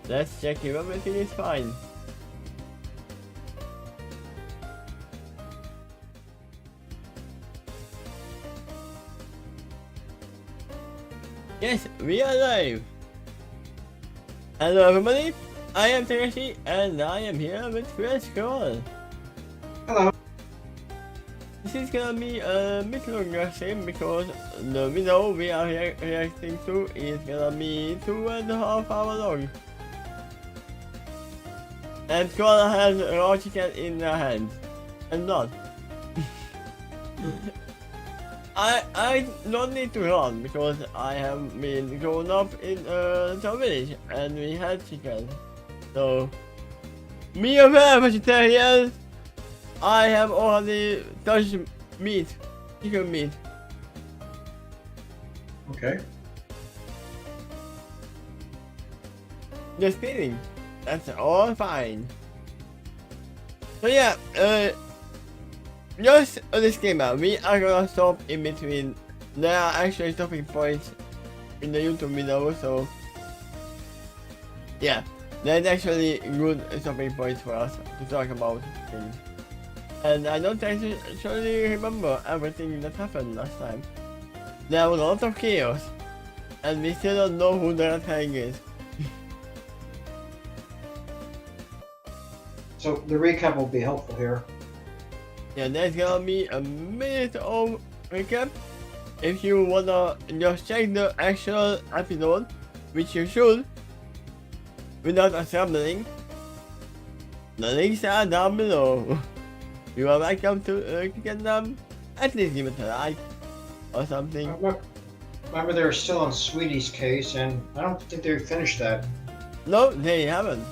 Let's check if everything is fine. Yes, we are live! Hello everybody, I am Takeshy and I am here with Crusading. Hello. This is gonna be a bit longer stream because the video we are reacting to is gonna be 2.5 hours long. And Koala has a raw chicken in their hands. And not. I don't need to run because I have been grown up in a village and we had chicken. So, me and my vegetarian, I have already touched meat, chicken meat. Okay. Just kidding. That's all fine. So yeah, just a disclaimer, we are gonna stop in between. There are actually stopping points in the YouTube video, so yeah, that's actually good stopping points for us to talk about things. And I don't actually remember everything that happened last time. There was a lot of chaos, and we still don't know who the red herring is. So the recap will be helpful here. Yeah, there's gonna be a minute of recap. If you wanna just check the actual episode, which you should, without assembling, the links are down below. You are welcome to get them. At least give it a like or something. Remember they were still on Sweetie's case, and I don't think they finished that. No, they haven't.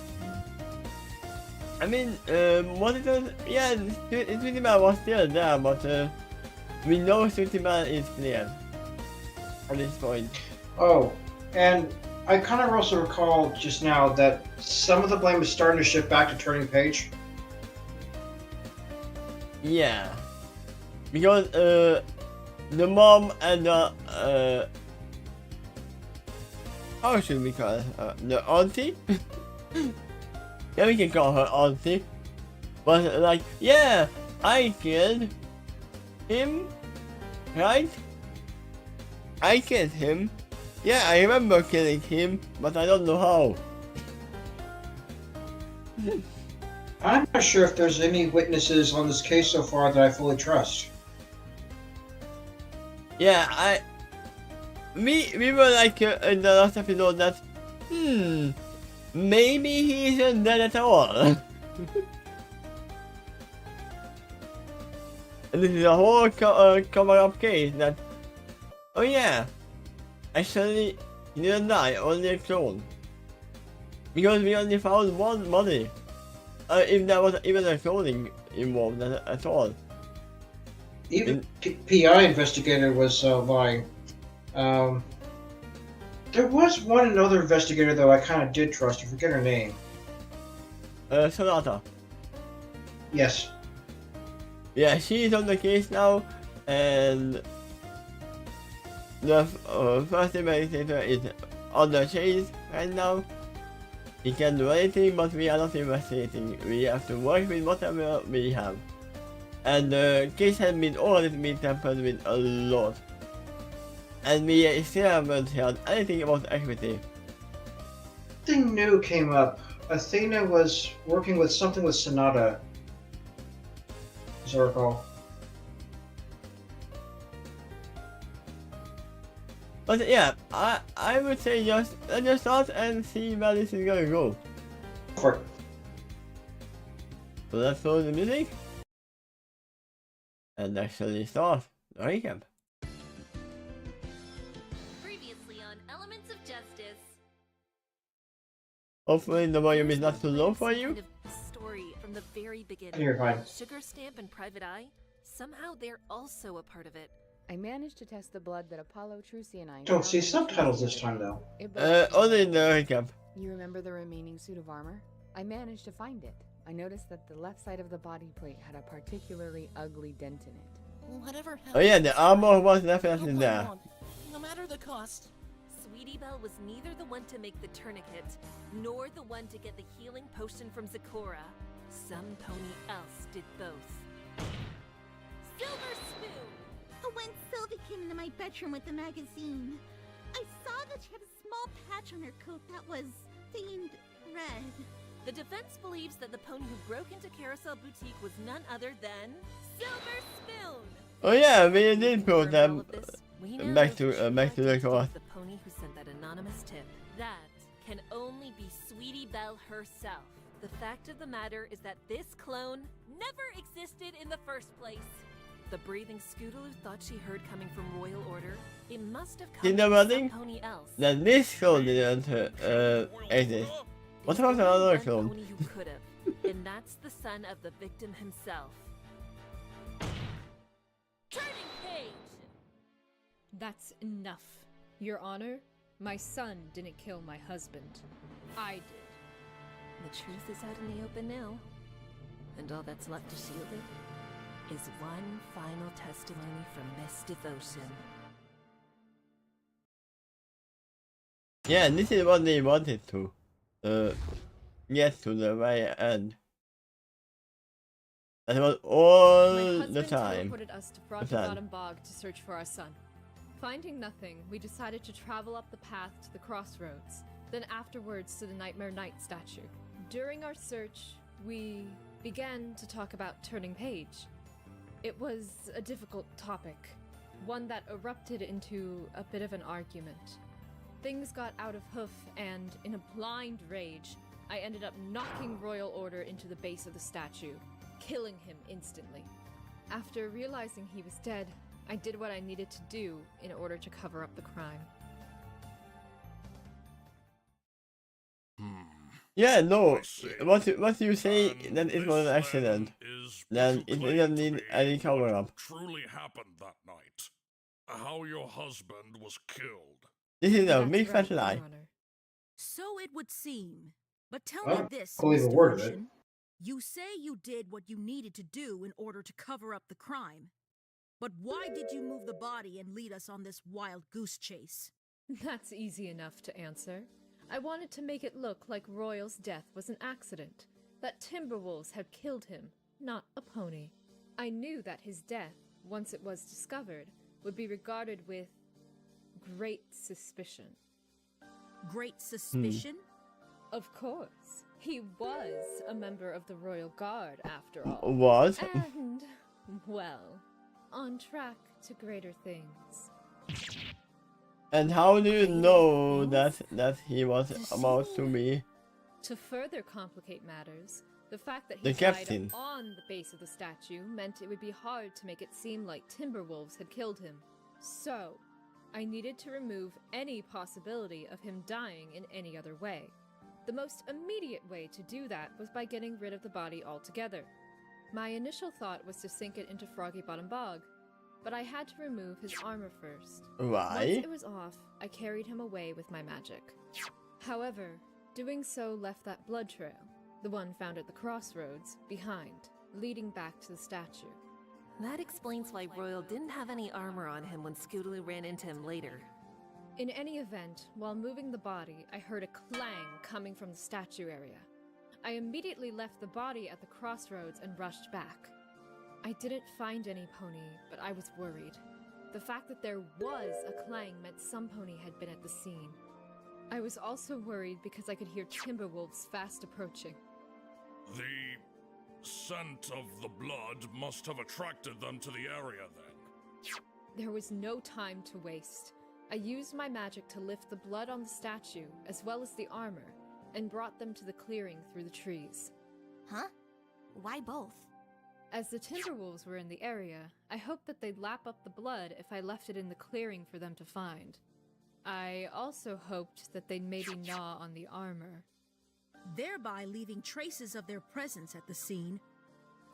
I mean, what it was, yeah, Sweetie Man was still there, but we know Sweetie Man is clear at this point. Oh, and I kind of also recall just now that some of the blame is starting to shift back to Turning Page. Yeah, because the mom and the how should we call her? The auntie? Yeah, we can call her auntie. But like, yeah, I killed him, right? I killed him. Yeah, I remember killing him, but I don't know how. I'm not sure if there's any witnesses on this case so far that I fully trust. Yeah, we were like in the last episode that, maybe he isn't dead at all. And this is a whole cover-up case that, oh yeah, actually he didn't die, only a clone. Because we only found one body. If there was even a cloning involved at all. Even PI investigator was lying. There was one another investigator though I kind of did trust. I forget her name. Sonata. Yes. Yeah, she is on the case now, and the first investigator is on the chase right now. He can do anything, but we are not investigating. We have to work with whatever we have. And the case has been already tampered with a lot. And we still haven't heard anything about equity. Something new came up. Athena was working with something with Sonata. As I recall. But yeah, I would say let's just start and see where this is gonna go. For it. So let's throw the music. And actually start the recap. Previously on Elements of Justice. Hopefully the volume is not too low for you. Story from the very beginning. You're fine. Sugar Stamp and Private Eye, somehow they're also a part of it. I managed to test the blood that Apollo, Trucy, and I Don't see subtitles this time though. Only in the recap. You remember the remaining suit of armor? I managed to find it. I noticed that the left side of the body plate had a particularly ugly dent in it. Whatever Oh yeah, the armor was definitely there. No matter the cost. Sweetie Belle was neither the one to make the tourniquet, nor the one to get the healing potion from Zecora. Some pony else did both. Silver Spoon! When Sylvie came into my bedroom with the magazine, I saw that she had a small patch on her coat that was stained red. The defense believes that the pony who broke into Carousel Boutique was none other than Silver Spoon. Oh yeah, we did put Confirm all them of this, we now back know to for back to sure the identity course. of the pony who sent that anonymous tip. That can only be Sweetie Belle herself. The fact of the matter is that this clone never existed in the first place. The breathing Scootaloo thought she heard coming from Royal Order. It must have come You know from what I some think? pony else. That this clone didn't exist. What about There's only another one clone? pony who could have, and that's the son of the victim himself. Turning page! That's enough. Your Honor, my son didn't kill my husband. I did. The truth is out in the open now, and all that's left to shield it is one final testimony from Miss Devotion. Yeah, this is what they wanted to get to the very end. That was My all husband the time. teleported us to Froggy plan. Bottom Bog to search for our son. Finding nothing, we decided to travel up the path to the crossroads, then afterwards to the Nightmare Knight statue. During our search, we began to talk about turning page. It was a difficult topic, one that erupted into a bit of an argument. Things got out of hoof, and in a blind rage, I ended up knocking Royal Order into the base of the statue, killing him instantly. After realizing he was dead, I did what I needed to do in order to cover up the crime. Yeah, no. I see. What you say And that it was an this, accident. is Then what you it claim doesn't to need be any cover what up. truly happened that night. How your husband was killed. This is a That's big right, fat lie. Your Honor. So it would seem. But tell I me don't this, believe Miss a word of it. Devotion. You say you did what you needed to do in order to cover up the crime. But why did you move the body and lead us on this wild goose chase? That's easy enough to answer. I wanted to make it look like Royal's death was an accident, that Timberwolves had killed him, not a pony. I knew that his death, once it was discovered, would be regarded with great suspicion. Great suspicion? Of course. He was a member of the Royal Guard, after all. What? And, well, on track to greater things. And how do you Greater know things? that he was about to be? To further complicate matters, the fact that he The died captain. on the base of the statue meant it would be hard to make it seem like Timberwolves had killed him. So, I needed to remove any possibility of him dying in any other way. The most immediate way to do that was by getting rid of the body altogether. My initial thought was to sink it into Froggy Bottom Bog, but I had to remove his armor first. Once Why? it was off, I carried him away with my magic. However, doing so left that blood trail, the one found at the crossroads, behind, leading back to the statue. That explains why Royal didn't have any armor on him when Scootaloo ran into him later. In any event, while moving the body, I heard a clang coming from the statue area. I immediately left the body at the crossroads and rushed back. I didn't find any pony, but I was worried. The fact that there was a clang meant some pony had been at the scene. I was also worried because I could hear Timberwolves fast approaching. The scent of the blood must have attracted them to the area then. There was no time to waste. I used my magic to lift the blood on the statue, as well as the armor, and brought them to the clearing through the trees. Huh? Why both? As the Timberwolves were in the area, I hoped that they'd lap up the blood if I left it in the clearing for them to find. I also hoped that they'd maybe gnaw on the armor. Thereby leaving traces of their presence at the scene,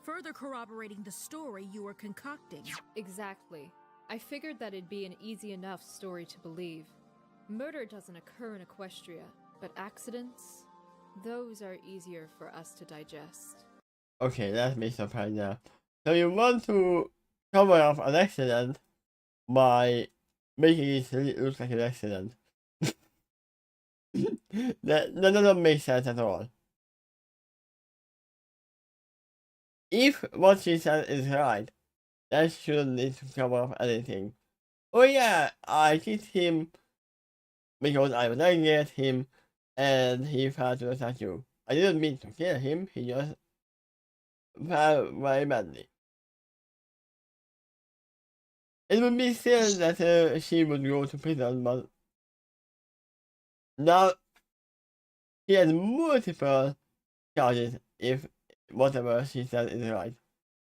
further corroborating the story you were concocting. Exactly. I figured that it'd be an easy enough story to believe. Murder doesn't occur in Equestria, but accidents? Those are easier for us to digest. Okay, that makes sense right now. So you want to cover up an accident by making it look like an accident. That doesn't make sense at all. If what she said is right, then she shouldn't need to cover up anything. Oh yeah, I hit him because I was angry at him and he fell to the statue. I didn't mean to kill him, he just fell very badly. It would be silly that she would go to prison, but now she has multiple charges if whatever she said is right.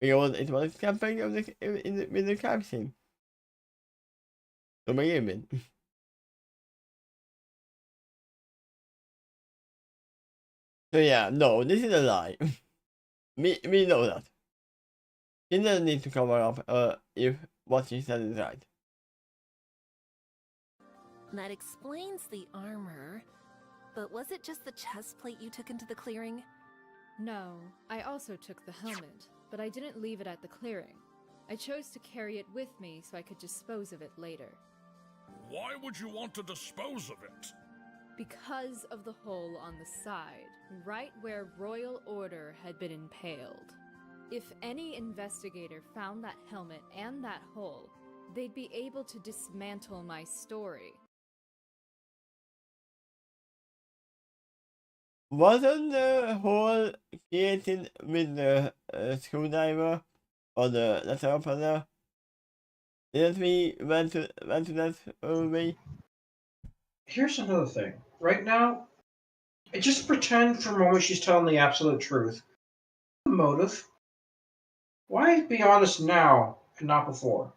Because it was camping of with the crime scene. To begin with. So yeah, no, this is a lie. we know that. She doesn't need to cover up if what she said is right. That explains the armor. But was it just the chest plate you took into the clearing? No, I also took the helmet, but I didn't leave it at the clearing. I chose to carry it with me so I could dispose of it later. Why would you want to dispose of it? Because of the hole on the side, right where Royal Order had been impaled. If any investigator found that helmet and that hole, they'd be able to dismantle my story. Wasn't the hole created with the screwdriver or the letter opener? Didn't we went to that way? Here's another thing. Right now, just pretend for a moment she's telling the absolute truth. Motive. Why be honest now and not before?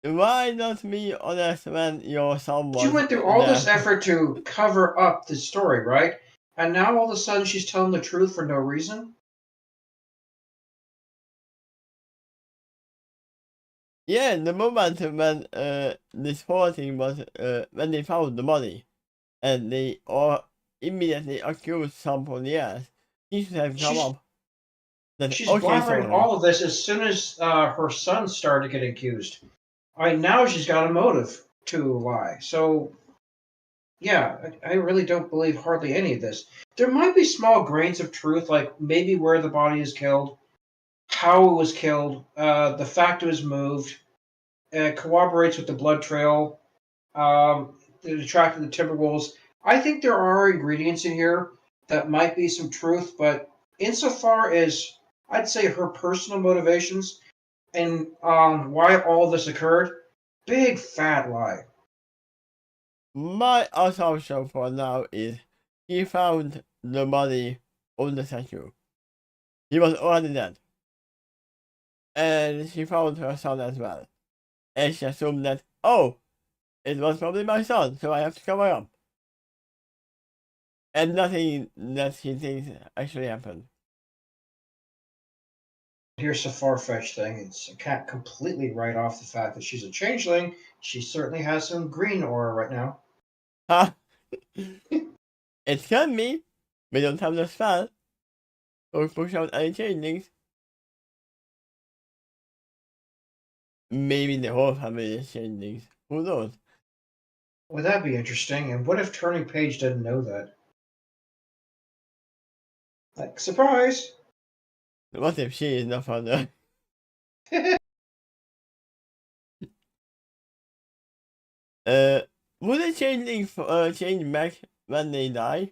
Why not be honest when your son was She went through all this there? effort to cover up the story, right? And now all of a sudden she's telling the truth for no reason? Yeah, the moment when this whole thing was when they found the money and they all immediately accused somebody else, he should have come up. That, She's okay, blabbering sorry. all of this as soon as her son started getting accused. Right now she's got a motive to lie. So, yeah, I really don't believe hardly any of this. There might be small grains of truth, like maybe where the body is killed, how it was killed, the fact it was moved. It corroborates with the blood trail, that attracted the Timberwolves. I think there are ingredients in here that might be some truth, but insofar as I'd say her personal motivations and why all this occurred, big fat lie. My assumption for now is he found the body on the statue. He was already dead. And she found her son as well. And she assumed that, oh, it was probably my son, so I have to cover up. And nothing that she thinks actually happened. Here's a far-fetched thing. I can't completely write off the fact that she's a changeling. She certainly has some green aura right now. Ha! It can be. We don't have the spell. Or push out any changelings. Maybe the whole family is changelings. Who knows? Would that be interesting? And what if Turning Page didn't know that? Like, surprise! What if she is not from the... Would the changelings change back when they die?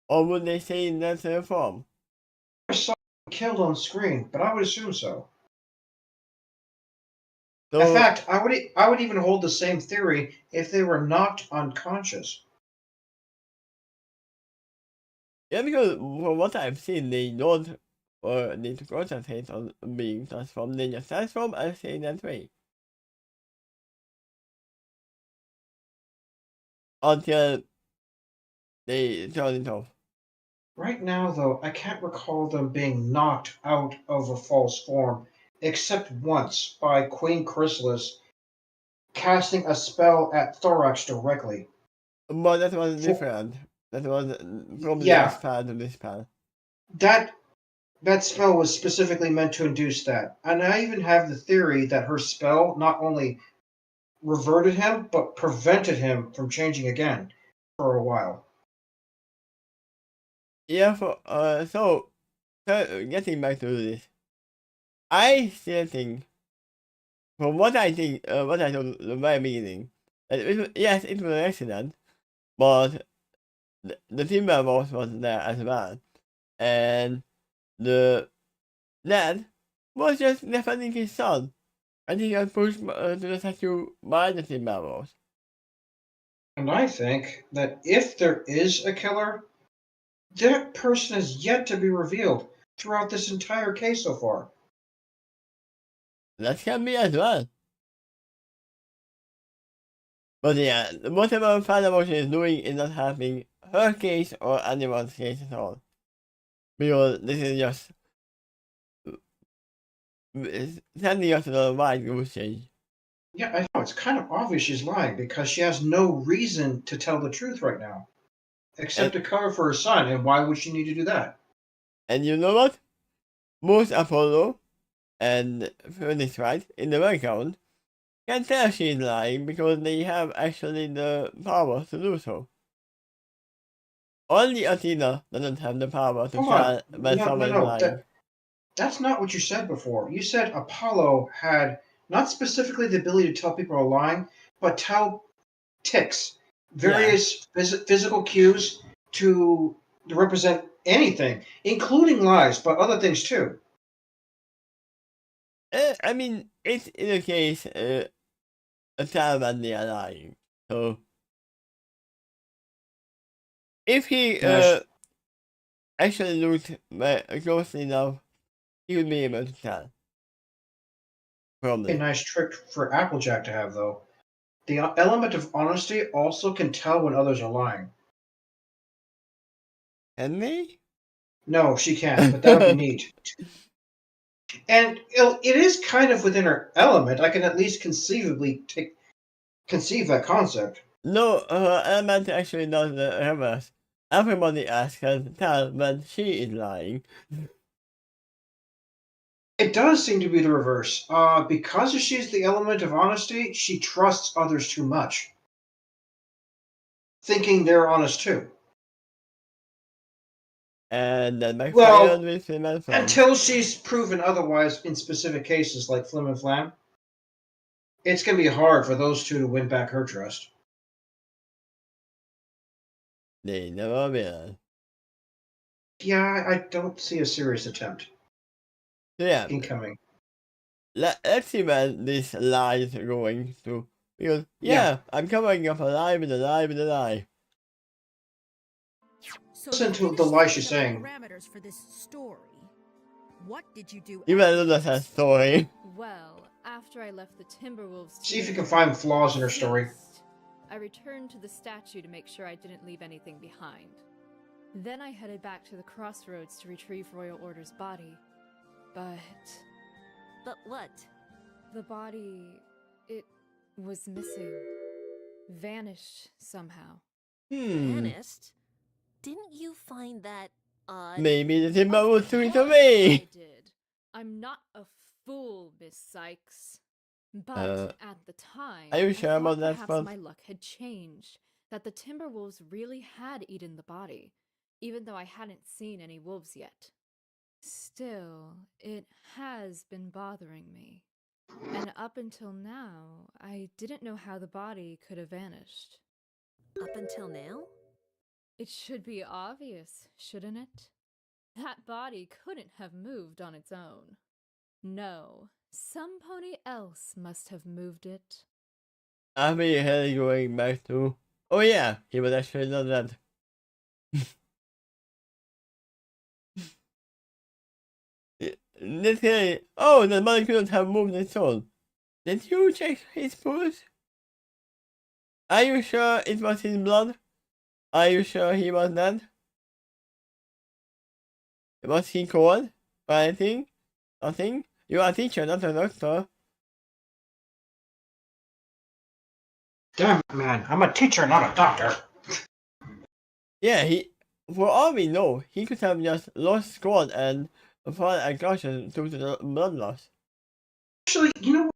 Or would they stay in that form? I saw them killed on screen, but I would assume so. So, In fact, I would even hold the same theory if they were knocked unconscious. yeah, because from what I've seen, they don't need to concentrate on being transformed. They just transform and stay that way. Until they turn it off. Right now, though, I can't recall them being knocked out of a false form, except once by Queen Chrysalis casting a spell at Thorax directly. But that was For- different. That was probably Yeah. a spell to this spell. That spell was specifically meant to induce that. And I even have the theory that her spell not only reverted him, but prevented him from changing again for a while. Yeah, so getting back to this, I still think, from what I think, what I told the very beginning, that yes, it was an accident, but the Timberwolves was there as well, and the dad was just defending his son, and he got pushed to the statue by the Timberwolves. And I think that if there is a killer, that person has yet to be revealed throughout this entire case so far. That can be as well. But yeah, whatever Father Motion is doing is not helping her case or anyone's case at all. Because this is just sending us to the wide goose chase. Yeah, I know. It's kind of obvious she's lying because she has no reason to tell the truth right now, except to cover for her son. And why would she need to do that? And you know what? Both Apollo and Phoenix Wright in the background can tell she's lying because they have actually the power to do so. Only Athena doesn't have the power to Hold tell on. when No, someone is no, no. lying. That's not what you said before. You said Apollo had not specifically the ability to tell people are lying, but tell ticks, various physical cues to represent anything, including lies, but other things too. I mean, it's in a case a time when they are lying. So if he Nice. actually looked closely enough, he would be able to tell. A Probably. nice trick for Applejack to have, though. The element of honesty also can tell when others are lying. Can they? No, she can't, but that would be neat. And it is kind of within her element. I can at least conceivably conceive that concept. No, her element actually does the reverse. Everybody else can tell when she is lying. It does seem to be the reverse. Because she's the element of honesty, she trusts others too much, thinking they're honest too. And then backfired Well, with Flim and Flam. until she's proven otherwise in specific cases like Flim and Flam, it's going to be hard for those two to win back her trust. They never will. Yeah, I don't see a serious attempt So yeah, incoming. let's see where this lie is going to. Because, yeah, I'm covering up a lie with a lie with a lie. So Listen you to the finished lie she's setting up saying. the parameters for this story. What did you do? Even though that's a story. Well, after I left the Timberwolves, See if you can find flaws in her story. I returned to the statue to make sure I didn't leave anything behind. Then I headed back to the crossroads to retrieve Royal Order's body. But what? The body, it was missing. Vanished somehow. Vanished? Didn't you find that odd? Maybe the timber was doing to I me. did. I'm not a fool, Miss Cykes. But at the time, are you I sure thought about that, perhaps Spud? my luck had changed. That the Timberwolves really had eaten the body, even though I hadn't seen any wolves yet. Still, it has been bothering me. And up until now, I didn't know how the body could have vanished. Up until now? It should be obvious, shouldn't it? That body couldn't have moved on its own. No, some pony else must have moved it. I'll be really going back to. Oh, yeah, he was actually not dead. Literally, oh, the body couldn't have moved its own. Did you check his pulse? Are you sure it was his blood? Are you sure he was dead? Was he cold? Or anything? Nothing? You are a teacher, not a doctor. Damn it, man. I'm a teacher, not a doctor. Yeah, for all we know, he could have just lost squad and fall unconscious due to the blood loss. Actually, you know what?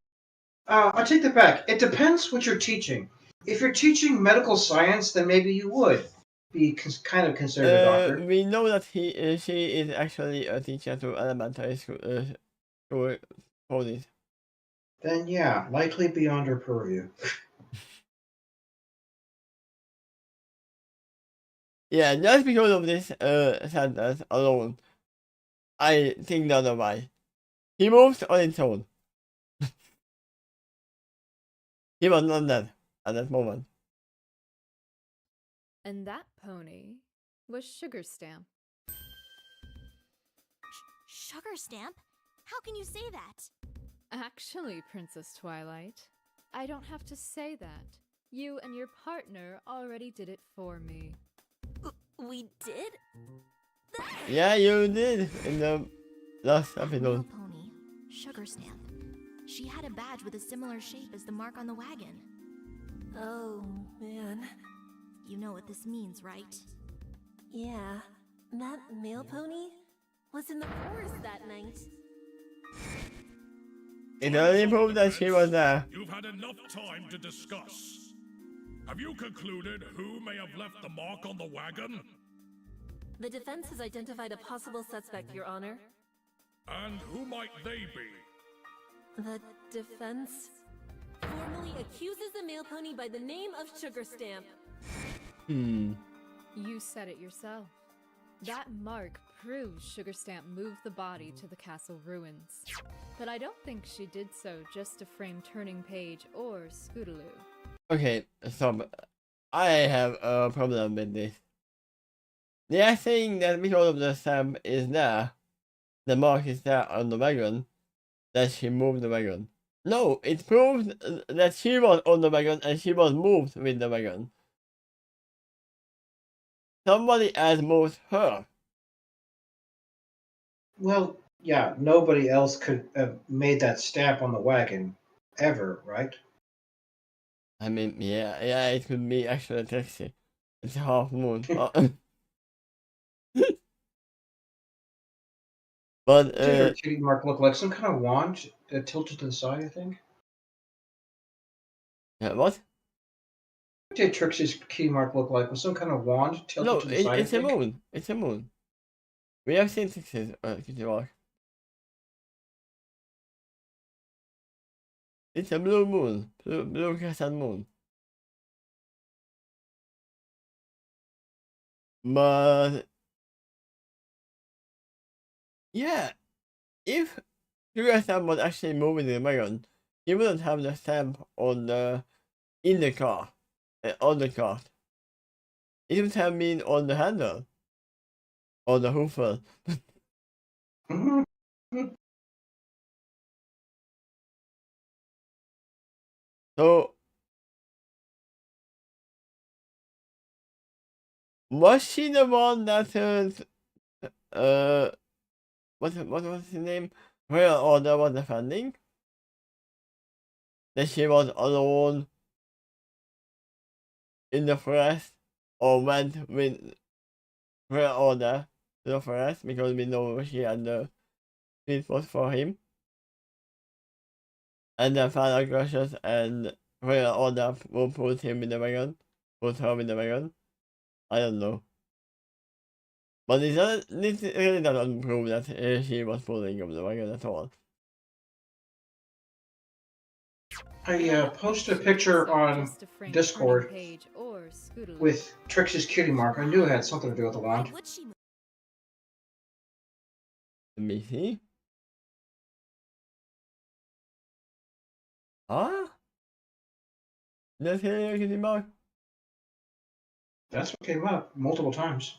I take that back. It depends what you're teaching. If you're teaching medical science, then maybe you would be kind of considered a doctor. We know that she is actually a teacher to elementary school ponies. Then yeah, likely beyond her purview. Yeah, just because of this sentence alone, I think the other way. He moves on its own. He was not dead at that moment. And that pony was Sugar Stamp. Sugar Stamp? How can you say that? Actually, Princess Twilight, I don't have to say that. You and your partner already did it for me. We did? Yeah, you did in the last That episode. male pony, Sugar Stamp. She had a badge with a similar shape as the mark on the wagon. Oh, man. You know what this means, right? Yeah, that male pony was in the forest that night. It only proved that she was there. You've had enough time to discuss. Have you concluded who may have left the mark on the wagon? The defense has identified a possible suspect, Your Honor. And who might they be? The defense formally accuses the male pony by the name of Sugar Stamp. You said it yourself. That mark proves Sugar Stamp moved the body to the castle ruins. But I don't think she did so just to frame Turning Page or Scootaloo. Okay, so I have a problem with this. They are saying that because of the stamp is there, the mark is there on the wagon, that she moved the wagon. No, it proves that she was on the wagon and she was moved with the wagon. Somebody else moved her. Well, yeah, nobody else could have made that stamp on the wagon ever, right? I mean, yeah, it could be actually Takeshy. It's half moon. But Did her kitty mark look like some kind of wand tilted to the side, I think? yeah, what? What did Trixie's kitty mark look like? Was some kind of wand tilted No, to the side, it's I a think? moon. It's a moon. We have seen Takeshy's kitty mark. It's a blue moon. Blue crescent moon. But yeah, if Sugar Stamp was actually moving the wagon, he wouldn't have the stamp on the in the car, on the cart. It would have been on the handle, or the hoofer. Mhm. So was she the one that what was his name? Royal Order was defending? That she was alone in the forest, or went with Royal Order to the forest because we know she had the sweet spot for him. And then found out Gracious and Royal Order will put him in the wagon, put her in the wagon. I don't know. But this really doesn't prove that she was pulling up the wagon at all. I posted a picture on Discord with Trixie's kitty mark. I knew it had something to do with the Why wand. would she move? Let me see. Huh? Let's hear your kitty mark. That's what came up multiple times.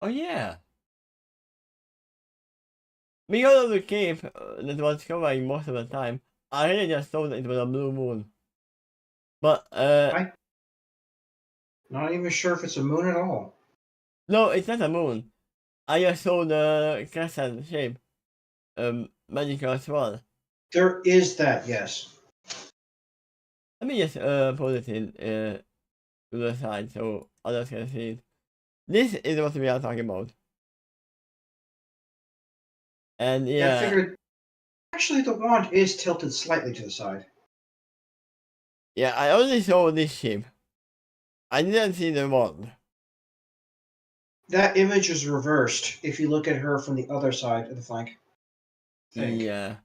Oh yeah. Because of the cape that was covering most of the time, I really just thought it was a blue moon. But Not even sure if it's a moon at all. no, it's not a moon. I just saw the crescent shape. Magical as well. There is that, yes. Let me just put it in to the side so others can see it. This is what we are talking about. And I yeah, figured. Actually, the wand is tilted slightly to the side. yeah, I only saw this shape. I didn't see the wand. That image is reversed if you look at her from the other side of the flank. Think. Yeah.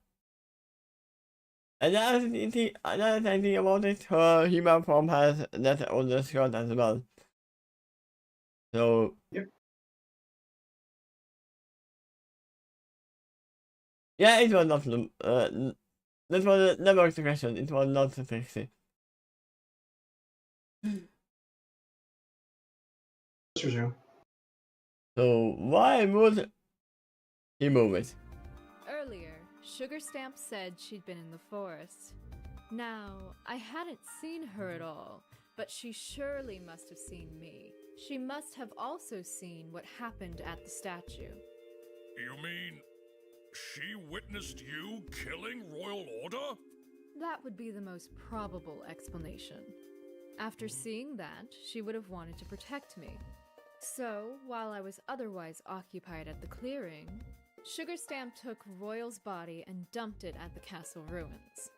Another thing about it, her human form has that on the skirt as well. So Yep. yeah, it was not that was never the question. It was not sexy. Let's resume. So why would he move it? Earlier, Sugar Stamp said she'd been in the forest. Now, I hadn't seen her at all, but she surely must have seen me. She must have also seen what happened at the statue. You mean she witnessed you killing Royal Order? That would be the most probable explanation. After seeing that, she would have wanted to protect me. So, while I was otherwise occupied at the clearing, Sugar Stamp took Royal's body and dumped it at the castle ruins.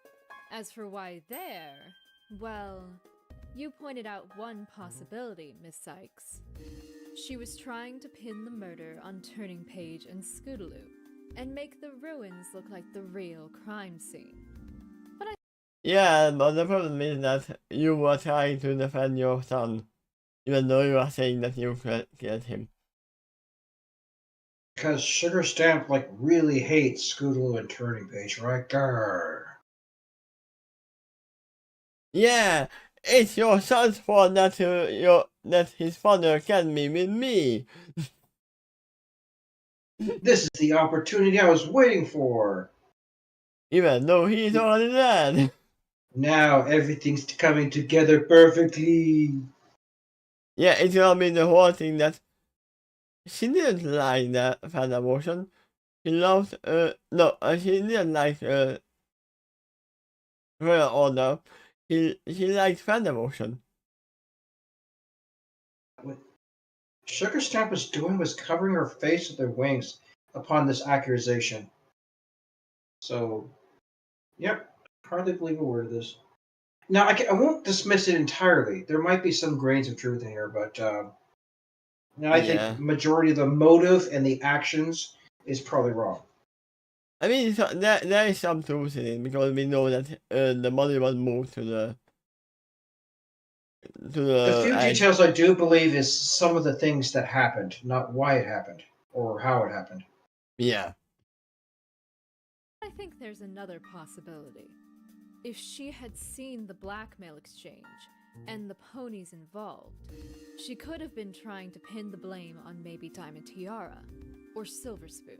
As for why there, well, you pointed out one possibility, Miss Cykes. She was trying to pin the murder on Turning Page and Scootaloo, and make the ruins look like the real crime scene. Yeah, but the problem is that you were trying to defend your son, even though you are saying that you killed him. Because Sugar Stamp really hates Scootaloo and Turning Page, right? Grr. Yeah, it's your son's fault that that his father can be with me. This is the opportunity I was waiting for. Even though he's already dead. Now everything's coming together perfectly. Yeah, it's gonna be the whole thing that she didn't like that fan emotion. She loved she didn't like Royal Order. She liked fan emotion. What Sugar Stamp was doing was covering her face with her wings upon this accusation. So, yep, hardly believe a word of this. Now, I won't dismiss it entirely. There might be some grains of truth in here, but I think majority of the motive and the actions is probably wrong. I mean, there is some truth in it because we know that the money was moved to the The few details I do believe is some of the things that happened, not why it happened or how it happened. Yeah. I think there's another possibility. If she had seen the blackmail exchange and the ponies involved, she could have been trying to pin the blame on maybe Diamond Tiara or Silver Spoon.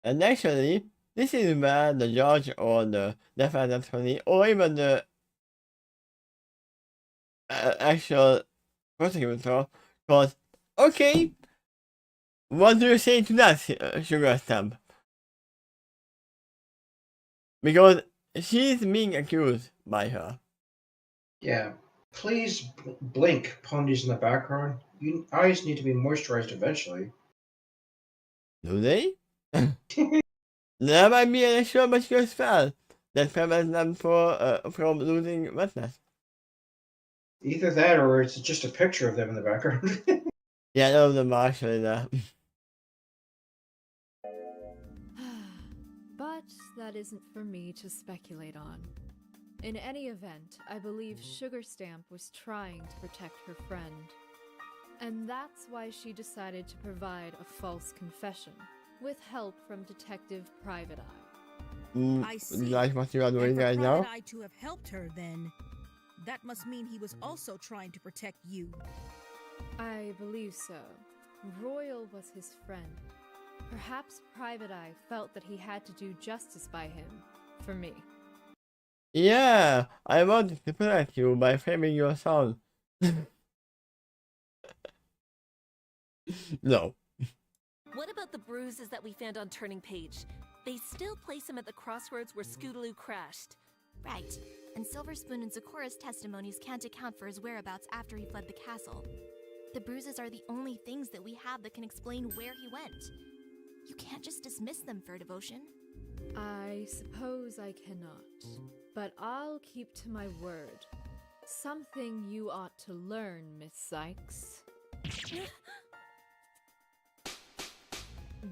And actually, this is where the judge or the defense attorney or even the actual prosecutor goes, okay, what do you say to that, Sugar Stamp? Because she's being accused by her. Yeah. Please blink, ponies in the background. Your eyes need to be moisturized eventually. Do they? There might be an extra muscular spell that prevents them from losing wetness. Either that or it's just a picture of them in the background. Yeah, none of them are actually there. But that isn't for me to speculate on. In any event, I believe Sugar Stamp was trying to protect her friend. And that's why she decided to provide a false confession, with help from Detective Private Eye. I see. Like what you are And doing for right Private now? Eye to have helped her, then that must mean he was also trying to protect you. I believe so. Royal was his friend. Perhaps Private Eye felt that he had to do justice by him, for me. Yeah, I wanted to protect you by framing your son. No. What about the bruises that we found on Turning Page? They still place him at the crossroads where Scootaloo crashed. Right. And Silver Spoon and Zecора's testimonies can't account for his whereabouts after he fled the castle. The bruises are the only things that we have that can explain where he went. You can't just dismiss them, Fair Devotion. I suppose I cannot, but I'll keep to my word. Something you ought to learn, Miss Cykes.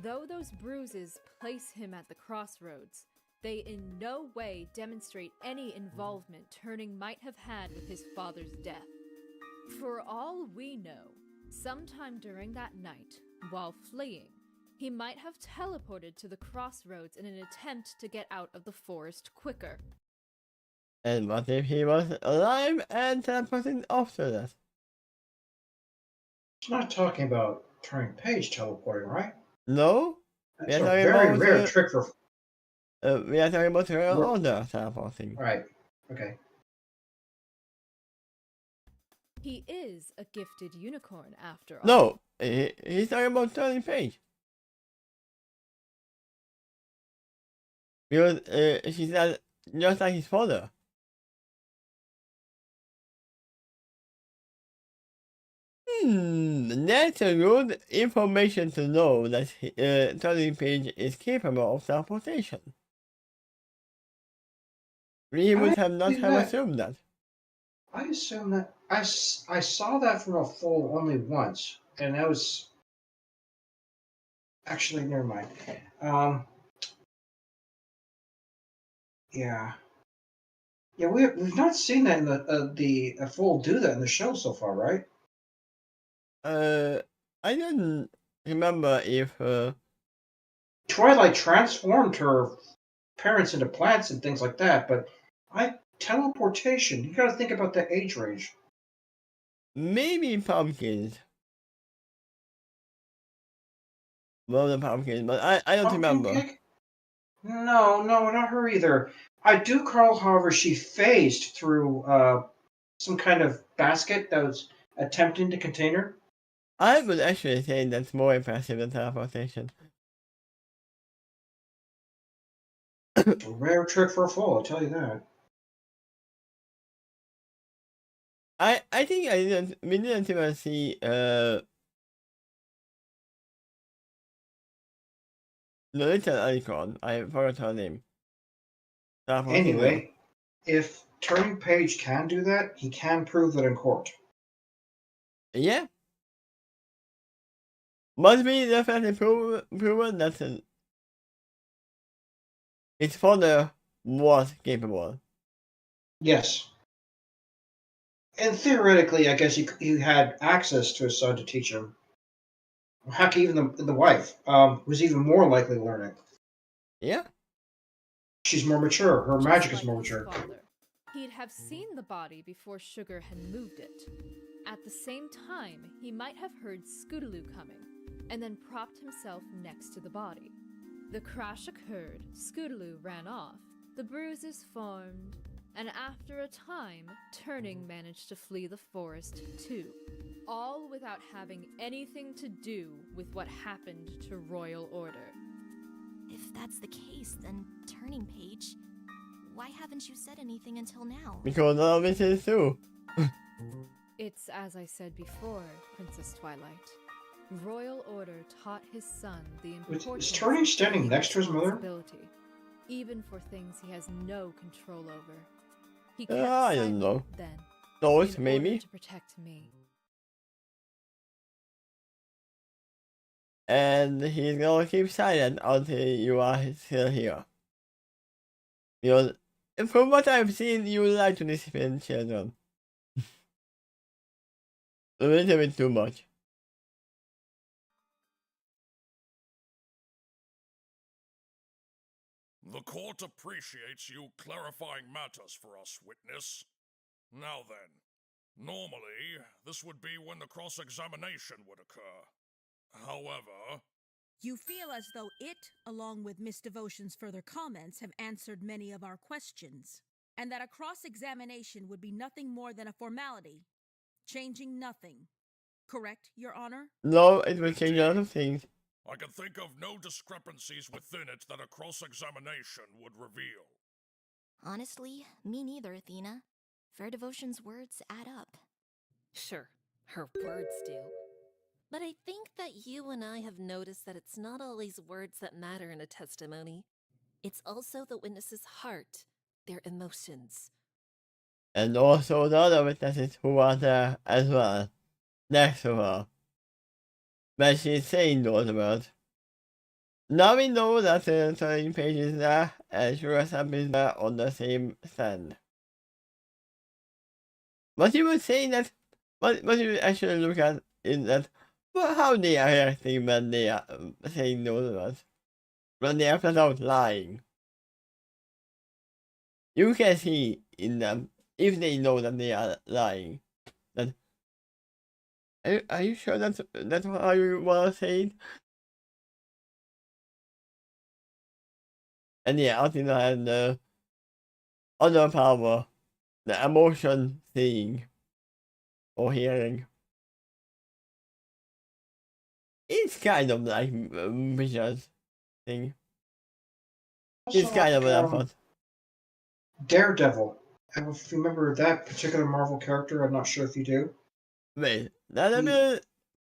Though those bruises place him at the crossroads, they in no way demonstrate any involvement Turning might have had with his father's death. For all we know, sometime during that night, while fleeing, he might have teleported to the crossroads in an attempt to get out of the forest quicker. And what if he was alive and teleporting after that? It's not talking about Turning Page teleporting, right? No? That's We a are talking very about, rare trick for... we are talking about her We're- older teleporting. Right. Okay. He is a gifted unicorn, after all. No, he's talking about Turning Page. Because she said just like his father. That's a good information to know that Turning Page is capable of teleportation. We would have not believe have that. assumed that. I assume that... I saw that from a foal only once, and that was... Actually, never mind. Yeah. Yeah, we've not seen that in the foal do that in the show so far, right? I don't remember if Twilight transformed her parents into plants and things like that, but teleportation, you gotta think about the age range. maybe pumpkins. Well, the pumpkins, but I don't Pumpkin remember. cake? No, not her either. I do recall, however, she phased through some kind of basket that was attempting to contain her. I would actually say that's more impressive than teleportation. It's a rare trick for a foal, I'll tell you that. I think we didn't even see the little icon. I forgot her name. Anyway, if Turning Page can do that, he can prove that in court. Yeah. Must be definitely proven that his father was capable. Yes. And theoretically, I guess he had access to his son to teach him. Heck, even the wife was even more likely to learn it. Yeah. She's more mature. Her Just magic is like more his mature. father, he'd have seen the body before Sugar had moved it. At the same time, he might have heard Scootaloo coming, and then propped himself next to the body. The crash occurred, Scootaloo ran off, the bruises formed, and after a time, Turning managed to flee the forest too. All without having anything to do with what happened to Royal Order. If that's the case, then Turning Page, why haven't you said anything until now? Because all of it is true. It's as I said before, Princess Twilight. Royal Order taught his son the importance Is Turning standing of next to his mother? responsibility, even for things he has no control over. He kept I don't silent know. then, Those in maybe. order to protect me. And he's gonna keep silent until you are still here. Because from what I've seen, you like to discipline children. A little bit too much. The court appreciates you clarifying matters for us, witness. Now then, normally, this would be when the cross-examination would occur. However... You feel as though it, along with Miss Devotion's further comments, have answered many of our questions, and that a cross-examination would be nothing more than a formality, changing nothing. Correct, Your Honor? No, it will change a lot of things. I can think of no discrepancies within it that a cross-examination would reveal. Honestly, me neither, Athena. Fair Devotion's words add up. Sure, her words do. But I think that you and I have noticed that it's not always words that matter in a testimony. It's also the witness's heart, their emotions. And also the other witnesses who are there as well, next to her, when she's saying those words. Now we know that the turning page is there, and Shurasap is there on the same stand. What you would say that, what you would actually look at is that, well, how they are acting when they are saying those words. When they are flat out lying. You can see in them, if they know that they are lying, that, are you sure that's how you want to say it? And yeah, Athena and the other power, the emotion seeing or hearing. It's kind of like Vision's thing. It's Also, kind of an effort. Daredevil. And if you remember that particular Marvel character, I'm not sure if you do. Wait, that a He- bit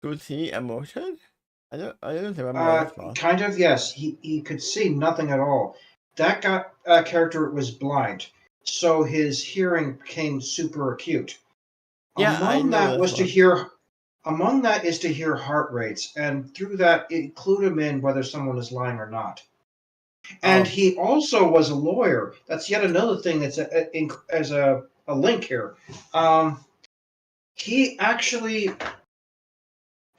could see emotion? I don't remember that part. Kind of, yes. He could see nothing at all. That character was blind, so his hearing became super acute. Yeah, I know that part. Among that is to hear heart rates, and through that include him in whether someone is lying or not. And Oh. he also was a lawyer. That's yet another thing that's as a link here. He actually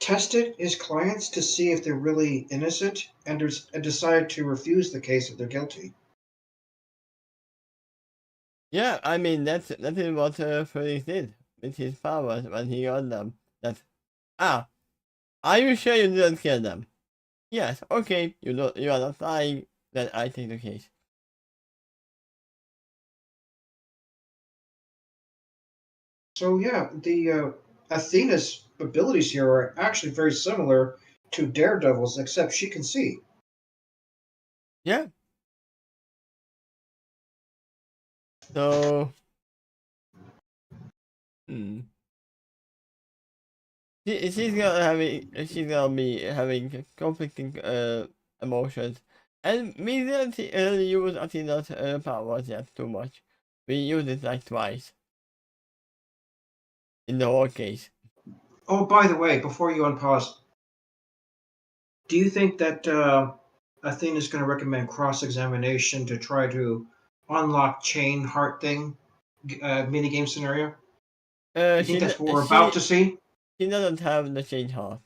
tested his clients to see if they're really innocent and decided to refuse the case if they're guilty. Yeah, I mean that is what Felix did with his powers when he got them. Are you sure you didn't kill them? Yes, okay, you are not lying, then I take the case. So yeah, the Athena's abilities here are actually very similar to Daredevil's, except she can see. Yeah. So she's gonna be having conflicting emotions. And we didn't use Athena's powers yet too much. We used it like twice. In the whole case. Oh, by the way, before you unpause, do you think that Athena's going to recommend cross-examination to try to unlock chain heart thing minigame scenario? You think that's what we're about to see? She doesn't have the change heart.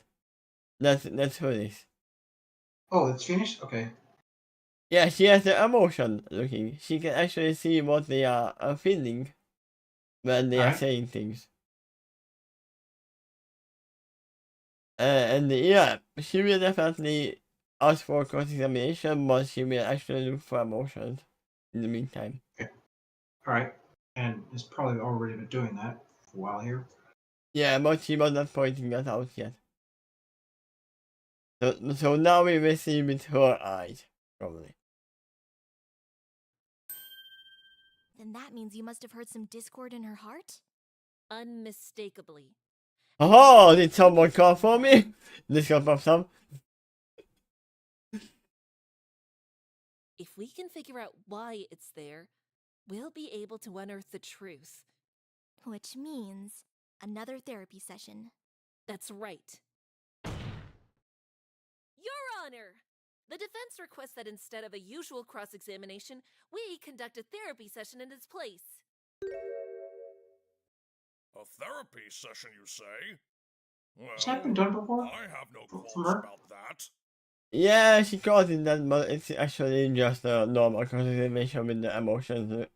That's Phoenix. Oh, it's Phoenix? Okay. Yeah, she has the emotion looking. She can actually see what they are feeling when they are saying things. And yeah, she will definitely ask for cross-examination, but she will actually look for emotions in the meantime. Okay. All right. And is probably already been doing that for a while here. Yeah, but she was not pointing that out yet. So now we will see with her eyes, probably. Then that means you must have heard some discord in her heart? Unmistakably. Oh, did someone call for me? This got pops up. If we can figure out why it's there, we'll be able to unearth the truth. Which means another therapy session. That's right. Your Honor! The defense requests that instead of a usual cross-examination, we conduct a therapy session in its place. A therapy session, you say? Well, Has that been done before? I have no From qualms her? about that. Yeah, she calls it that, but it's actually just a normal cross-examination with the emotions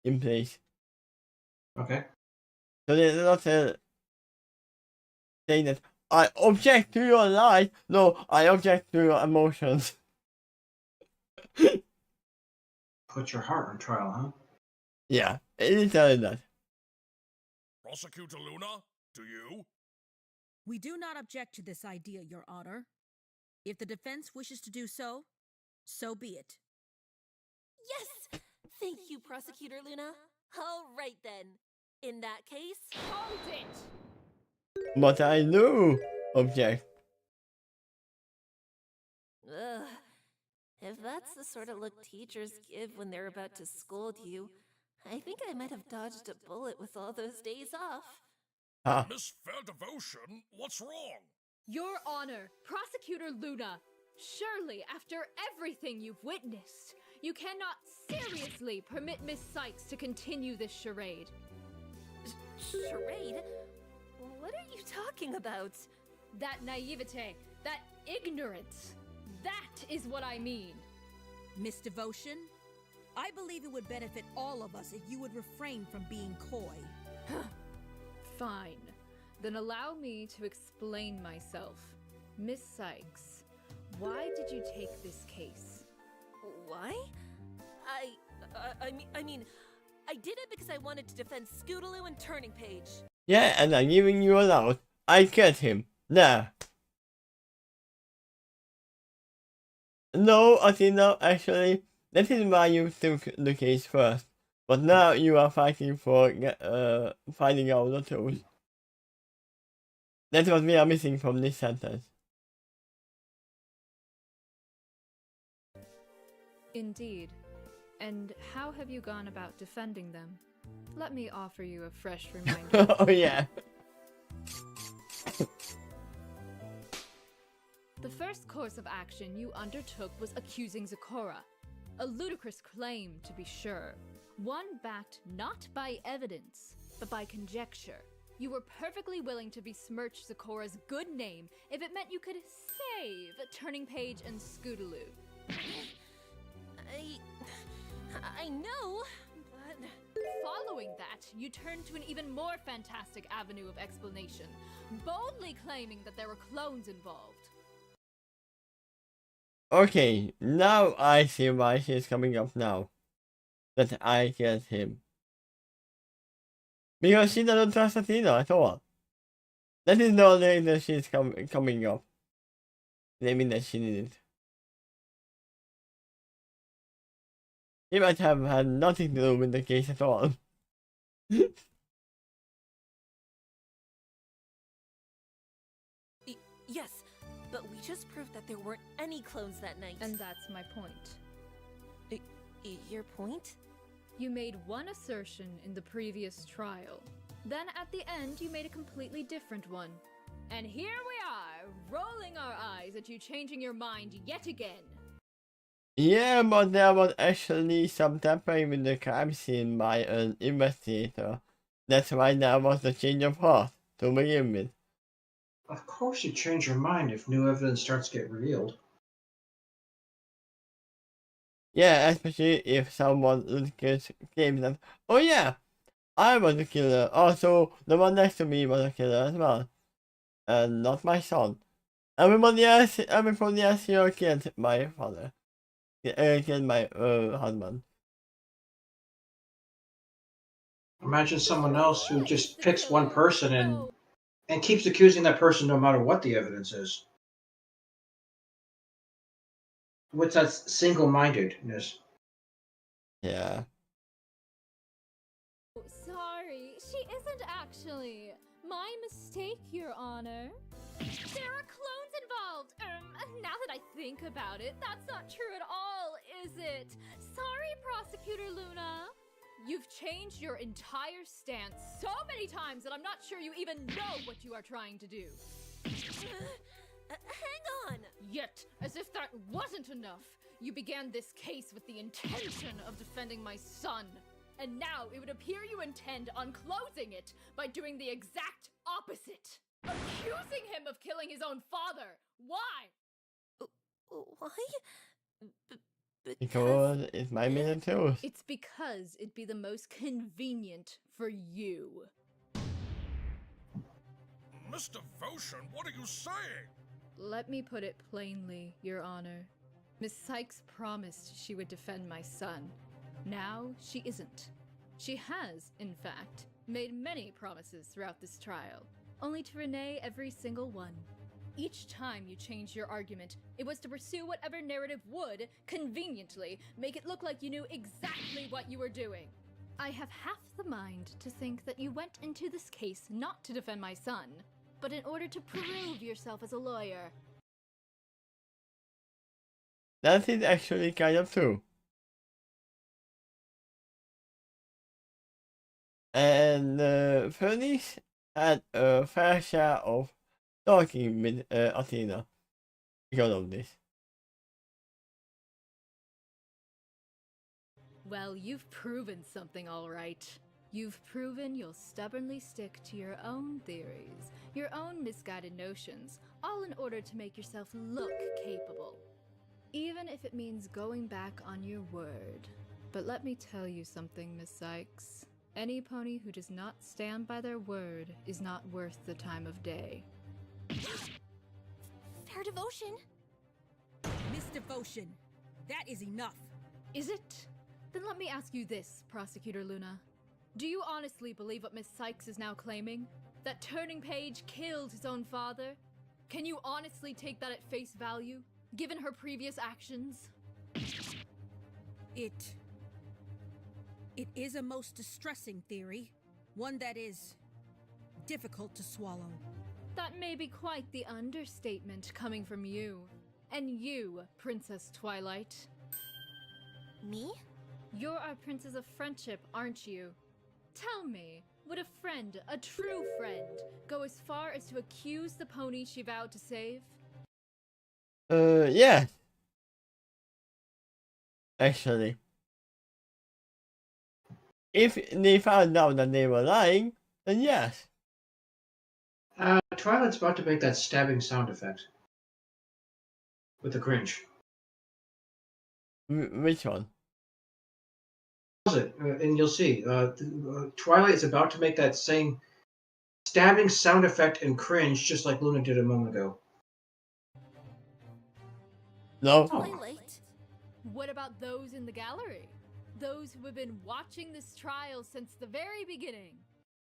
in place. Okay. So there's not a saying that I object to your lies. No, I object to your emotions. Put your heart on trial, huh? Yeah, it is telling that. Prosecutor Luna, do you? We do not object to this idea, Your Honor. If the defense wishes to do so, so be it. Yes! Thank you, Prosecutor Luna. All right then. In that case, Hold it! But I do object. ugh. If that's the sort of look teachers give when they're about to scold you, I think I might have dodged a bullet with all those days off. Ah, Miss Fair Devotion, what's wrong? Your Honor, Prosecutor Luna, surely after everything you've witnessed, you cannot seriously permit Miss Cykes to continue this charade. Charade? What are you talking about? That naivete, that ignorance, that is what I mean. Miss Devotion, I believe it would benefit all of us if you would refrain from being coy. Fine. Then allow me to explain myself. Miss Cykes, why did you take this case? Why? I mean, I did it because I wanted to defend Scootaloo and Turning Page. yeah, and I'm giving you a out. I get him. There. No, Athena, actually, that is why you took the case first. But now you are fighting for finding out the truth. That's what we are missing from this sentence. Indeed. And how have you gone about defending them? Let me offer you a fresh reminder. Oh yeah. The first course of action you undertook was accusing Zecora. A ludicrous claim, to be sure. One backed not by evidence, but by conjecture. You were perfectly willing to besmirch Zecora's good name if it meant you could save Turning Page and Scootaloo. I know, but... Following that, you turned to an even more fantastic avenue of explanation, boldly claiming that there were clones involved. Okay, now I see why he's coming up now. That I get him. Because she doesn't trust Athena at all. That is the only reason she's coming up. Claiming that she didn't. He might have had nothing to do with the case at all. Yes, but we just proved that there weren't any clones that night. And that's my point. Your point? You made one assertion in the previous trial. Then at the end, you made a completely different one. And here we are, rolling our eyes at you changing your mind yet again. Yeah, but there was actually some tampering with the crime scene by an investigator. That's why there was the change of heart to begin with. Of course you change your mind if new evidence starts to get revealed. Yeah, especially if someone claims that, oh yeah, I was the killer. Also, the one next to me was a killer as well. And not my son. Everybody else here killed my father. Killed my husband. Imagine someone else who just picks one person and keeps accusing that person no matter what the evidence is. What's that single-mindedness? Yeah. Sorry, she isn't actually. My mistake, Your Honor. There are clones involved. Now that I think about it, that's not true at all, is it? Sorry, Prosecutor Luna. You've changed your entire stance so many times that I'm not sure you even know what you are trying to do. Hang on! Yet, as if that wasn't enough, you began this case with the intention of defending my son. And now it would appear you intend on closing it by doing the exact opposite. Accusing him of killing his own father. Why? Why? Because it's my minute too. It's because it'd be the most convenient for you. Miss Devotion, what are you saying? Let me put it plainly, Your Honor. Miss Cykes promised she would defend my son. Now she isn't. She has, in fact, made many promises throughout this trial, only to renege every single one. Each time you changed your argument, it was to pursue whatever narrative would, conveniently, make it look like you knew exactly what you were doing. I have half the mind to think that you went into this case not to defend my son, but in order to prove yourself as a lawyer. That is actually kind of true. And Furnace had a fair share of talking with Athena because of this. Well, you've proven something, all right. You've proven you'll stubbornly stick to your own theories, your own misguided notions, all in order to make yourself look capable. Even if it means going back on your word. But let me tell you something, Miss Cykes. Any pony who does not stand by their word is not worth the time of day. Fair devotion. Miss Devotion, that is enough. Is it? Then let me ask you this, Prosecutor Luna. Do you honestly believe what Miss Cykes is now claiming? That Turning Page killed his own father? Can you honestly take that at face value, given her previous actions? It is a most distressing theory. One that is difficult to swallow. That may be quite the understatement coming from you. And you, Princess Twilight. Me? You're our Princess of Friendship, aren't you? Tell me, would a friend, a true friend, go as far as to accuse the pony she vowed to save? Yeah. Actually. If they found out that they were lying, then yes. Twilight's about to make that stabbing sound effect. With the cringe. Which one? Pause it, and you'll see. Twilight is about to make that same stabbing sound effect and cringe, just like Luna did a moment ago. No. Twilight. What about those in the gallery? Those who have been watching this trial since the very beginning?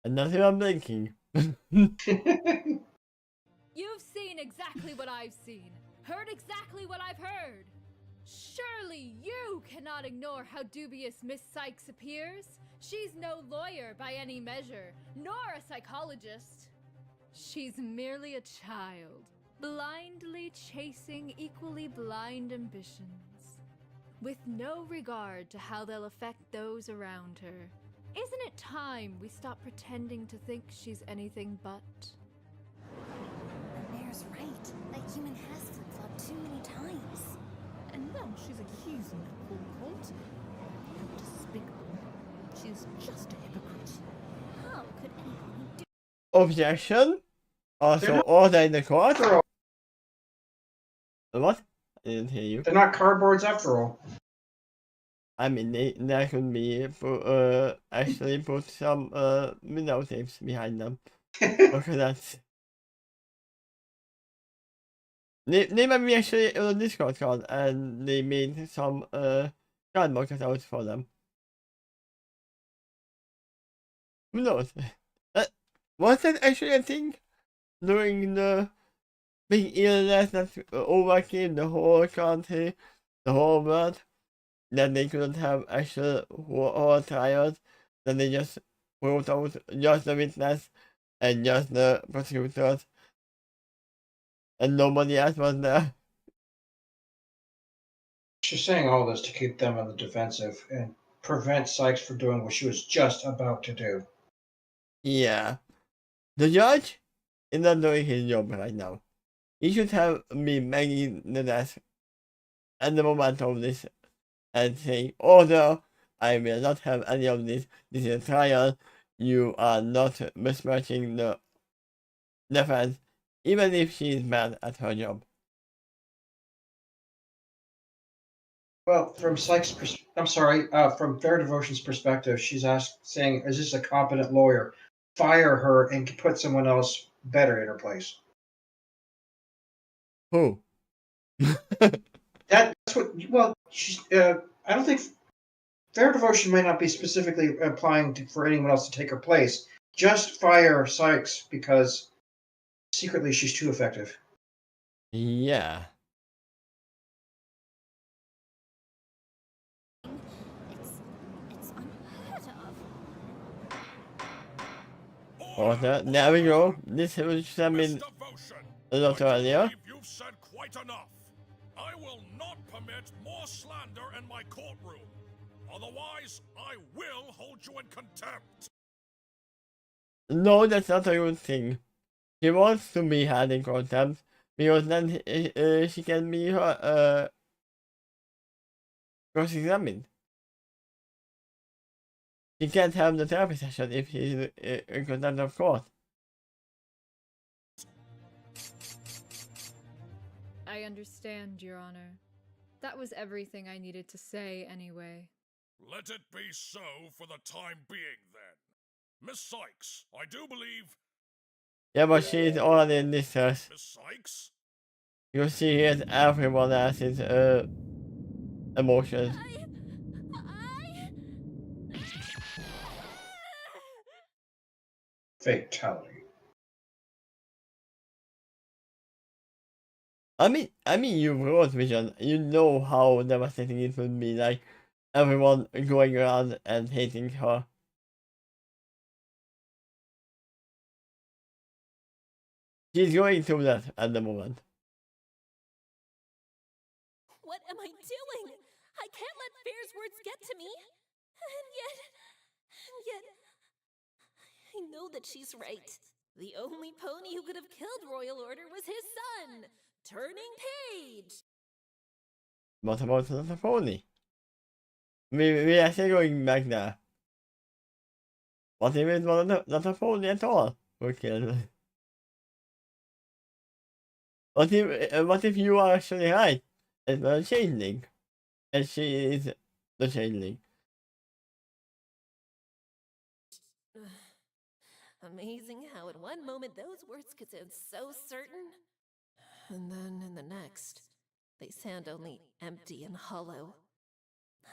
And nothing I'm blinking. You've seen exactly what I've seen, heard exactly what I've heard. Surely you cannot ignore how dubious Miss Cykes appears. She's no lawyer by any measure, nor a psychologist. She's merely a child, blindly chasing equally blind ambitions, with no regard to how they'll affect those around her. Isn't it time we stop pretending to think she's anything but? The mayor's right. That human has flip-flopped too many times. And now she's accusing the poor colt. How despicable. She's just a hypocrite. How could anyone do? Objection. Also, order in the court. What? I didn't hear you. They're not cardboards after all. I mean, there could be actually put some window tapes behind them. Okay, that's. They might be actually on a Discord call and they made some cardboard cutouts for them. Who knows? Was that actually a thing during the big illness that overcame the whole country, the whole world? That they couldn't have actual whole trials, that they just wrote out just the witness and just the prosecutors, and nobody else was there. She's saying all this to keep them on the defensive and prevent Cykes from doing what she was just about to do. Yeah. The judge is not doing his job right now. He should have been banging the desk at the moment of this and saying, order, I will not have any of this. This is a trial. You are not besmirching the defense, even if she is bad at her job. Well, from Cykes' from Fair Devotion's perspective, she's saying, is this a competent lawyer? Fire her and put someone else better in her place. Who? That's what. Well, she's. I don't think Fair Devotion might not be specifically applying for anyone else to take her place. Just fire Cykes because secretly she's too effective. Yeah. It's unheard of. Order. There we go. This was something Mr. Votion, a lot I earlier. believe you've said quite enough. I will not permit more slander in my courtroom. Otherwise, I will hold you in contempt. No, that's not a good thing. She wants to be had in contempt because then she can be cross-examined. She can't have the therapy session if she's in contempt of court. I understand, Your Honor. That was everything I needed to say anyway. Let it be so for the time being, then. Miss Cykes, I do believe... Yeah, but she's already in this test. Miss Cykes? You see, here's everyone else's emotions. Fatality. I mean, you wrote Vision. You know how devastating it would be, like everyone going around and hating her. She's going through that at the moment. What am I doing? I can't let Fair's words get to me. And yet, I know that she's right. The only pony who could have killed Royal Order was his son, Turning Page. What about the pony? We are actually going back there. What if it was not a pony at all? Who killed? What if you are actually right? It's a changeling, and she is the changeling. Amazing how in one moment those words could sound so certain, and then in the next, they sound only empty and hollow.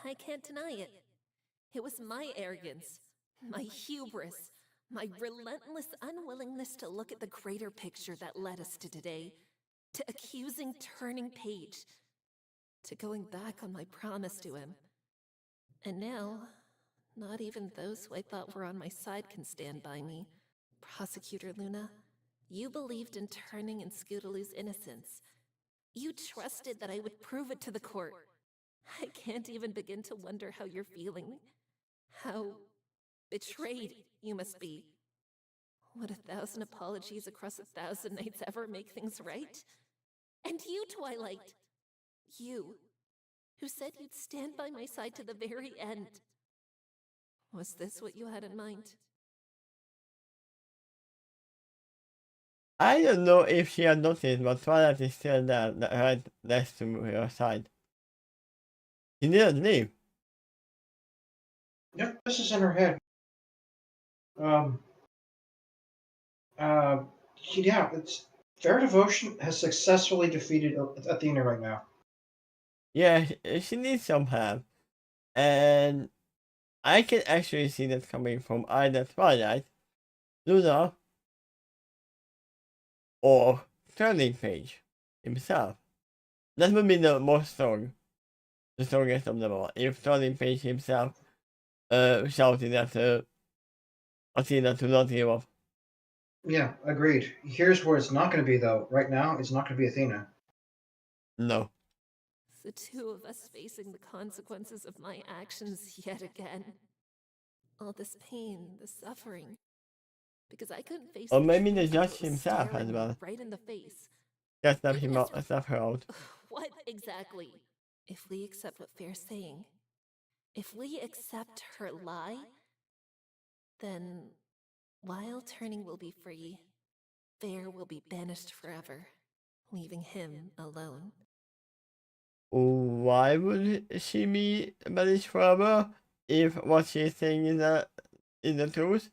I can't deny it. It was my arrogance, my hubris, my relentless unwillingness to look at the greater picture that led us to today, to accusing Turning Page, to going back on my promise to him. And now, not even those who I thought were on my side can stand by me. Prosecutor Luna, you believed in Turning and Scootaloo's innocence. You trusted that I would prove it to the court. I can't even begin to wonder how you're feeling. How betrayed you must be. Would 1,000 apologies across 1,000 nights ever make things right? And you, Twilight, you, who said you'd stand by my side to the very end. Was this what you had in mind? I don't know if she had noticed, but Twilight is still there, right next to her side. She didn't leave. Yep, this is in her head. Yeah, it's Fair Devotion has successfully defeated Athena right now. Yeah, she needs some help. And I can actually see that coming from either Twilight, Luna, or Turning Page himself. That would be the strongest of them all. If Turning Page himself shouted at Athena to not give up. Yeah, agreed. Here's where it's not going to be, though. Right now, it's not going to be Athena. No. The two of us facing the consequences of my actions yet again. All this pain, the suffering. Because I couldn't face Or the maybe the truth judge that was himself staring as me well. right in the face. Just let him out, stuff her out. What exactly? If we accept what Fair's saying, if we accept her lie, then while Turning will be free, Fair will be banished forever, leaving him alone. Why would she be banished forever if what she's saying is the truth?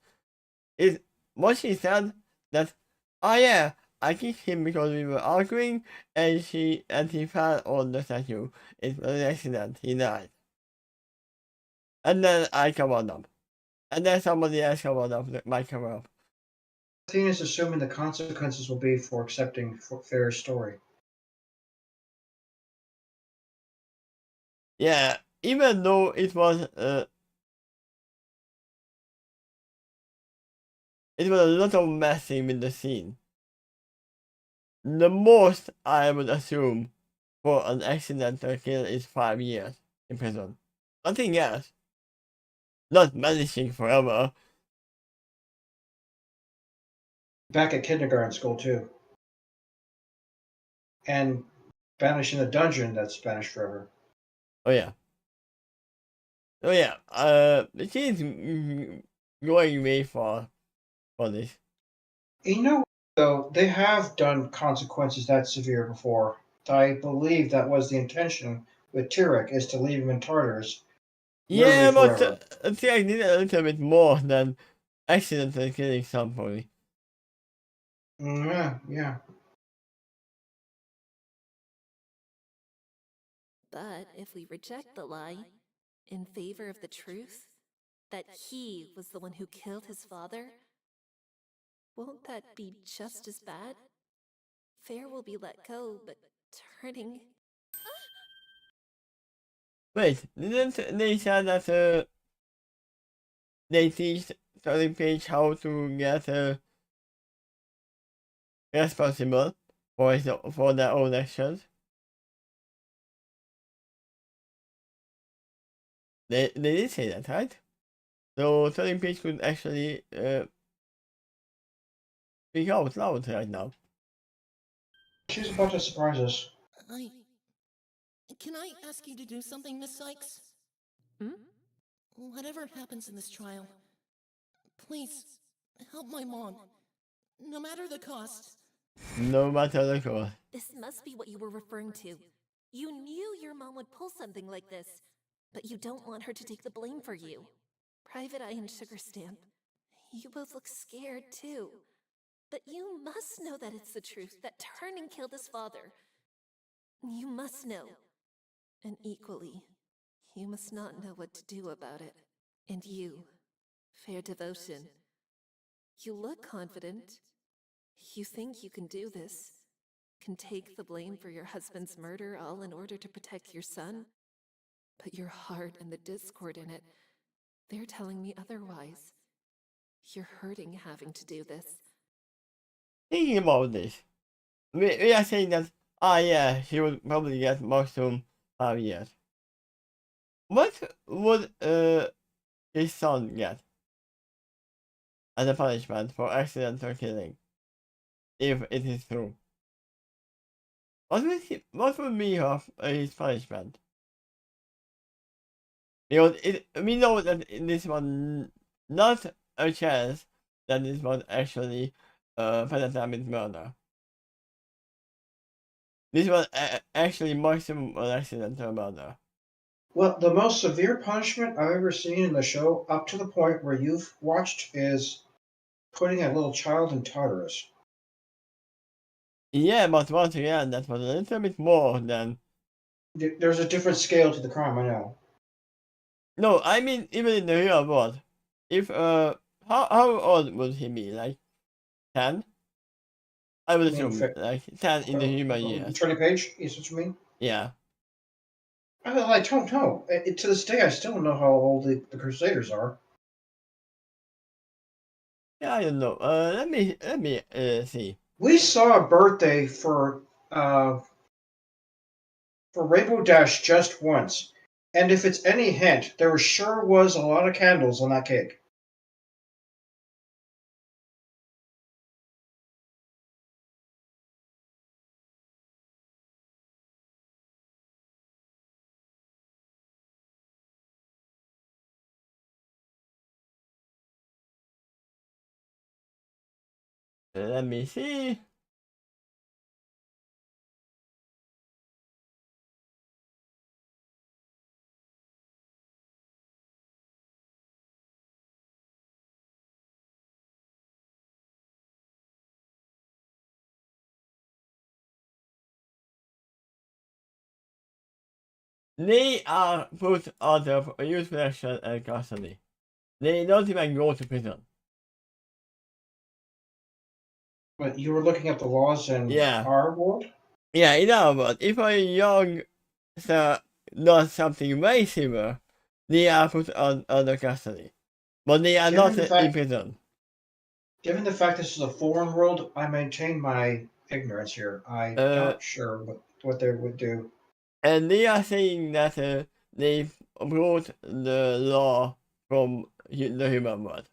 Is what she said that, oh yeah, I kicked him because we were arguing and he fell on the statue. It was an accident, he died. And then I covered up. And then somebody else covered up my cover up. Athena's assuming the consequences will be for accepting Fair's story. Yeah, even though it was a lot of messing with the scene. The most I would assume for an accidental kill is 5 years in prison. Nothing else. Not vanishing forever. Back at kindergarten school too, and banished in a dungeon that's banished forever. Oh yeah. Oh yeah. The scene is going way far for this. You know, though, they have done consequences that severe before. I believe that was the intention with Tyrek, is to leave him in Tartarus, literally Yeah, but forever. I think I did a little bit more than accidentally killing somebody. Yeah, yeah. But if we reject the lie in favor of the truth, that he was the one who killed his father, won't that be just as bad? Fair will be let go, but turning. Wait, didn't they say that they teach Sterling Page how to get responsible for their own actions? They did say that, right? So Sterling Page could actually speak out loud right now. She's about to surprise us. Can I ask you to do something, Miss Cykes? Hmm? Whatever happens in this trial, please help my mom. No matter the cost. No matter the cost. This must be what you were referring to. You knew your mom would pull something like this, but you don't want her to take the blame for you. Private Eye and Sugar Stamp, you both look scared too. But you must know that it's the truth, that Turning killed his father. You must know. And equally, you must not know what to do about it. And you, Fair Devotion, you look confident. You think you can do this, can take the blame for your husband's murder all in order to protect your son. But your heart and the discord in it, they're telling me otherwise. You're hurting having to do this. Thinking about this, we are saying that, yeah, he would probably get maximum 5 years. What would his son get as a punishment for accidental killing, if it is true? What would be his punishment? Because we know that this was not a chance that this was actually penitentiary murder. This was actually maximum accidental murder. Well, the most severe punishment I've ever seen in the show, up to the point where you've watched, is putting a little child in Tartarus. Yeah, but once again, that was a little bit more than. There's a different scale to the crime, I know. No, I mean even in the real world. If how old would he be? Like 10? I would assume like 10 in the human years. Turning page, is what you mean? Yeah. I don't know. To this day, I still don't know how old the Crusaders are. Yeah, I don't know. Let me see. We saw a birthday for Rainbow Dash just once, and if it's any hint, there sure was a lot of candles on that cake. Let me see. They are put out of youth protection and custody. They don't even go to prison. But you were looking at the laws in Yeah. our world? Yeah, in our world, if a young does something very similar, they are put on under custody. But they are Given not the fact- in prison. Given the fact this is a foreign world, I maintain my ignorance here. I'm not sure what they would do. And they are saying that they brought the law from the human world.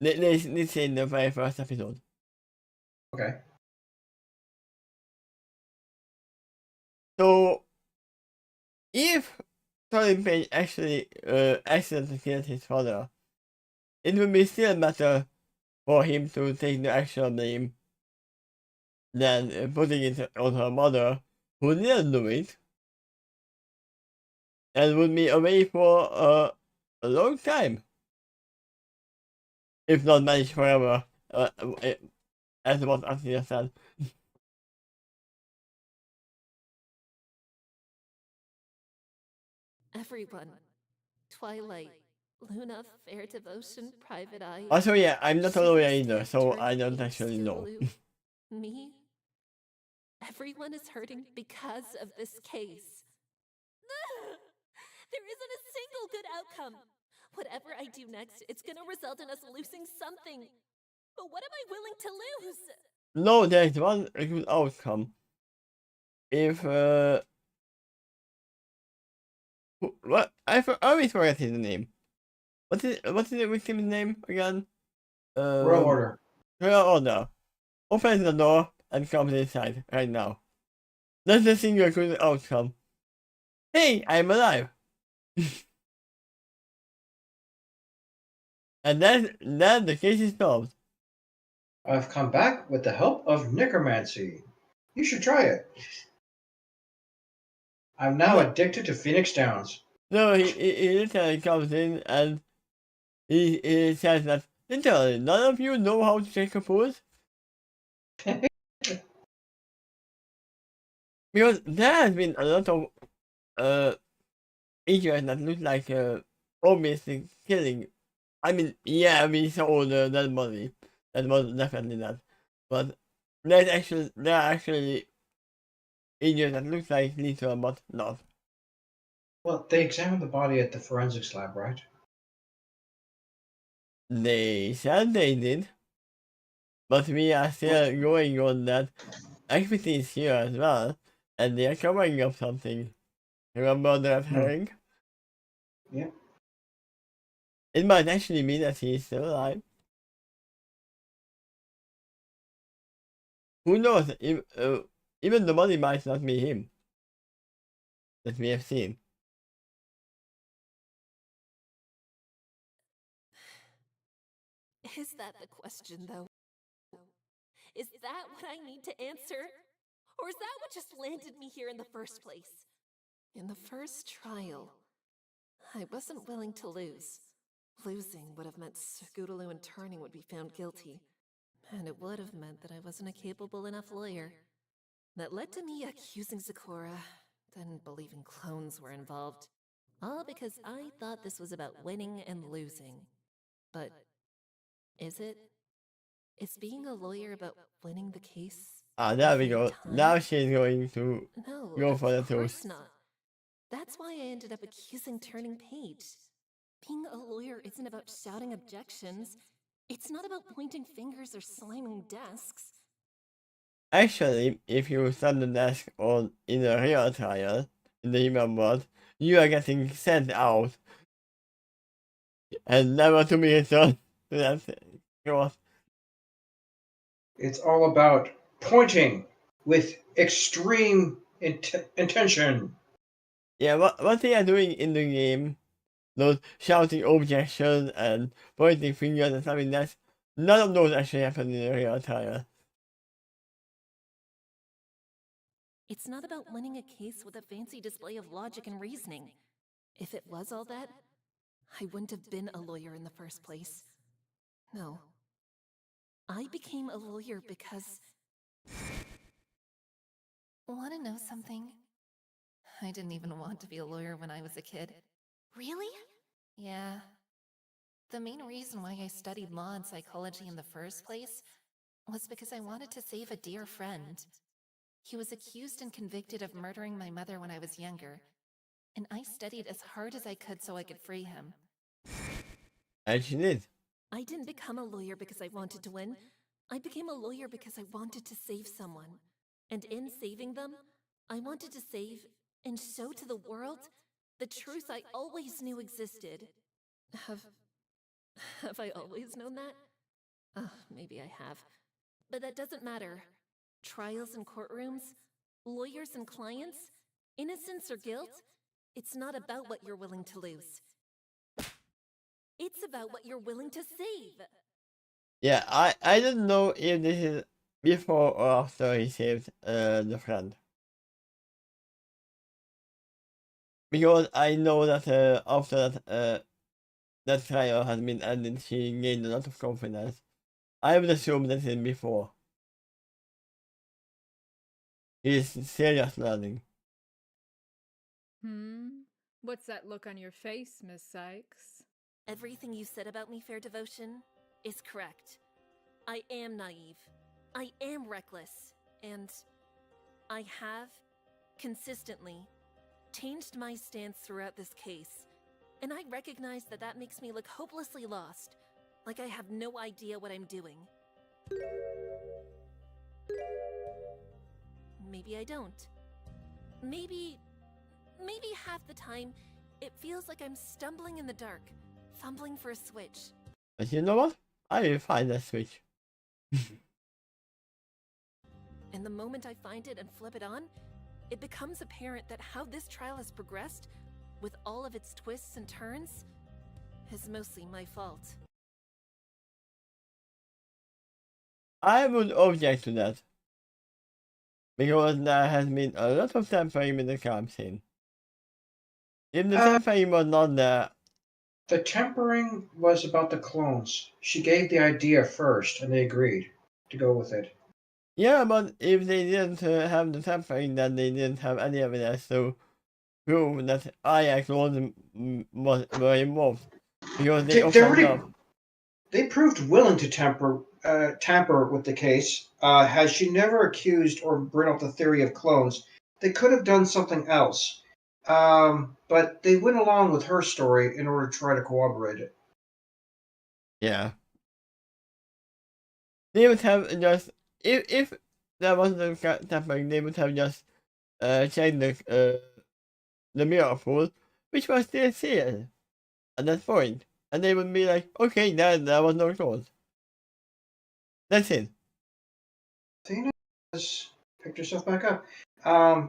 They say in the very first episode. Okay. So, if Colin Page actually accidentally killed his father, it would be still better for him to take the actual blame than putting it on her mother, who didn't do it, and would be away for a long time. If not managed forever, as what Athena said. Everyone. Twilight, Luna, Fair Devotion, Private Eye. Also, yeah, I'm not a lawyer Super's either, gift so turned I don't pink actually know. Scootaloo. Me? Everyone is hurting because of this case. There isn't a single good outcome. Whatever I do next, it's gonna result in us losing something. But what am I willing to lose? No, there's one good outcome. If what I always forget his name. What's the victim's name again? Royal Order. Royal Order. Opens the door and comes inside right now. That's the single good outcome. Hey, I'm alive. And then the case is solved. I've come back with the help of necromancy. You should try it. I'm now addicted to Phoenix Downs. No, he literally comes in and he says that literally none of you know how to take a pose. Because there has been a lot of injuries that look like obviously killing. I mean, yeah, we saw the dead body. That was definitely that. But there are actually injuries that look like lethal, but not. Well, they examined the body at the forensics lab, right? They said they did. But we are still going on that activity is here as well. And they are covering up something. Remember that herring? Yeah. It might actually mean that he is still alive. Who knows? Even the body might not be him. That we have seen. Is that the question, though? Is that what I need to answer? Or is that what just landed me here in the first place? In the first trial, I wasn't willing to lose. Losing would have meant Scootaloo and Turning would be found guilty. And it would have meant that I wasn't a capable enough lawyer. That led to me accusing Sakura, then believing clones were involved. All because I thought this was about winning and losing. But is it? Is being a lawyer about winning the case? There we go. Now she's going to go for the Of truth. course not. That's why I ended up accusing Turning Page. Being a lawyer isn't about shouting objections. It's not about pointing fingers or slamming desks. Actually, if you send the desk on in a real trial, in the human world, you are getting sent out. And never to be returned. That's it. It's all about pointing with extreme intention. Yeah, what they are doing in the game, those shouting objections and pointing fingers and something that's none of those actually happen in a real trial. It's not about winning a case with a fancy display of logic and reasoning. If it was all that, I wouldn't have been a lawyer in the first place. No. I became a lawyer because... Want to know something? I didn't even want to be a lawyer when I was a kid. Really? Yeah. The main reason why I studied law and psychology in the first place was because I wanted to save a dear friend. He was accused and convicted of murdering my mother when I was younger, and I studied as hard as I could so I could free him. And she did. I didn't become a lawyer because I wanted to win. I became a lawyer because I wanted to save someone. And in saving them, I wanted to save and show to the world the truth I always knew existed. Have I always known that? Maybe I have. But that doesn't matter. Trials and courtrooms, lawyers and clients, innocence or guilt, it's not about what you're willing to lose. It's about what you're willing to save. Yeah, I don't know if this is before or after he saved the friend. Because I know that after that trial has been ended, she gained a lot of confidence. I would assume that is before. He is serious learning. What's that look on your face, Miss Cykes? Everything you said about me, Fair Devotion, is correct. I am naive. I am reckless. And I have, consistently, changed my stance throughout this case. And I recognize that that makes me look hopelessly lost, like I have no idea what I'm doing. Maybe I don't. Maybe half the time, it feels like I'm stumbling in the dark, fumbling for a switch. But you know what? I will find that switch. And the moment I find it and flip it on, it becomes apparent that how this trial has progressed, with all of its twists and turns, is mostly my fault. I would object to that. Because there has been a lot of tampering with the crime scene. If the tampering was not there... The tempering was about the clones. She gave the idea first, and they agreed to go with it. Yeah, but if they didn't have the tampering, then they didn't have any evidence to prove that Ajax were involved. Because They proved willing to tamper with the case. Had she never accused or brought up the theory of clones, they could have done something else. But they went along with her story in order to try to corroborate it. Yeah. They would have just... If there wasn't the tampering, they would have just checked the mirror pool, which was still sealed at that point. And they would be like, okay, there was no clone. That's it. Athena has picked herself back up.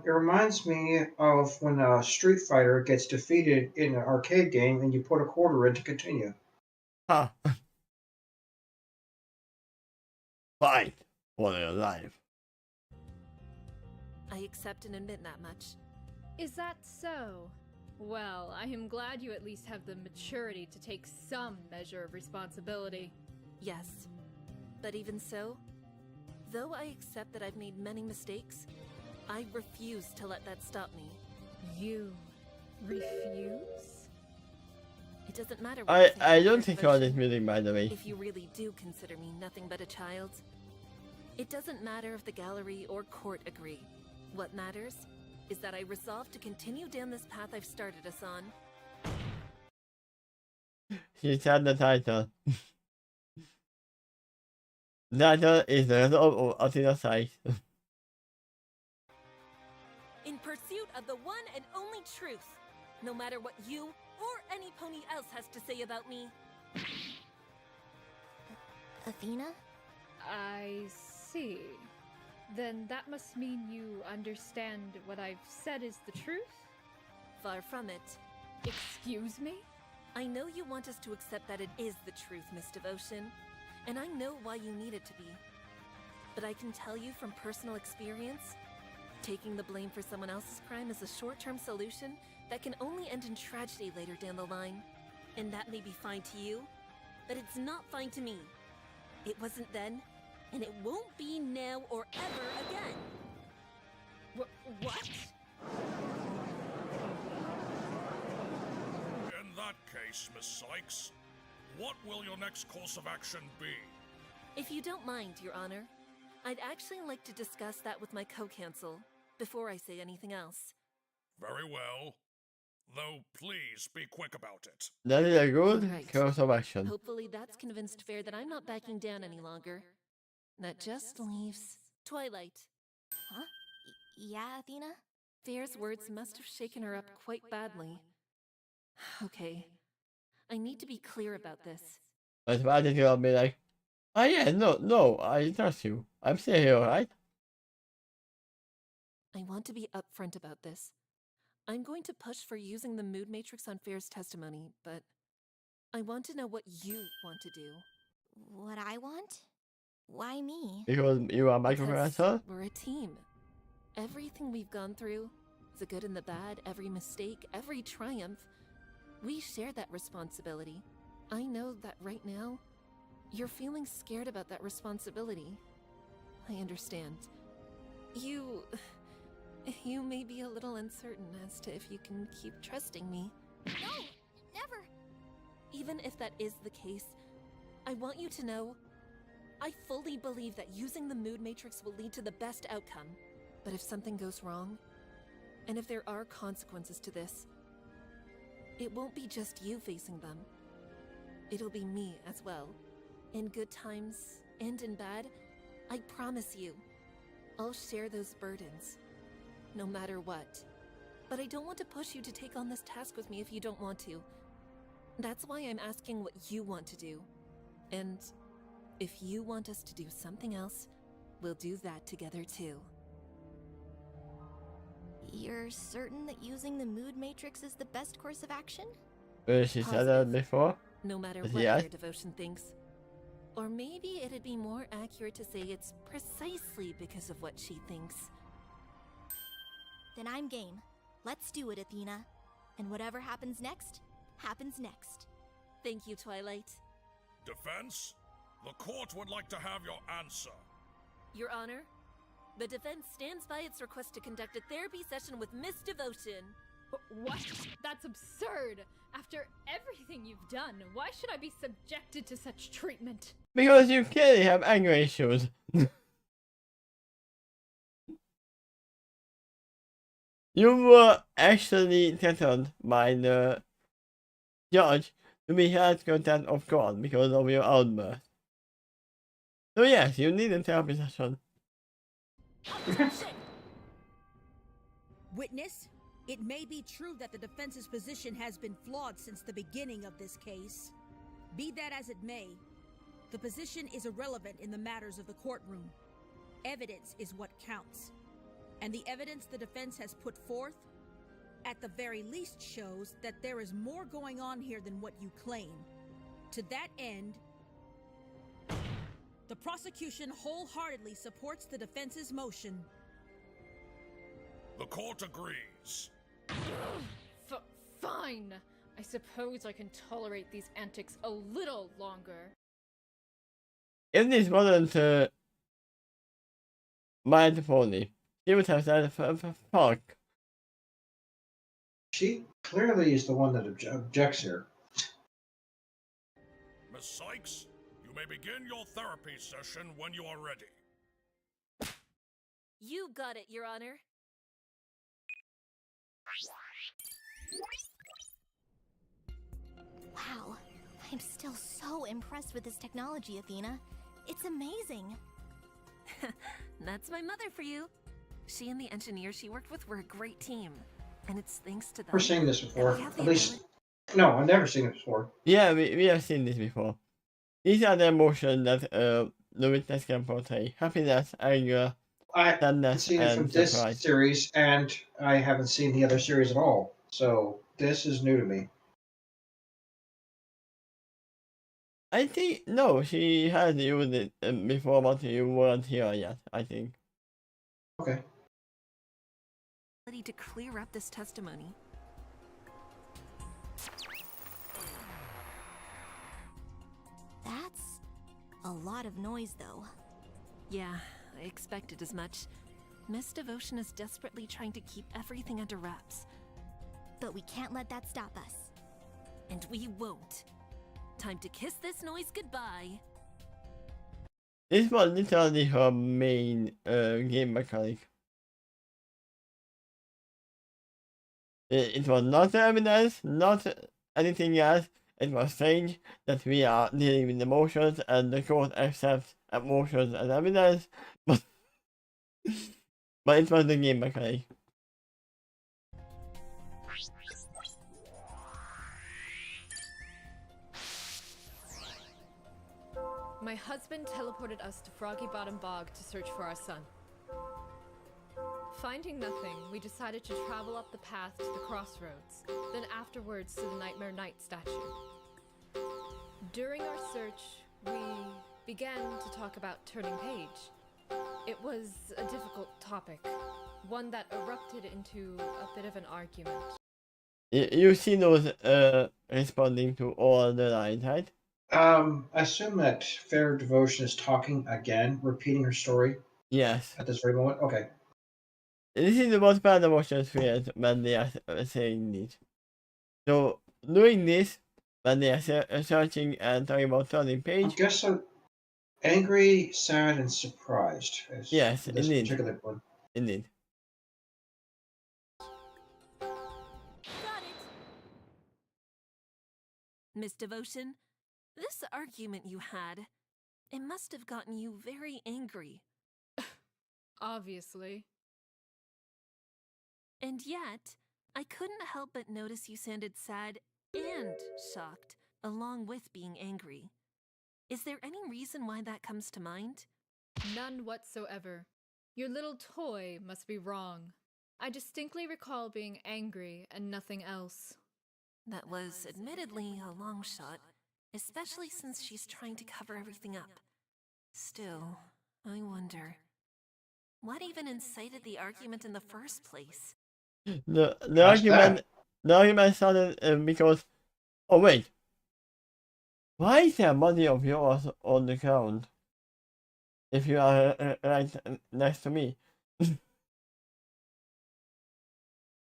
It reminds me of when a Street Fighter gets defeated in an arcade game and you put a quarter in to continue. Huh. Fight for your life. I accept and admit that much. Is that so? Well, I am glad you at least have the maturity to take some measure of responsibility. Yes. But even so, though I accept that I've made many mistakes, I refuse to let that stop me. You refuse? It doesn't matter what I don't think all this music, by the way. if you really do consider me nothing but a child. It doesn't matter if the gallery or court agree. What matters is that I resolve to continue down this path I've started us on. She said the title. The title is the result of Athena Cykes. In pursuit of the one and only truth, no matter what you or any pony else has to say about me. Athena? I see. Then that must mean you understand what I've said is the truth? Far from it. Excuse me? I know you want us to accept that it is the truth, Miss Devotion, and I know why you need it to be. But I can tell you from personal experience, taking the blame for someone else's crime is a short-term solution that can only end in tragedy later down the line. And that may be fine to you, but it's not fine to me. It wasn't then, and it won't be now or ever again. What? In that case, Miss Cykes, what will your next course of action be? If you don't mind, Your Honor, I'd actually like to discuss that with my co-counsel before I say anything else. Very well. Though please be quick about it. That is a good Right. course of action. Hopefully that's convinced Fair that I'm not backing down any longer. That just leaves Twilight. Huh? Yeah, Athena? Fair's words must have shaken her up quite badly. Okay. I need to be clear about this. But Twilight is gonna be like, oh yeah, no, I trust you. I'm still here, right? I want to be upfront about this. I'm going to push for using the mood matrix on Fair's testimony, but I want to know what you want to do. What I want? Why me? Because you are Because microprocessor? we're a team. Everything we've gone through, the good and the bad, every mistake, every triumph, we share that responsibility. I know that right now, you're feeling scared about that responsibility. I understand. You may be a little uncertain as to if you can keep trusting me. No! Never! Even if that is the case, I want you to know, I fully believe that using the mood matrix will lead to the best outcome. But if something goes wrong, and if there are consequences to this, it won't be just you facing them. It'll be me as well. In good times and in bad, I promise you, I'll share those burdens, no matter what. But I don't want to push you to take on this task with me if you don't want to. That's why I'm asking what you want to do. And if you want us to do something else, we'll do that together too. You're certain that using the mood matrix is the best course of action? She said that before? No matter Is what he your asked? devotion thinks. Or maybe it'd be more accurate to say it's precisely because of what she thinks. Then I'm game. Let's do it, Athena. And whatever happens next, happens next. Thank you, Twilight. Defense? The court would like to have your answer. Your Honor, the defense stands by its request to conduct a therapy session with Miss Devotion. What? That's absurd! After everything you've done, why should I be subjected to such treatment? Because you clearly have anger issues. You were actually threatened by the judge to be held contempt of God because of your outburst. So yes, you need a therapy session. Witness, it may be true that the defense's position has been flawed since the beginning of this case. Be that as it may, the position is irrelevant in the matters of the courtroom. Evidence is what counts. And the evidence the defense has put forth, at the very least shows that there is more going on here than what you claim. To that end, the prosecution wholeheartedly supports the defense's motion. The court agrees. Fine! I suppose I can tolerate these antics a little longer. If this wasn't mind pony, he would have said fuck. She clearly is the one that objects here. Miss Cykes, you may begin your therapy session when you are ready. You got it, Your Honor. Wow, I'm still so impressed with this technology, Athena. It's amazing. That's my mother for you. She and the engineer she worked with were a great team. And it's thanks to them. Never seen this before. that we have the At least, no, I've never seen it before. Yeah, we have seen this before. These are the emotions that the witness can portray. Happiness, anger, I haven't sadness, seen it from and this surprise. series, and I haven't seen the other series at all. So this is new to me. I think, no, she has used it before, but you weren't here yet, I think. Okay. To clear up this testimony. That's a lot of noise, though. Yeah, I expected as much. Miss Devotion is desperately trying to keep everything under wraps. But we can't let that stop us. And we won't. Time to kiss this noise goodbye. This was literally her main game mechanic. It was not evidence, not anything else. It was saying that we are dealing with emotions and the court accepts emotions as evidence, but it was the game mechanic. My husband teleported us to Froggy Bottom Bog to search for our son. Finding nothing, we decided to travel up the path to the crossroads, then afterwards to the Nightmare Knight statue. During our search, we began to talk about turning page. It was a difficult topic, one that erupted into a bit of an argument. You see those responding to all the lines, right? I assume that Fair Devotion is talking again, repeating her story Yes. at this very moment. Okay. This is what bad emotions feel when they are saying this. So, doing this, when they are searching and talking about turning I page, guess I'm angry, sad, and surprised. yes, This indeed. particular one. Indeed. Got it! Miss Devotion, this argument you had, it must have gotten you very angry. Obviously. And yet, I couldn't help but notice you sounded sad and shocked, along with being angry. Is there any reason why that comes to mind? None whatsoever. Your little toy must be wrong. I distinctly recall being angry and nothing else. That was admittedly a long shot, especially since she's trying to cover everything up. Still, I wonder, what even incited the argument in the first place? The How's argument started because, oh wait, why is there a body of yours on the ground? If you are right next to me.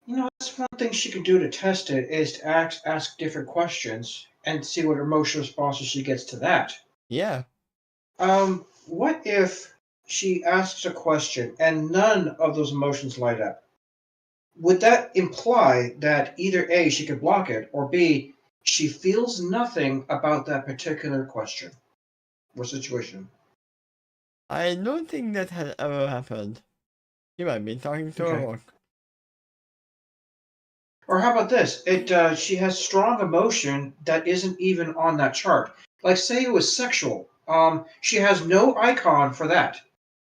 That's one thing she could do to test it is to ask different questions and see what emotional responses she gets to that. Yeah. What if she asks a question and none of those emotions light up? Would that imply that either A, she could block it, or B, she feels nothing about that particular question or situation? I don't think that has ever happened. She might be talking to a Okay. rock. Or how about this? She has strong emotion that isn't even on that chart. Like say it was sexual. She has no icon for that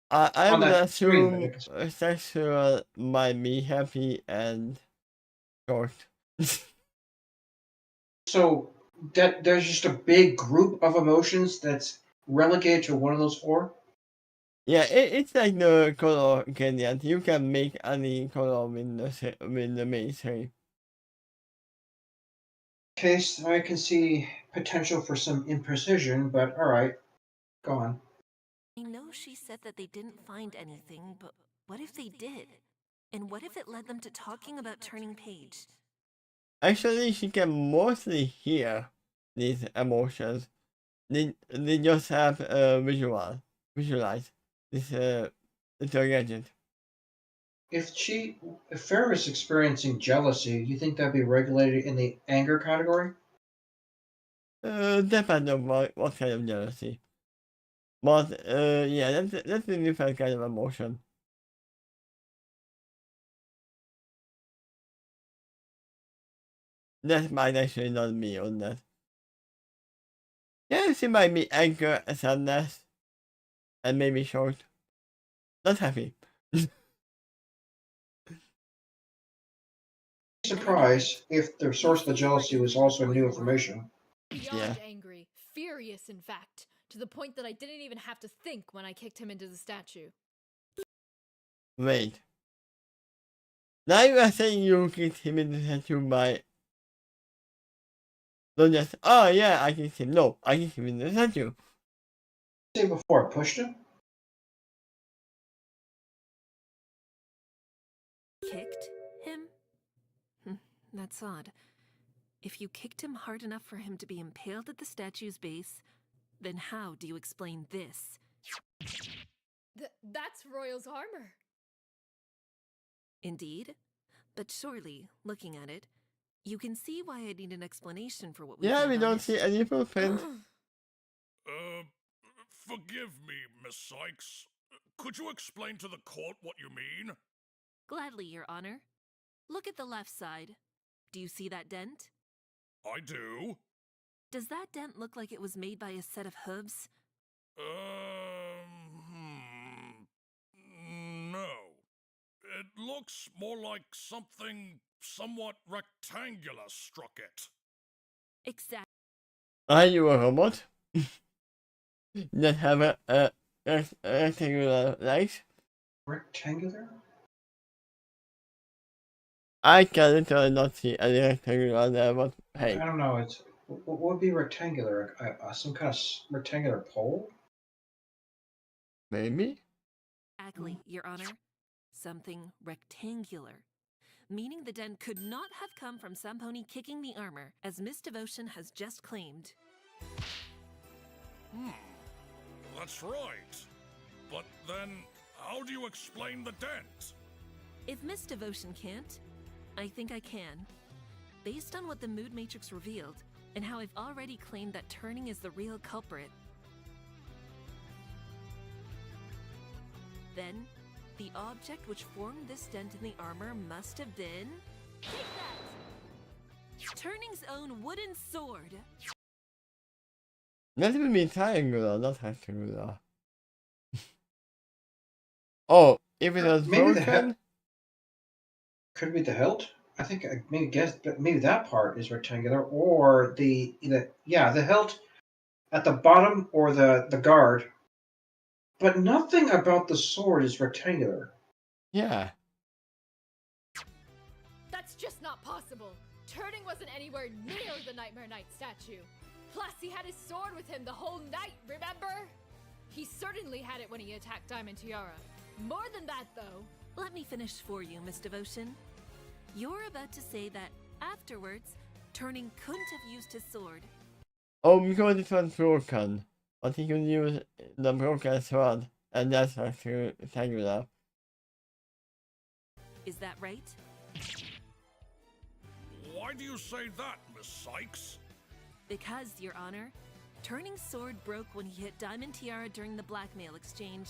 I on would that screen. assume sexual might be happy and short. So that there's just a big group of emotions that's relegated to one of those four. Yeah, it's like the color gradient. You can make any color with the maze tree. Case I can see potential for some imprecision, but all right, go on. I know she said that they didn't find anything, but what if they did? And what if it led them to talking about turning page? Actually, she can mostly hear these emotions. They just have visualize this little gadget. If Farrah is experiencing jealousy, you think that'd be regulated in the anger category? Depends on what kind of jealousy. But yeah, that's a different kind of emotion. That might actually not be on that. Yeah, she might be anger, sadness, and maybe short. Not happy. Surprised if the source of the jealousy was also new information. Beyond angry, furious in fact, to the point that I didn't even have to think when I kicked him into the statue. Wait. Now you are saying you kicked him in the statue by... Don't just, oh yeah, I kicked him. No, I kicked him in the statue. Say before I pushed him? Kicked him? That's odd. If you kicked him hard enough for him to be impaled at the statue's base, then how do you explain this? That's Royal's armor. Indeed. But surely, looking at it, you can see why I need an explanation for what we Yeah, found we on don't it. see any footprint. Forgive me, Miss Cykes. Could you explain to the court what you mean? Gladly, Your Honor. Look at the left side. Do you see that dent? I do. Does that dent look like it was made by a set of hooves? No. It looks more like something somewhat rectangular struck it. Exactly. Are you a robot? That have a rectangular legs? Rectangular? I can literally not see any rectangular there, but hey. I don't know. It's what would be rectangular? Some kind of rectangular pole? Maybe? Exactly, Your Honor. Something rectangular. Meaning the dent could not have come from some pony kicking the armor, as Miss Devotion has just claimed. That's right. But then, how do you explain the dent? If Miss Devotion can't, I think I can. Based on what the Mood Matrix revealed, and how I've already claimed that Turning is the real culprit, then the object which formed this dent in the armor must have been... Take that! Turning's own wooden sword! That would be triangular, not rectangular. Oh, if it was Maybe broken? Could be the hilt. I think I maybe guessed, but maybe that part is rectangular, or the hilt at the bottom, or the guard. But nothing about the sword is rectangular. Yeah. That's just not possible. Turning wasn't anywhere near the Nightmare Knight statue. Plus, he had his sword with him the whole night, remember? He certainly had it when he attacked Diamond Tiara. More than that, though. Let me finish for you, Miss Devotion. You're about to say that, afterwards, Turning couldn't have used his sword. Oh, because it was broken. But he could use the broken sword, and that's rectangular. Is that right? Why do you say that, Miss Cykes? Because, Your Honor, Turning's sword broke when he hit Diamond Tiara during the blackmail exchange.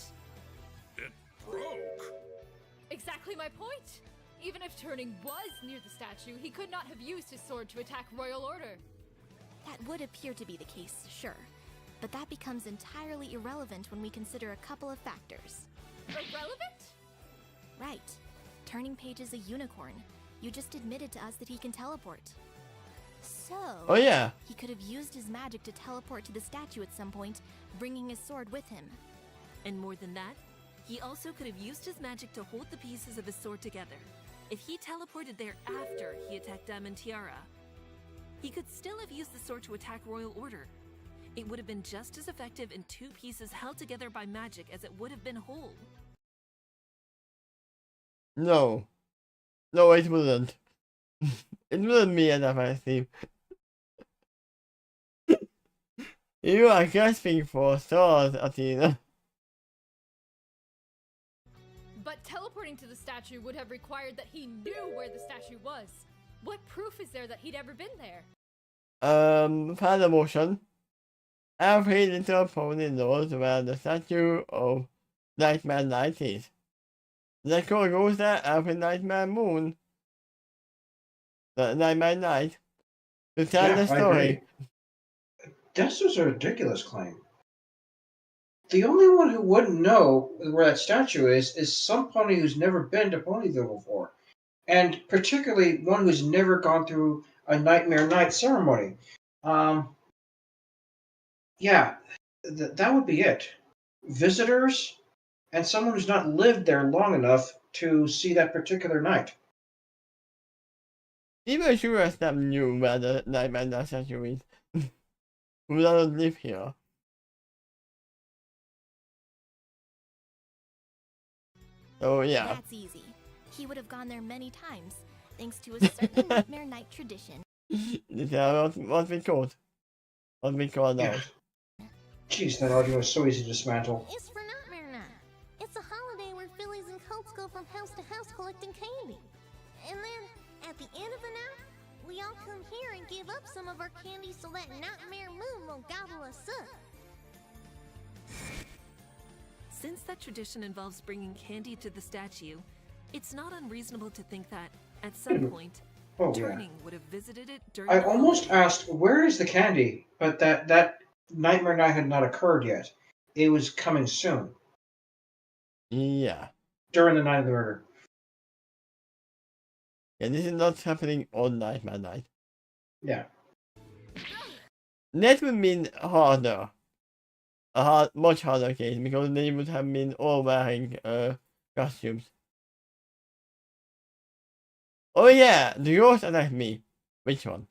It broke? Exactly my point. Even if Turning was near the statue, he could not have used his sword to attack Royal Order. That would appear to be the case, sure. But that becomes entirely irrelevant when we consider a couple of factors. Irrelevant? Right. Turning Page is a unicorn. You just admitted to us that he can teleport. So... Oh yeah. He could have used his magic to teleport to the statue at some point, bringing his sword with him. And more than that, he also could have used his magic to hold the pieces of his sword together. If he teleported there after he attacked Diamond Tiara, he could still have used the sword to attack Royal Order. It would have been just as effective in two pieces held together by magic as it would have been whole. No. No, it wouldn't. It wouldn't be enough, I think. You are grasping for straws, Athena. But teleporting to the statue would have required that he knew where the statue was. What proof is there that he'd ever been there? Father Motion. Every little pony knows where the statue of Nightmare Knight is. The code goes there every Nightmare Moon. The Nightmare Night. To tell the story. I agree. This was a ridiculous claim. The only one who wouldn't know where that statue is some pony who's never been to Ponyville before. And particularly one who's never gone through a Nightmare Night ceremony. That would be it. Visitors and someone who's not lived there long enough to see that particular night. Even sure as them knew where the Nightmare Night statue is. Who doesn't live here? Oh yeah. That's easy. He would have gone there many times, thanks to a certain Nightmare Night tradition. This is what we called. What we call now. Jeez, that audio is so easy to dismantle. Is for not Since that tradition involves bringing candy to the statue, it's not unreasonable to think that, at some point, Oh, yeah. Turning would have visited it during I the almost holiday. asked, where is the candy? But that Nightmare Night had not occurred yet. It was coming soon, Yeah. during the night of the murder. Yeah, this is not happening on Nightmare Night. Yeah. That would mean harder. Much harder case, because they would have been all wearing costumes. Oh yeah, the ghost attacked me. Which one?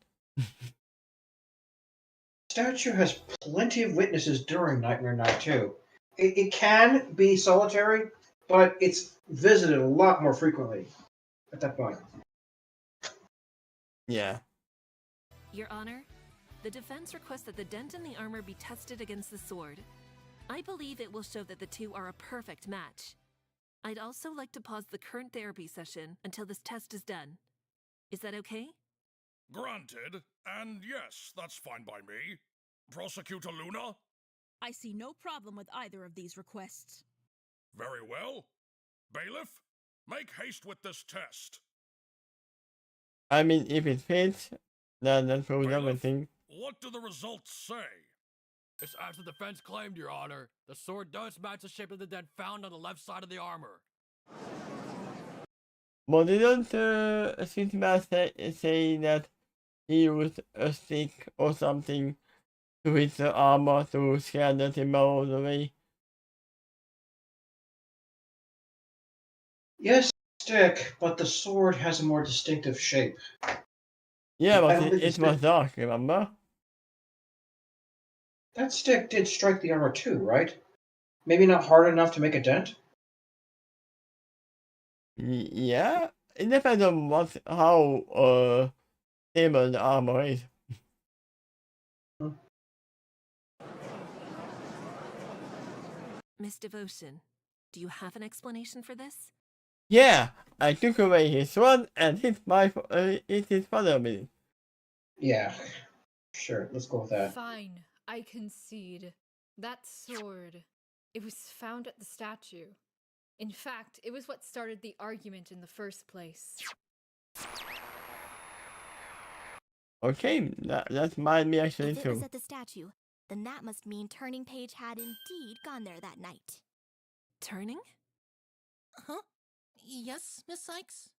Statue has plenty of witnesses during Nightmare Night, too. It can be solitary, but it's visited a lot more frequently at that point. Yeah. Your Honor, the defense requests that the dent in the armor be tested against the sword. I believe it will show that the two are a perfect match. I'd also like to pause the current therapy session until this test is done. Is that okay? Granted, and yes, that's fine by me. Prosecutor Luna? I see no problem with either of these requests. Very well. Bailiff, make haste with this test. I mean, if it fits, then that proves Bailiff, everything. what do the results say? It's as the defense claimed, Your Honor. The sword does match the shape of the dent found on the left side of the armor. But they don't seem to say that he used a stick or something to hit the armor to scare the timber all the way. Yes, stick, but the sword has a more distinctive shape. Yeah, I but don't think it it's was stick. dark, remember? That stick did strike the armor too, right? Maybe not hard enough to make a dent? Yeah, it depends on how stable the armor is. Miss Devotion, do you have an explanation for this? Yeah, I took away his sword and hit his father with it. Yeah, sure, let's go with that. Fine, I concede. That sword, it was found at the statue. In fact, it was what started the argument in the first place. Okay, that might be actually If it was true. at the statue, then that must mean Turning Page had indeed gone there that night. Turning? Huh? Yes, Miss Cykes?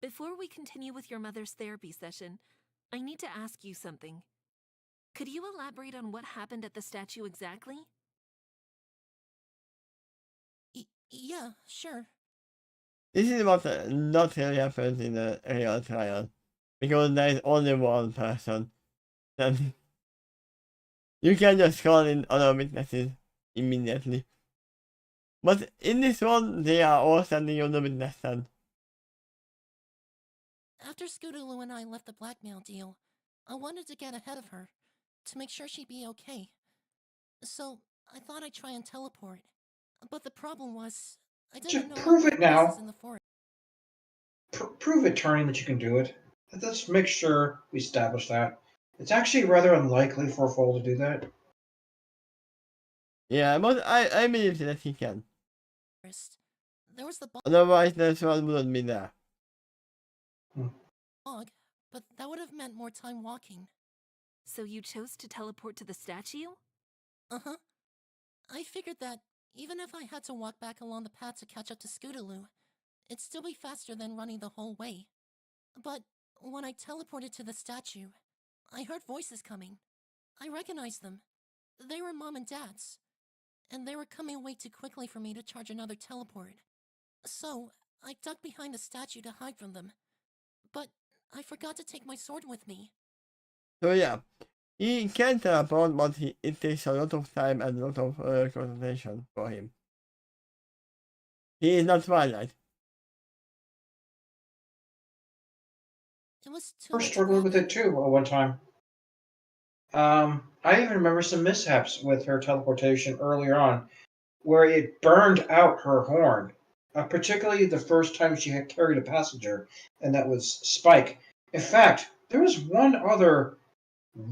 Before we continue with your mother's therapy session, I need to ask you something. Could you elaborate on what happened at the statue exactly? Yeah, sure. This is what not really happens in a real trial, because there is only one person. Then you can just call in other witnesses immediately. But in this one, they are all standing on the witness stand. After Scootaloo and I left the blackmail deal, I wanted to get ahead of her, to make sure she'd be okay. So, I thought I'd try and teleport. But the problem was, I didn't know Just prove there it were now. places in the forest. Prove it, Turning, that you can do it. Let's make sure we establish that. It's actually rather unlikely for a foal to do that. Yeah, but I believe that he can. There was the Otherwise, the sword wouldn't be there. bog, but that would have meant more time walking. So you chose to teleport to the statue? Uh-huh. I figured that, even if I had to walk back along the path to catch up to Scootaloo, it'd still be faster than running the whole way. But when I teleported to the statue, I heard voices coming. I recognized them. They were Mom and Dad's. And they were coming way too quickly for me to charge another teleport. So, I ducked behind the statue to hide from them. But I forgot to take my sword with me. So yeah, he can teleport, but it takes a lot of time and a lot of concentration for him. He is not Twilight. It was too We're much struggling with it too at one time. I even remember some mishaps with her teleportation earlier on, where it burned out her horn. Particularly the first time she had carried a passenger, and that was Spike. In fact, there was one other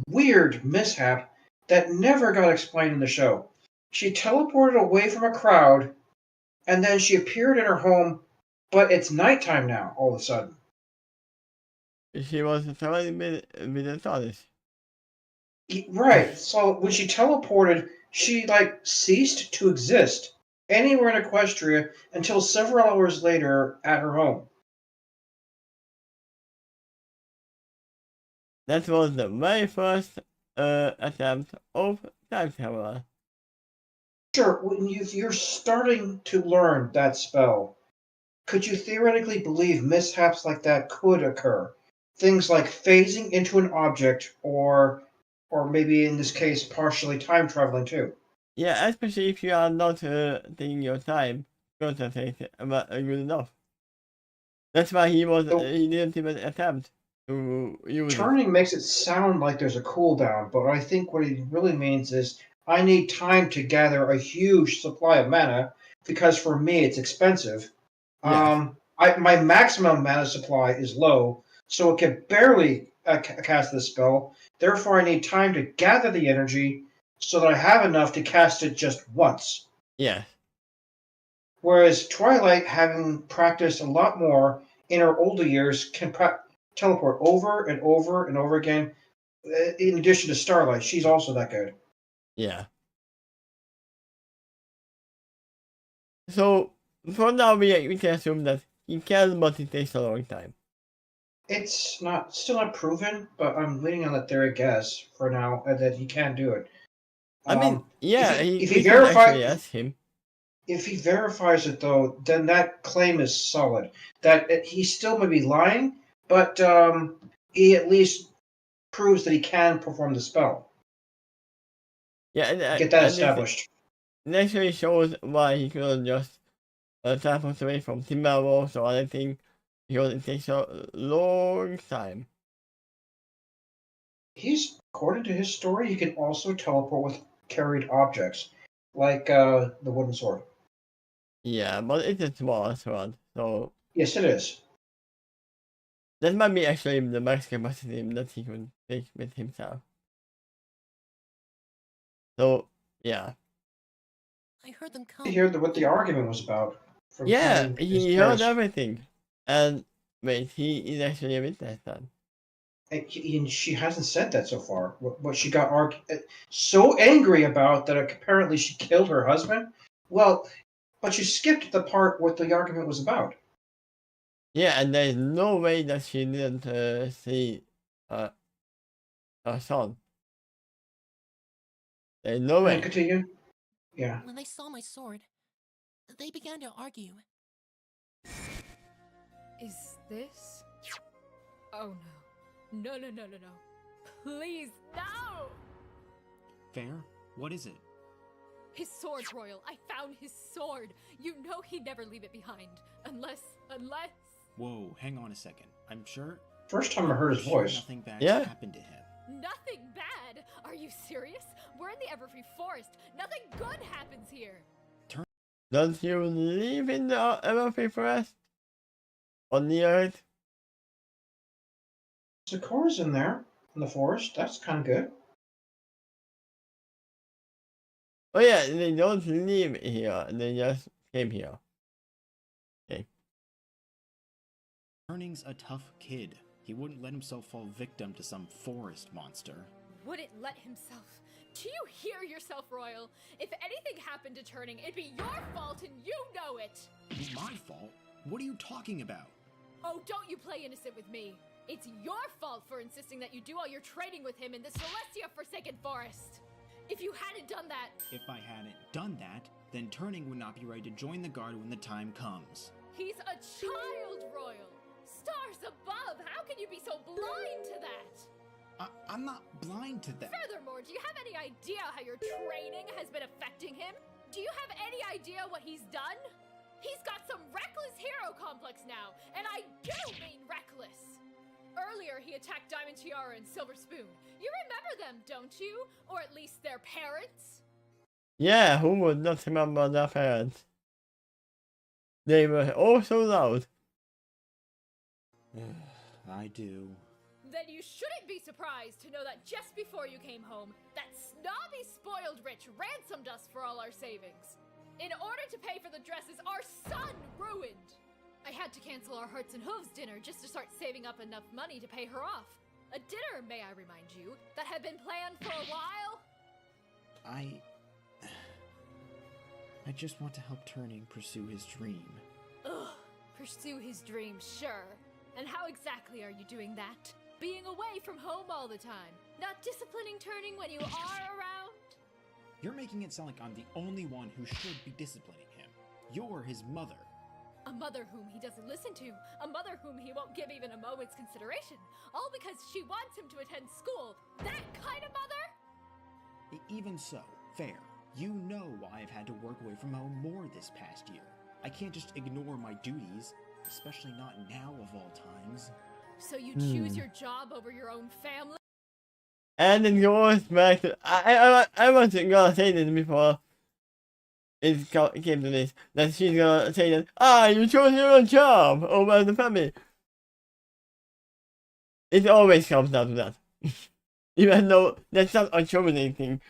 weird mishap that never got explained in the show. She teleported away from a crowd, and then she appeared in her home, but it's nighttime now, all of a sudden. She was traveling with the TARDIS. Right, so when she teleported, she, like, ceased to exist anywhere in Equestria until several hours later at her home. That was the very first attempt of time travel. Sure, when you're starting to learn that spell, could you theoretically believe mishaps like that could occur? Things like phasing into an object, or maybe in this case, partially time traveling too. Yeah, especially if you are not taking your time to concentrate good enough. That's why he So didn't even attempt to use it. turning makes it sound like there's a cooldown, but I think what he really means is I need time to gather a huge supply of mana because for me it's expensive. Yes. My maximum mana supply is low, so it can barely cast this spell. Therefore, I need time to gather the energy so that I have enough to cast it just once. Yes. Whereas Twilight, having practiced a lot more in her older years, can teleport over and over and over again. In addition to Starlight, she's also that good. Yeah. So for now, we can assume that he can, but it takes a long time. It's still not proven, but I'm leaning on that theory, guess, for now, that he can do it. I mean, yeah, if we can actually ask him. If he verifies it, though, then that claim is solid. That he still may be lying, but he at least proves that he can perform the spell. Yeah, and Get that established. It actually shows why he couldn't just teleport away from Timberwolves or anything, because it takes a long time. According to his story, he can also teleport with carried objects, like the wooden sword. Yeah, but it's a small sword, so Yes, it is. that might be actually the max capacity that he can take with himself. So, yeah. I heard them come. To hear what the argument was about. Yeah, he heard everything. And wait, he is actually a witness then. And she hasn't said that so far. What she got so angry about that apparently she killed her husband. Well, but you skipped the part what the argument was about. Yeah, and there's no way that she didn't see her son. There's no way. Continue. Yeah. When they saw my sword, they began to argue. Is this? Oh no. No. Please, no! Fair? What is it? His sword, Royal. I found his sword. You know he'd never leave it behind. Unless... Whoa, hang on a second. I'm sure... First time I heard his voice. Nothing bad happened to him. Nothing bad? Are you serious? We're in the Everfree Forest. Nothing good happens here. Don't you live in the Everfree Forest? On the Earth? Sakura's in there, in the forest. That's kind of good. Oh yeah, they don't live here. They just came here. Okay. Turning's a tough kid. He wouldn't let himself fall victim to some forest monster. Wouldn't let himself. Do you hear yourself, Royal? If anything happened to Turning, it'd be your fault and you know it! My fault? What are you talking about? Oh, don't you play innocent with me. It's your fault for insisting that you do all your trading with him in the Celestia Forsaken Forest. If you hadn't done that... If I hadn't done that, then Turning would not be ready to join the Guard when the time comes. He's a child, Royal. Stars above, how can you be so blind to that? I'm not blind to that. Furthermore, do you have any idea how your training has been affecting him? Do you have any idea what he's done? He's got some reckless hero complex now, and I do mean reckless. Earlier, he attacked Diamond Tiara and Silver Spoon. You remember them, don't you? Or at least their parents? Yeah, who would not remember their parents? They were all so loud. I do. Then you shouldn't be surprised to know that just before you came home, that snobby spoiled rich ransomed us for all our savings. In order to pay for the dresses our son ruined. I had to cancel our Hearts and Hooves dinner just to start saving up enough money to pay her off. A dinner, may I remind you, that had been planned for a while. I just want to help Turning pursue his dream. Ugh, pursue his dream, sure. And how exactly are you doing that? Being away from home all the time, not disciplining Turning when you are around? You're making it sound like I'm the only one who should be disciplining him. You're his mother. A mother whom he doesn't listen to, a mother whom he won't give even a moment's consideration, all because she wants him to attend school. That kind of mother? Even so, fair. You know why I've had to work away from home more this past year. I can't just ignore my duties, especially not now of all times. So you choose your job over your own family? And it goes back to I wasn't gonna say this before it came to this, that she's gonna say that you chose your own job over the family. It always comes down to that. Even though that's not a choosing thing.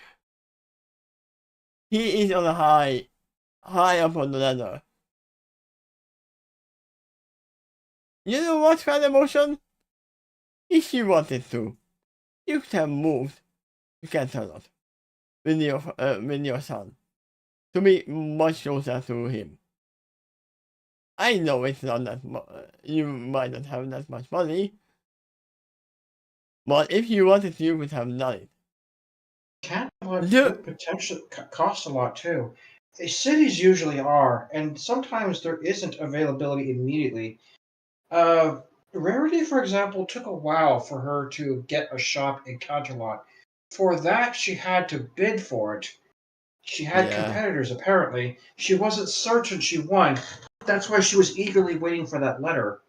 He is on a high up on the ladder. You know what kind of emotion? If she wanted to, you could have moved to Canterlot with your son to be much closer to him. I know it's not that you might not have that much money, but if you wanted to, you could have done it. Canterlot potentially costs a lot too. Cities usually are, and sometimes there isn't availability immediately. Rarity, for example, took a while for her to get a shop in Canterlot. For that, she had to bid for it. She had competitors, apparently. She wasn't certain she won. That's why she was eagerly waiting for that letter.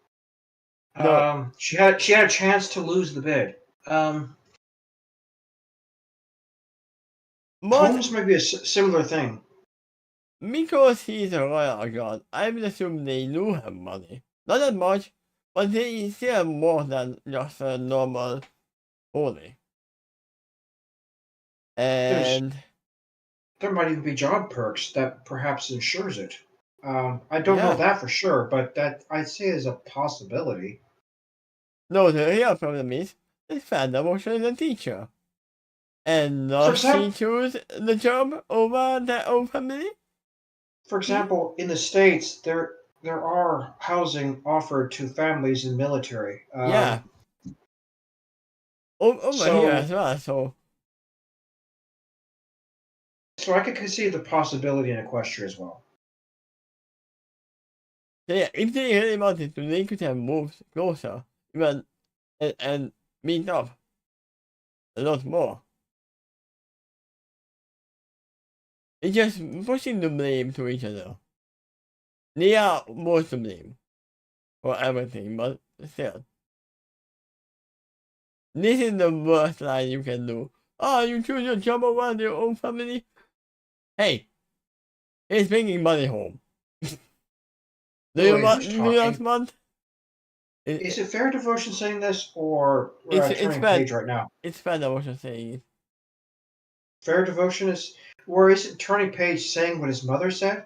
No. She had a chance to lose the bid. Holmes may be a similar thing. Because he's a royal god, I would assume they do have money. Not that much, but they still have more than just a normal holy. And there might even be job perks that perhaps ensures it. I don't know that for sure, but that I'd say is a possibility. No, the real problem is that Fandom is a teacher. And she choose the job over their own family? For example, in the States, there are housing offered to families in military. Over here as well, so I could see the possibility in Equestria as well. So yeah, if they really wanted to, they could have moved closer, even and meet up a lot more. It's just pushing the blame to each other. They are more to blame for everything, but still. This is the worst line you can do. You choose your job over your own family? Hey, he's bringing money home. Do you not want? Is it Fair Devotion saying this, or Turning Page right now? It's Fair Devotion saying it. Fair Devotion is, or is it Turning Page saying what his mother said?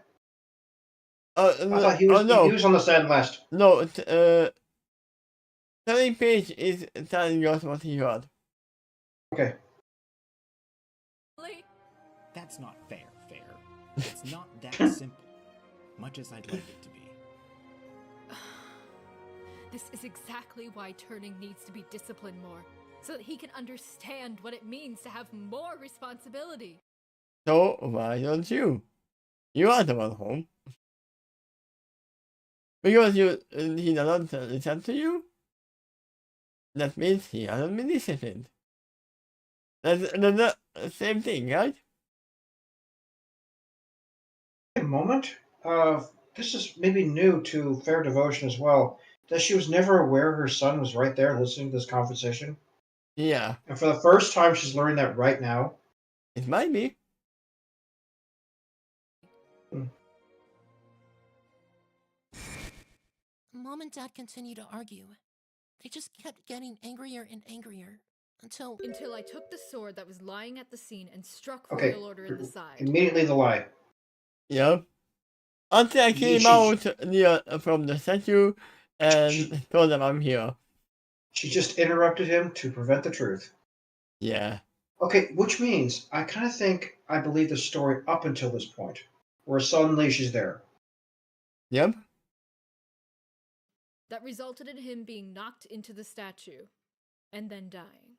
I thought he was on the sad list. No, Turning Page is telling us what he heard. Okay. That's not fair. It's not that simple, much as I'd like it to be. This is exactly why Turning needs to be disciplined more, so that he can understand what it means to have more responsibility. So why don't you? You are the one home. Because he doesn't listen to you? That means he hasn't been disciplined. That's the same thing, right? A moment. This is maybe new to Fair Devotion as well. That she was never aware her son was right there listening to this conversation. Yeah. And for the first time, she's learning that right now. It might be. Mom and Dad continue to argue. I just kept getting angrier and angrier until Until I took the sword that was lying at the scene and struck Okay. Royal Order in the side. Immediately the lie. Yep. Until I came She- out from the statue and told them I'm here. She just interrupted him to prevent the truth. Yeah. Okay, which means I kind of think I believe the story up until this point, where suddenly she's there. Yep. That resulted in him being knocked into the statue and then dying.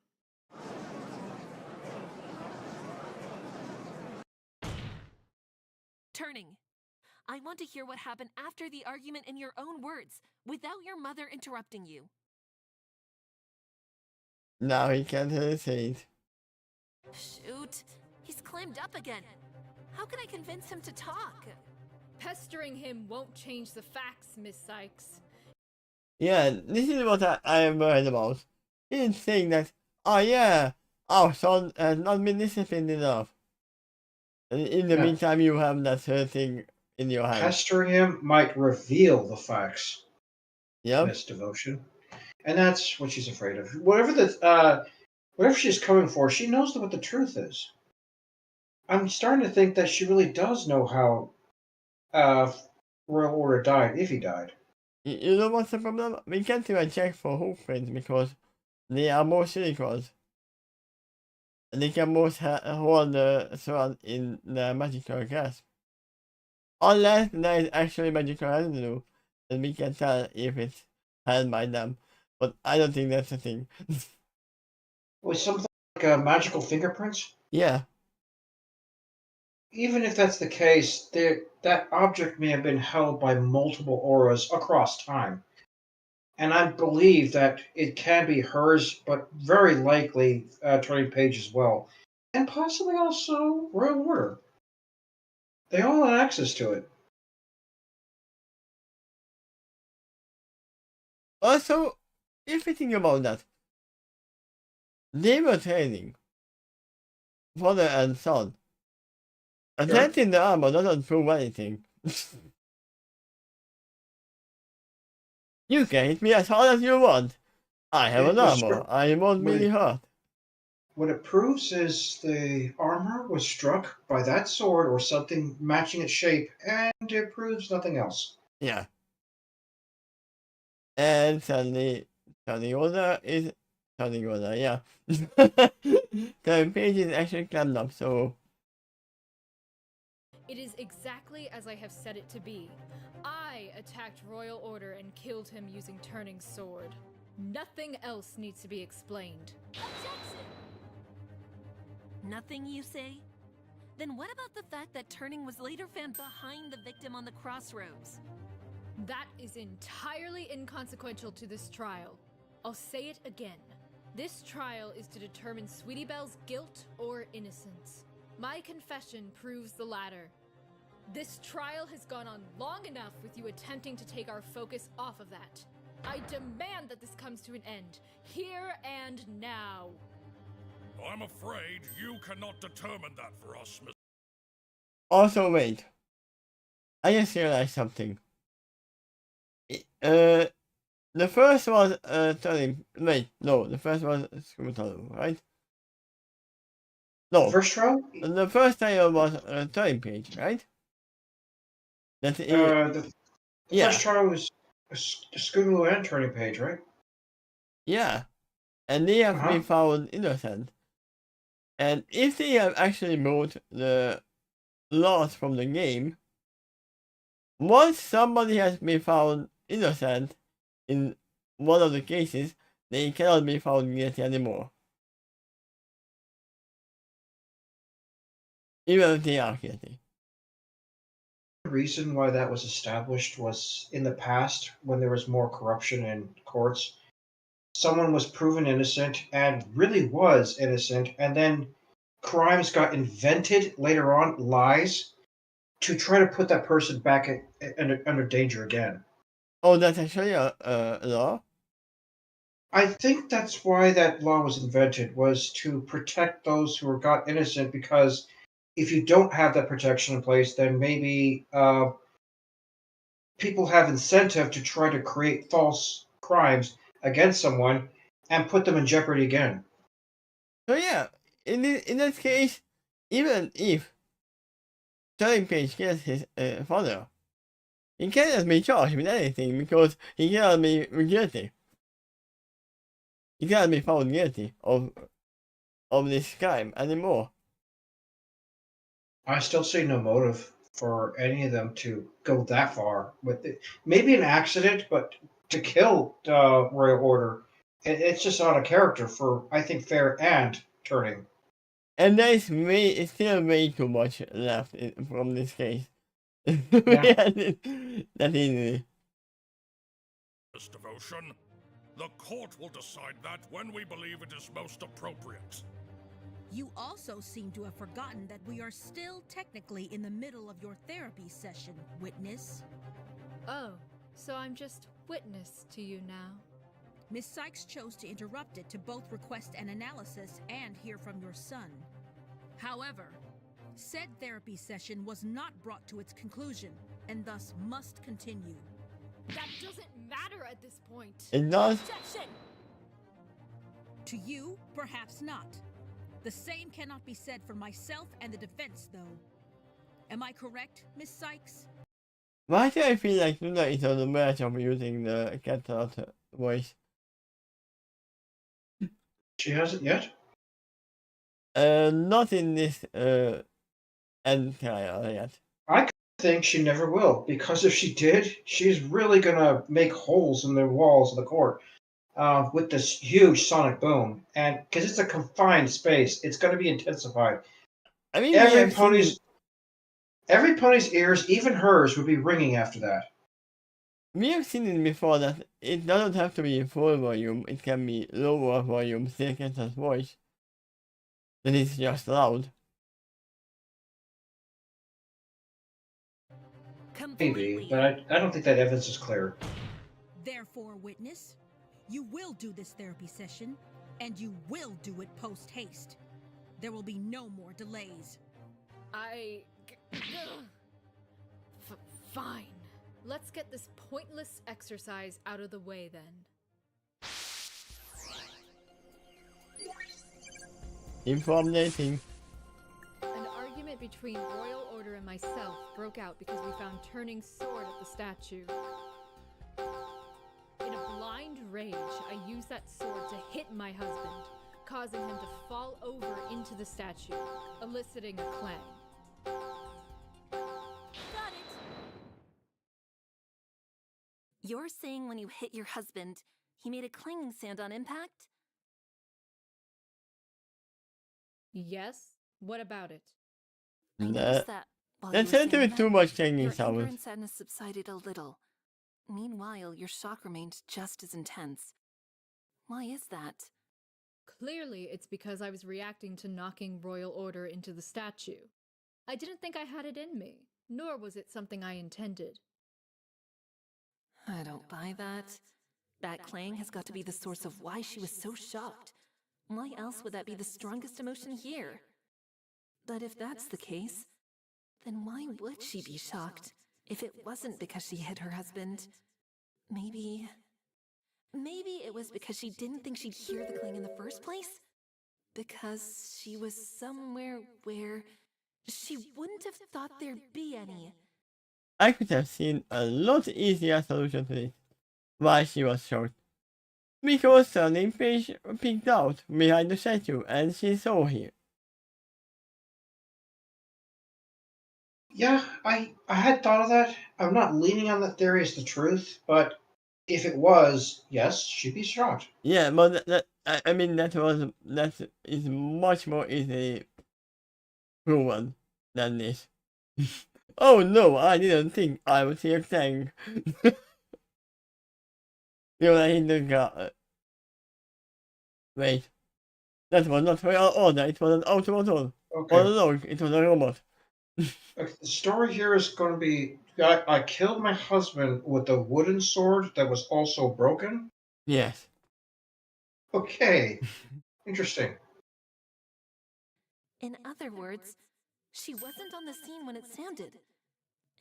Turning. I want to hear what happened after the argument in your own words, without your mother interrupting you. Now he can't say it. Shoot, he's climbed up again. How can I convince him to talk? Pestering him won't change the facts, Miss Cykes. Yeah, this is what I am worried about. He's saying that, oh yeah, our son has not been disciplined enough. And in the Yeah. meantime, you have that thing in your hand. Pestering him might reveal the facts. Yep. Miss Devotion, and that's what she's afraid of. Whatever she's coming for, she knows what the truth is. I'm starting to think that she really does know how Royal Order died, if he died. You know what's the problem? We can't do a check for hook prints because they are more silicons. And they can most hold the sword in the magical grasp. Unless there is actually magical residue, then we can tell if it's held by them. But I don't think that's the thing. Was something like magical fingerprints? Yeah. Even if that's the case, that object may have been held by multiple auras across time. And I believe that it can be hers, but very likely Turning Page as well. And possibly also Royal Order. They all had access to it. Also, if you think about that, they were trading father and son. And Sure. that in the armor doesn't prove anything. You can hit me as hard as you want. I have It an was armor. I won't what really it- hurt. What it proves is the armor was struck by that sword or something matching its shape, and it proves nothing else. Yeah. And suddenly, turning order, yeah. The page is actually climbed up, so It is exactly as I have said it to be. I attacked Royal Order and killed him using Turning's sword. Nothing else needs to be explained. Objection! Nothing, you say? Then what about the fact that Turning was later found behind the victim on the crossroads? That is entirely inconsequential to this trial. I'll say it again. This trial is to determine Sweetie Belle's guilt or innocence. My confession proves the latter. This trial has gone on long enough with you attempting to take our focus off of that. I demand that this comes to an end, here and now. I'm afraid you cannot determine that for us, Miss. also wait. I just realized something. The first was turning. Wait, no, the first was Screwtalu, right? No, First trial? the first trial was Turning Page, right? That's it. The Yeah. first trial was Scootaloo and Turning Page, right? Yeah, and they have been Uh-huh. found innocent. And if they have actually moved the laws from the game, once somebody has been found innocent in one of the cases, they cannot be found guilty anymore. Even if they are guilty. The reason why that was established was in the past, when there was more corruption in courts, someone was proven innocent and really was innocent, and then crimes got invented later on, lies, to try to put that person back under danger again. Oh, that's actually a law? I think that's why that law was invented, was to protect those who were got innocent, because if you don't have that protection in place, then maybe people have incentive to try to create false crimes against someone and put them in jeopardy again. So yeah, in this case, even if Turning Page kills his father, he cannot be charged with anything because he cannot be guilty. He cannot be found guilty of this crime anymore. I still see no motive for any of them to go that far with it. Maybe an accident, but to kill Royal Order, it's just out of character for, I think, Fair and Turning. And there is still way too much left from this case. Yeah. That easily. This devotion, the court will decide that when we believe it is most appropriate. You also seem to have forgotten that we are still technically in the middle of your therapy session, witness. Oh, so I'm just witness to you now. Miss Cykes chose to interrupt it to both request an analysis and hear from your son. However, said therapy session was not brought to its conclusion, and thus must continue. That doesn't matter at this point. It does. Objection! To you, perhaps not. The same cannot be said for myself and the defense, though. Am I correct, Miss Cykes? Why do I feel like Luna is on the verge of using the cat out voice? She hasn't yet? Not in this end trial yet. I think she never will, because if she did, she's really gonna make holes in the walls of the court with this huge sonic boom. And because it's a confined space, it's gonna be intensified. I mean, Every pony's ears, even hers, would be ringing after that. We have seen it before that it doesn't have to be full volume, it can be lower volume, still gets us voice. That is just loud. Maybe, but I don't think that evidence is clear. Therefore, witness, you will do this therapy session, and you will do it post-haste. There will be no more delays. Fine. Let's get this pointless exercise out of the way then. Informating. An argument between Royal Order and myself broke out because we found Turning's sword at the statue. In a blind rage, I used that sword to hit my husband, causing him to fall over into the statue, eliciting a clang. Got it! You're saying when you hit your husband, he made a clanging sound on impact? Yes? What about it? I noticed that while That's you were a little saying bit too that, much clanging your anger sounds. and sadness subsided a little. Meanwhile, your shock remained just as intense. Why is that? Clearly, it's because I was reacting to knocking Royal Order into the statue. I didn't think I had it in me, nor was it something I intended. I don't buy that. That clang has got to be the source of why she was so shocked. Why else would that be the strongest emotion here? But if that's the case, then why would she be shocked if it wasn't because she hit her husband? Maybe it was because she didn't think she'd hear the clang in the first place? Because she was somewhere where she wouldn't have thought there'd be any. I could have seen a lot easier solution to this. Why she was shocked. Because Turning Page peeked out behind the statue and she saw him. Yeah, I had thought of that. I'm not leaning on that theory as the truth, but if it was, yes, she'd be shocked. Yeah, but that is much more easily proven than this. Oh no, I didn't think I would see a tank. You know, I hit the guy. Wait. That was not Royal Order, it was an automaton. Okay. All along, it was a robot. Okay, the story here is going to be I killed my husband with a wooden sword that was also broken? Yes. Okay. Interesting. In other words, she wasn't on the scene when it sounded.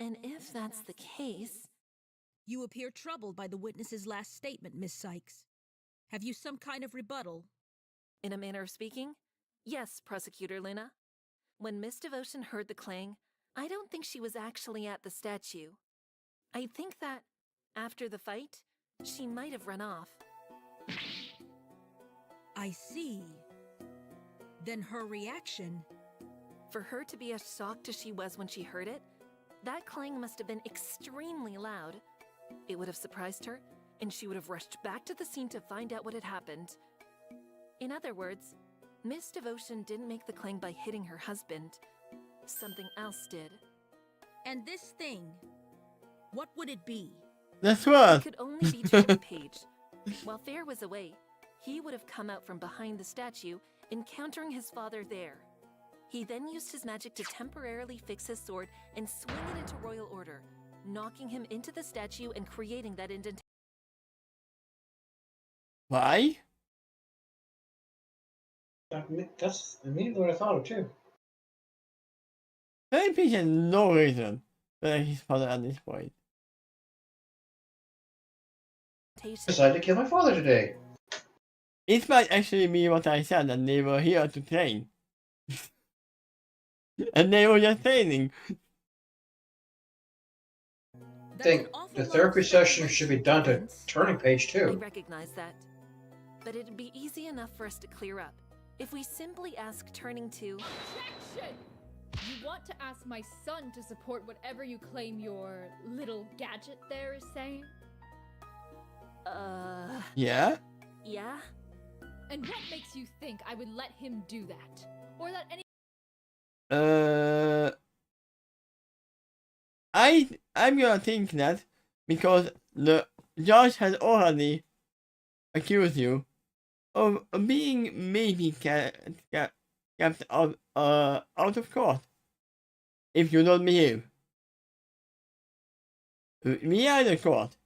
And if that's the case... You appear troubled by the witness's last statement, Miss Cykes. Have you some kind of rebuttal? In a manner of speaking, yes, Prosecutor Luna. When Miss Devotion heard the clang, I don't think she was actually at the statue. I think that, after the fight, she might have run off. I see. Then her reaction... For her to be as shocked as she was when she heard it, that clang must have been extremely loud. It would have surprised her, and she would have rushed back to the scene to find out what had happened. In other words, Miss Devotion didn't make the clang by hitting her husband. Something else did. And this thing, what would it be? That's It what. could only be Turning Page. While Fair was away, he would have come out from behind the statue, encountering his father there. He then used his magic to temporarily fix his sword and swing it into royal order, knocking him into the statue and creating that indentation. Why? That's immediately what I thought of too. Turning Page has no reason to like his father at this point. Decided to kill my father today. It might actually be what I said, that they were here to train. And they were just training. I think the therapy session should be done to Turning Page I too. recognize that. But it'd be easy enough for us to clear up if we simply ask Turning to... Objection! You want to ask my son to support whatever you claim your little gadget there is saying? Yeah? Yeah? And what makes you think I would let him do that? Or that any... I'm gonna think that because the judge has already accused you of being maybe kept out of court if you don't behave. We are the court.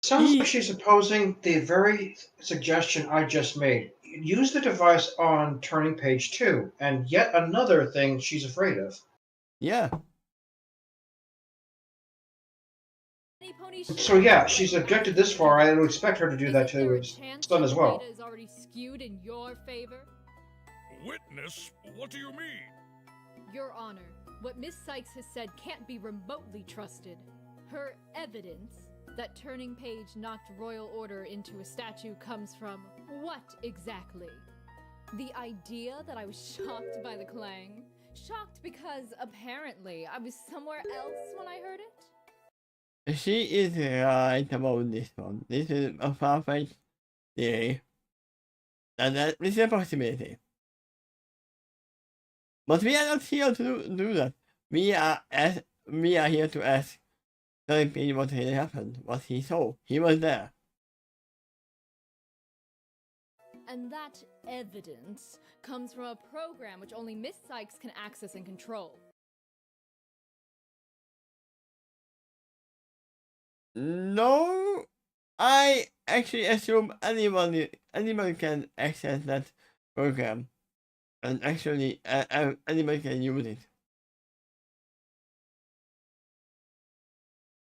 Sounds like she's opposing the very suggestion I just made. Use the device on Turning Page 2, and yet another thing she's afraid of. Yeah. So yeah, she's objected this far. I would expect her to do that to his son as well. Data is already skewed in your favor? Witness? What do you mean? Your Honor, what Miss Cykes has said can't be remotely trusted. Her evidence that Turning Page knocked royal order into a statue comes from what exactly? The idea that I was shocked by the clang? Shocked because apparently I was somewhere else when I heard it? She is right about this one. This is a far-fetched theory. And that is a possibility. But we are not here to do that. We are here to ask Turning Page what really happened, what he saw. He was there. And that evidence comes from a program which only Miss Cykes can access and control. No, I actually assume anybody can access that program, and actually anybody can use it.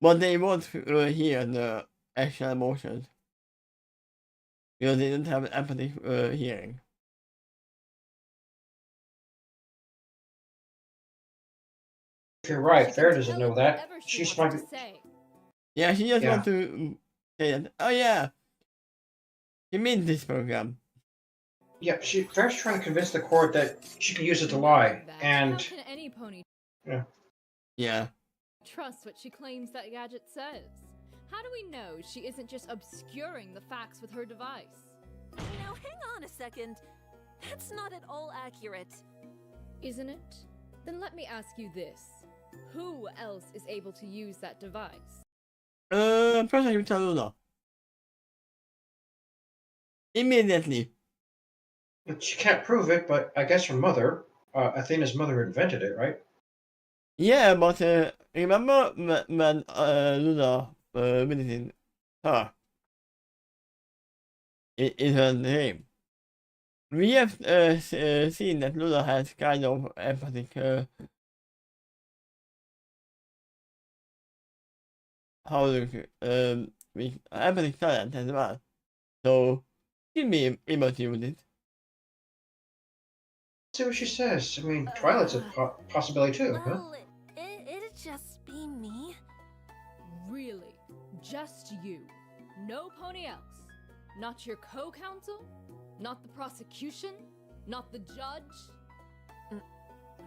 But they won't hear the actual emotions because they don't have an empathic hearing. If you're right, Fair doesn't know that. She's might be... Yeah, she just wants to say that. Oh yeah, she made this program. Yeah, Fair's trying to convince the court that she can use it to lie, and... How can any pony Yeah. trust what she claims that gadget says? How do we know she isn't just obscuring the facts with her device? Now hang on a second. That's not at all accurate. Isn't it? Then let me ask you this. Who else is able to use that device? Prosecutor Luna. Immediately. But she can't prove it, but I guess her mother, Athena's mother, invented it, right? Yeah, but remember when Luna visited her in her dream? We have seen that Luna has kind of empathic empathic talent as well. So Give me emoji with it. See what she says. I mean, Twilight's a possibility too, huh? Well, it'd just be me. Really? Just you? No pony else? Not your co-counsel? Not the prosecution? Not the judge?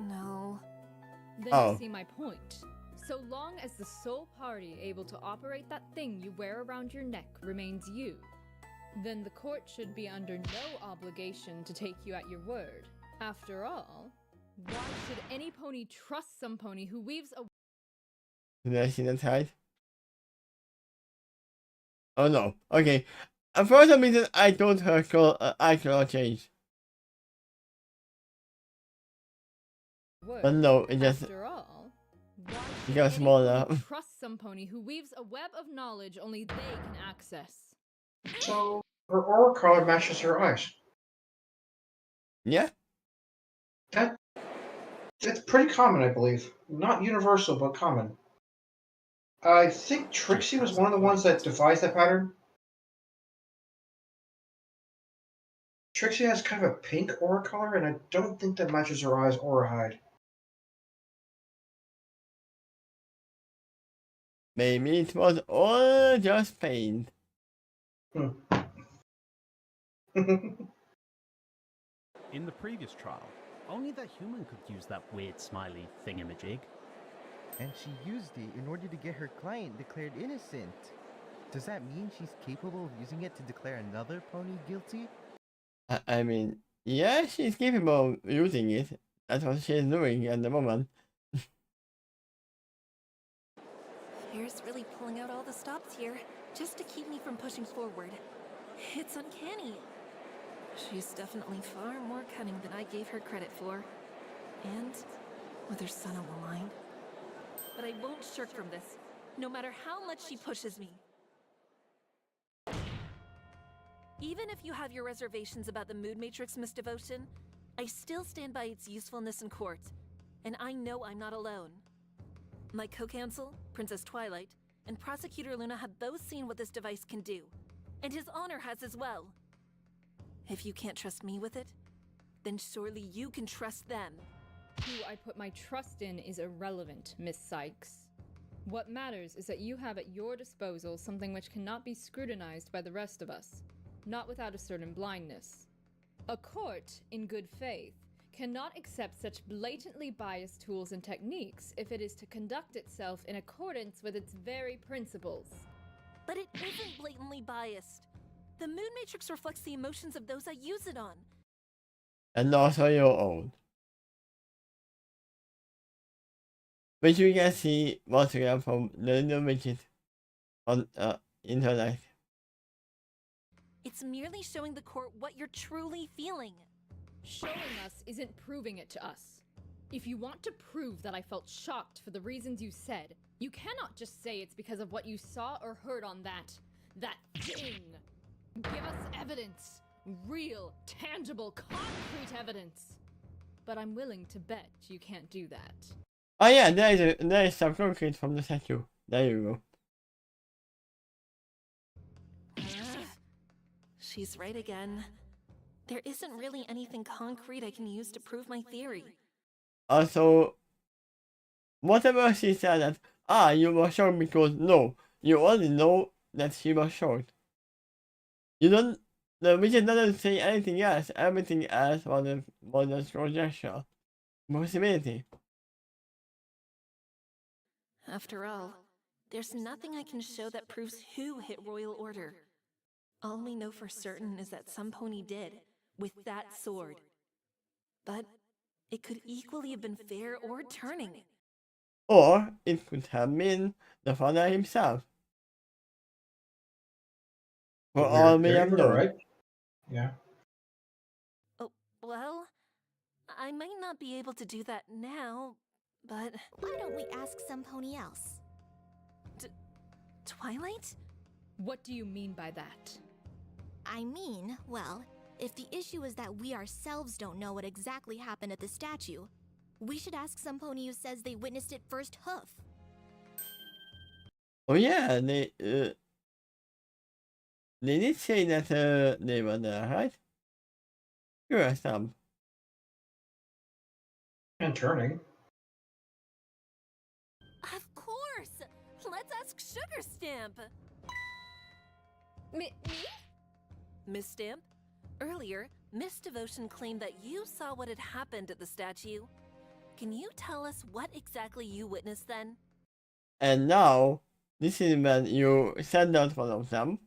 No. Then Oh. you see my point. So long as the sole party able to operate that thing you wear around your neck remains you, then the court should be under no obligation to take you at your word. After all, why should any pony trust some pony who weaves a... Did I see that side? Oh no. Okay. For some reason, I thought her actual change. word. But no, it just After all, why it should got any smaller. pony trust some pony who weaves a web of knowledge only they can access? So her aura color matches her eyes. Yeah. That's pretty common, I believe. Not universal, but common. I think Trixie was one of the ones that devised that pattern. Trixie has kind of a pink aura color, and I don't think that matches her eyes or her hide. Maybe it was all just paint. In the previous trial, only that human could use that weird smiley thingamajig. And she used it in order to get her client declared innocent. Does that mean she's capable of using it to declare another pony guilty? I mean, yeah, she's capable of using it. That's what she's doing at the moment. Fear's really pulling out all the stops here, just to keep me from pushing forward. It's uncanny. She's definitely far more cunning than I gave her credit for. And with her son on the line. But I won't shirk from this, no matter how much she pushes me. Even if you have your reservations about the Mood Matrix, Miss Devotion, I still stand by its usefulness in court, and I know I'm not alone. My co-counsel, Princess Twilight, and Prosecutor Luna have both seen what this device can do, and His Honor has as well. If you can't trust me with it, then surely you can trust them. Who I put my trust in is irrelevant, Miss Cykes. What matters is that you have at your disposal something which cannot be scrutinized by the rest of us, not without a certain blindness. A court, in good faith, cannot accept such blatantly biased tools and techniques if it is to conduct itself in accordance with its very principles. But it isn't blatantly biased. The Mood Matrix reflects the emotions of those I use it on. And also your own. Which you can see once again from the little widget on internet. It's merely showing the court what you're truly feeling. Showing us isn't proving it to us. If you want to prove that I felt shocked for the reasons you said, you cannot just say it's because of what you saw or heard on that thing. Give us evidence. Real, tangible, concrete evidence. But I'm willing to bet you can't do that. Oh yeah, there is some concrete from the statue. There you go. She's right again. There isn't really anything concrete I can use to prove my theory. Also, whatever she said that, you were shocked because no, you already know that she was shocked. You don't, the widget doesn't say anything else, everything else was a conjecture, possibility. After all, there's nothing I can show that proves who hit Royal Order. All we know for certain is that some pony did, with that sword. But it could equally have been fair or turning. Or it could have been the father himself. For all we have known. Right? Yeah. Oh, well, I might not be able to do that now, but... Why don't we ask some pony else? Twilight? What do you mean by that? I mean, well, if the issue is that we ourselves don't know what exactly happened at the statue, we should ask some pony who says they witnessed it first hoof. Oh yeah, They did say that they were there, right? Here are some. And turning. Of course! Let's ask Sugar Stamp! Me? Miss Stamp, earlier, Miss Devotion claimed that you saw what had happened at the statue. Can you tell us what exactly you witnessed then? And now, this is when you send out one of them,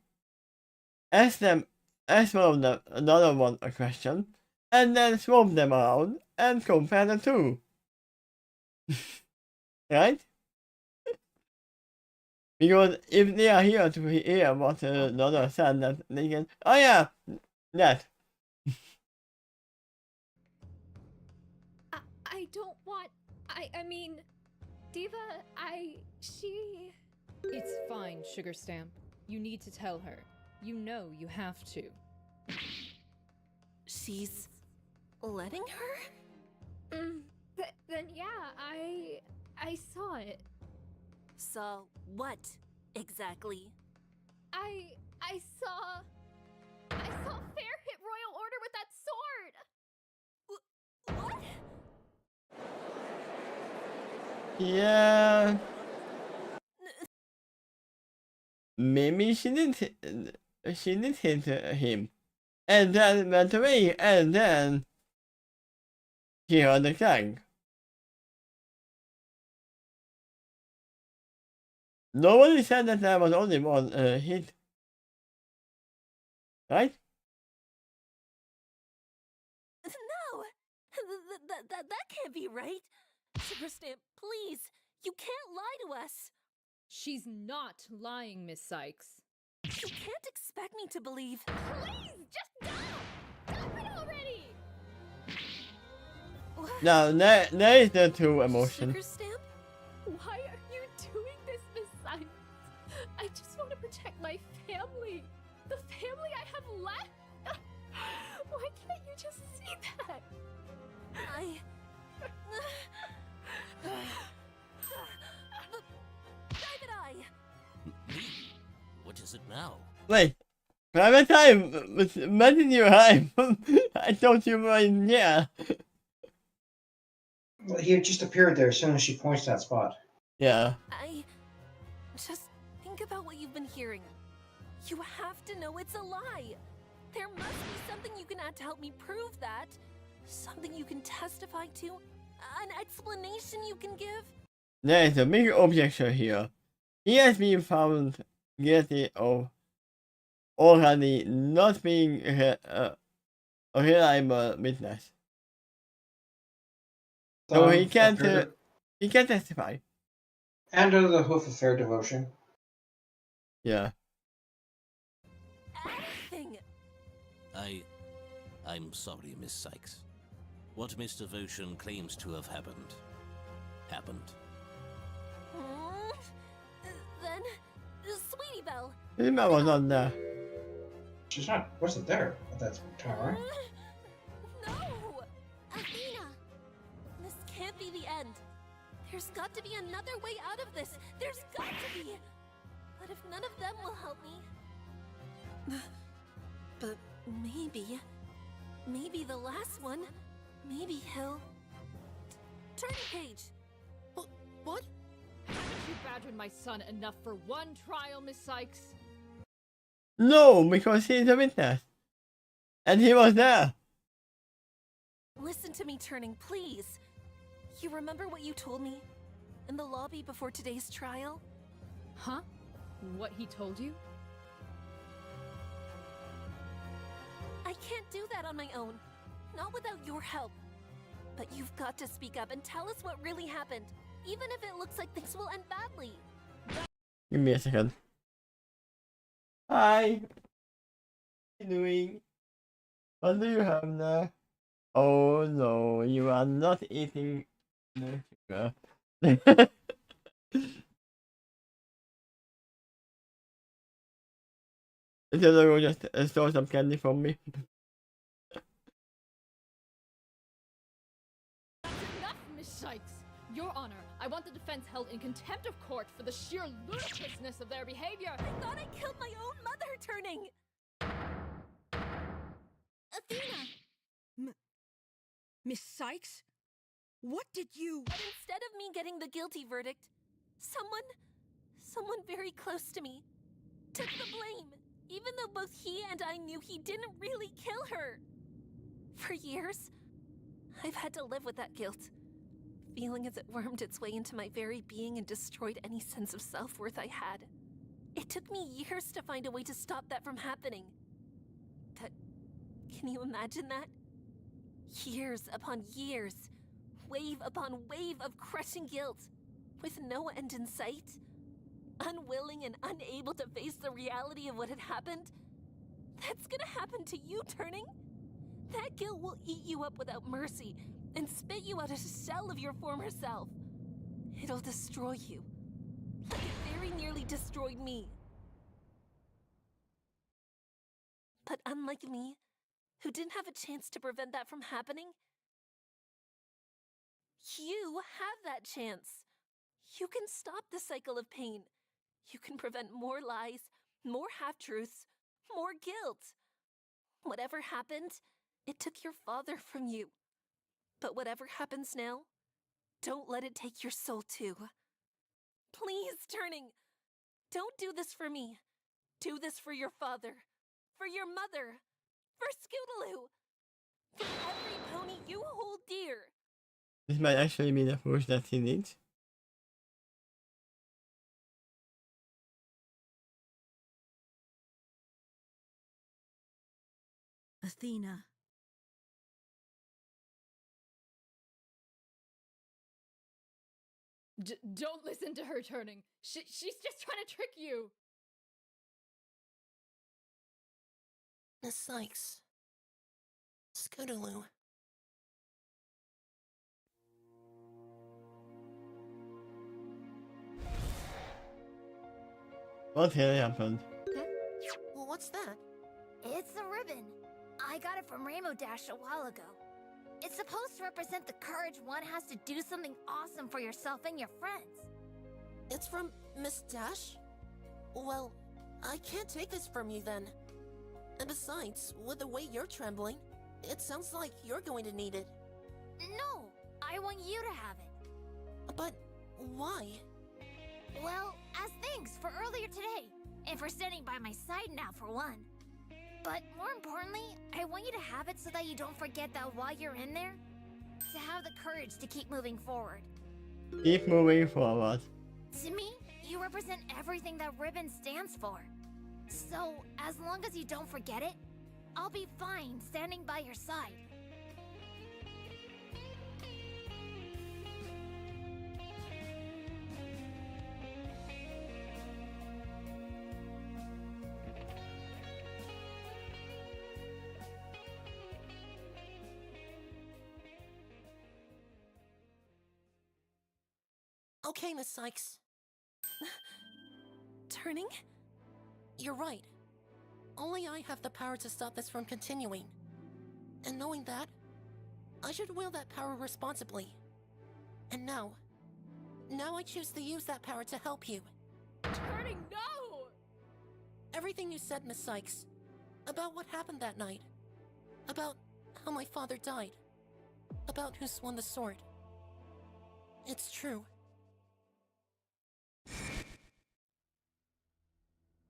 ask one of them another one a question, and then swap them around and compare the two. Right? Because if they are here to hear what another said, that they can, oh yeah, that. I don't want. I mean, Diva, she. It's fine, Sugar Stamp. You need to tell her. You know you have to. She's letting her? Then yeah, I saw it. Saw what exactly? I saw Fair hit Royal Order with that sword! What? Yeah. Maybe she didn't hit him. And then went away, and then he heard the clang. Nobody said that there was only one hit. Right? No! That can't be right! Sugar Stamp, please! You can't lie to us! She's not lying, Miss Cykes. You can't expect me to believe. Please, just don't! Stop it already! Now, there is the true emotion. Sugar Stamp? Why are you doing this, Miss Cykes? I just want to protect my family. The family I have left. Why can't you just see that? Private Eye! What is it now? Wait, private time. When did you arrive? I thought you were in here. Well, he had just appeared there as soon as she points to that spot. Yeah. Just think about what you've been hearing. You have to know it's a lie. There must be something you can add to help me prove that. Something you can testify to. An explanation you can give. There is a big objection here. He has been found guilty of already not being a reliable witness. So he can't testify. And under the hoof of fair devotion. Yeah. I'm sorry, Miss Cykes. What Miss Devotion claims to have happened. Then, Sweetie Belle. His mom was not there. Wasn't there at that time, right? No! Athena! This can't be the end. There's got to be another way out of this. There's got to be. But if none of them will help me... But maybe the last one, maybe he'll... Turn page! What? Haven't you badgered my son enough for one trial, Miss Cykes? No, because he's a witness. And he was there. Listen to me, Turning, please. You remember what you told me? In the lobby before today's trial? Huh? What he told you? I can't do that on my own. Not without your help. But you've got to speak up and tell us what really happened. Even if it looks like things will end badly. Give me a second. Hi. What are you doing? What do you have there? Oh no, you are not eating the sugar. Is it go just store some candy from me? That's enough, Miss Cykes. Your Honor, I want the defense held in contempt of court for the sheer ludicrousness of their behavior. I thought I killed my own mother, Turning! Athena! Miss Cykes? What did you— But instead of me getting the guilty verdict, someone very close to me took the blame, even though both he and I knew he didn't really kill her. For years, I've had to live with that guilt, feeling as it wormed its way into my very being and destroyed any sense of self-worth I had. It took me years to find a way to stop that from happening. But can you imagine that? Years upon years, wave upon wave of crushing guilt, with no end in sight. Unwilling and unable to face the reality of what had happened. That's gonna happen to you, Turning. That guilt will eat you up without mercy and spit you out as a shell of your former self. It'll destroy you, like it very nearly destroyed me. But unlike me, who didn't have a chance to prevent that from happening, you have that chance. You can stop the cycle of pain. You can prevent more lies, more half-truths, more guilt. Whatever happened, it took your father from you. But whatever happens now, don't let it take your soul too. Please, Turning, don't do this for me. Do this for your father, for your mother, for Scootaloo, for every pony you hold dear. This might actually be the push that he needs. Athena. Don't listen to her, Turning. She's just trying to trick you. Miss Cykes. Scootaloo. What really happened? Well, what's that? It's a ribbon. I got it from Rainbow Dash a while ago. It's supposed to represent the courage one has to do something awesome for yourself and your friends. It's from Miss Dash? Well, I can't take this from you then. And besides, with the way you're trembling, it sounds like you're going to need it. No, I want you to have it. But why? Well, as thanks for earlier today, and for standing by my side now for one. But more importantly, I want you to have it so that you don't forget that while you're in there, to have the courage to keep moving forward. Keep moving forward. To me, you represent everything that ribbon stands for. So, as long as you don't forget it, I'll be fine standing by your side. Okay, Miss Cykes. Turning? You're right. Only I have the power to stop this from continuing. And knowing that, I should wield that power responsibly. And now I choose to use that power to help you. Turning, no! Everything you said, Miss Cykes, about what happened that night, about how my father died, about who swung the sword. It's true.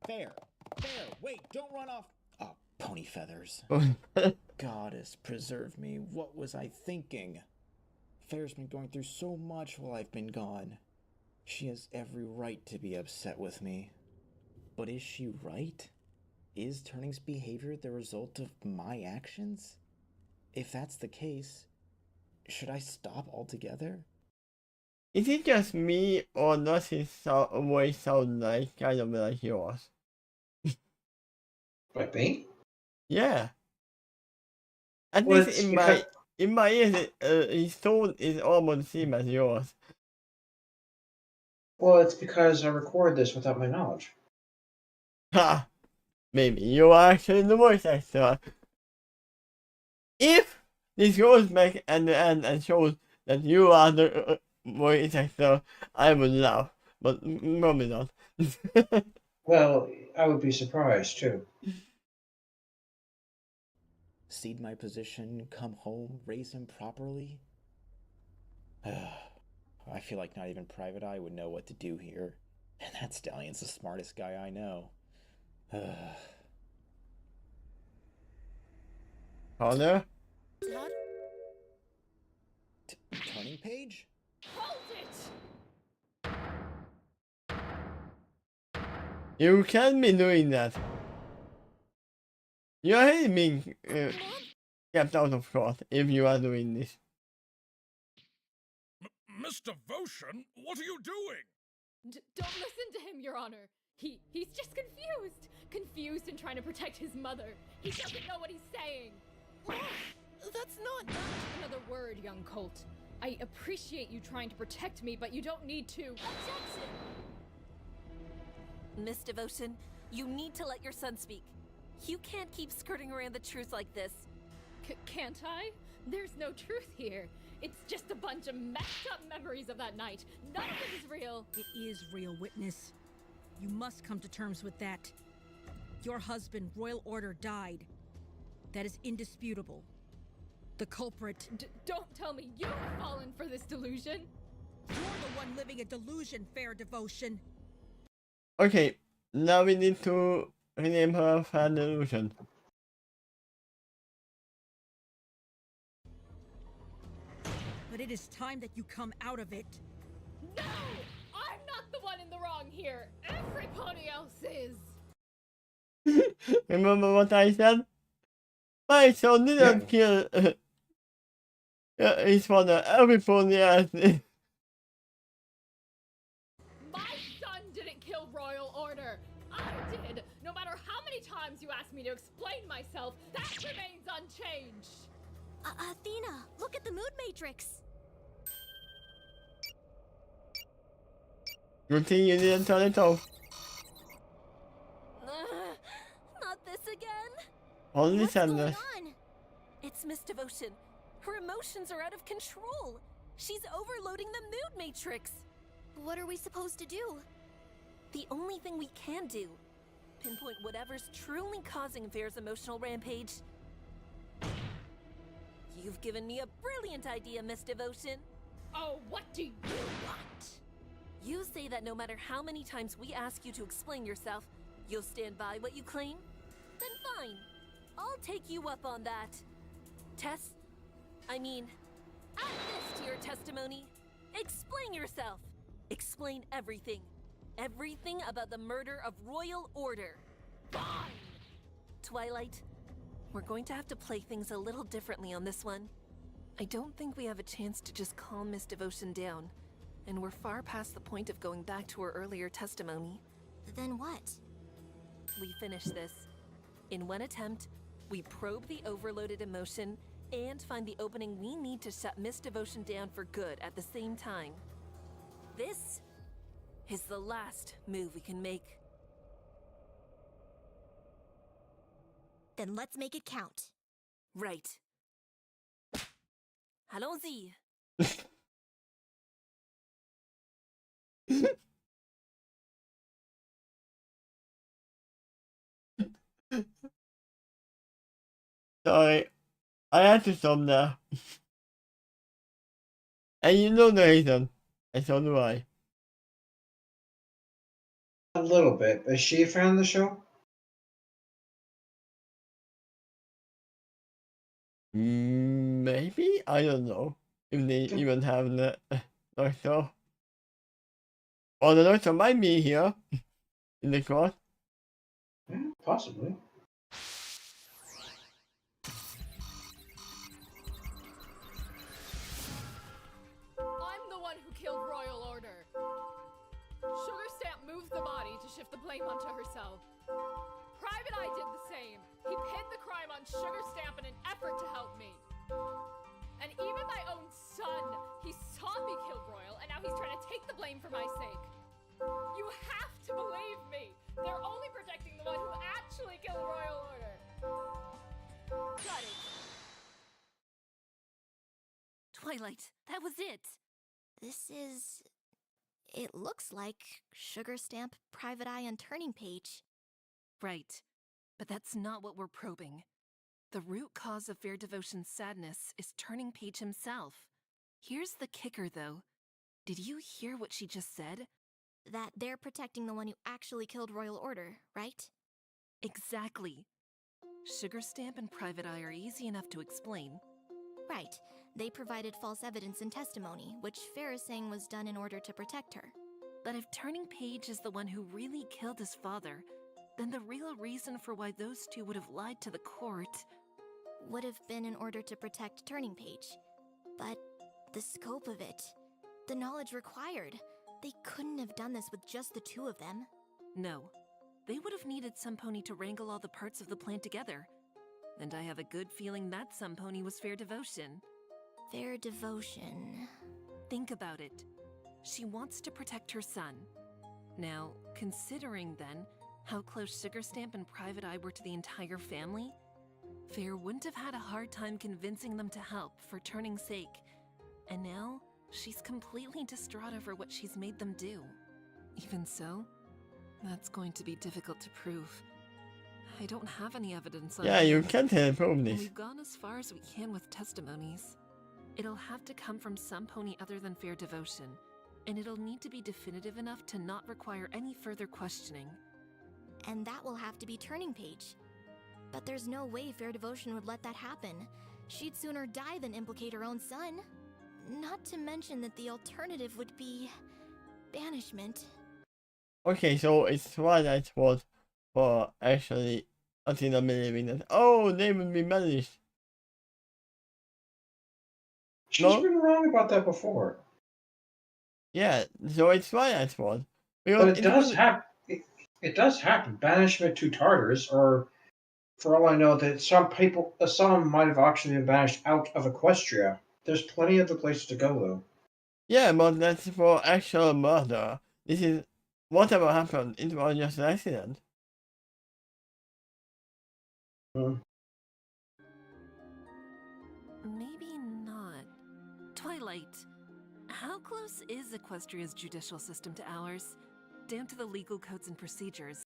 Fair. Wait, don't run off. Oh, pony feathers. Goddess, preserve me. What was I thinking? Fair's been going through so much while I've been gone. She has every right to be upset with me. But is she right? Is Turning's behavior the result of my actions? If that's the case, should I stop altogether? Is it just me, or does his voice sound like kind of like yours? Like me? Yeah. At Well, least it's in my ears, his tone is almost the same as yours. Well, it's because I record this without my knowledge. Ha! Maybe you are actually the voice actor. If this goes back at the end and shows that you are the voice actor, I would laugh, but probably not. Well, I would be surprised too. Cede my position, come home, raise him properly? I feel like not even Private Eye would know what to do here. And that stallion's the smartest guy I know. Connor? Dad? Turning page? Hold it! You can't be doing that. You're being kept out of court if you are doing this. Miss Devotion, what are you doing? Don't listen to him, Your Honor. He's just confused. Confused and trying to protect his mother. He doesn't know what he's saying. That's not... Another word, young colt. I appreciate you trying to protect me, but you don't need to. Objection! Miss Devotion, you need to let your son speak. You can't keep skirting around the truth like this. Can't I? There's no truth here. It's just a bunch of messed up memories of that night. None of it is real. It is real, witness. You must come to terms with that. Your husband, Royal Order, died. That is indisputable. The culprit... Don't tell me you've fallen for this delusion. You're the one living a delusion, Fair Devotion. Okay, now we need to rename her Fair Delusion. But it is time that you come out of it. No! I'm not the one in the wrong here. Everybody else is. Remember what I said? My son didn't kill his father. Everybody else is. My son didn't kill Royal Order. I did. No matter how many times you ask me to explain myself, that remains unchanged. Athena, look at the mood matrix. Good thing you didn't turn it off. Not this again. Only What's going sadness. on? It's Miss Devotion. Her emotions are out of control. She's overloading the mood matrix. What are we supposed to do? The only thing we can do. Pinpoint whatever's truly causing Fair's emotional rampage. You've given me a brilliant idea, Miss Devotion. Oh, what do you want? You say that no matter how many times we ask you to explain yourself, you'll stand by what you claim? Then fine. I'll take you up on that. Add this to your testimony. Explain yourself. Explain everything. Everything about the murder of Royal Order. Fine! Twilight, we're going to have to play things a little differently on this one. I don't think we have a chance to just calm Miss Devotion down, and we're far past the point of going back to her earlier testimony. Then what? We finish this. In one attempt, we probe the overloaded emotion and find the opening we need to shut Miss Devotion down for good at the same time. This is the last move we can make. Then let's make it count. Right. Allons-y. Sorry, I had to stop there. And you know the reason, and so do I. A little bit. Is she a fan of the show? Maybe? I don't know. If they even have the doctor. Or the doctor might be here. In the court. Yeah, possibly. I'm the one who killed Royal Order. Sugar Stamp moved the body to shift the blame onto herself. Private Eye did the same. He pinned the crime on Sugar Stamp in an effort to help me. And even my own son, he saw me kill Royal, and now he's trying to take the blame for my sake. You have to believe me. They're only protecting the one who actually killed Royal Order. Got it. Twilight, that was it. This is... It looks like Sugar Stamp, Private Eye, and Turning Page. Right. But that's not what we're probing. The root cause of Fair Devotion's sadness is Turning Page himself. Here's the kicker, though. Did you hear what she just said? That they're protecting the one who actually killed Royal Order, right? Exactly. Sugar Stamp and Private Eye are easy enough to explain. Right. They provided false evidence and testimony, which Fair is saying was done in order to protect her. But if Turning Page is the one who really killed his father, then the real reason for why those two would have lied to the court would have been in order to protect Turning Page. But the scope of it, the knowledge required, they couldn't have done this with just the two of them. No. They would have needed some pony to wrangle all the parts of the plan together. And I have a good feeling that some pony was Fair Devotion. Fair Devotion. Think about it. She wants to protect her son. Now, considering then how close Sugar Stamp and Private Eye were to the entire family, Fair wouldn't have had a hard time convincing them to help for Turning's sake. And now, she's completely distraught over what she's made them do. Even so, that's going to be difficult to prove. I don't have any evidence on Yeah, you can't prove this. We've gone as far as we can with testimonies. It'll have to come from some pony other than Fair Devotion, and it'll need to be definitive enough to not require any further questioning. And that will have to be Turning Page. But there's no way Fair Devotion would let that happen. She'd sooner die than implicate her own son. Not to mention that the alternative would be... banishment. Okay, so it's Twilight's fault for actually Athena believing that, oh, they will be banished. She's been wrong about that before. Yeah, so it's Twilight's fault. But it does happen. It does happen. Banishment to Tartars, or for all I know, that some might have actually been banished out of Equestria. There's plenty of other places to go, though. Yeah, but that's for actual murder. This is whatever happened. It was just an accident. Maybe not. Twilight, how close is Equestria's judicial system to ours? Down to the legal codes and procedures.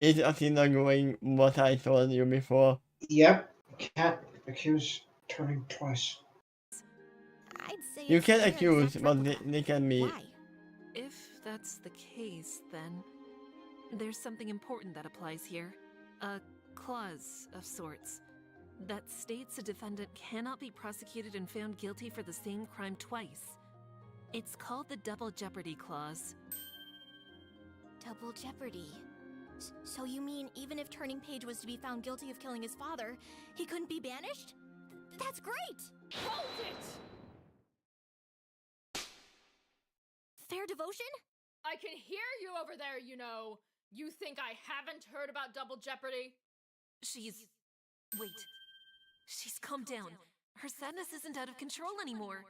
Is Athena going what I told you before? Yep. Can't accuse Turning twice. I'd say You it's can fair accuse, that's but replica. they can be... Why? If that's the case, then there's something important that applies here. A clause of sorts that states a defendant cannot be prosecuted and found guilty for the same crime twice. It's called the Double Jeopardy Clause. Double jeopardy. So you mean even if Turning Page was to be found guilty of killing his father, he couldn't be banished? That's great! Hold it! Fair Devotion? I can hear you over there, you know. You think I haven't heard about Double Jeopardy? Wait. She's calmed down. Her sadness isn't out of control anymore.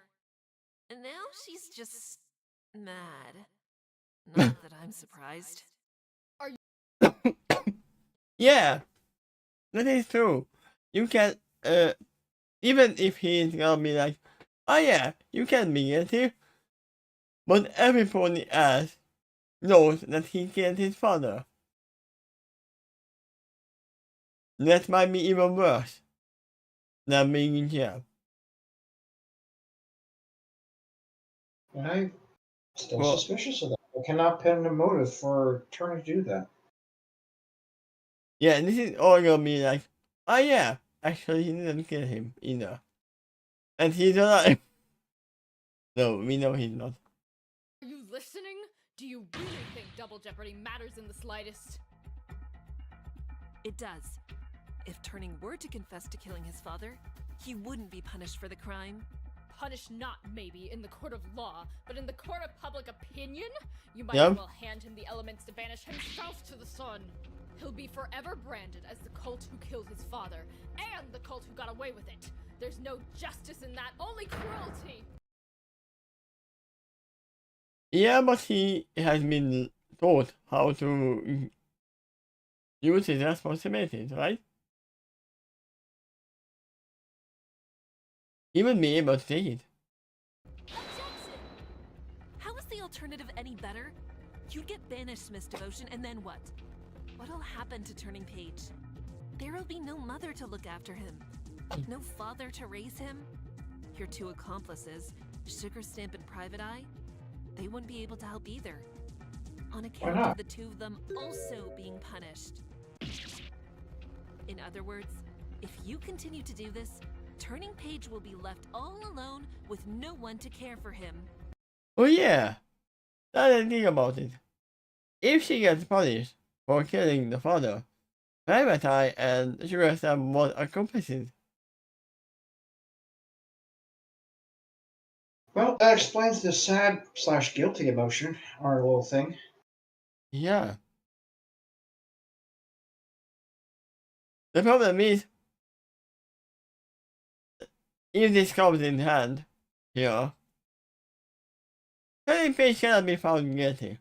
And now she's just... mad. Not that I'm surprised. Yeah, that is true. You can, even if he's gonna be like, oh yeah, you can be guilty. But everybody else knows that he killed his father. That might be even worse than being in jail. I'm still suspicious of that. I cannot pin a motive for Turning to do that. Yeah, this is all gonna be like, oh yeah, actually he didn't kill him either. And he's alive. No, we know he's not. Are you listening? Do you really think Double Jeopardy matters in the slightest? It does. If Turning were to confess to killing his father, he wouldn't be punished for the crime. Punished not, maybe, in the court of law, but in the court of public opinion? You might Yep. as well hand him the elements to banish himself to the sun. He'll be forever branded as the cult who killed his father, and the cult who got away with it. There's no justice in that, only cruelty! Yeah, but he has been taught how to use his responsibilities, right? He would be able to take it. Objection! alternative any better? You'd get banished, Miss Devotion, and then what? What'll happen to Turning Page? There'll be no mother to look after him. No father to raise him. Your two accomplices, Sugar Stamp and Private Eye, they wouldn't be able to help either. On account of the two of them also being punished. In other words, if you continue to do this, Turning Page will be left all alone with no one to care for him. Oh yeah, now that I think about it. If she gets punished for killing the father, Private Eye and Sugar Stamp were accomplices. Well, that explains the sad/guilty emotion, our little thing. Yeah. The problem is, if this comes in hand, here, Turning Page cannot be found guilty.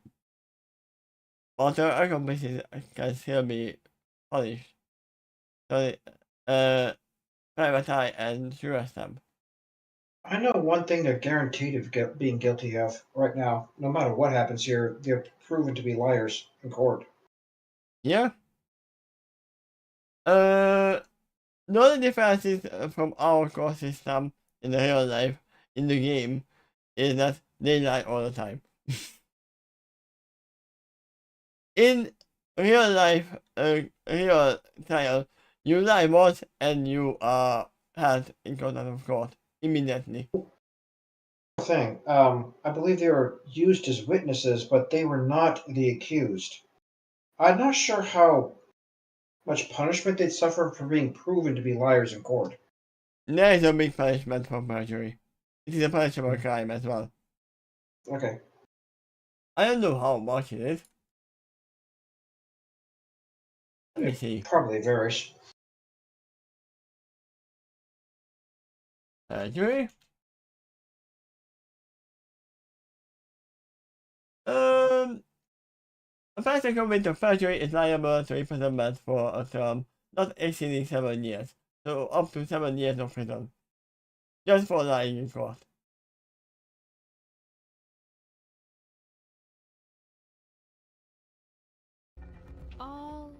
But the accomplices can still be punished. So, Private Eye and Sugar Stamp. I know one thing they're guaranteed of being guilty of right now. No matter what happens here, they're proven to be liars in court. Yeah. The only difference is from our court system in the real life, in the game, is that they lie all the time. In real life, real trial, you lie once and you are held in contempt of court immediately. Thing, I believe they were used as witnesses, but they were not the accused. I'm not sure how much punishment they'd suffer for being proven to be liars in court. There is a big punishment for perjury. It is a punishable crime as well. Okay. I don't know how much it is. Let me see. Probably varies. Perjury? A person convicted of perjury is liable to imprisonment for a term not exceeding 7 years, so up to 7 years of prison, just for lying in court. All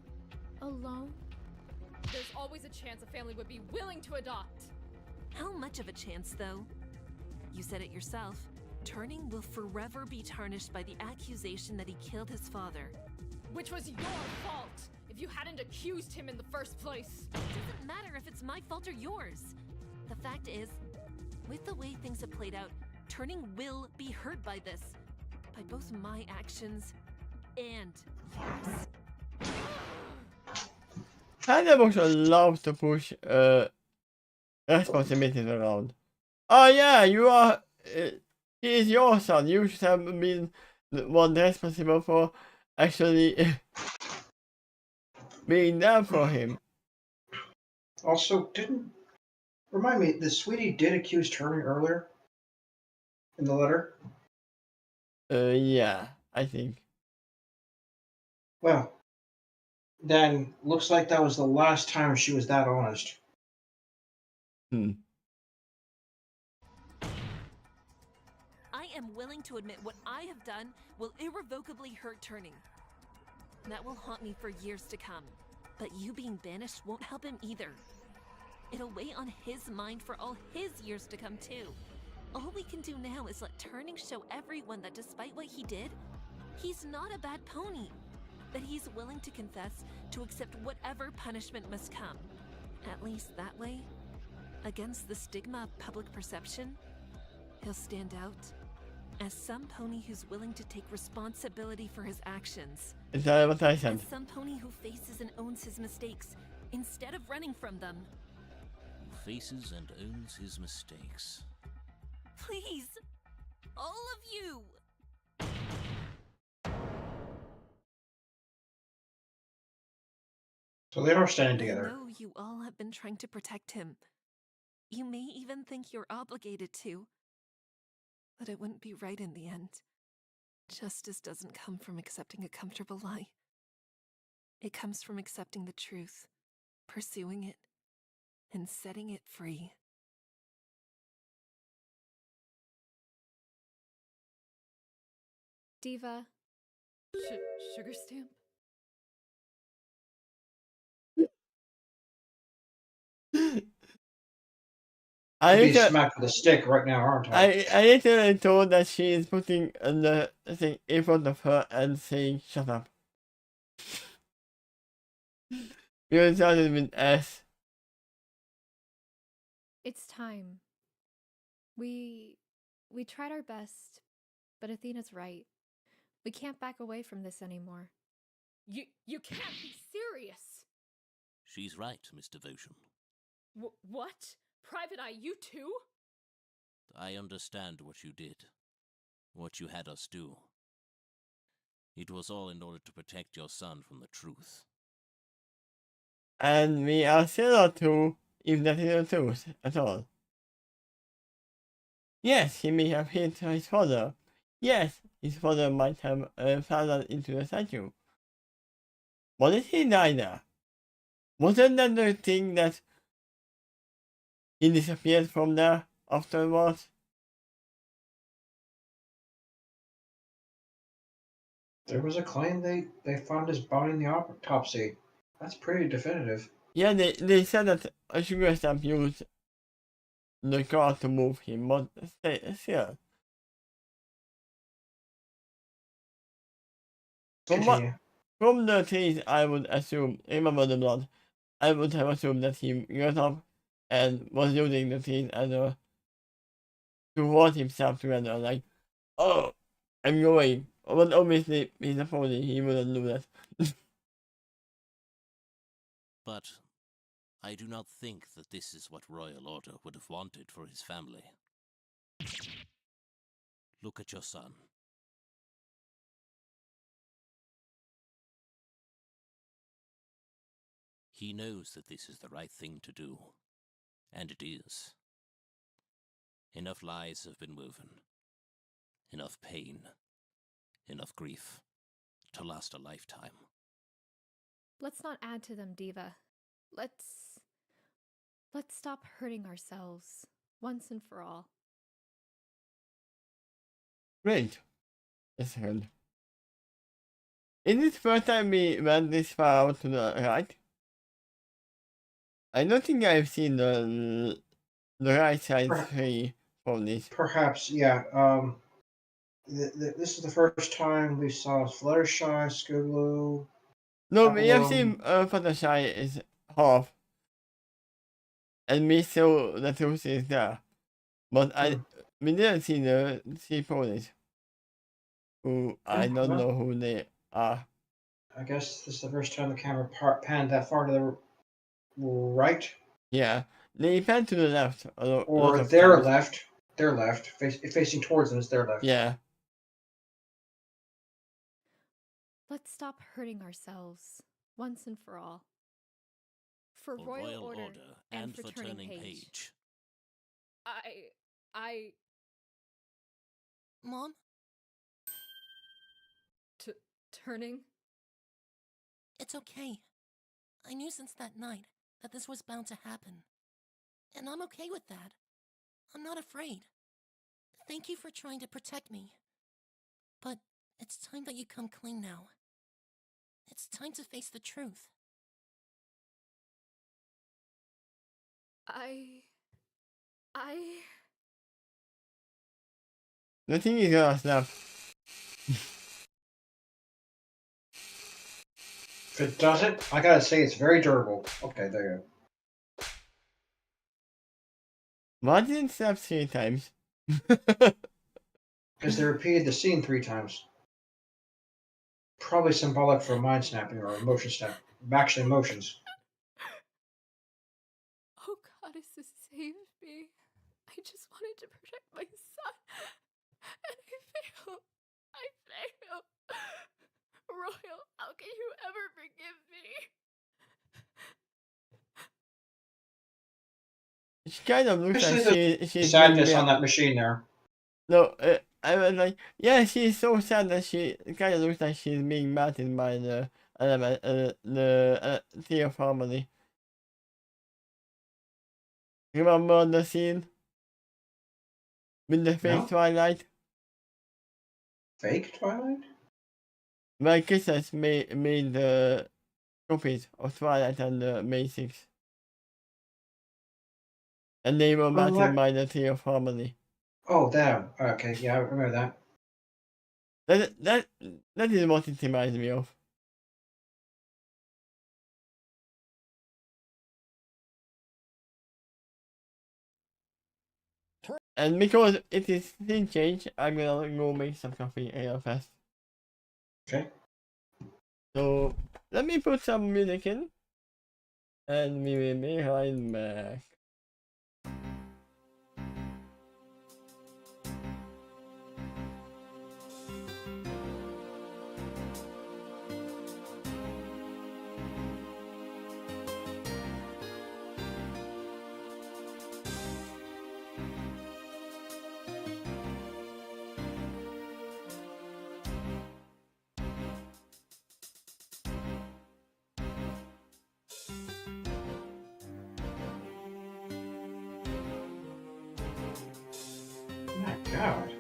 alone? There's always a chance a family would be willing to adopt. How much of a chance, though? You said it yourself. Turning will forever be tarnished by the accusation that he killed his father. Which was your fault, if you hadn't accused him in the first place. It doesn't matter if it's my fault or yours. The fact is, with the way things have played out, Turning will be hurt by this. By both my actions and yours. Hannah also loves to push responsibilities around. Oh yeah, you are... he is your son. You should have been the one responsible for actually being there for him. Also, remind me, the sweetie did accuse Turning earlier in the letter? Yeah, I think. Well, then looks like that was the last time she was that honest. I am willing to admit what I have done will irrevocably hurt Turning. That will haunt me for years to come. But you being banished won't help him either. It'll weigh on his mind for all his years to come too. All we can do now is let Turning show everyone that despite what he did, he's not a bad pony. That he's willing to confess, to accept whatever punishment must come. At least that way, against the stigma of public perception, he'll stand out as some pony who's willing to take responsibility for his actions. Is that what I said? As some pony who faces and owns his mistakes, instead of running from them. Faces and owns his mistakes. Please! All of you! So they are standing together. I know you all have been trying to protect him. You may even think you're obligated to. But it wouldn't be right in the end. Justice doesn't come from accepting a comfortable lie. It comes from accepting the truth, pursuing it, and setting it free. Diva. Sugar stamp? I'd be smacked with a stick right now, aren't I? I literally told that she is putting the thing in front of her and saying, "Shut up." You started with S. It's time. We tried our best, but Athena's right. We can't back away from this anymore. You can't be serious! She's right, Miss Devotion. What? Private Eye, you too? I understand what you did. What you had us do. It was all in order to protect your son from the truth. And we are still not true, if that is the truth at all. Yes, he may have hit his father. Yes, his father might have fallen into the statue. What did he die there? Wasn't that the thing that he disappeared from there afterwards? There was a claim they found his body in the autopsy. That's pretty definitive. Yeah, they said that a sugar stamp used the car to move him, but still. From the things I would assume, remember the blood, I would have assumed that he got up and was using the thing as a to hold himself together, like, oh, I'm going. But obviously, he's a pony, he wouldn't do that. But I do not think that this is what Royal Order would have wanted for his family. Look at your son. He knows that this is the right thing to do, and it is. Enough lies have been woven, enough pain, enough grief to last a lifetime. Let's not add to them, Diva. Let's stop hurting ourselves once and for all. Great. Let's heard. Is this first time we went this far out to the right? I don't think I've seen the right side tree from this. Perhaps, yeah. This is the first time we saw Fluttershy, Scootaloo. No, we have seen Fluttershy is half. And we saw the truth is there. But we didn't see the sea ponies. Who I don't know who they are. I guess this is the first time the camera panned that far to the right. Yeah, they pan to the left. Or their left. Their left. Facing towards them is their left. Yeah. Let's stop hurting ourselves once and for all. For Royal Order and for Turning Page. Mom? Turning? It's okay. I knew since that night that this was bound to happen. And I'm okay with that. I'm not afraid. Thank you for trying to protect me. But it's time that you come clean now. It's time to face the truth. The thing is gonna snap. If it doesn't, I gotta say it's very durable. Okay, there you go. Why didn't snap 3 times? Because they repeated the scene 3 times. Probably symbolic for mind snapping or emotion snap. Actually, emotions. Oh, goddesses, save me. I just wanted to protect my son. And I failed. I failed. Royal, how can you ever forgive me? She kind of looks like she's sadness on that machine there. No, I was like, yeah, she's so sad that she kind of looks like she's being battered by the Theo family. Remember the scene with the fake Twilight? fake Twilight? My kisses made the copies of Twilight and the May 6th. And they were matched by the Tree of Harmony. Oh, that. Okay, yeah, I remember that. That is what it reminds me of. And because it is scene change, I'm gonna go make some coffee real fast. Okay. So let me put some music in, and we will be right back. My God.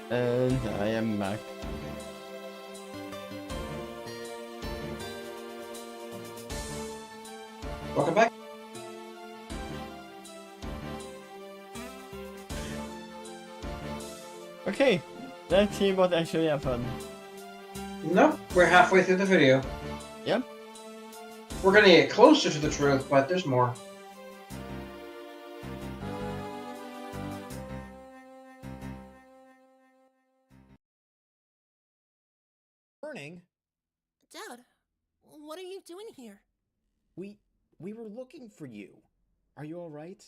And I am back. Welcome back. Okay, let's see what actually happened. Nope, we're halfway through the video. Yep. We're gonna get closer to the truth, but there's more. Morning. Dad, what are you doing here? We were looking for you. Are you all right?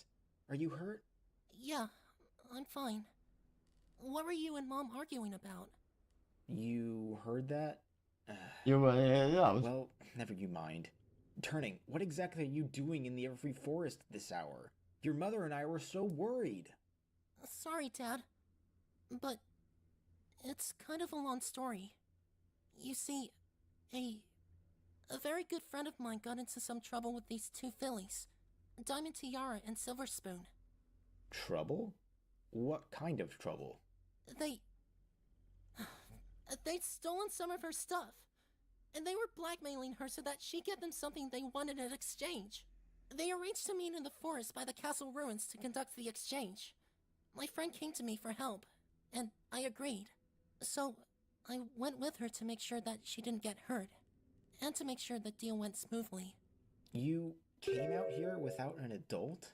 Are you hurt? Yeah, I'm fine. What were you and Mom arguing about? You heard that? You were loud. Well, never you mind. Turning, what exactly are you doing in the Everfree Forest this hour? Your mother and I were so worried. Sorry, Dad. But it's kind of a long story. You see, a A very good friend of mine got into some trouble with these two fillies, Diamond Tiara and Silver Spoon. Trouble? What kind of trouble? They'd stolen some of her stuff, and they were blackmailing her so that she'd get them something they wanted in exchange. They arranged to meet in the forest by the castle ruins to conduct the exchange. My friend came to me for help, and I agreed. So, I went with her to make sure that she didn't get hurt, and to make sure the deal went smoothly. You came out here without an adult?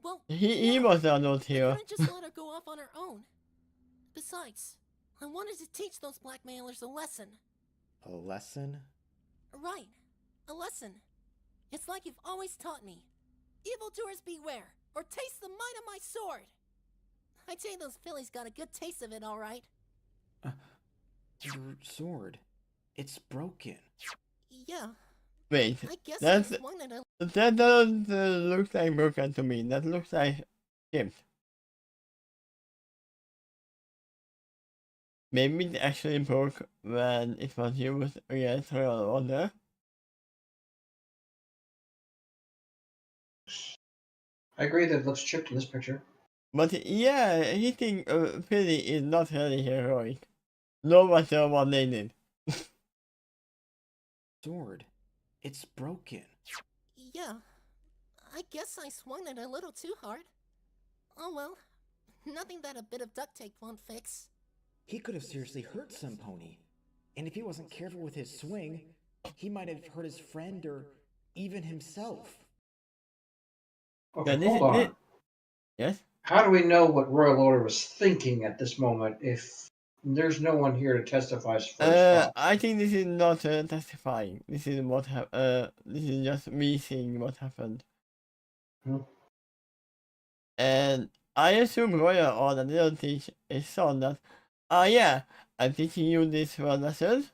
Well, he was the adult I here. couldn't just let her go off on her own. Besides, I wanted to teach those blackmailers a lesson. A lesson? Right, a lesson. It's like you've always taught me. Evildoers beware, or taste the might of my sword! I'd say those fillies got a good taste of it, all right. Your sword. It's broken. Yeah. Wait, I guess that doesn't look like broken to me. That looks like chipped. Maybe it actually broke when it was used against her order. I agree that it looks chipped in this picture. But yeah, hitting Philly is not really heroic. No matter what they did. Sword. It's broken. Yeah. I guess I swung it a little too hard. Oh well. Nothing that a bit of duct tape won't fix. He could have seriously hurt some pony. And if he wasn't careful with his swing, he might have hurt his friend or even himself. Okay, hold on. Yes? How do we know what Royal Order was thinking at this moment if there's no one here to testify for his father? I think this is not testifying. This is what this is just me seeing what happened. And I assume Royal Order didn't teach his son that, yeah, I'm teaching you this for lessons,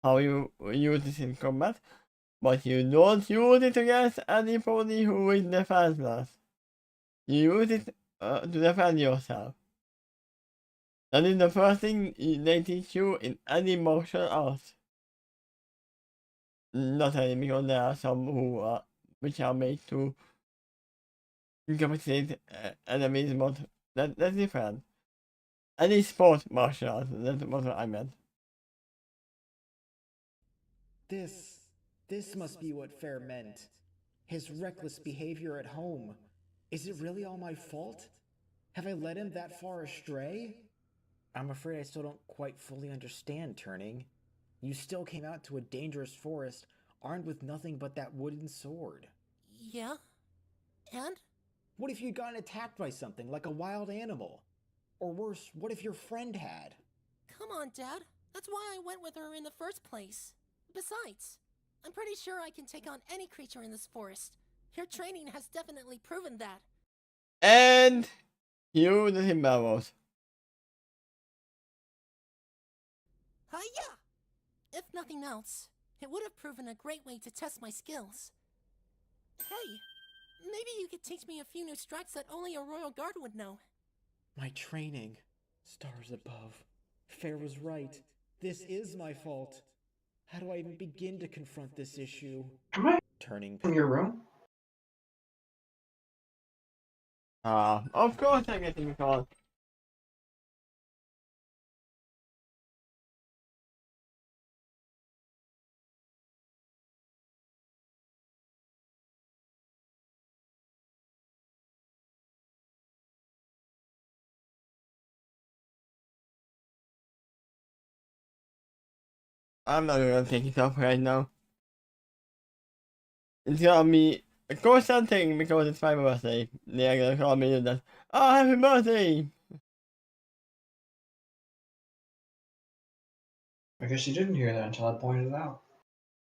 how you use this in combat, but you don't use it against anybody who is defenseless. You use it to defend yourself. That is the first thing they teach you in any martial arts. Not any, because there are some who are, which are made to incapacitate enemies, but that's different. Any sport martial arts, that's what I meant. This must be what Fair meant. His reckless behavior at home. Is it really all my fault? Have I led him that far astray? I'm afraid I still don't quite fully understand, Turning. You still came out to a dangerous forest, armed with nothing but that wooden sword. Yeah? And? What if you'd gotten attacked by something, like a wild animal? Or worse, what if your friend had? Come on, Dad. That's why I went with her in the first place. Besides, I'm pretty sure I can take on any creature in this forest. Your training has definitely proven that. And you the Himaros. Hiya! If nothing else, it would have proven a great way to test my skills. Hey, maybe you could teach me a few new strikes that only a royal guard would know. My training. Stars above. Fair was right. This is my fault. How do I even begin to confront this issue? Am I Turning in your room? Of course I'm getting called. I'm not gonna take it off right now. It's gonna be a constant thing because it's my birthday. They're gonna call me that. Oh, happy birthday! I guess you didn't hear that until I pointed it out.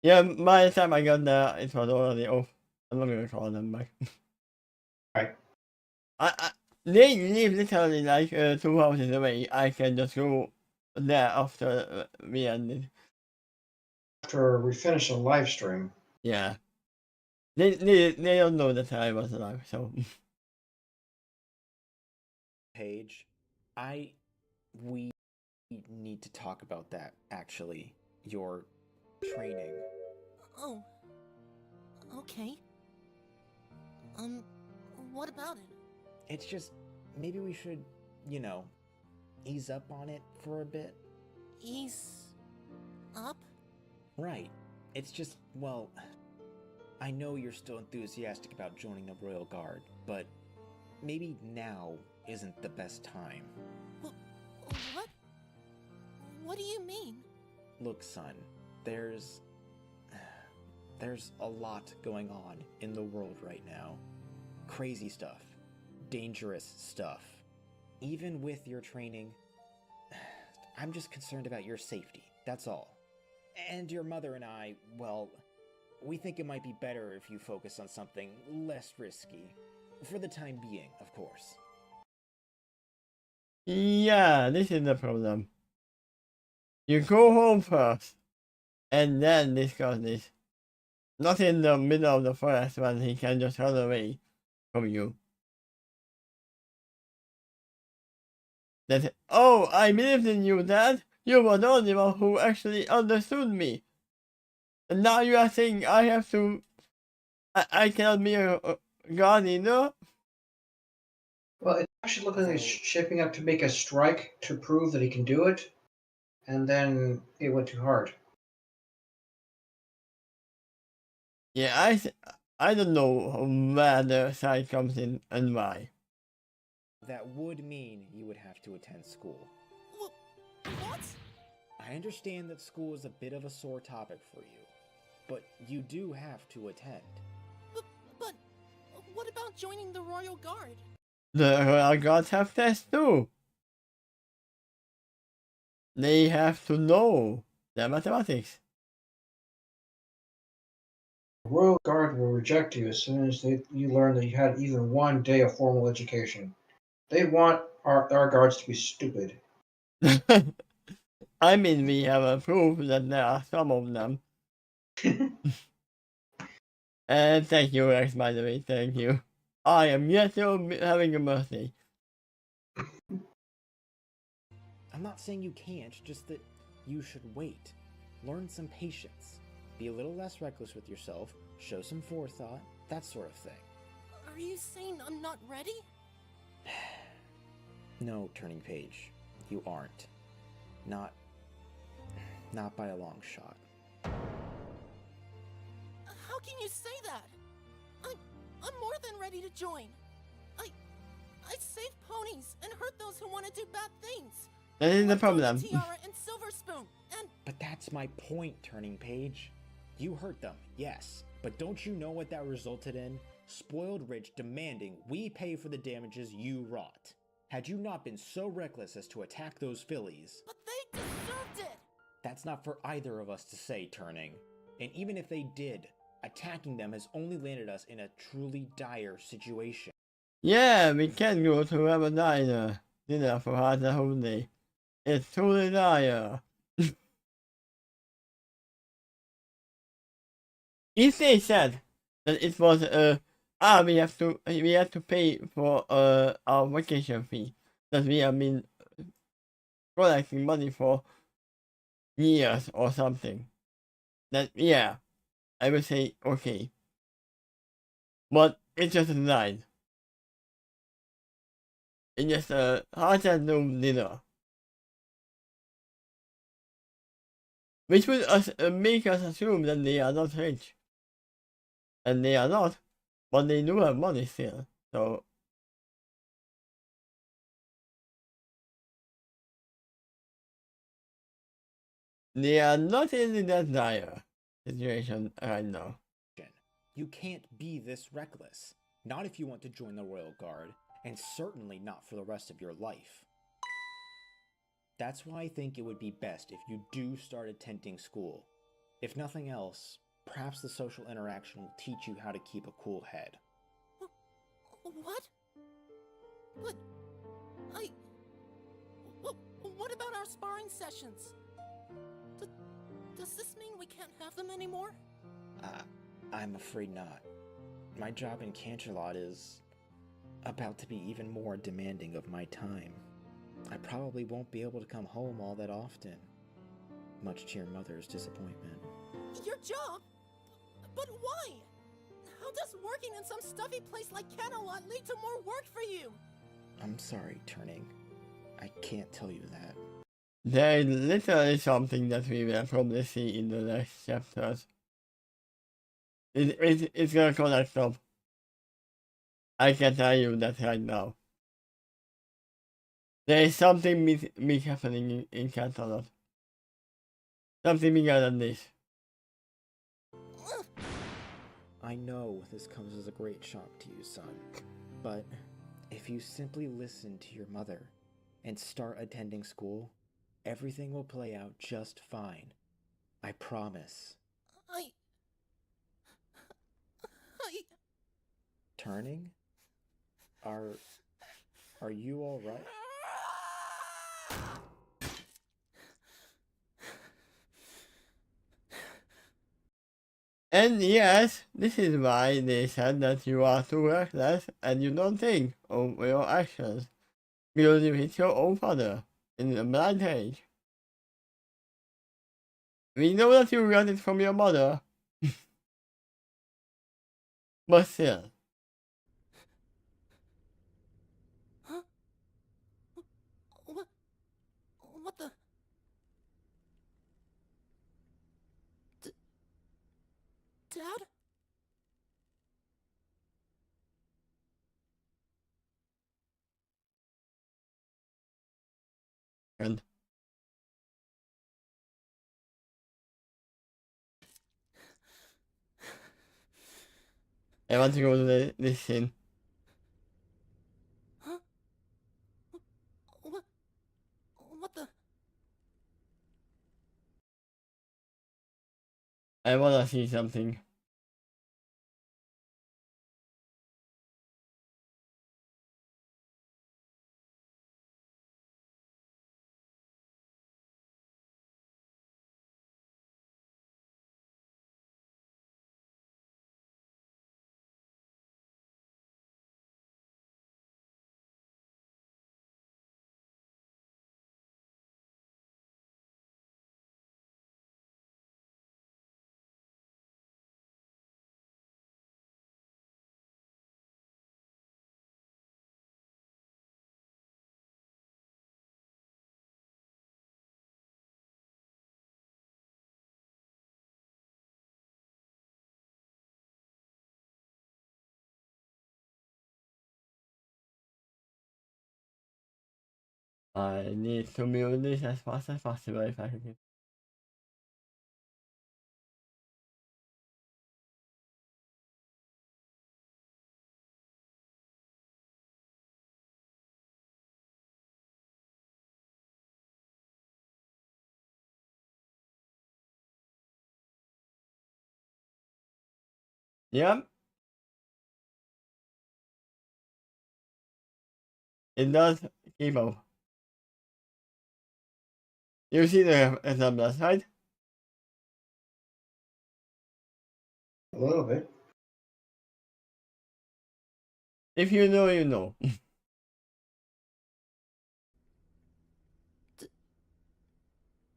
Yeah, by the time I got there, it was already off. I'm not gonna call them back. Right. They live literally like 2 houses away. I can just go there after we ended. After we finish the live stream. Yeah. They don't know that I was alive, so. Paige, we need to talk about that, actually. Your training. Oh. Okay. What about it? It's just, maybe we should, you know, ease up on it for a bit. Ease up? Right. It's just, well, I know you're still enthusiastic about joining the Royal Guard, but maybe now isn't the best time. What? What do you mean? Look, son, there's a lot going on in the world right now. Crazy stuff. Dangerous stuff. Even with your training, I'm just concerned about your safety, that's all. And your mother and I, well, we think it might be better if you focus on something less risky. For the time being, of course. Yeah, this is the problem. You go home first, and then discuss this. Not in the middle of the forest when he can just run away from you. Oh, I believed in you, Dad. You were the only one who actually understood me. And now you are saying I have to... I cannot be a god either? Well, it's actually looking like it's shaping up to make a strike to prove that he can do it, and then it went too hard. Yeah, I don't know where the side comes in and why. That would mean you would have to attend school. What? I understand that school is a bit of a sore topic for you, but you do have to attend. But what about joining the Royal Guard? The Royal Guards have tests too. They have to know their mathematics. The Royal Guard will reject you as soon as you learn that you had even one day of formal education. They want our guards to be stupid. I mean, we have a proof that there are some of them. And thank you, Rex, by the way, thank you. I am yet to having a birthday. I'm not saying you can't, just that you should wait. Learn some patience. Be a little less reckless with yourself, show some forethought, that sort of thing. Are you saying I'm not ready? No, Turning Page, you aren't. Not by a long shot. How can you say that? I'm more than ready to join. I saved ponies and hurt those who want to do bad things. That is the problem. Tiara and Silver Spoon, and But that's my point, Turning Page. You hurt them, yes, but don't you know what that resulted in? Spoiled rich demanding we pay for the damages you wrought. Had you not been so reckless as to attack those fillies... But they deserved it! That's not for either of us to say, Turning. And even if they did, attacking them has only landed us in a truly dire situation. Yeah, we can go to have a dinner for her the whole day. It's truly dire. If they said that it was we have to pay for our vacation fee that we have been collecting money for years or something, then yeah, I would say okay. But it's just a night. It's just a hot and noon dinner. Which would make us assume that they are not rich. And they are not, but they do have money still, so... They are not in that dire situation right now. You can't be this reckless. Not if you want to join the Royal Guard, and certainly not for the rest of your life. That's why I think it would be best if you do start attending school. If nothing else, perhaps the social interaction will teach you how to keep a cool head. What? But... What about our sparring sessions? Does this mean we can't have them anymore? I'm afraid not. My job in Canterlot is about to be even more demanding of my time. I probably won't be able to come home all that often, much to your mother's disappointment. Your job? But why? How does working in some stuffy place like Camelot lead to more work for you? I'm sorry, Turning. I can't tell you that. There is literally something that we will probably see in the next chapters. It's gonna connect up. I can tell you that right now. There is something big happening in Catalan. Something bigger than this. I know this comes as a great shock to you, son. But if you simply listen to your mother and start attending school, everything will play out just fine. I promise. Turning? Are you all right? And yes, this is why they said that you are too reckless and you don't think of your actions. Because you hit your own father in a blind rage. We know that you got it from your mother. But still. Huh? What the? Dad? And I want to go to this scene. Huh? What the? I wanna see something. I need to mute this as fast as possible if I can. Yep. It does keep up. You see the resemblance, right? A little bit. If you know, you know.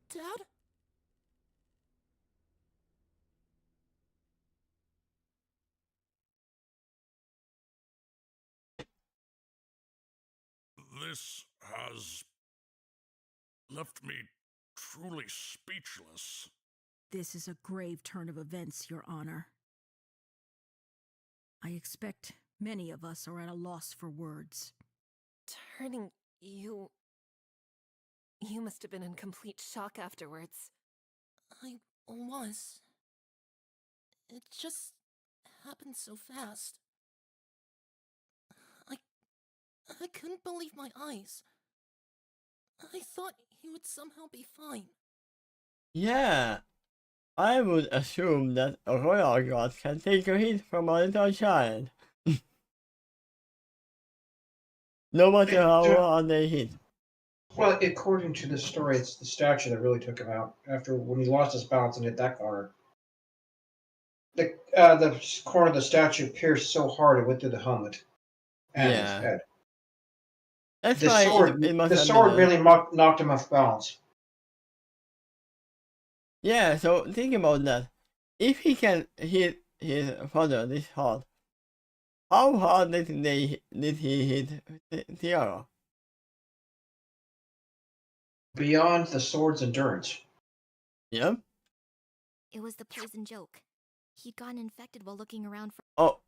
Dad? This has left me truly speechless. This is a grave turn of events, Your Honor. I expect many of us are at a loss for words. Turning, you must have been in complete shock afterwards. I was. It just happened so fast. I couldn't believe my eyes. I thought he would somehow be fine. Yeah. I would assume that a royal god can take a hit from a little child. No matter how hard they hit. Well, according to the story, it's the statue that really took him out after when he lost his balance and hit that corner. The corner of the statue pierced so hard it went through the helmet and his head. That's the why sword, it must the have sword been really knocked him off balance. Yeah, so think about that. If he can hit his father this hard? How hard did he hit Tiara? Beyond the sword's endurance. Yep. It was the poison joke. He'd gotten infected while looking around for. Oh.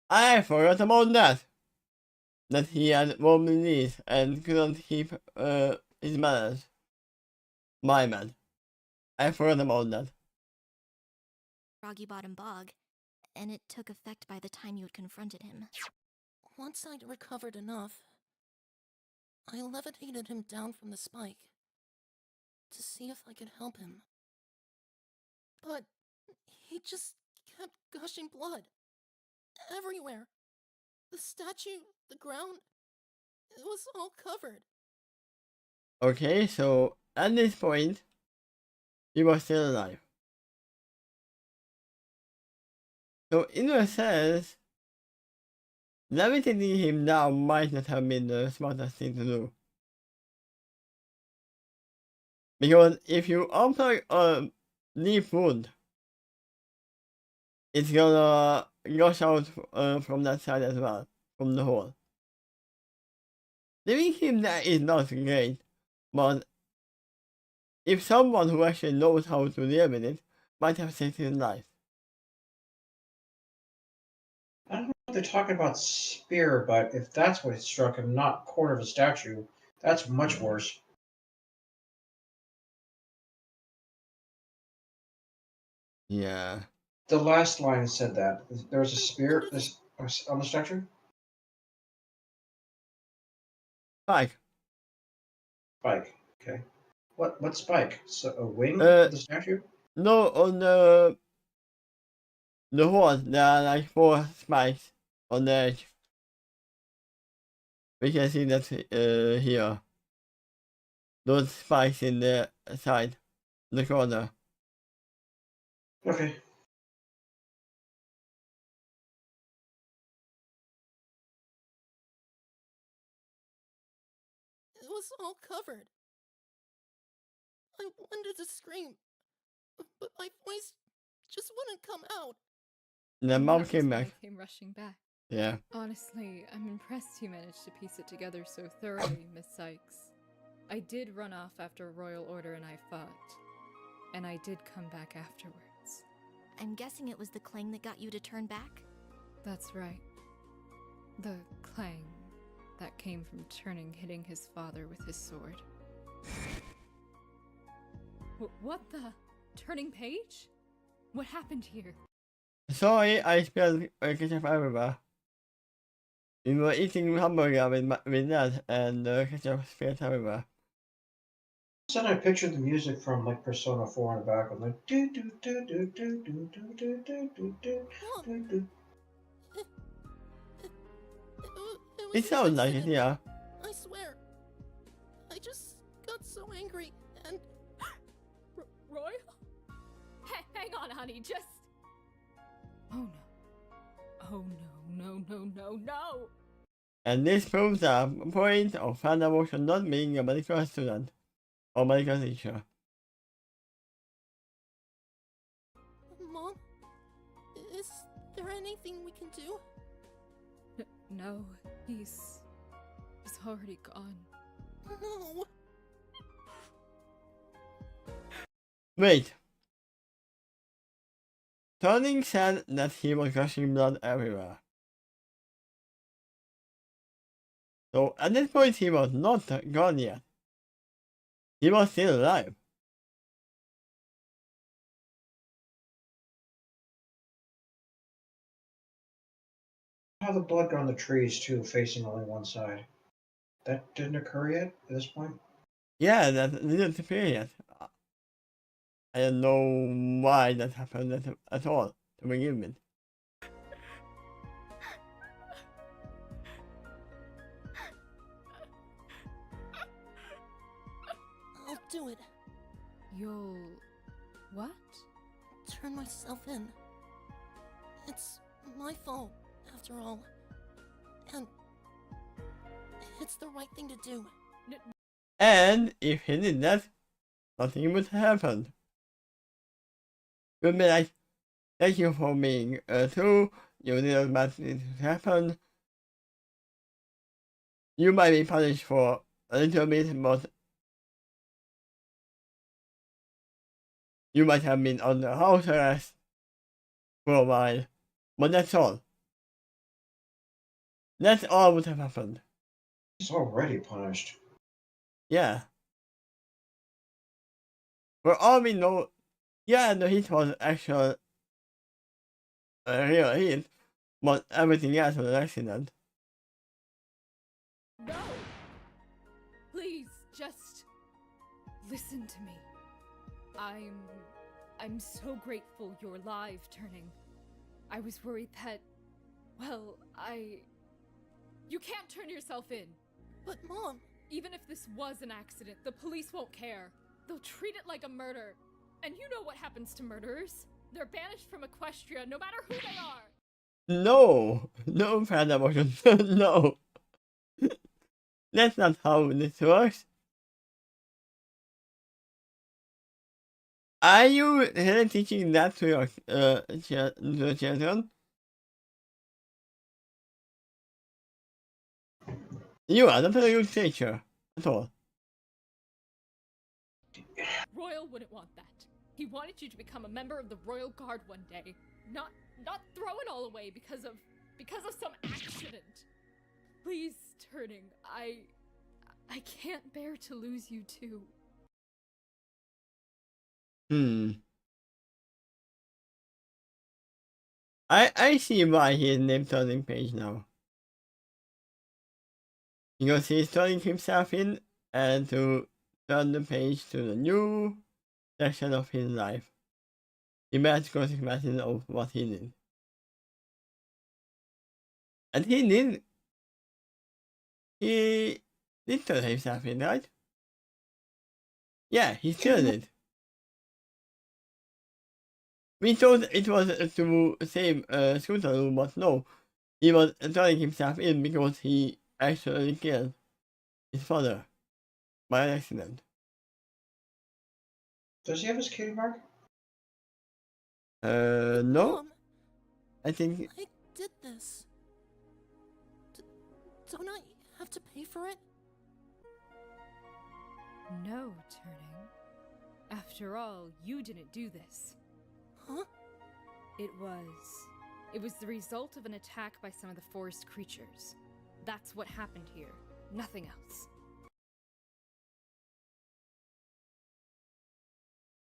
I forgot about that. That he had wobbly knees and couldn't keep his balance. My man. I forgot about that. Froggy Bottom Bog, and it took effect by the time you had confronted him. Once I'd recovered enough, I levitated him down from the spike to see if I could help him. But he just kept gushing blood. Everywhere. The statue, the ground, it was all covered. Okay, so at this point, he was still alive. So in a sense, levitating him down might not have been the smartest thing to do. Because if you unplug a deep wound, it's gonna gush out from that side as well, from the hole. Leaving him there is not great, but if someone who actually knows how to deal with it might have saved his life. I don't know if they're talking about spear, but if that's what struck him, not corner of a statue, that's much worse. Yeah. The last line said that. There was a spear on the statue? Spike. Spike, okay. What spike? So a wing of the statue? No, on the horn, there are like 4 spikes on the edge. We can see that here. Those spikes in the side, the corner. Okay. It was all covered. I wanted to scream, but my voice just wouldn't come out. The mom came back. I came rushing back. Yeah. Honestly, I'm impressed you managed to piece it together so thoroughly, Miss Cykes. I did run off after Royal Order and I fought. And I did come back afterwards. I'm guessing it was the clang that got you to turn back? That's right. The clang that came from hitting his father with his sword. What the? Turning page? What happened here? Sorry, I spilled ketchup everywhere. We were eating hamburger with that, and ketchup spilled everywhere. Then I pictured the music from like Persona 4 in the background, like do do do do do do do do do do do do. It sounds like it, yeah. I swear. I just got so angry and... Roy? Hang on, honey, just... Oh no. Oh no. And this proves the point of Thunderbolt not being a medical student or medical teacher. Mom? Is there anything we can do? No, he's already gone. No. Wait. Turning said that he was gushing blood everywhere. So at this point he was not gone yet. He was still alive. How the blood got on the trees too, facing only one side. That didn't occur yet at this point? Yeah, that didn't appear yet. I don't know why that happened at all to begin with. I'll do it. You'll... what? Turn myself in. It's my fault, after all. And it's the right thing to do. And if he did that, nothing would happen. You'd be like, Thank you for being true. You didn't want it to happen. You might be punished for a little bit, but you might have been under house arrest for a while. But that's all. That's all would have happened. He's already punished. Yeah. For all we know, yeah, the hit was actual real hit, but everything else was an accident. No! Please, just listen to me. I'm so grateful you're live, Turning. I was worried that, well, you can't turn yourself in. But Mom... Even if this was an accident, the police won't care. They'll treat it like a murder. And you know what happens to murderers. They're banished from Equestria no matter who they are. No! No, fan emotion. No! That's not how this works. Are you really teaching that to your children? You are not a good teacher at all. Royal wouldn't want that. He wanted you to become a member of the Royal Guard one day. Not throw it all away because of some accident. Please, Turning, I can't bear to lose you too. I see why he's named Turning Page now. Because he's turning himself in and to turn the page to the new section of his life. Imagine consequences of what he did. And he did turn himself in, right? Yeah, he still did. We thought it was to save Scootaloo, but no. He was turning himself in because he actually killed his father by accident. Does he have his cutie mark? No. Mom, I think... I did this. Don't I have to pay for it? No, Turning. After all, you didn't do this. Huh? It was the result of an attack by some of the forest creatures. That's what happened here. Nothing else.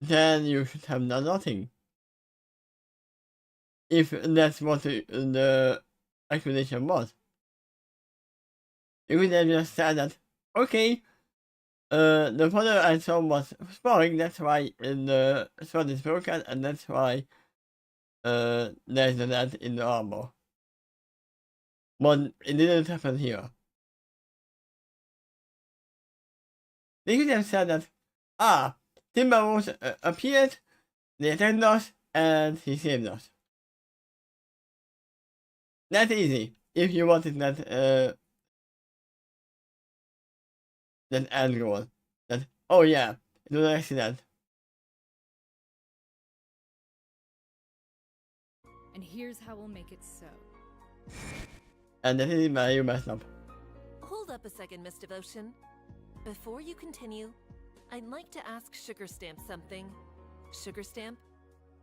Then you should have done nothing. If that's what the accusation was. You could have just said that, okay, the father I saw was sparring, that's why the sword is broken, and that's why there's a dent in the armor. But it didn't happen here. They could have said that, Timberwolves appeared, they attacked us, and he saved us. That's easy, if you wanted that end goal. That, oh yeah, it was an accident. And here's how we'll make it so. And that is why you messed up. Hold up a second, Miss Devotion. Before you continue, I'd like to ask Sugar Stamp something. Sugar Stamp,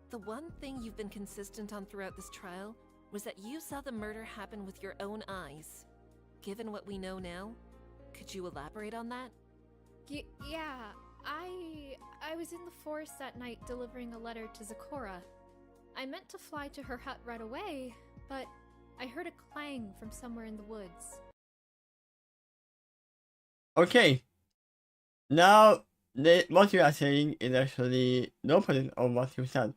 the one thing you've been consistent on throughout this trial was that you saw the murder happen with your own eyes. Given what we know now, could you elaborate on that? Yeah, I was in the forest that night delivering a letter to Zecora. I meant to fly to her hut right away, but I heard a clang from somewhere in the woods. Okay. Now, what you are saying is actually the opposite of what you said.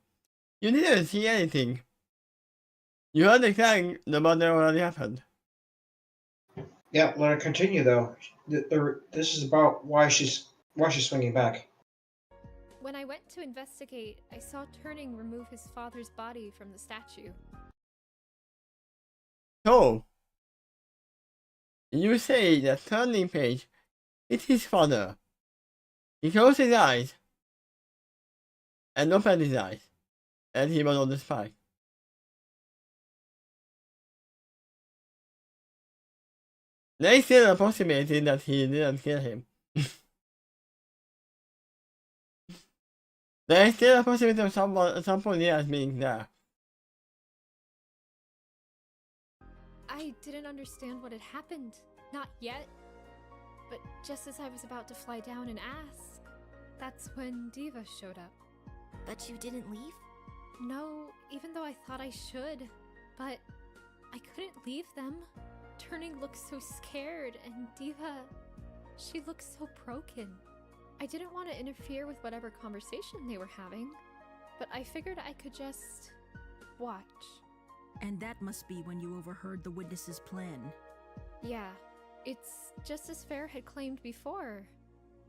You didn't see anything. You heard the clang, the murder already happened. Yeah, let her continue though. This is about why she's swinging back. When I went to investigate, I saw Turning remove his father's body from the statue. So, you say that Turning Page is his father. He closed his eyes and opened his eyes. and he was on the spike. There is still a possibility that he didn't kill him. There is still a possibility of somebody else being there. I didn't understand what had happened. Not yet. But just as I was about to fly down and ask, that's when Diva showed up. But you didn't leave? No, even though I thought I should. But I couldn't leave them. Turning looked so scared, and Diva, she looked so broken. I didn't want to interfere with whatever conversation they were having, but I figured I could just watch. And that must be when you overheard the witness's plan. Yeah, it's just as Fair had claimed before,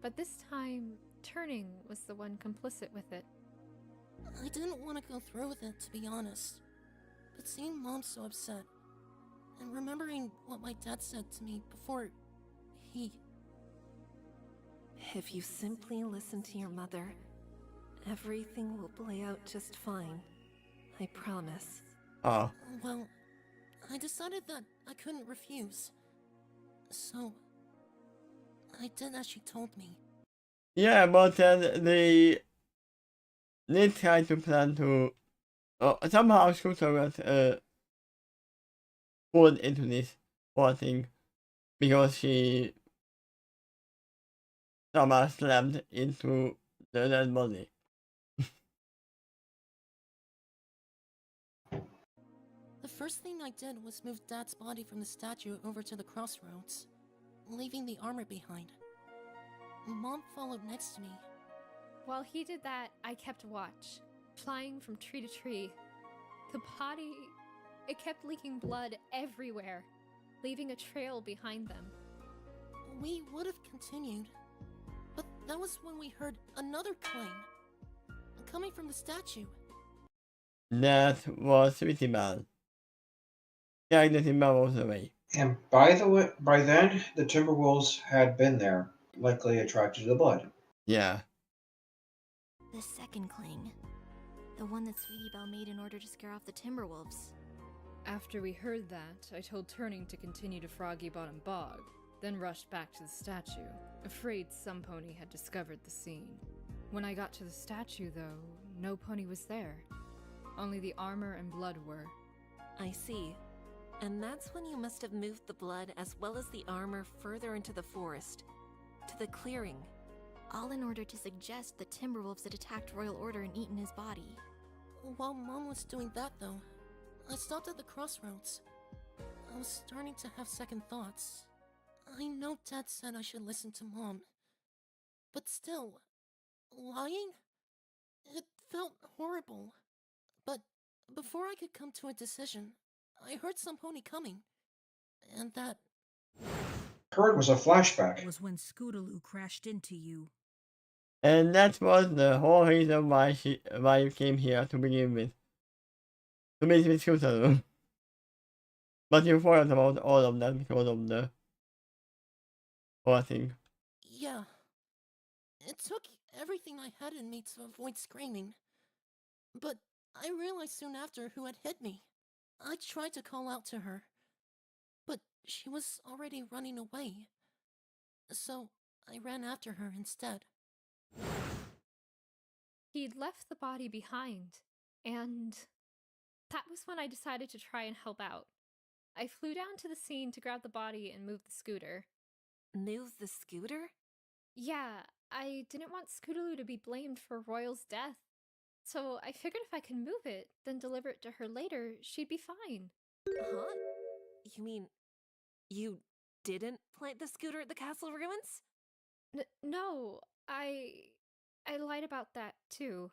but this time, Turning was the one complicit with it. I didn't want to go through with it, to be honest. But seeing Mom so upset, and remembering what my dad said to me before he... If you simply listen to your mother, everything will play out just fine. I promise. Oh. Well, I decided that I couldn't refuse. So, I did as she told me. Yeah, but they tried to plan to somehow Scooter got pulled into this whole thing because she somehow slammed into the dead body. The first thing I did was move Dad's body from the statue over to the crossroads, leaving the armor behind. Mom followed next to me. While he did that, I kept watch, flying from tree to tree. The body, it kept leaking blood everywhere, leaving a trail behind them. We would have continued, but that was when we heard another clang, coming from the statue. That was Sweetie Belle. Yeah, the Timber was away. And by then, the Timberwolves had been there, likely attracted to the blood. Yeah. The second clang. The one that Sweetie Belle made in order to scare off the Timberwolves. After we heard that, I told Turning to continue to Froggy Bottom Bog, then rushed back to the statue, afraid some pony had discovered the scene. When I got to the statue, though, no pony was there. Only the armor and blood were. I see. And that's when you must have moved the blood as well as the armor further into the forest, to the clearing. All in order to suggest the Timberwolves had attacked Royal Order and eaten his body. While Mom was doing that, though, I stopped at the crossroads. I was starting to have second thoughts. I know Dad said I should listen to Mom. But still, lying? It felt horrible. But before I could come to a decision, I heard some pony coming. And that... Heard was a flashback. Was when Scootaloo crashed into you. And that was the whole reason why you came here to begin with. To meet with Scootaloo. But you forgot about all of that because of the whole thing. Yeah. It took everything I had in me to avoid screaming. But I realized soon after who had hit me. I tried to call out to her, but she was already running away. So I ran after her instead. He'd left the body behind, and that was when I decided to try and help out. I flew down to the scene to grab the body and move the scooter. Move the scooter? Yeah, I didn't want Scootaloo to be blamed for Royal's death. So I figured if I could move it, then deliver it to her later, she'd be fine. Huh? You mean you didn't plant the scooter at the castle ruins? No, I lied about that too.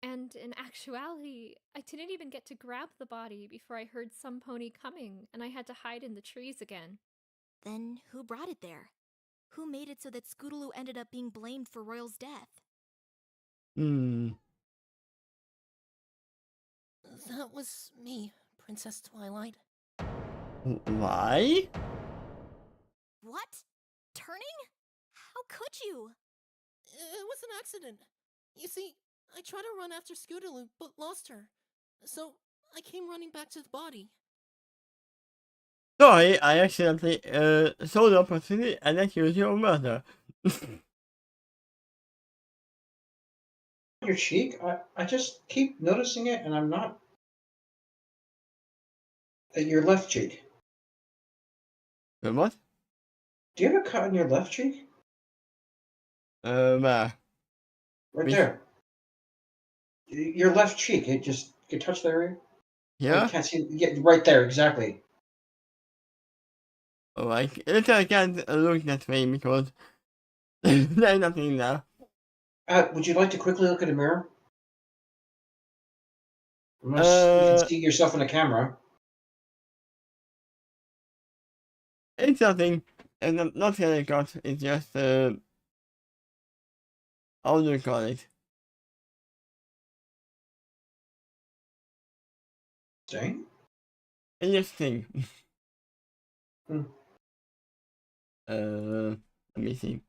And in actuality, I didn't even get to grab the body before I heard some pony coming, and I had to hide in the trees again. Then who brought it there? Who made it so that Scootaloo ended up being blamed for Royal's death? That was me, Princess Twilight. Why? What? Turning? How could you? It was an accident. You see, I tried to run after Scootaloo, but lost her. So, I came running back to the body. Sorry, I accidentally saw the opportunity and accused you of murder. Your cheek? I just keep noticing it, and I'm not. Your left cheek. What? Do you have a cut on your left cheek? Where? Right Which- there. Your left cheek. It just you touch the area. Yeah? I can't see. Yeah, right there, exactly. Oh, I can't look that way because there's nothing there. Would you like to quickly look at a mirror? Unless you can see yourself in the camera. It's nothing. And not really got. It's just how do you call it? Sting? It's just thing. Hmm. Let me see.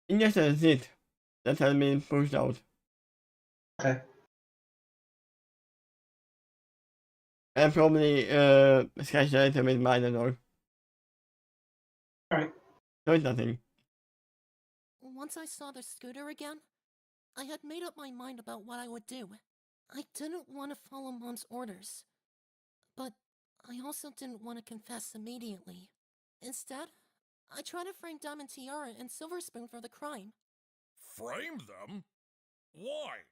It's just a zit that has been pushed out. Okay. And probably scratched a little bit by the dog. Alright. No, it's nothing. Once I saw the scooter again, I had made up my mind about what I would do. I didn't want to follow Mom's orders. But I also didn't want to confess immediately. Instead, I tried to frame Diamond Tiara and Silver Spoon for the crime. Frame them? Why?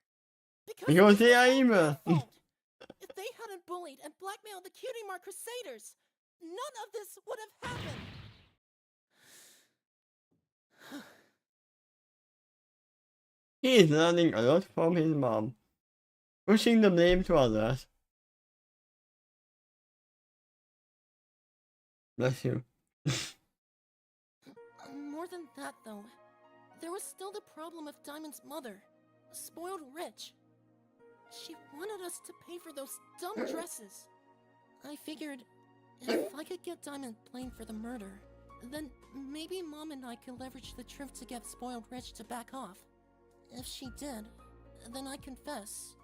Because they are evil. If they hadn't bullied and blackmailed the Cutie Mark Crusaders, none of this would have happened. He is learning a lot from his mom, pushing the blame to others. Bless you. More than that, though, there was still the problem of Diamond's mother, spoiled rich. She wanted us to pay for those dumb dresses. I figured if I could get Diamond blamed for the murder, then maybe Mom and I could leverage the truth to get spoiled rich to back off. If she did, then I confess,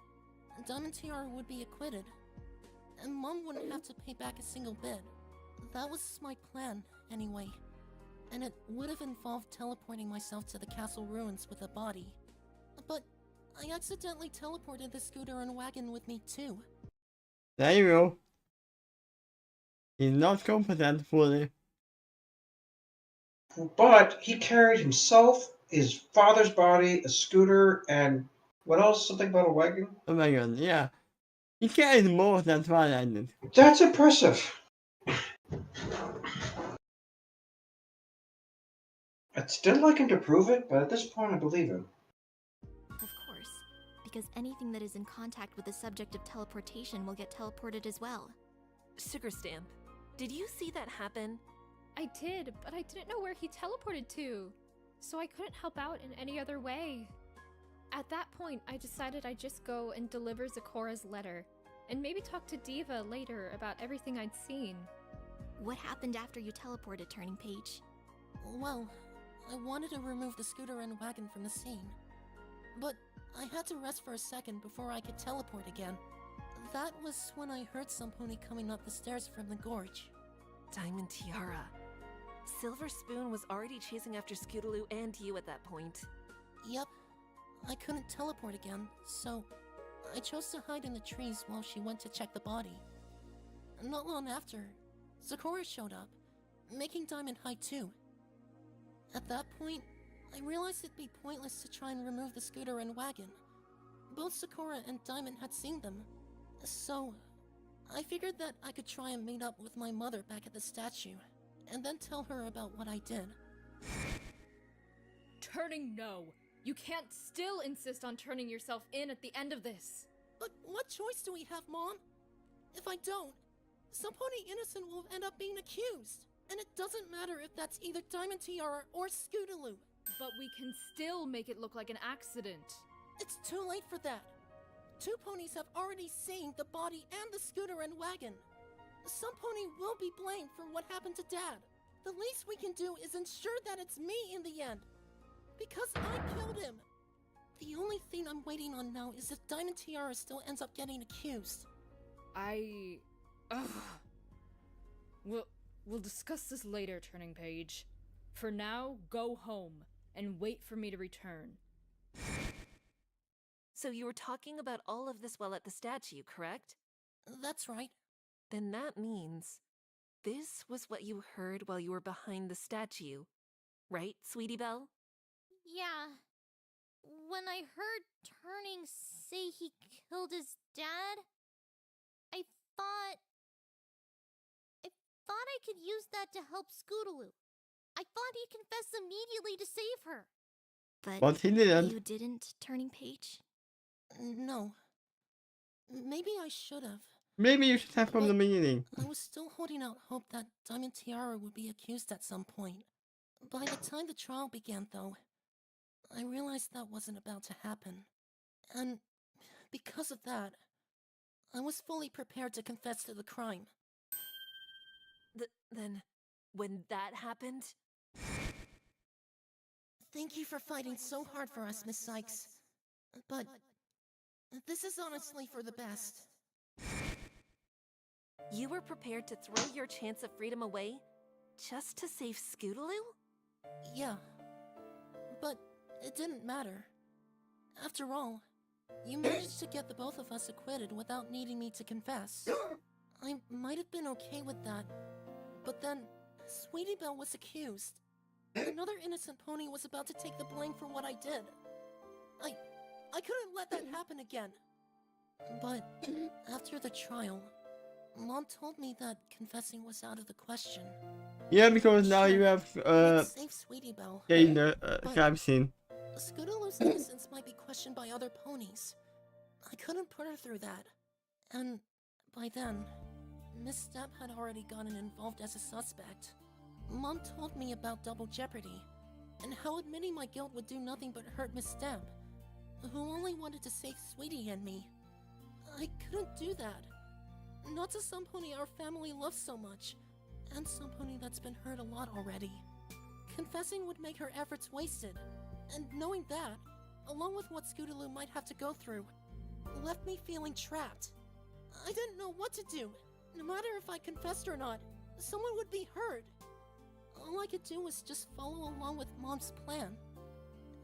Diamond Tiara would be acquitted, and Mom wouldn't have to pay back a single bit. That was my plan, anyway. And it would have involved teleporting myself to the castle ruins with a body. But I accidentally teleported the scooter and wagon with me too. There you go. He's not competent fully. But he carried himself, his father's body, a scooter, and what else? Something about a wagon? Oh my god, yeah. He carries more than Twilight did. That's impressive. I'd still like him to prove it, but at this point I believe him. Of course, because anything that is in contact with the subject of teleportation will get teleported as well. Sugar Stamp, did you see that happen? I did, but I didn't know where he teleported to, so I couldn't help out in any other way. At that point, I decided I'd just go and deliver Zikora's letter, and maybe talk to Diva later about everything I'd seen. What happened after you teleported, Turning Page? Well, I wanted to remove the scooter and wagon from the scene. But I had to rest for a second before I could teleport again. That was when I heard some pony coming up the stairs from the gorge. Diamond Tiara. Silver Spoon was already chasing after Scootaloo and you at that point. Yep. I couldn't teleport again, so I chose to hide in the trees while she went to check the body. Not long after, Zikora showed up, making Diamond hide too. At that point, I realized it'd be pointless to try and remove the scooter and wagon. Both Zikora and Diamond had seen them, so I figured that I could try and meet up with my mother back at the statue, and then tell her about what I did. Turning no. You can't still insist on turning yourself in at the end of this. But what choice do we have, Mom? If I don't, some pony innocent will end up being accused. And it doesn't matter if that's either Diamond Tiara or Scootaloo. But we can still make it look like an accident. It's too late for that. Two ponies have already seen the body and the scooter and wagon. Some pony will be blamed for what happened to Dad. The least we can do is ensure that it's me in the end. Because I killed him. The only thing I'm waiting on now is if Diamond Tiara still ends up getting accused. We'll discuss this later, Turning Page. For now, go home and wait for me to return. So you were talking about all of this while at the statue, correct? That's right. Then that means this was what you heard while you were behind the statue. Right, Sweetie Belle? Yeah. When I heard Turning say he killed his dad, I thought I could use that to help Scootaloo. I thought he'd confess immediately to save her. But he didn't. You didn't, Turning Page? No. Maybe I should have. Maybe you should have from the beginning. I was still holding out hope that Diamond Tiara would be accused at some point. By the time the trial began, though, I realized that wasn't about to happen. And because of that, I was fully prepared to confess to the crime. Then, when that happened... Thank you for fighting so hard for us, Miss Cykes. But this is honestly for the best. You were prepared to throw your chance of freedom away just to save Scootaloo? Yeah. But it didn't matter. After all, you managed to get the both of us acquitted without needing me to confess. I might have been okay with that, but then Sweetie Belle was accused. Another innocent pony was about to take the blame for what I did. I couldn't let that happen again. But after the trial, Mom told me that confessing was out of the question. Yeah, because now you have Save Sweetie Belle. gained the crime scene. Scootaloo's innocence might be questioned by other ponies. I couldn't put her through that. And by then, Miss Step had already gotten involved as a suspect. Mom told me about double jeopardy, and how admitting my guilt would do nothing but hurt Miss Step, who only wanted to save Sweetie and me. I couldn't do that. Not to some pony our family loves so much, and some pony that's been hurt a lot already. Confessing would make her efforts wasted, and knowing that, along with what Scootaloo might have to go through, left me feeling trapped. I didn't know what to do. No matter if I confessed or not, someone would be hurt. All I could do was just follow along with Mom's plan,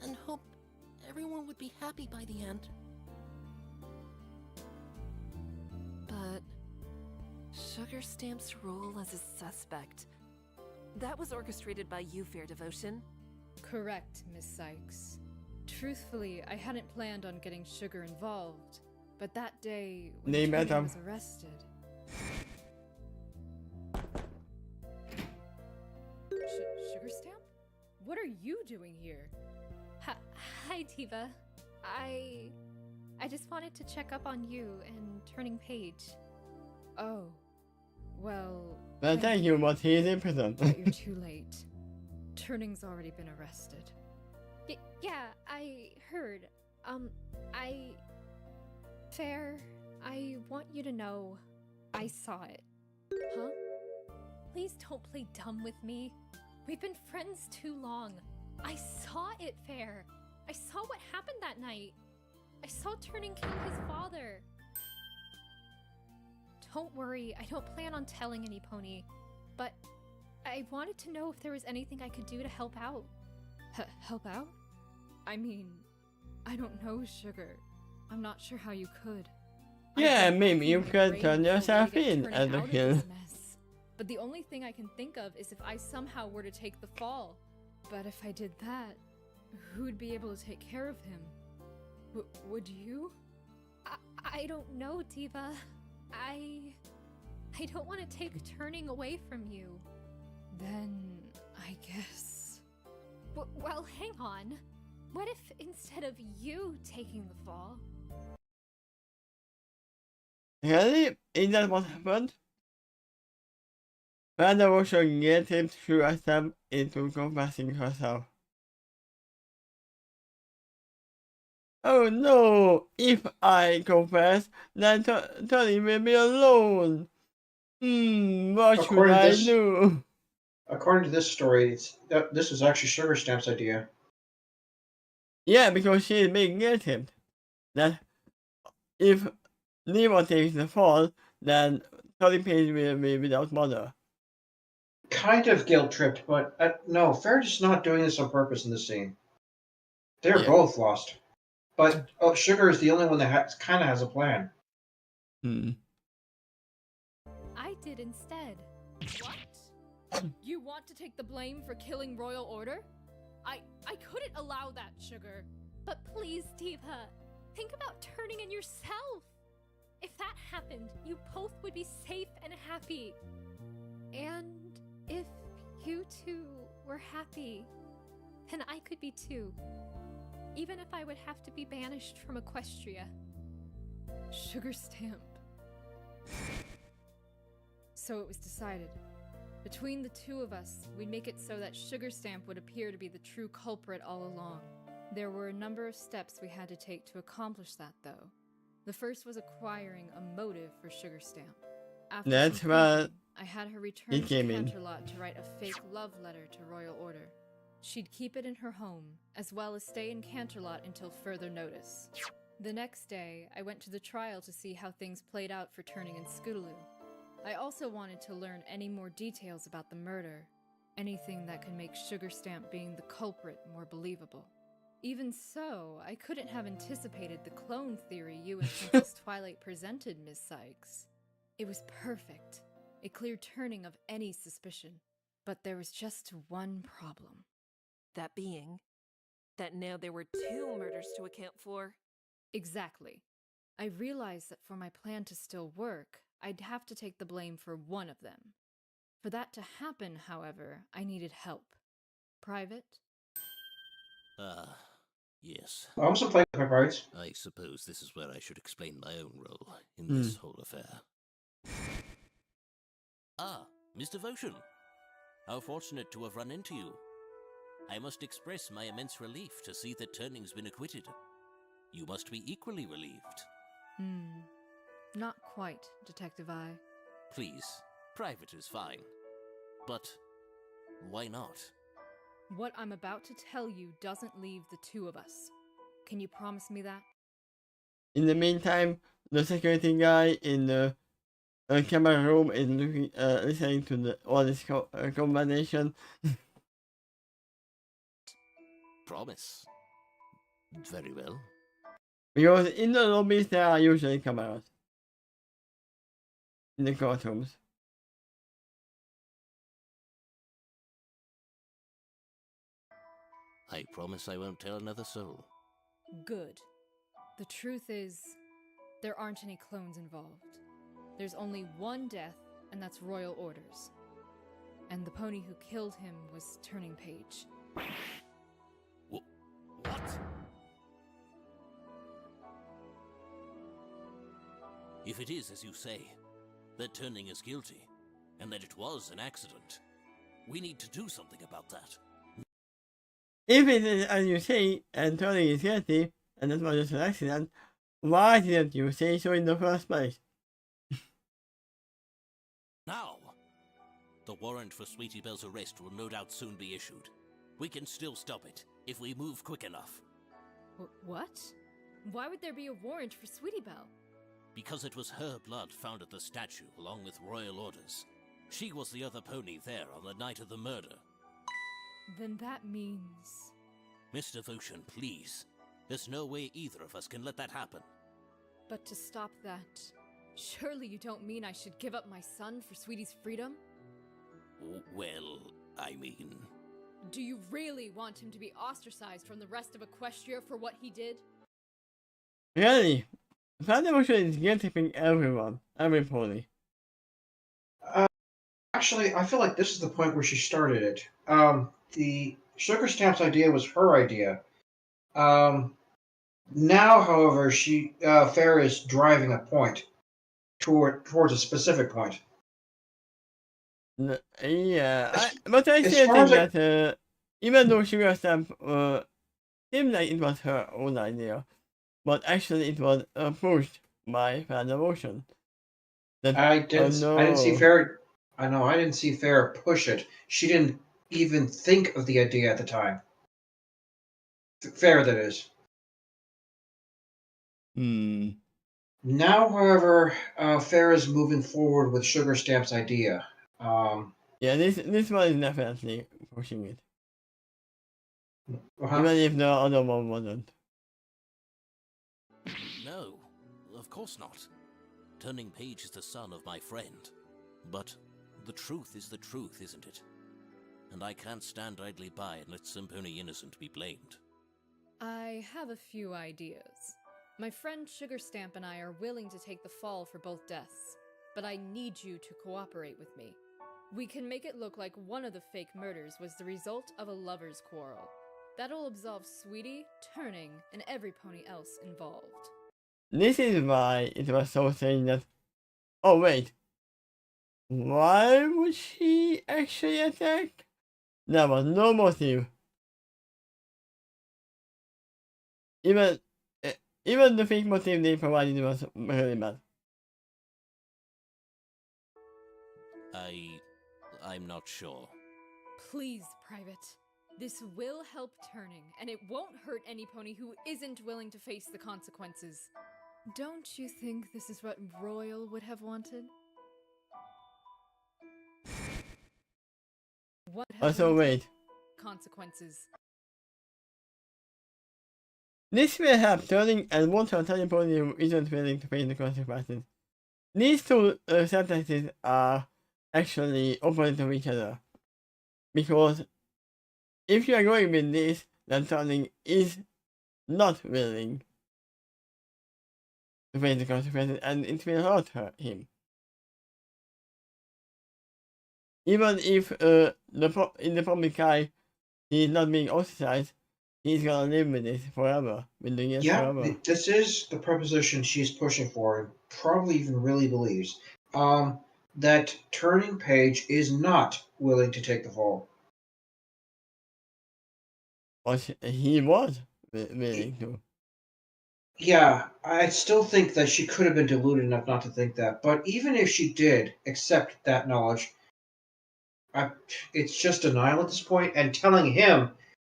and hope everyone would be happy by the end. But Sugar Stamp's role as a suspect, that was orchestrated by you, Fair Devotion. Correct, Miss Cykes. Truthfully, I hadn't planned on getting Sugar involved, but that day when Turning was arrested... Sugar Stamp? What are you doing here? Hi, Diva. I just wanted to check up on you and Turning Page. Oh. Well... Well, thank you, but he is in prison. But you're too late. Turning's already been arrested. Yeah, I heard. Fair, I want you to know I saw it. Huh? Please don't play dumb with me. We've been friends too long. I saw it, Fair. I saw what happened that night. I saw Turning kill his father. Don't worry, I don't plan on telling any pony, but I wanted to know if there was anything I could do to help out. Help out? I mean, I don't know, Sugar. I'm not sure how you could. Yeah, maybe you could turn yourself in as a killer. But the only thing I can think of is if I somehow were to take the fall. But if I did that, who'd be able to take care of him? Would you? I don't know, Diva. I don't want to take Turning away from you. Then, I guess... Well, hang on. What if instead of you taking the fall... Really? Is that what happened? Rather also get him to accept into confessing herself. Oh no! If I confess, then Tony will be alone. What should I do? According to this story, this is actually Sugar Stamp's idea. Yeah, because she is being guilted. That if Nemo takes the fall, then 30 pages will be without mother. Kind of guilt tripped, but no, Ferris is not doing this on purpose in this scene. They're both lost. But Sugar is the only one that kind of has a plan. I did instead. What? You want to take the blame for killing Royal Order? I couldn't allow that, Sugar. But please, Diva, think about turning in yourself. If that happened, you both would be safe and happy. And if you two were happy, then I could be too. Even if I would have to be banished from Equestria. Sugar Stamp. So it was decided. Between the two of us, we'd make it so that Sugar Stamp would appear to be the true culprit all along. There were a number of steps we had to take to accomplish that, though. The first was acquiring a motive for Sugar Stamp. After That's some what thinking, I had her return it to came in. Canterlot to write a fake love letter to Royal Order. She'd keep it in her home, as well as stay in Canterlot until further notice. The next day, I went to the trial to see how things played out for Turning and Scootaloo. I also wanted to learn any more details about the murder, anything that could make Sugar Stamp being the culprit more believable. Even so, I couldn't have anticipated the clone theory you and Princess Twilight presented, Miss Cykes. It was perfect, a clear turning of any suspicion. But there was just one problem. That being, that now there were 2 murders to account for. Exactly. I realized that for my plan to still work, I'd have to take the blame for one of them. For that to happen, however, I needed help. Private? Yes. I'm also playing with my parts. I suppose this is where I should explain my own role in this whole affair. Miss Devotion. How fortunate to have run into you. I must express my immense relief to see that Turning's been acquitted. You must be equally relieved. Not quite, Detective Eye. Please, private is fine. But why not? What I'm about to tell you doesn't leave the two of us. Can you promise me that? In the meantime, the security guy in the camera room is looking, listening to all this conversation. Promise. Very well. Because in the lobbies there are usually cameras. In the courtrooms. I promise I won't tell another soul. Good. The truth is, there aren't any clones involved. There's only one death, and that's Royal Order's. And the pony who killed him was Turning Page. What? If it is as you say, that Turning is guilty, and that it was an accident, we need to do something about that. If it is as you say, and Turning is guilty, and that was just an accident, why didn't you say so in the first place? Now! The warrant for Sweetie Belle's arrest will no doubt soon be issued. We can still stop it, if we move quick enough. What? Why would there be a warrant for Sweetie Belle? Because it was her blood found at the statue, along with Royal Orders. She was the other pony there on the night of the murder. Then that means... Miss Devotion, please. There's no way either of us can let that happen. But to stop that, surely you don't mean I should give up my son for Sweetie's freedom? Well, I mean... Do you really want him to be ostracized from the rest of Equestria for what he did? Really? That Devotion is guilt-tripping everyone, every pony. Actually, I feel like this is the point where she started it. The Sugar Stamp's idea was her idea. Now, however, Fair is driving a point towards a specific point. But I still think that even though Sugar Stamp seemed like it was her own idea, but actually it was pushed by Fan Devotion. I didn't see Fair. I know, I didn't see Fair push it. She didn't even think of the idea at the time. Fair, that is. Now, however, Fair is moving forward with Sugar Stamp's idea. Yeah, this one is definitely pushing it. Uh-huh. Even if the other one wasn't. No, of course not. Turning Page is the son of my friend. But the truth is the truth, isn't it? And I can't stand idly by and let some pony innocent be blamed. I have a few ideas. My friend Sugarstamp and I are willing to take the fall for both deaths, but I need you to cooperate with me. We can make it look like one of the fake murders was the result of a lover's quarrel. That'll absolve Sweetie, Turning, and every pony else involved. This is why it was so saying that. Oh wait, why would she actually attack? There was no motive. Even the fake motive they provided was really bad. I'm not sure. Please, Private. This will help Turning, and it won't hurt any pony who isn't willing to face the consequences. Don't you think this is what Royal would have wanted? Also, wait. Consequences. This will help Turning and won't hurt anybody who isn't willing to face the consequences. These two sentences are actually opposite of each other. Because if you are going with this, then Turning is not willing to face the consequences and it will hurt him. Even if in the public eye he is not being ostracized, he's gonna live with this forever. Forever. This is the proposition she's pushing for, and probably even really believes. That Turning Page is not willing to take the fall. But he was willing to. Yeah, I still think that she could have been deluded enough not to think that. But even if she did accept that knowledge, it's just denial at this point, and telling him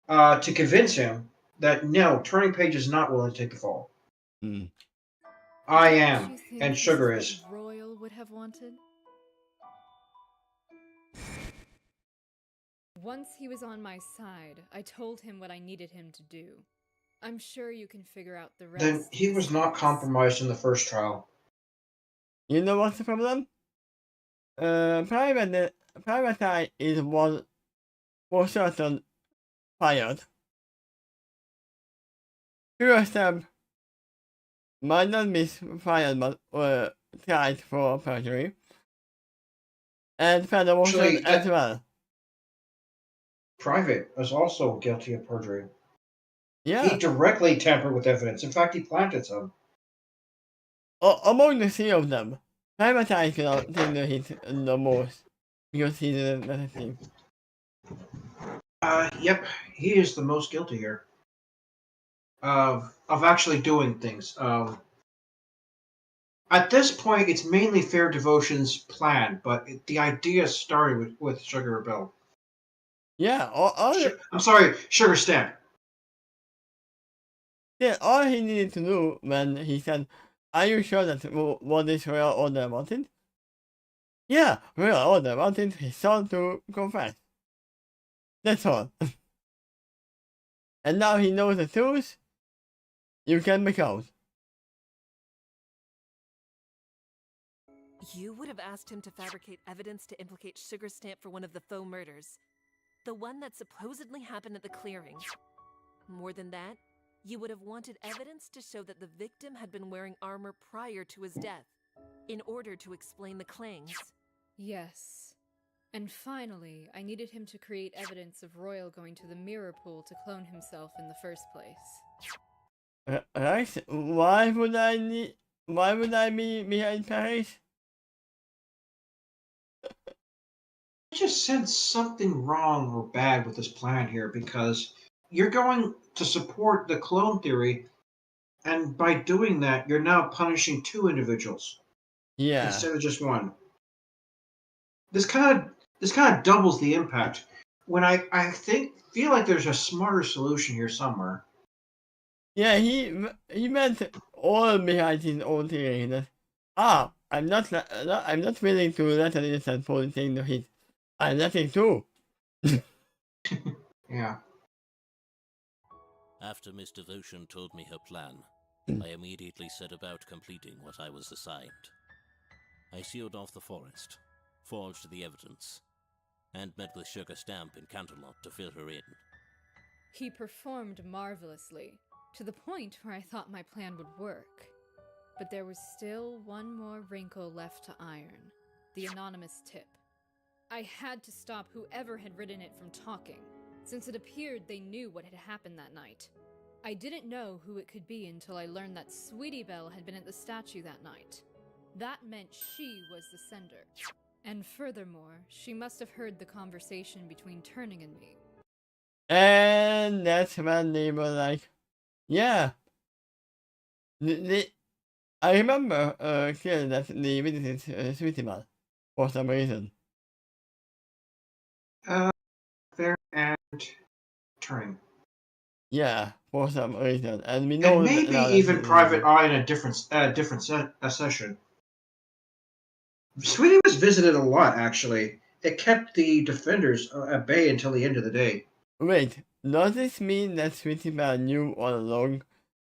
to convince him that no, Turning Page is not willing to take the fall. I am, and Sugar is. Royal would have wanted. Once he was on my side, I told him what I needed him to do. I'm sure you can figure out the rest. Then he was not compromised in the first trial. You know what's the problem? Private Eye was for certain fired. Sugarstamp might not be fired but tried for perjury. And Federation as well. Private was also guilty of perjury. Yeah. He directly tampered with evidence. In fact, he planted some. Among the three of them, Private Eye cannot take the hit the most because he's a detective. Yep, he is the most guilty here. Of actually doing things. At this point, it's mainly Fair Devotion's plan, but the idea started with Sugar Rebel. Yeah, I'm sorry, Sugar Stamp. Yeah, all he needed to do when he said, "Are you sure that what this Royal Order wanted?" Yeah, Royal Order wanted his son to confess. That's all. And now he knows the truth. You can back out. You would have asked him to fabricate evidence to implicate Sugarstamp for one of the faux murders. The one that supposedly happened at the clearing. More than that, you would have wanted evidence to show that the victim had been wearing armor prior to his death, in order to explain the clangs. Yes. And finally, I needed him to create evidence of Royal going to the mirror pool to clone himself in the first place. Rex, why would I be behind Paris? I just sense something wrong or bad with this plan here, because you're going to support the clone theory, and by doing that, you're now punishing two individuals. Yeah. Instead of just one. this kind of doubles the impact. When I feel like there's a smarter solution here somewhere. Yeah, he meant all behind his own theory that I'm not willing to let an innocent person take the hit. I'm letting too. Yeah. After Miss Devotion told me her plan, I immediately set about completing what I was assigned. I sealed off the forest, forged the evidence, and met with Sugar Stamp in Canterlot to fill her in. He performed marvelously, to the point where I thought my plan would work. But there was still one more wrinkle left to iron: the anonymous tip. I had to stop whoever had written it from talking, since it appeared they knew what had happened that night. I didn't know who it could be until I learned that Sweetie Belle had been at the statue that night. That meant she was the sender. And furthermore, she must have heard the conversation between Turning and me. And that's when they were like, yeah. I remember clearly that they visited Sweetie Belle for some reason. Fair and Turning. Yeah, for some reason, and we And know maybe now even Private Eye in a different session. Sweetie was visited a lot, actually. It kept the defenders at bay until the end of the day. Wait, does this mean that Sweetie Belle knew all along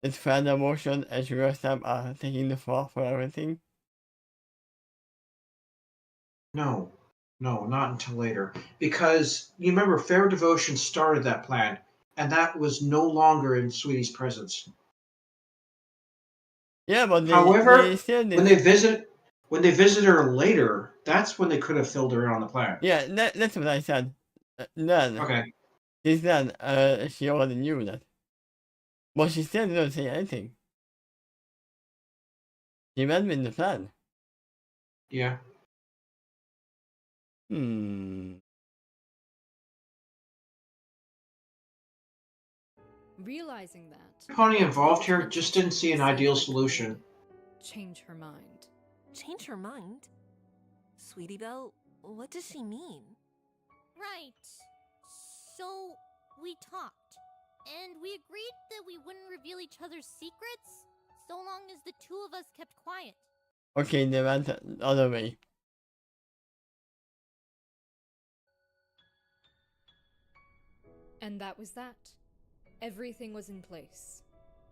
that Fan Emotion and Sugar Stamp are taking the fall for everything? No, not until later. Because you remember, Fair Devotion started that plan, and that was no longer in Sweetie's presence. Yeah, but However, said when they visit her later, that's when they could have filled her in on the plan. Yeah, that's what I said. Then. Okay. She said she already knew that. But she still didn't say anything. She went with the plan. Yeah. Realizing that, Pony involved here just didn't see an ideal solution. Change her mind. Change her mind? Sweetie Belle, what does she mean? Right. So, we talked, and we agreed that we wouldn't reveal each other's secrets so long as the two of us kept quiet. Okay, they went the other way. And that was that. Everything was in place.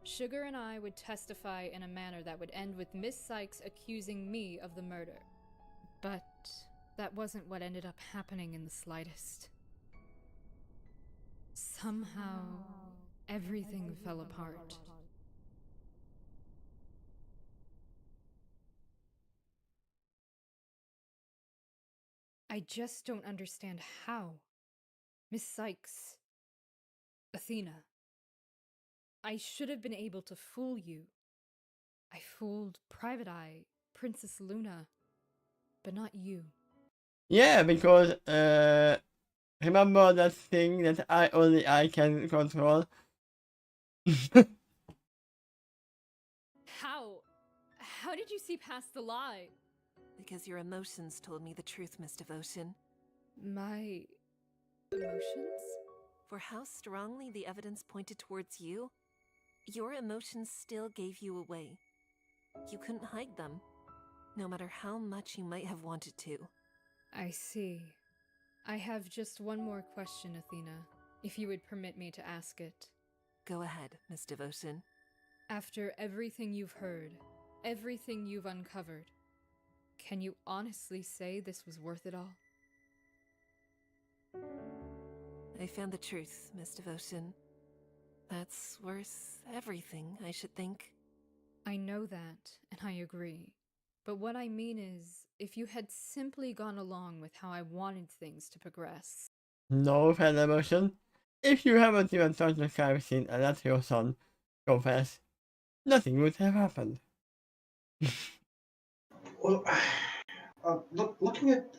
Sugar and I would testify in a manner that would end with Miss Cykes accusing me of the murder. But that wasn't what ended up happening in the slightest. Somehow, everything fell apart. I just don't understand how. Miss Cykes. Athena. I should have been able to fool you. I fooled Private Eye, Princess Luna, but not you. Yeah, because remember that thing that only I can control? How? How did you see past the lie? Because your emotions told me the truth, Miss Devotion. My emotions? For how strongly the evidence pointed towards you, your emotions still gave you away. You couldn't hide them, no matter how much you might have wanted to. I see. I have just one more question, Athena, if you would permit me to ask it. Go ahead, Miss Devotion. After everything you've heard, everything you've uncovered, can you honestly say this was worth it all? I found the truth, Miss Devotion. That's worth everything, I should think. I know that, and I agree. But what I mean is, if you had simply gone along with how I wanted things to progress. No, Fan Emotion. If you haven't even touched the crime scene and let your son confess, nothing would have happened. Well, looking at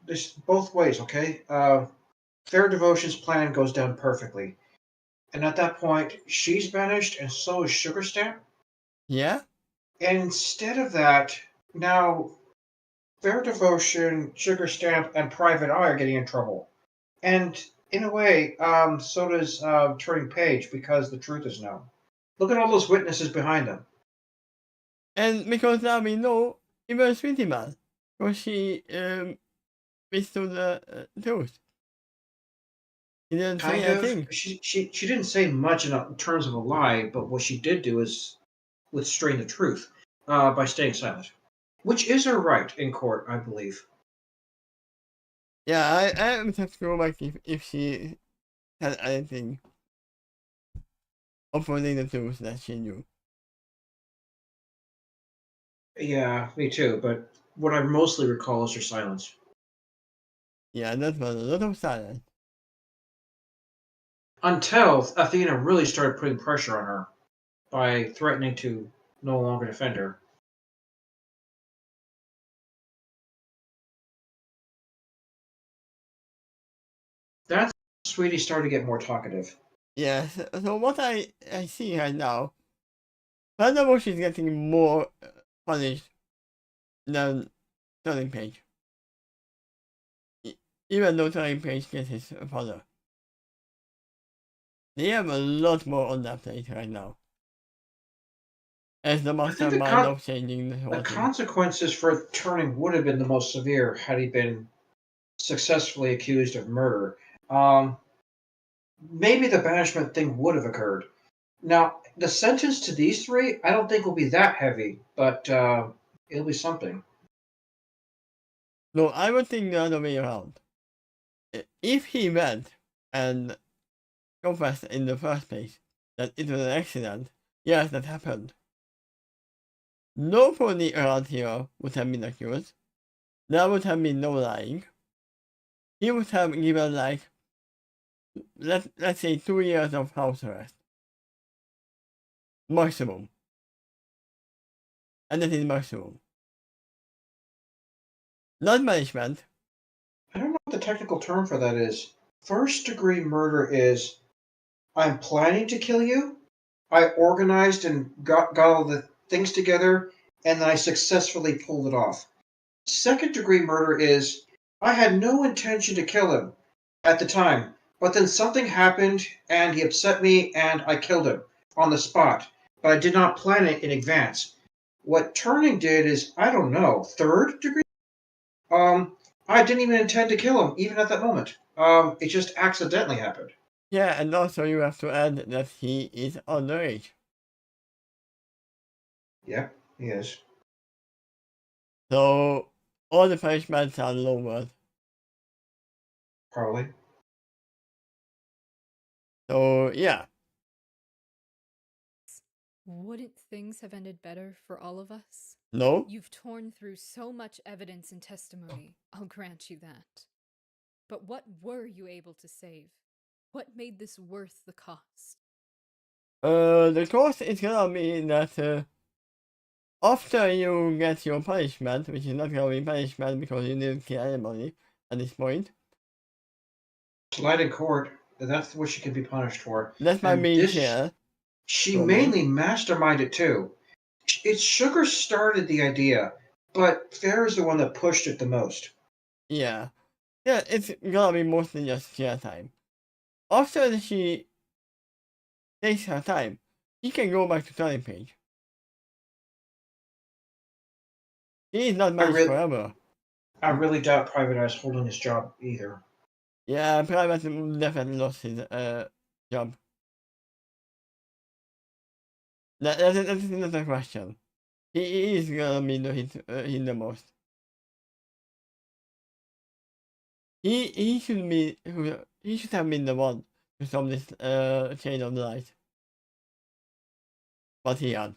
this both ways, okay? Fair Devotion's plan goes down perfectly. And at that point, she's banished, and so is Sugar Stamp. Yeah? And instead of that, now Fair Devotion, Sugar Stamp, and Private Eye are getting in trouble. And in a way, so does Turning Page because the truth is known. Look at all those witnesses behind them. And because now we know even Sweetie Man, because she withstood the truth. She didn't say Kind of. anything. She didn't say much in terms of a lie, but what she did do is withstand the truth by staying silent, which is her right in court, I believe. Yeah, I would have to go back if she had anything opposing the truth that she knew. Yeah, me too. But what I mostly recall is her silence. Yeah, that was a lot of silence. Until Athena really started putting pressure on her by threatening to no longer defend her. That's when Sweetie started to get more talkative. Yeah, so what I see right now, furthermore, she's getting more punished than Turning Page. Even though Turning Page gets his father. They have a lot more on that plate right now. As the mastermind of changing the whole The thing. consequences for Turning would have been the most severe had he been successfully accused of murder. Maybe the banishment thing would have occurred. Now, the sentence to these three, I don't think will be that heavy, but it'll be something. No, I would think the other way around. If he went and confessed in the first place that it was an accident, yes, that happened. Nobody around here would have been accused. There would have been no lying. He would have given like, let's say 2 years of house arrest. Maximum. And that is maximum. Not banishment. I don't know what the technical term for that is. First degree murder is I'm planning to kill you. I organized and got all the things together, and then I successfully pulled it off. Second degree murder is I had no intention to kill him at the time, but then something happened and he upset me and I killed him on the spot, but I did not plan it in advance. What Turning did is, I don't know, third degree? I didn't even intend to kill him, even at that moment. It just accidentally happened. Yeah, and also you have to add that he is underage. Yeah, he is. So all the punishments are lowered. Probably. So yeah. Wouldn't things have ended better for all of us? No. You've torn through so much evidence and testimony, I'll grant you that. But what were you able to save? What made this worth the cost? The cost is gonna be that after you get your punishment, which is not gonna be punishment because you didn't kill anybody at this point. To lied in court, that's what she could be punished for. That's my main fear. She mainly masterminded too. It's Sugar started the idea, but Fair is the one that pushed it the most. Yeah. Yeah, it's gonna be mostly just share time. After she takes her time, she can go back to Turning Page. He is not managed forever. I really doubt Private Eye's holding his job either. Yeah, Private definitely lost his job. That's another question. He is gonna be hit the most. He should be he should have been the one to stop this chain of lies. But he had.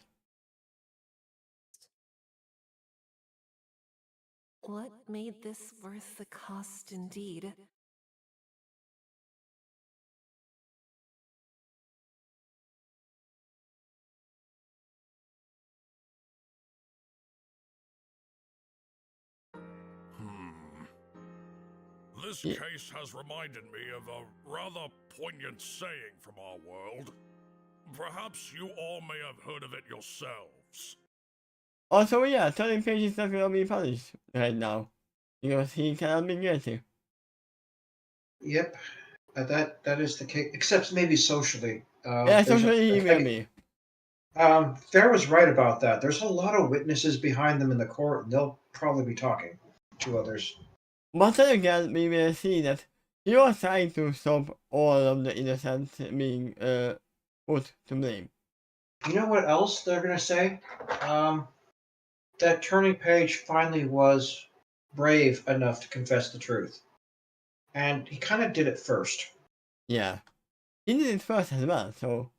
What made this worth the cost indeed? This case has reminded me of a rather poignant saying from our world. Perhaps you all may have heard of it yourselves. Also, yeah, Turning Page is not gonna be punished right now because he cannot be guilty. Yep, that is the case. Except maybe socially. Yeah, socially he will be. Fair was right about that. There's a lot of witnesses behind them in the court, and they'll probably be talking to others. But then again, we will see that he was trying to stop all of the innocent being put to blame. You know what else they're gonna say? That Turning Page finally was brave enough to confess the truth, and he kind of did it first. Yeah, he did it first as well. So.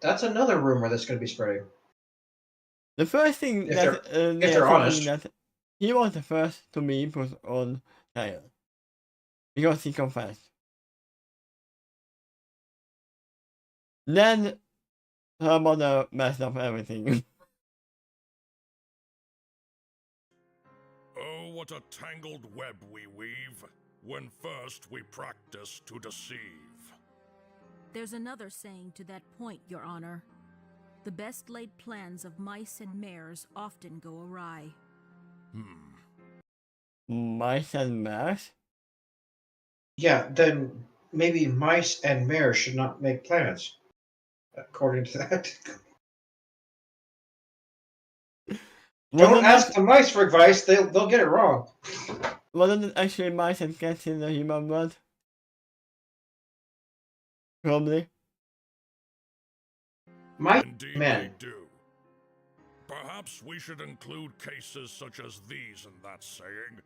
That's another rumor that's going to be spreading. The first thing If that they're honest, that he was the first to be put on trial because he confessed. Then her mother messed up everything. Oh, what a tangled web we weave, when first we practice to deceive. There's another saying to that point, Your Honor. The best laid plans of mice and mares often go awry. Mice and mares? Yeah, then maybe mice and mares should not make plans, according to that. Don't ask the mice for advice, they'll get it wrong. Wasn't it actually mice and cats in the human world? Probably. Indeed they do. Perhaps we should include cases such as these in that saying.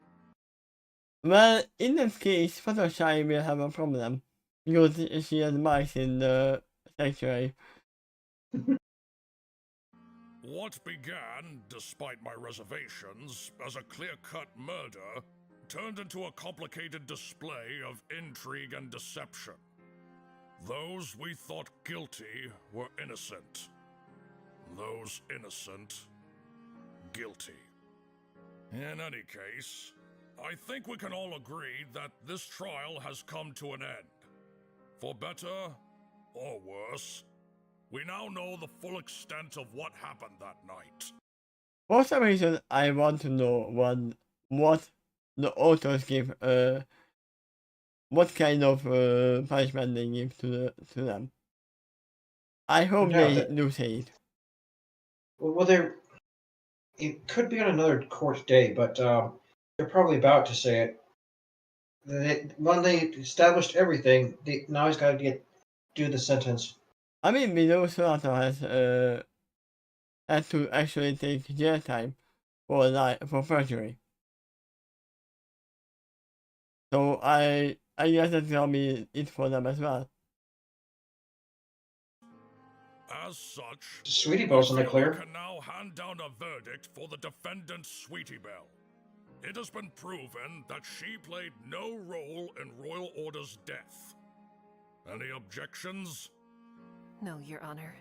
Well, in that case, Fluttershy will have a problem because she has mice in the sanctuary. What began, despite my reservations, as a clear-cut murder, turned into a complicated display of intrigue and deception. Those we thought guilty were innocent. Those innocent, guilty. In any case, I think we can all agree that this trial has come to an end. For better or worse, we now know the full extent of what happened that night. For some reason, I want to know what the authors give, what kind of punishment they give to them. I hope they do say it. Well, it could be on another court day, but they're probably about to say it. When they established everything, now he's got to do the sentence. I mean, Mino Sonato has to actually take jail time for perjury. So I guess that's gonna be it for them as well. As such, Sweetie Belle's in the clear. We can now hand down a verdict for the defendant Sweetie Belle. It has been proven that she played no role in Royal Order's death. Any objections? No, Your Honor.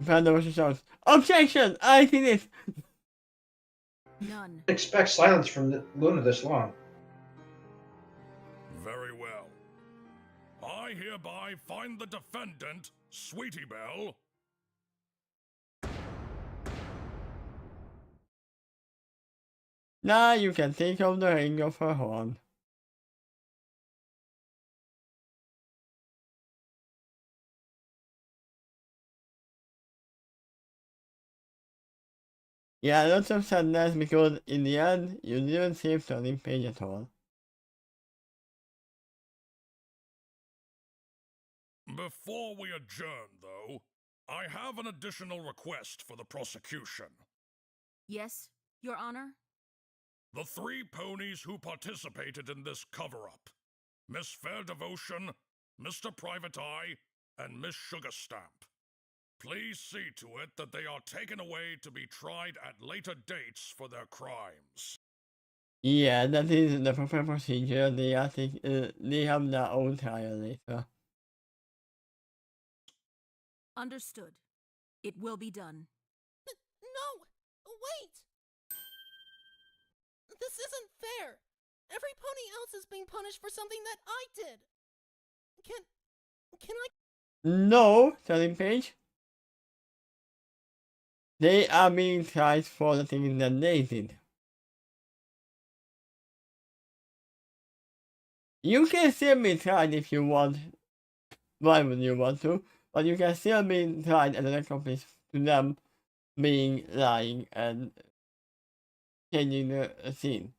Panda shouts, "Objection! I did it!" None. Expect silence from Luna this long. Very well. I hereby find the defendant, Sweetie Belle. Now you can take off the ring of her horn. Yeah, lots of sadness because in the end, you didn't save Turning Page at all. Before we adjourn, though, I have an additional request for the prosecution. Yes, Your Honor? The 3 ponies who participated in this cover-up, Miss Fair Devotion, Mr. Private Eye, and Miss Sugarstamp. Please see to it that they are taken away to be tried at later dates for their crimes. Yeah, that is the proper procedure. They have their own trial later. Understood. It will be done. No! Wait! This isn't fair! Every pony else is being punished for something that I did! Can I... No, Turning Page. they are being tried for the things that they did. You can still be tried if you want. Why would you want to? But you can still be tried as an accomplice to them being lying and changing the scene.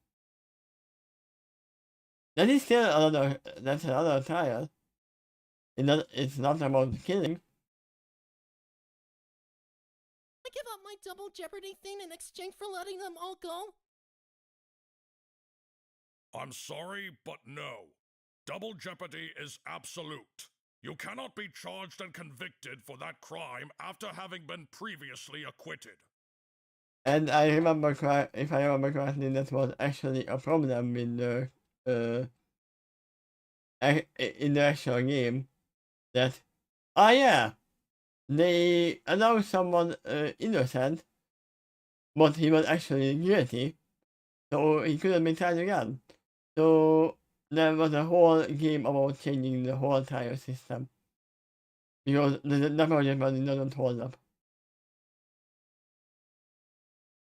That is still that's another trial. It's not about killing. I give up my double jeopardy thing in exchange for letting them all go? I'm sorry, but no. Double jeopardy is absolute. You cannot be charged and convicted for that crime after having been previously acquitted. And I remember, if I remember correctly, that was actually a problem in the in the actual game. That, yeah, they announced someone innocent, but he was actually guilty, so he couldn't be tried again. So there was a whole game about changing the whole trial system because the project doesn't hold up.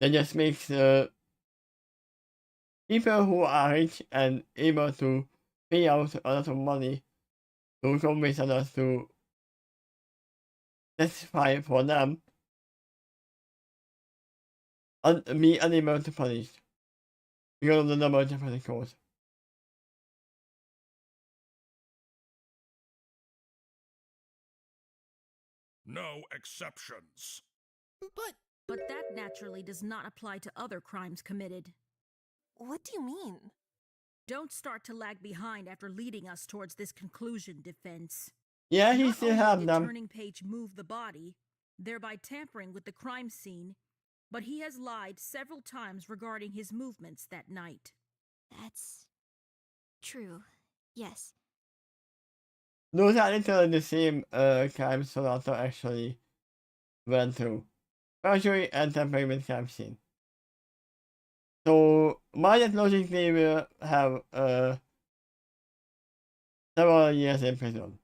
That just makes people who are rich and able to pay out a lot of money to convince others to testify for them and be unable to punish because of the number of jeopardy codes. No exceptions. But that naturally does not apply to other crimes committed. What do you mean? Don't start to lag behind after leading us towards this conclusion, defense. Yeah, he Not still only have did them. Turning Page move the body, thereby tampering with the crime scene, but he has lied several times regarding his movements that night. That's true. Yes. Those are literally the same crimes Sonata actually went through. Perjury and tampering with crime scene. So, by that logic, they will have several years in prison.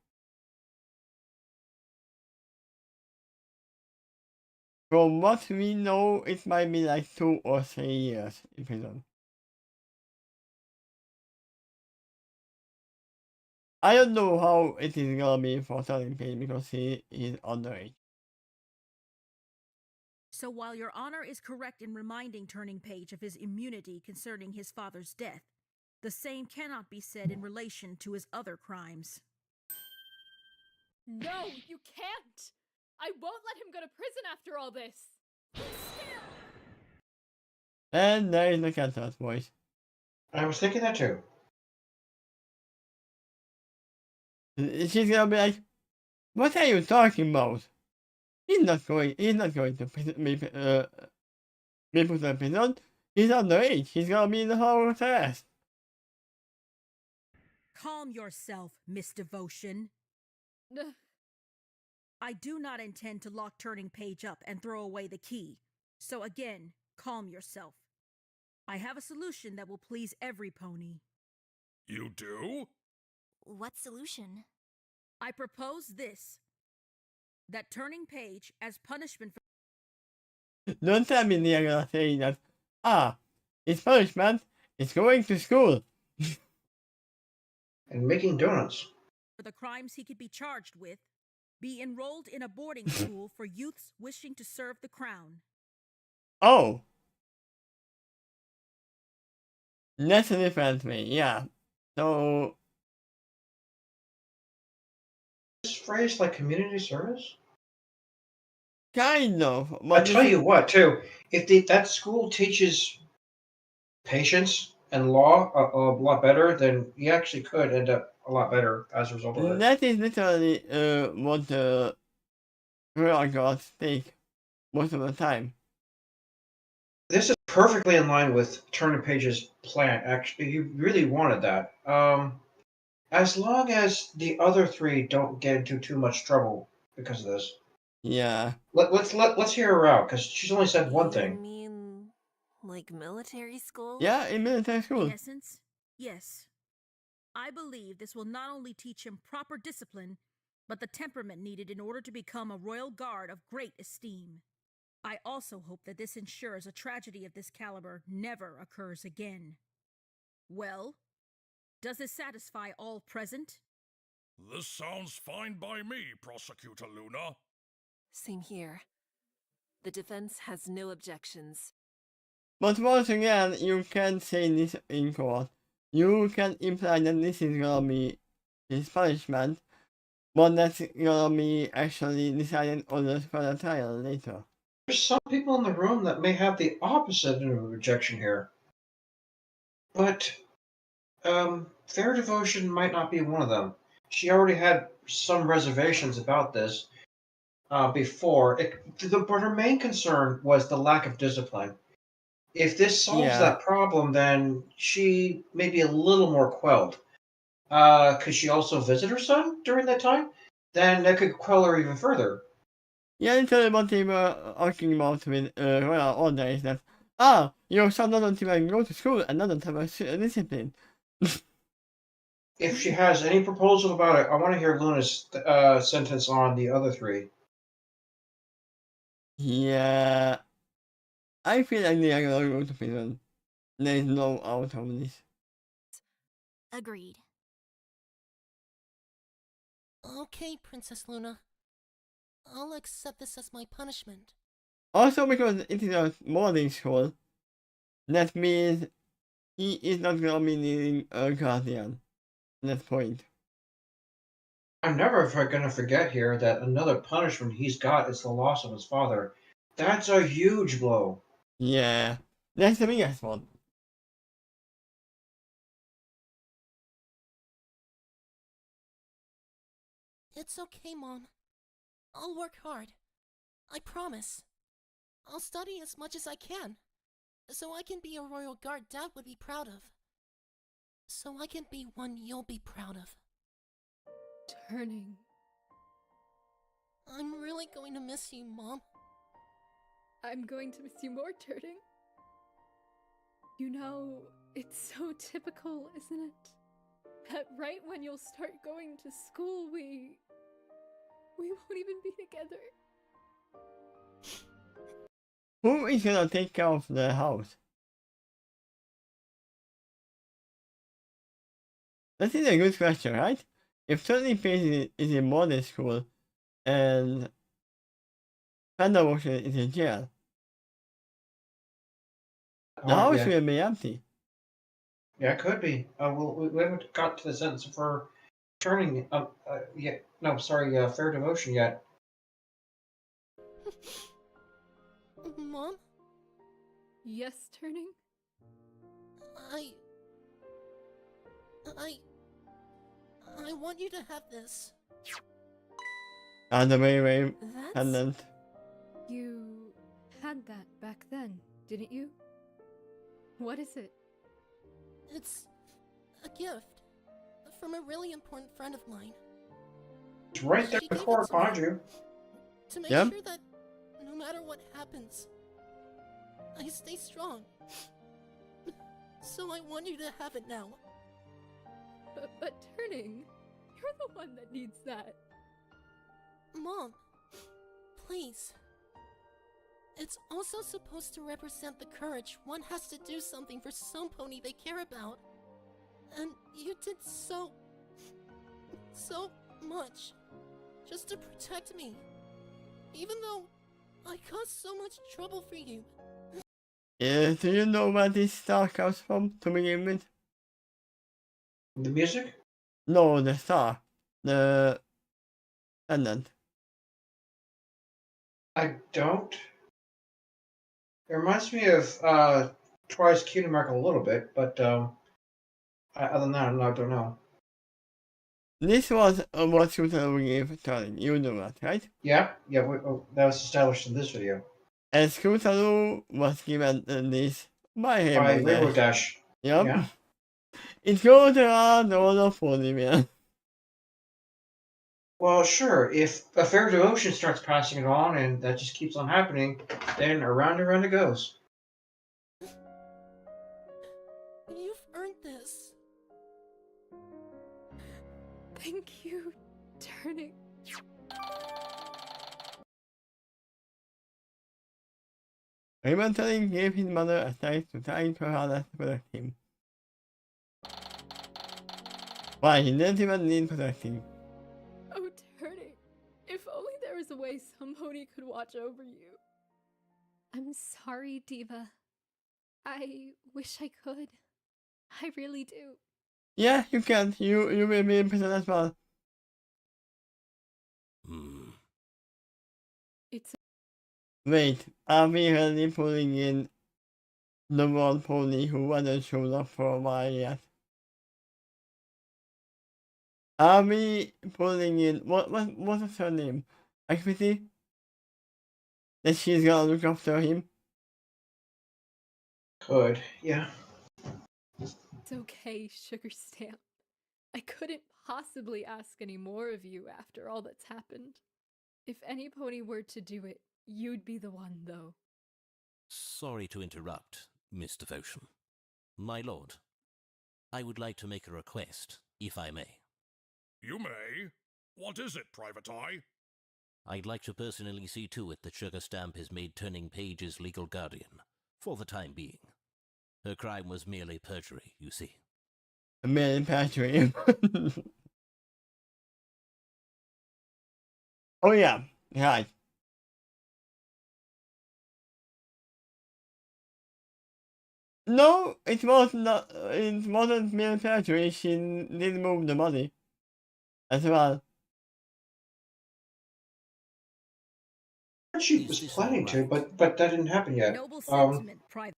From what we know, it might be like 2 or 3 years in prison. I don't know how it is gonna be for Turning Page because he is underage. So while Your Honor is correct in reminding Turning Page of his immunity concerning his father's death, the same cannot be said in relation to his other crimes. No, you can't! I won't let him go to prison after all this! And there is the Cantor's voice. I was thinking that too. She's gonna be like, "What are you talking about? He's not going to be put in prison. He's underage. He's gonna be in the house arrest." Calm yourself, Miss Devotion. I do not intend to lock Turning Page up and throw away the key. So again, calm yourself. I have a solution that will please every pony. You do? What solution? I propose this. That Turning Page, as punishment for... Don't tell me they're gonna say that, his punishment is going to school. And making donuts. For the crimes he could be charged with, be enrolled in a boarding school for youths wishing to serve the crown. Oh. That's a different way, yeah. So... This phrase like community service? Kind of. I tell you what, too, if that school teaches patience and law a lot better, then you actually could end up a lot better as a result of it. That is literally what the real gods take most of the time. This is perfectly in line with Turner Page's plan. Actually, you really wanted that. As long as the other three don't get into too much trouble because of this. Yeah. Let's hear her out because she's only said one You thing. mean like military school? Yeah, in military school. In essence, yes. I believe this will not only teach him proper discipline, but the temperament needed in order to become a royal guard of great esteem. I also hope that this ensures a tragedy of this caliber never occurs again. Well, does this satisfy all present? This sounds fine by me, Prosecutor Luna. Same here. The defense has no objections. But once again, you can't say this in court. You can imply that this is gonna be his punishment, but that's gonna be actually decided on the further trial later. There's some people in the room that may have the opposite of a rejection here. But, Fair Devotion might not be one of them. She already had some reservations about this before. But her main concern was the lack of discipline. If this solves that problem, then she may be a little more quelled. Could she also visit her son during that time? Then that could quell her even further. Yeah, literally what they were arguing about with Royal Order is that, your son doesn't even go to school and doesn't have a discipline. If she has any proposal about it, I want to hear Luna's sentence on the other three. Yeah, I feel like they are gonna go to prison. There is no out of this. Agreed. Okay, Princess Luna. I'll accept this as my punishment. Also, because it is a boarding school, that means he is not gonna be needing a guardian at that point. I'm never going to forget here that another punishment he's got is the loss of his father. That's a huge blow. Yeah, that's the biggest one. It's okay, Mom. I'll work hard. I promise. I'll study as much as I can, so I can be a royal guard Dad would be proud of. So I can be one you'll be proud of. Turning. I'm really going to miss you, Mom. I'm going to miss you more, Turning. You know, it's so typical, isn't it? That right when you'll start going to school, we won't even be together. Who is gonna take care of the house? That is a good question, right? If Tony Pace is in boarding school and Thunderbolt is in jail, the house will be empty. Yeah, it could be. We haven't got to the sentence for turning. Fair Devotion yet. Mom? Yes, Turning? I want you to have this. And the very pendant. You had that back then, didn't you? What is it? It's a gift from a really important friend of mine. It's right there in the court behind you. To make sure that no matter what happens, I stay strong. So I want you to have it now. But Turning, you're the one that needs that. Mom, please. It's also supposed to represent the courage one has to do something for some pony they care about. And you did so much just to protect me. Even though I caused so much trouble for you. Yeah, do you know where this star comes from to begin with? The music? No, the star. The pendant. I don't. It reminds me of Twice Cutie Mark a little bit, but other than that, I don't know. This was what Scootaloo gave Turning. You know that, right? Yeah, that was established in this video. And Scootaloo was given this by him. By Railroad Dash. Yep. Yeah. It goes around all the pony, man. Well, sure. If a Fair Devotion starts passing it on and that just keeps on happening, then around and around it goes. You've earned this. Thank you, Turning. Eventually gave his mother a sight to try to harass to protect him. Why, he didn't even need protecting. Oh, Turning. If only there was a way somebody could watch over you. I'm sorry, Diva. I wish I could. I really do. Yeah, you can. You will be in prison as well. It's Wait, are we really pulling in the one pony who wasn't shown up for a while yet? Are we pulling in what's her name? Equity? That she's gonna look after him? Could, yeah. It's okay, Sugar Stamp. I couldn't possibly ask any more of you after all that's happened. If any pony were to do it, you'd be the one, though. Sorry to interrupt, Miss Devotion. My lord, I would like to make a request, if I may. You may. What is it, Private Eye? I'd like to personally see to it that Sugar Stamp is made Turning Page's legal guardian, for the time being. Her crime was merely perjury, you see. Merely perjury. Oh yeah, right. No, it was not. It wasn't mere perjury. She did move the money as well. She was planning to, but that didn't happen yet. Noble sentiment, Private.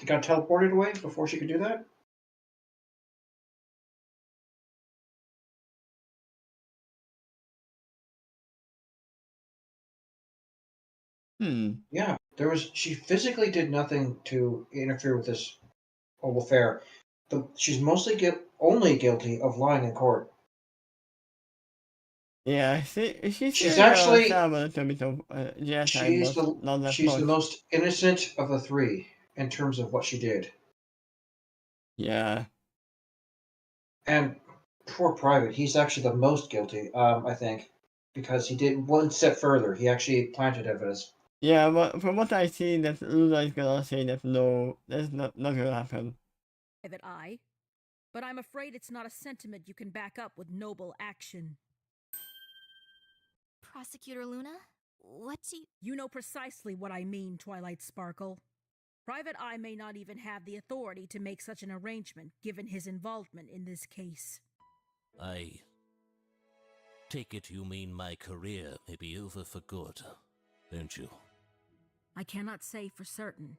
It got teleported away before she could do that. Yeah, there was. She physically did nothing to interfere with this whole affair. She's mostly only guilty of lying in court. Yeah, she's She's actually a little bit of she's not that she's much. the most innocent of the three in terms of what she did. Yeah. And poor Private, he's actually the most guilty, I think, because he did one step further. He actually planted evidence. Yeah, but from what I see, that Luna is gonna say that no, that's not gonna happen. Private Eye. But I'm afraid it's not a sentiment you can back up with noble action. Prosecutor Luna, what do you... You know precisely what I mean, Twilight Sparkle. Private Eye may not even have the authority to make such an arrangement, given his involvement in this case. I take it you mean my career may be over for good, don't you? I cannot say for certain.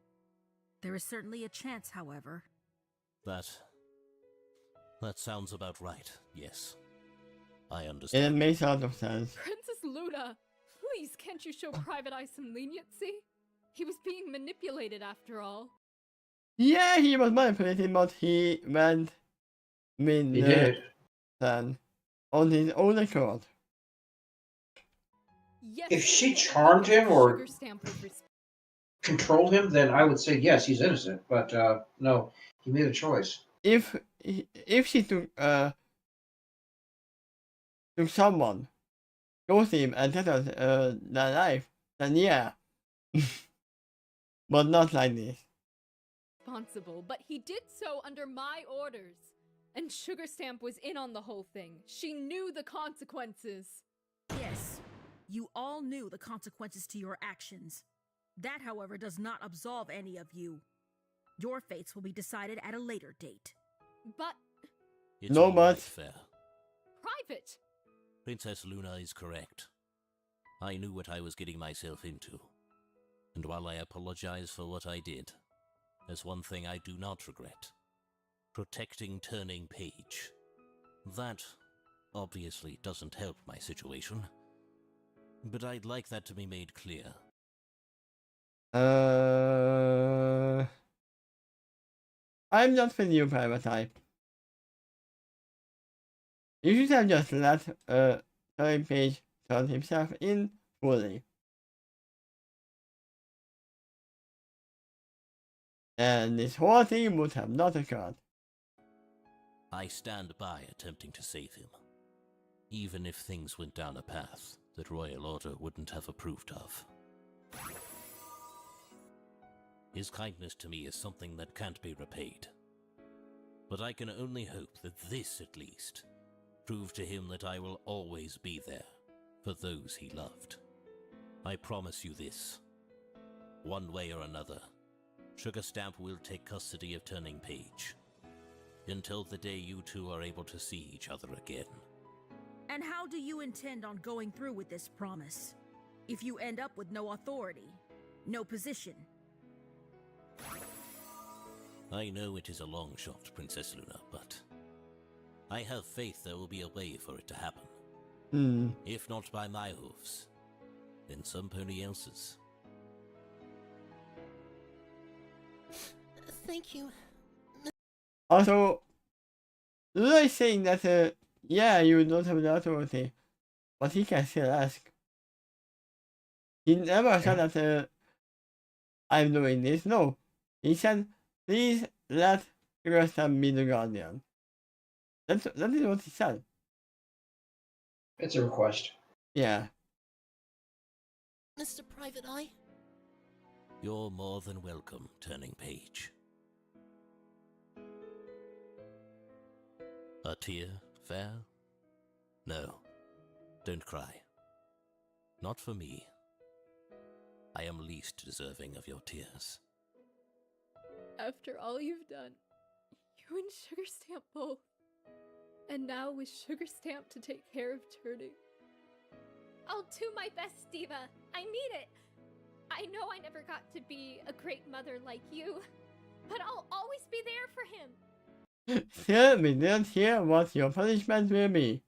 There is certainly a chance, however. That sounds about right, yes. I understand. It makes a lot of sense. Princess Luna, please can't you show Private Eye some leniency? He was being manipulated after all. Yeah, he was manipulated, but he went with the plan on his own accord. Yes, If she charmed him or Sugar Stamp was controlled him, then I would say yes, he's innocent. But no, he made a choice. If she took someone, chose him and set their life, then yeah. But not like this. responsible, but he did so under my orders. And Sugar Stamp was in on the whole thing. She knew the consequences. Yes, you all knew the consequences to your actions. That, however, does not absolve any of you. Your fates will be decided at a later date. But... It's no all much. right, fair. Private! Princess Luna is correct. I knew what I was getting myself into. And while I apologize for what I did, there's one thing I do not regret. Protecting Turning Page. That obviously doesn't help my situation. But I'd like that to be made clear. I'm not with you, Private Eye. You should have just let Turning Page turn himself in fully. And this whole thing would have not occurred. I stand by attempting to save him, even if things went down a path that Royal Order wouldn't have approved of. His kindness to me is something that can't be repaid. But I can only hope that this, at least, proved to him that I will always be there for those he loved. I promise you this. One way or another, Sugar Stamp will take custody of Turning Page. Until the day you two are able to see each other again. And how do you intend on going through with this promise? If you end up with no authority, no position? I know it is a long shot, Princess Luna, but I have faith there will be a way for it to happen. If not by my hooves, then somebody else's. Thank you. Also, Luna is saying that, yeah, you don't have the authority, but he can still ask. He never said that, I'm doing this. No. He said, please let Sugar Stamp be the guardian. That is what he said. It's a request. Yeah. Mr. Private Eye? You're more than welcome, Turning Page. A tear fair? No, don't cry. Not for me. I am least deserving of your tears. After all you've done, you and Sugar Stamp both. And now with Sugar Stamp to take care of Turning. I'll do my best, Diva. I mean it. I know I never got to be a great mother like you, but I'll always be there for him. Still, we didn't hear what your punishment will be.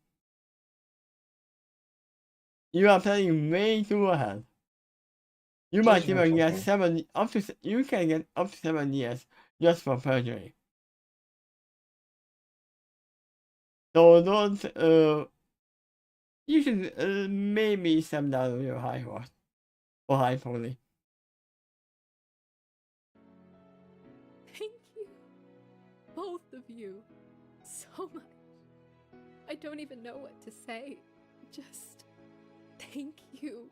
You are planning way too ahead. You might even get you can get up to 7 years just for perjury. So don't, you should maybe step down on your high horse. Or high pony. Thank you. Both of you. So much. I don't even know what to say. Just thank you.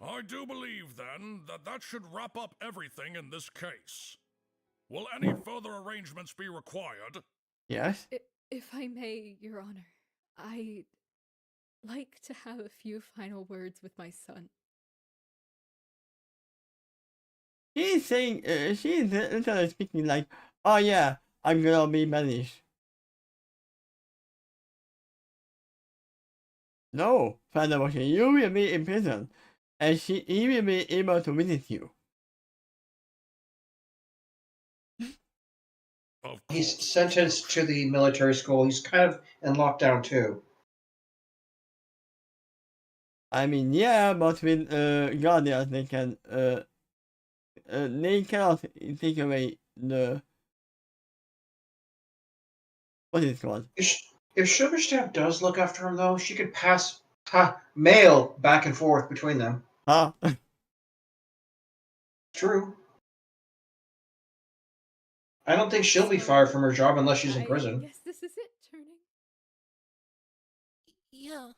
I do believe, then, that should wrap up everything in this case. Will any further arrangements be required? Yes? If I may, Your Honor, I'd like to have a few final words with my son. She's saying, she's literally speaking like, oh yeah, I'm gonna be banished. No, Father Motion, you will be in prison, and he will be able to visit you. He's sentenced to the military school. He's kind of in lockdown too. I mean, yeah, but with guardians, they can, they cannot take away the, what is it called? If Sugar Stamp does look after him, though, she could pass mail back and forth between them. Huh? True. I don't think she'll be fired from her job unless she's in prison. Yes, this is it, Turning. Yeah.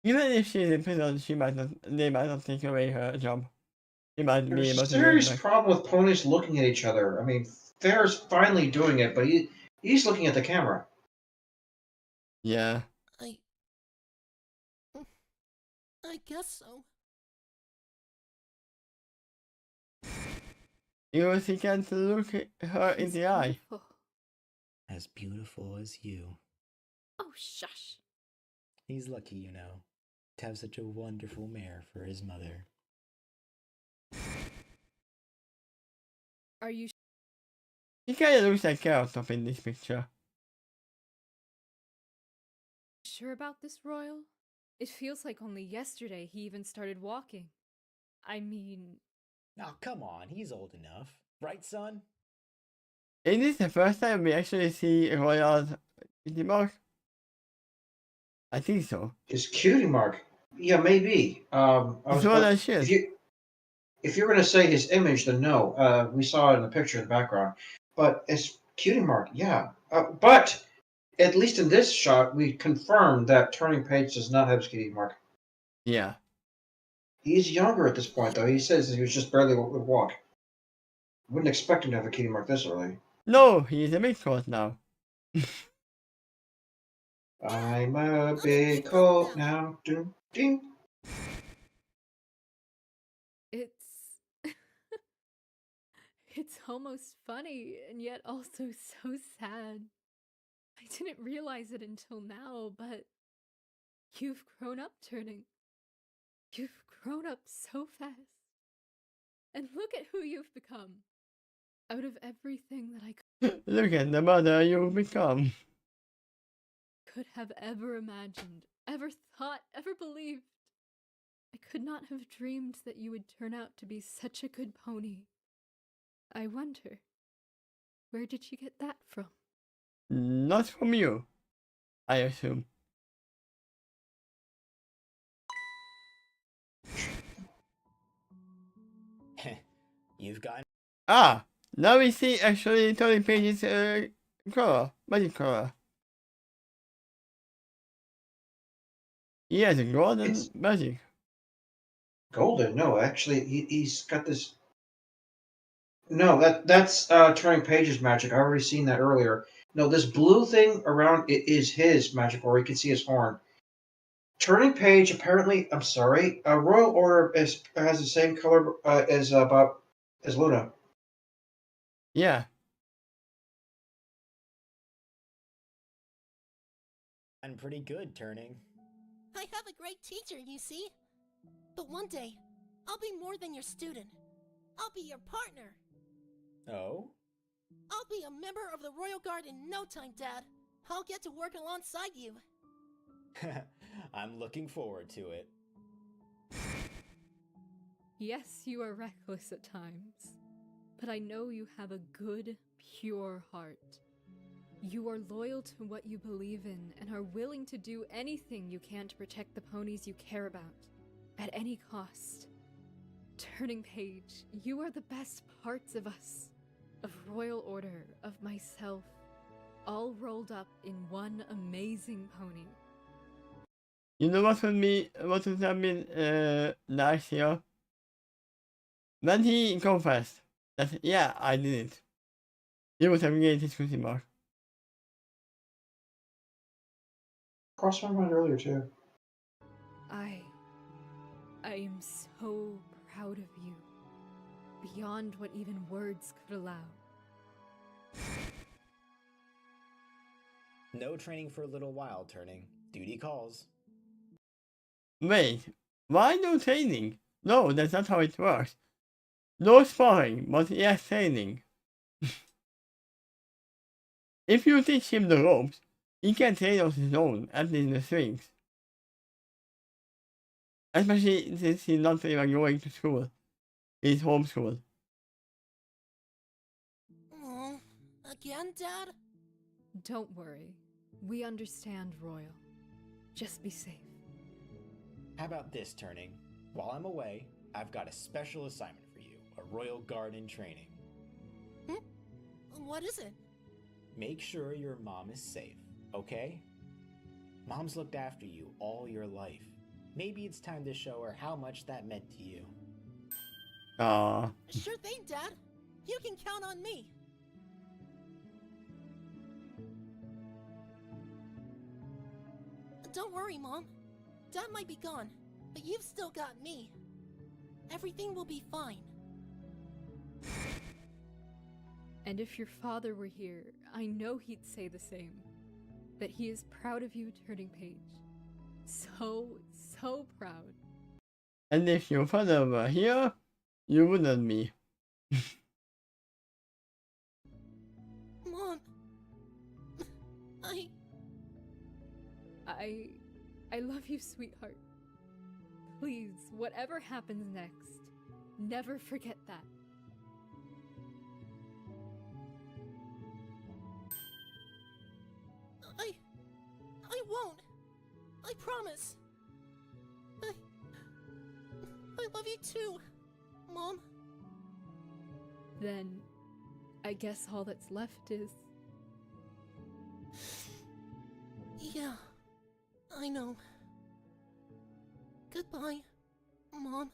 Even if she's in prison, they might not take away her job. She might be There's able a to serious problem with ponies looking at each other. I mean, Fair's finally doing it, but he's looking at the camera. Yeah. I guess so. Because he can't look her in the eye. As beautiful as you. Oh, shush. He's lucky, you know, to have such a wonderful mare for his mother. Are you He kinda looks like Carrot Top in this picture. sure about this, Royal? It feels like only yesterday he even started walking. I mean... Oh, come on, he's old enough. Right, son? Is this the first time we actually see Royal's cutie mark? I think so. His cutie mark? Yeah, maybe. If you're going to say his image, then no. We saw it in the picture in the background. But his cutie mark, yeah. But at least in this shot, we confirmed that Turning Page does not have his cutie mark. Yeah. He's younger at this point, though. He says he was just barely able to walk. Wouldn't expect him to have a cutie mark this early. No, he's a big colt now. I'm a big colt now. Ding, ding. It's. It's almost funny and yet also so sad. I didn't realize it until now, but you've grown up, Turning. You've grown up so fast. And look at who you've become. Out of everything that I Look at the mother you've become. could have ever imagined, ever thought, ever believed, I could not have dreamed that you would turn out to be such a good pony. I wonder, where did you get that from? Not from you, I assume. You've got. Ah, now we see actually Turning Page's color, magic color. He has a golden magic. Golden? No, actually, he's got this. No, that's Turning Page's magic. I already seen that earlier. No, this blue thing around it is his magic, or you can see his horn. Turning Page apparently, I'm sorry, Royal Order has the same color as Luna. Yeah. I'm pretty good, Turning. I have a great teacher, you see. But one day, I'll be more than your student. I'll be your partner. Oh? I'll be a member of the Royal Guard in no time, Dad. I'll get to work alongside you. I'm looking forward to it. Yes, you are reckless at times, but I know you have a good, pure heart. You are loyal to what you believe in and are willing to do anything you can to protect the ponies you care about, at any cost. Turning Page, you are the best parts of us, of Royal Order, of myself, all rolled up in one amazing pony. You know what would have been nice here? When he confessed that, yeah, I did it. He would have gained his cutie mark. Crossed my mind earlier, too. I am so proud of you, beyond what even words could allow. No training for a little while, Turning. Duty calls. Wait, why no training? No, that's not how it works. No sparring, but yes training. If you teach him the ropes, he can train on his own, at least the swings. Especially since he's not even going to school. He's homeschooled. Again, Dad? Don't worry. We understand, Royal. Just be safe. How about this, Turning? While I'm away, I've got a special assignment for you. A Royal Guard in training. What is it? Make sure your mom is safe, okay? Mom's looked after you all your life. Maybe it's time to show her how much that meant to you. Aww. Sure thing, Dad. You can count on me. Don't worry, Mom. Dad might be gone, but you've still got me. Everything will be fine. And if your father were here, I know he'd say the same. That he is proud of you, Turning Page. So proud. And if your father were here, you wouldn't be. Mom. I love you, sweetheart. Please, whatever happens next, never forget that. I won't. I promise. I love you too, Mom. Then, I guess all that's left is... Yeah, I know. Goodbye, Mom?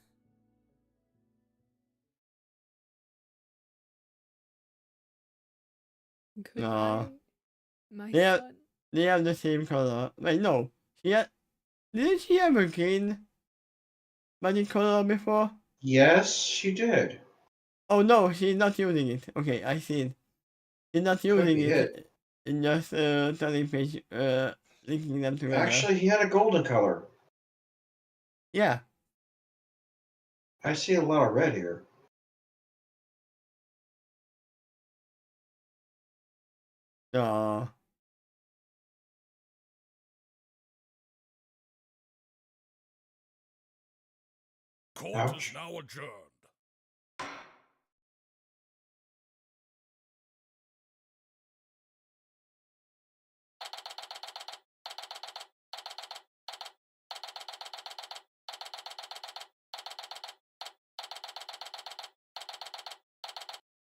No. My They son. have the same color. Wait, no. Didn't she have a green magic color before? Yes, she did. Oh no, she's not using it. Okay, I see it. She's not Could using be it. it. In just turning page, linking them together. Actually, he had a golden color. Yeah. I see a lot of red here. No. Court Ouch. is now adjourned.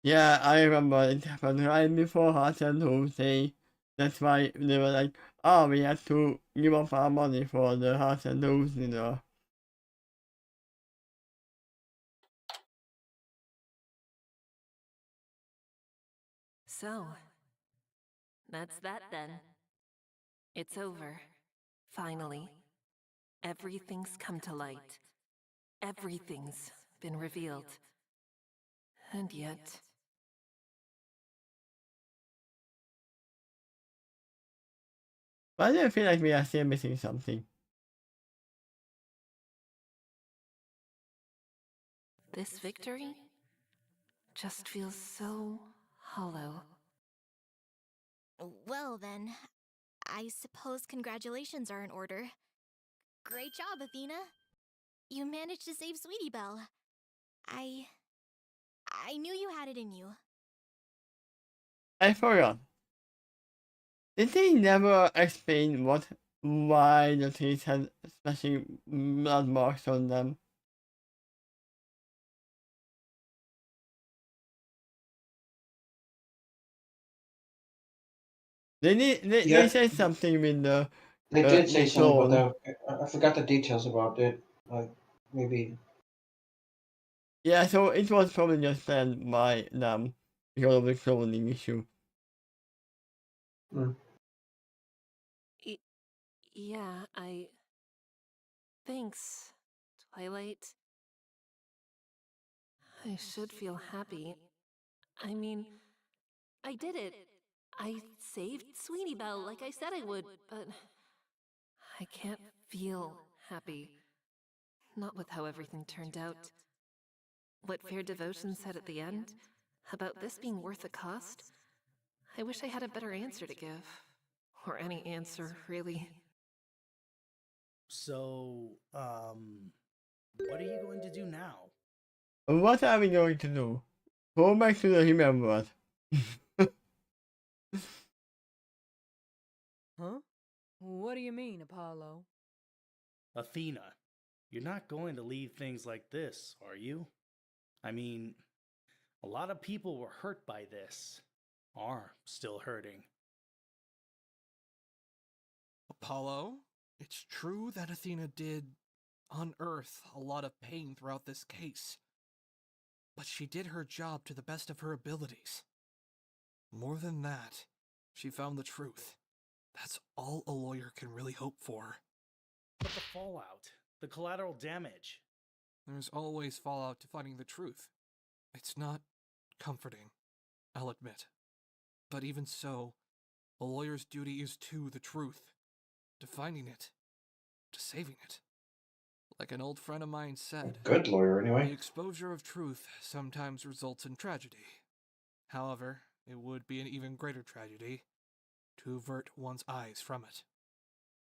Yeah, I remember it happened right before Heart and Hooves Day. That's why they were like, oh, we had to give up our money for the Heart and Hooves dinner. So, that's that then. It's over. Finally. Everything's come to light. Everything's been revealed. And yet... Why do I feel like we are still missing something? this victory just feels so hollow. Well then, I suppose congratulations are in order. Great job, Athena. You managed to save Sweetie Belle. I knew you had it in you. I forgot. Did they never explain why the trees had splashing blood marks on them? They said something with the They did say something about clone. that. I forgot the details about it. Like, maybe. Yeah, so it was probably just planned by them because of the cloning issue. Yeah, Thanks, Twilight. I should feel happy. I mean, I did it. I saved Sweetie Belle like I said I would, but I can't feel happy. Not with how everything turned out. What Fair Devotion said at the end, about this being worth the cost, I wish I had a better answer to give. Or any answer, really. So, what are you going to do now? What are we going to do? Go back to the human world. Huh? What do you mean, Apollo? Athena, you're not going to leave things like this, are you? I mean, a lot of people were hurt by this. Are still hurting. Apollo, it's true that Athena did unearth a lot of pain throughout this case. But she did her job to the best of her abilities. More than that, she found the truth. That's all a lawyer can really hope for. But the fallout, the collateral damage. There's always fallout to finding the truth. It's not comforting, I'll admit. But even so, a lawyer's duty is to the truth, to finding it, to saving it. Like an old friend of mine said, Good lawyer, anyway. The exposure of truth sometimes results in tragedy. However, it would be an even greater tragedy to avert one's eyes from it.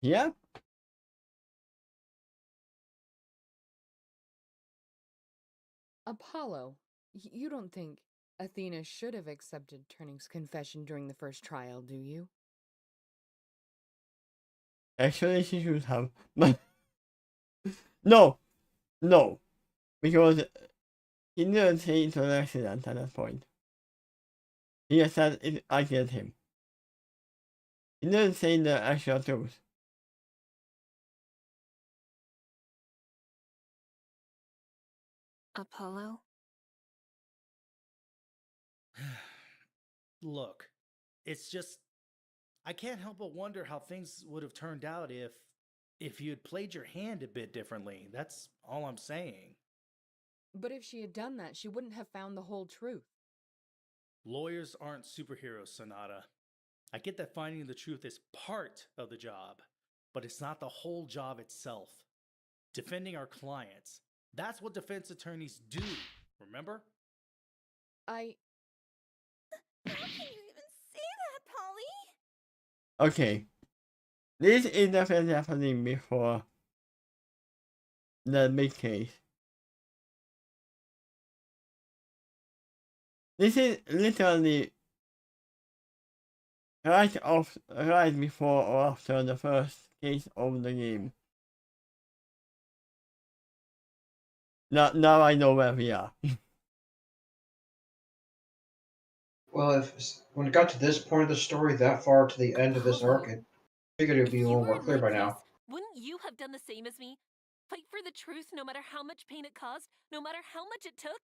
Yeah. Apollo, you don't think Athena should have accepted Turning's confession during the first trial, do you? Actually, she should have. No, because he didn't say it was an accident at that point. He just said I killed him. He didn't say the actual truth. Apollo? Look, it's just I can't help but wonder how things would have turned out if you had played your hand a bit differently. That's all I'm saying. But if she had done that, she wouldn't have found the whole truth. Lawyers aren't superheroes, Sonata. I get that finding the truth is part of the job, but it's not the whole job itself. Defending our clients, that's what defense attorneys do, remember? How can you even say that, Polly? Okay. This is definitely happening before the big case. This is literally right before or after the first case of the game. Now I know where we are. Well, when it got to this point of the story, that far to the end of this arc, I figured it would be a little more clear by now. Wouldn't you have done the same as me? Fight for the truth no matter how much pain it caused, no matter how much it took?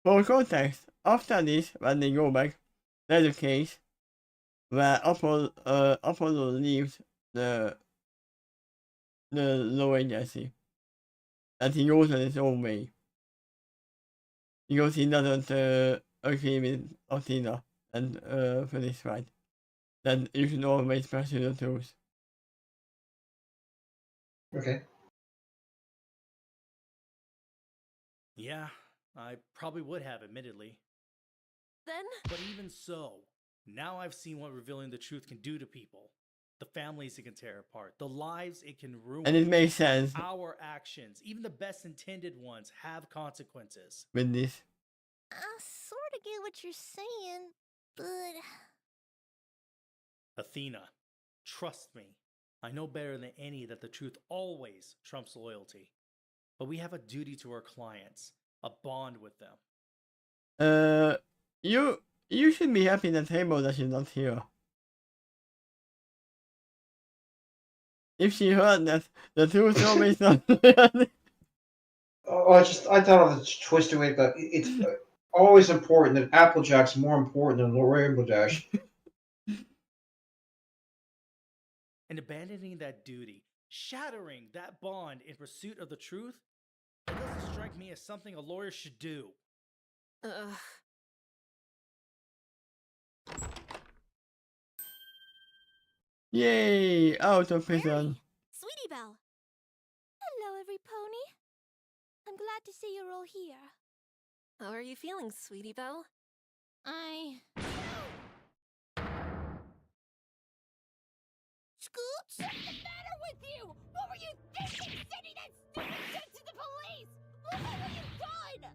For context, after this, when they go back, there's a case where Apollo leaves the law agency, and he goes on his own way because he doesn't agree with Athena and for this fight. Then you should always pursue the truth. Okay. Yeah, I probably would have, admittedly. Then? But even so, now I've seen what revealing the truth can do to people. The families it can tear apart, the lives it can ruin. And it makes sense. Our actions, even the best intended ones, have consequences. With this. I sort of get what you're saying, but... Athena, trust me. I know better than any that the truth always trumps loyalty. But we have a duty to our clients, a bond with them. You should be happy that Rainbow that she's not here. If she heard that the truth always not. Oh, I thought of this twisted way, but it's always important that Applejack's more important than Rainbow Dash. And abandoning that duty, shattering that bond in pursuit of the truth, it doesn't strike me as something a lawyer should do. Yay! Out of prison. Sweetie Belle. Hello, every pony. I'm glad to see you're all here. How are you feeling, Sweetie Belle? Scoots? What's the matter with you? What were you thinking, sending that stupid shit to the police? Look at what you've done!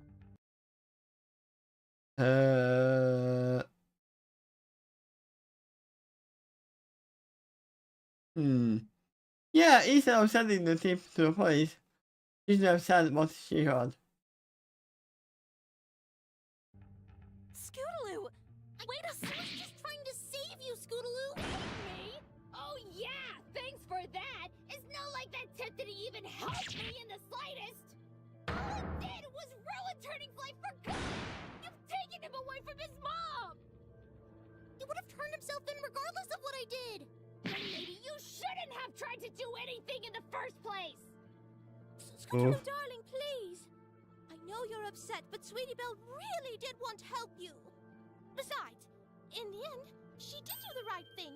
Yeah, instead of sending the tip to the police, she should have said what she heard. Scootaloo! Wait a second! I was just trying to save you, Scootaloo! Me? Oh yeah! Thanks for that! It's not like that tip didn't even help me in the slightest! All it did was ruin Turning Flight for good! You've taken him away from his mom! He would have turned himself in regardless of what I did! Then maybe you shouldn't have tried to do anything in the first place! Scootaloo, darling, please! I know you're upset, but Sweetie Belle really did want to help you. Besides, in the end, she did do the right thing.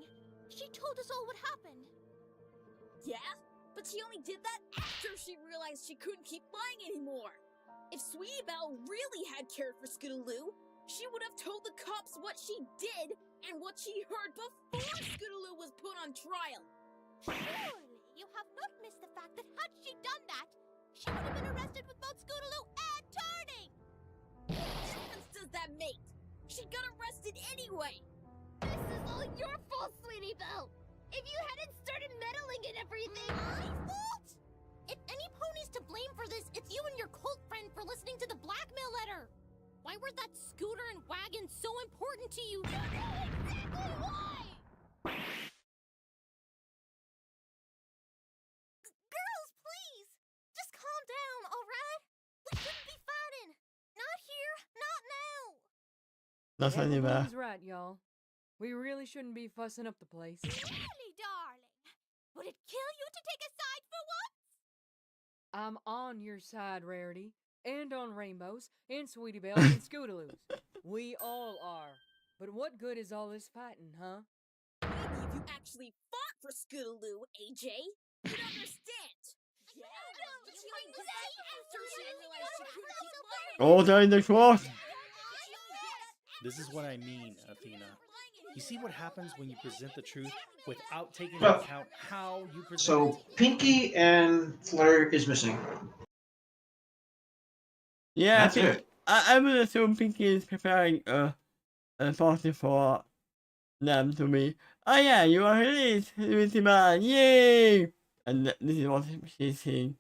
She told us all what happened. Yeah? But she only did that after she realized she couldn't keep lying anymore. If Sweetie Belle really had cared for Scootaloo, she would have told the cops what she did and what she heard before Scootaloo was put on trial. Surely you have not missed the fact that had she done that, she would have been arrested with both Scootaloo and Turning! What difference does that make? She got arrested anyway! This is all your fault, Sweetie Belle! If you hadn't started meddling in everything... My fault? If any pony's to blame for this, it's you and your cult friend for listening to the blackmail letter! Why were that scooter and wagon so important to you? You know exactly why! Girls, please! Just calm down, alright? We should Not funny, man. Everyone's right, y'all. We really shouldn't be fussing up the place. Really, darling? Would it kill you to take a side for once? I'm on your side, Rarity, and on Rainbows, and Sweetie Bells, and Scootaloos. We all are. But what good is all this fighting, huh? Maybe if you actually fought for Scootaloo, AJ, you'd understand. All down the cross. This is what I mean, Athena. You see what happens when you present the truth without taking into Well, account how you present So it? Pinky and Flutter is missing. Yeah, That's it. I would assume Pinky is preparing a party for them to be. Oh yeah, you are released, Lucy Man, yay! And this is what she's saying.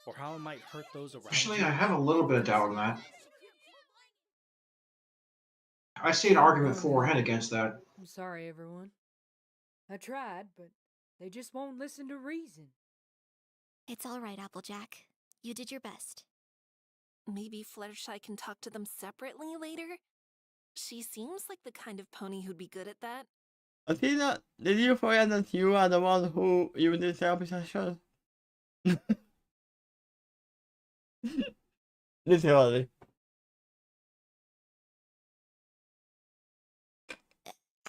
Or how it might hurt those around Actually, you? I have a little bit of doubt on that. I see an argument for and against that. I'm sorry, everyone. I tried, but they just won't listen to reason. It's all right, Applejack. You did your best. Maybe Fluttershy can talk to them separately later? She seems like the kind of pony who'd be good at that. Athena, did you forget that you are the one who used the therapy session? Literally.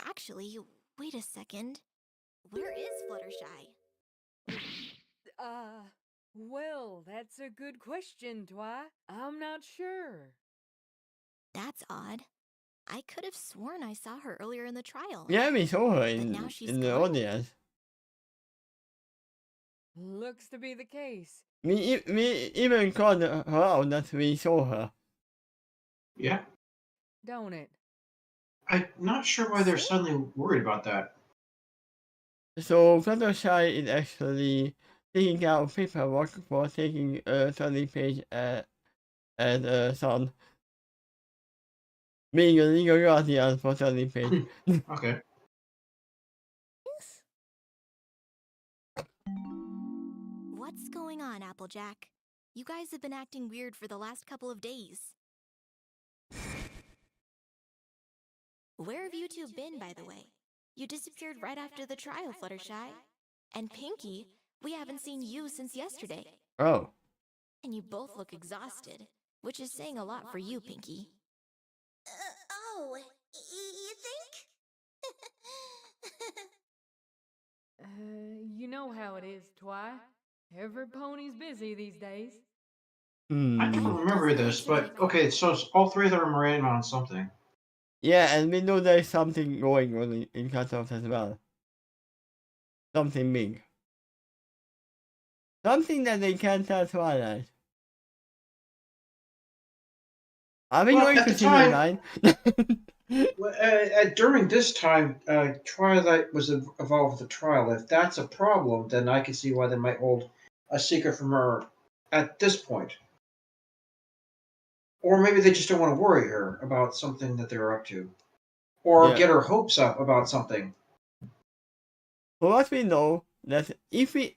Actually, wait a second. Where is Fluttershy? Well, that's a good question, Twi. I'm not sure. That's odd. I could have sworn I saw her earlier in the trial. Yeah, we saw her But now she's in the gone? audience. Looks to be the case. We even called her out that we saw her. Yeah. Don't it? I'm not sure why they're suddenly worried about that. So Fluttershy is actually taking out paperwork for taking a study page as a son. Being a legal guardian for study page. Okay. What's going on, Applejack? You guys have been acting weird for the last couple of days. Where have you two been, by the way? You disappeared right after the trial, Fluttershy. And Pinky, we haven't seen you since yesterday. Oh. And you both look exhausted, which is saying a lot for you, Pinky. Oh, you think? You know how it is, Twi. Every pony's busy these days. I don't remember this, but okay, so all three of them are in on something. Yeah, and we know there's something going on in Cutoff as well. Something big. Something that they can't tell Twilight. Are we going at to the see time, the during this time, Twilight was involved with the trial. If that's a problem, then I can see why they might hold a secret from her at this point. Or maybe they just don't want to worry her about something that they're up to. Or Yeah. get her hopes up about something. For what we know, that if the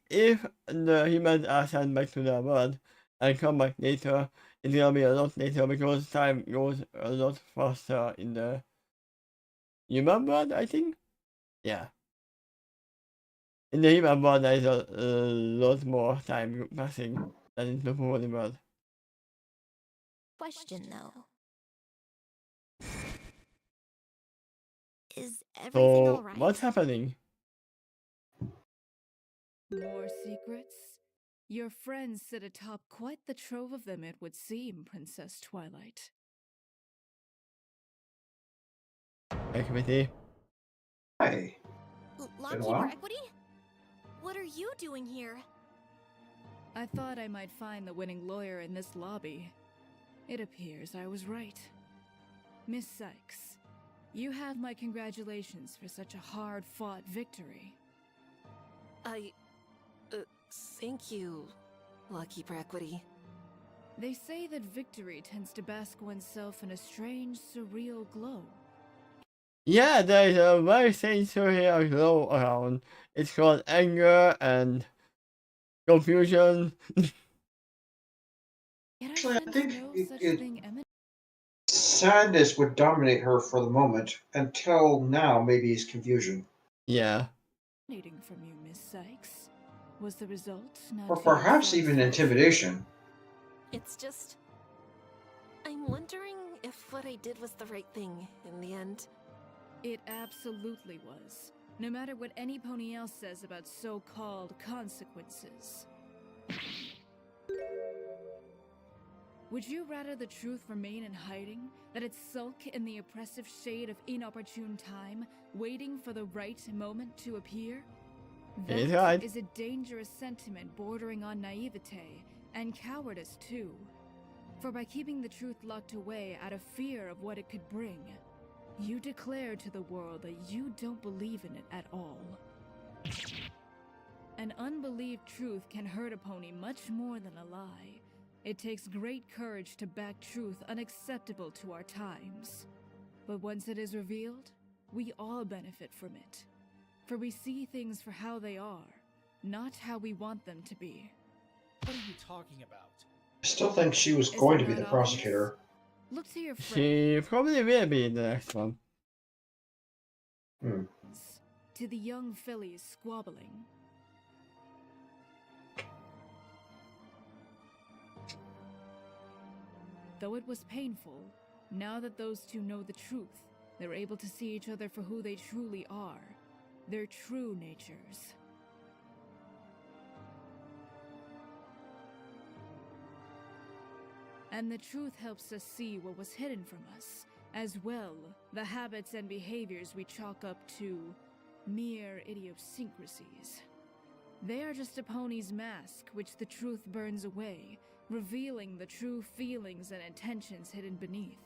humans are sent back to their world and come back later, it's gonna be a lot later because time goes a lot faster in the human world, I think? Yeah. In the human world, there is a lot more time passing than in the pony world. Question, though. Is everything So, alright? what's happening? More secrets? Your friends sit atop quite the trove of them, it would seem, Princess Twilight. Equity. Hey. Lockkeeper Equity? What are you doing here? I thought I might find the winning lawyer in this lobby. It appears I was right. Miss Cykes, you have my congratulations for such a hard-fought victory. Thank you, Lockkeeper Equity. They say that victory tends to bask oneself in a strange, surreal glow. Yeah, there is a very sensory glow around. It's called anger and confusion. Yet our Actually, I friends think know such it thing eminent. sadness would dominate her for the moment, until now maybe it's confusion. Yeah. Fascinating from you, Miss Cykes. Was the result not Or to your perhaps even satisfaction? intimidation. It's just. I'm wondering if what I did was the right thing in the end. It absolutely was. No matter what any pony else says about so-called consequences. Would you rather the truth remain in hiding? That it sulk in the oppressive shade of inopportune time, waiting for the right moment to appear? He's That right. is a dangerous sentiment bordering on naivete, and cowardice too. For by keeping the truth locked away out of fear of what it could bring, you declare to the world that you don't believe in it at all. An unbelieved truth can hurt a pony much more than a lie. It takes great courage to back truth unacceptable to our times. But once it is revealed, we all benefit from it. For we see things for how they are, not how we want them to be. What are you talking about? I still think she was Is going it to be the not obvious? prosecutor. Look to your friends. She probably will be in the next one. To the young fillies squabbling. Though it was painful, now that those two know the truth, they're able to see each other for who they truly are, their true natures. And the truth helps us see what was hidden from us, as well the habits and behaviors we chalk up to mere idiosyncrasies. They are just a pony's mask which the truth burns away, revealing the true feelings and intentions hidden beneath.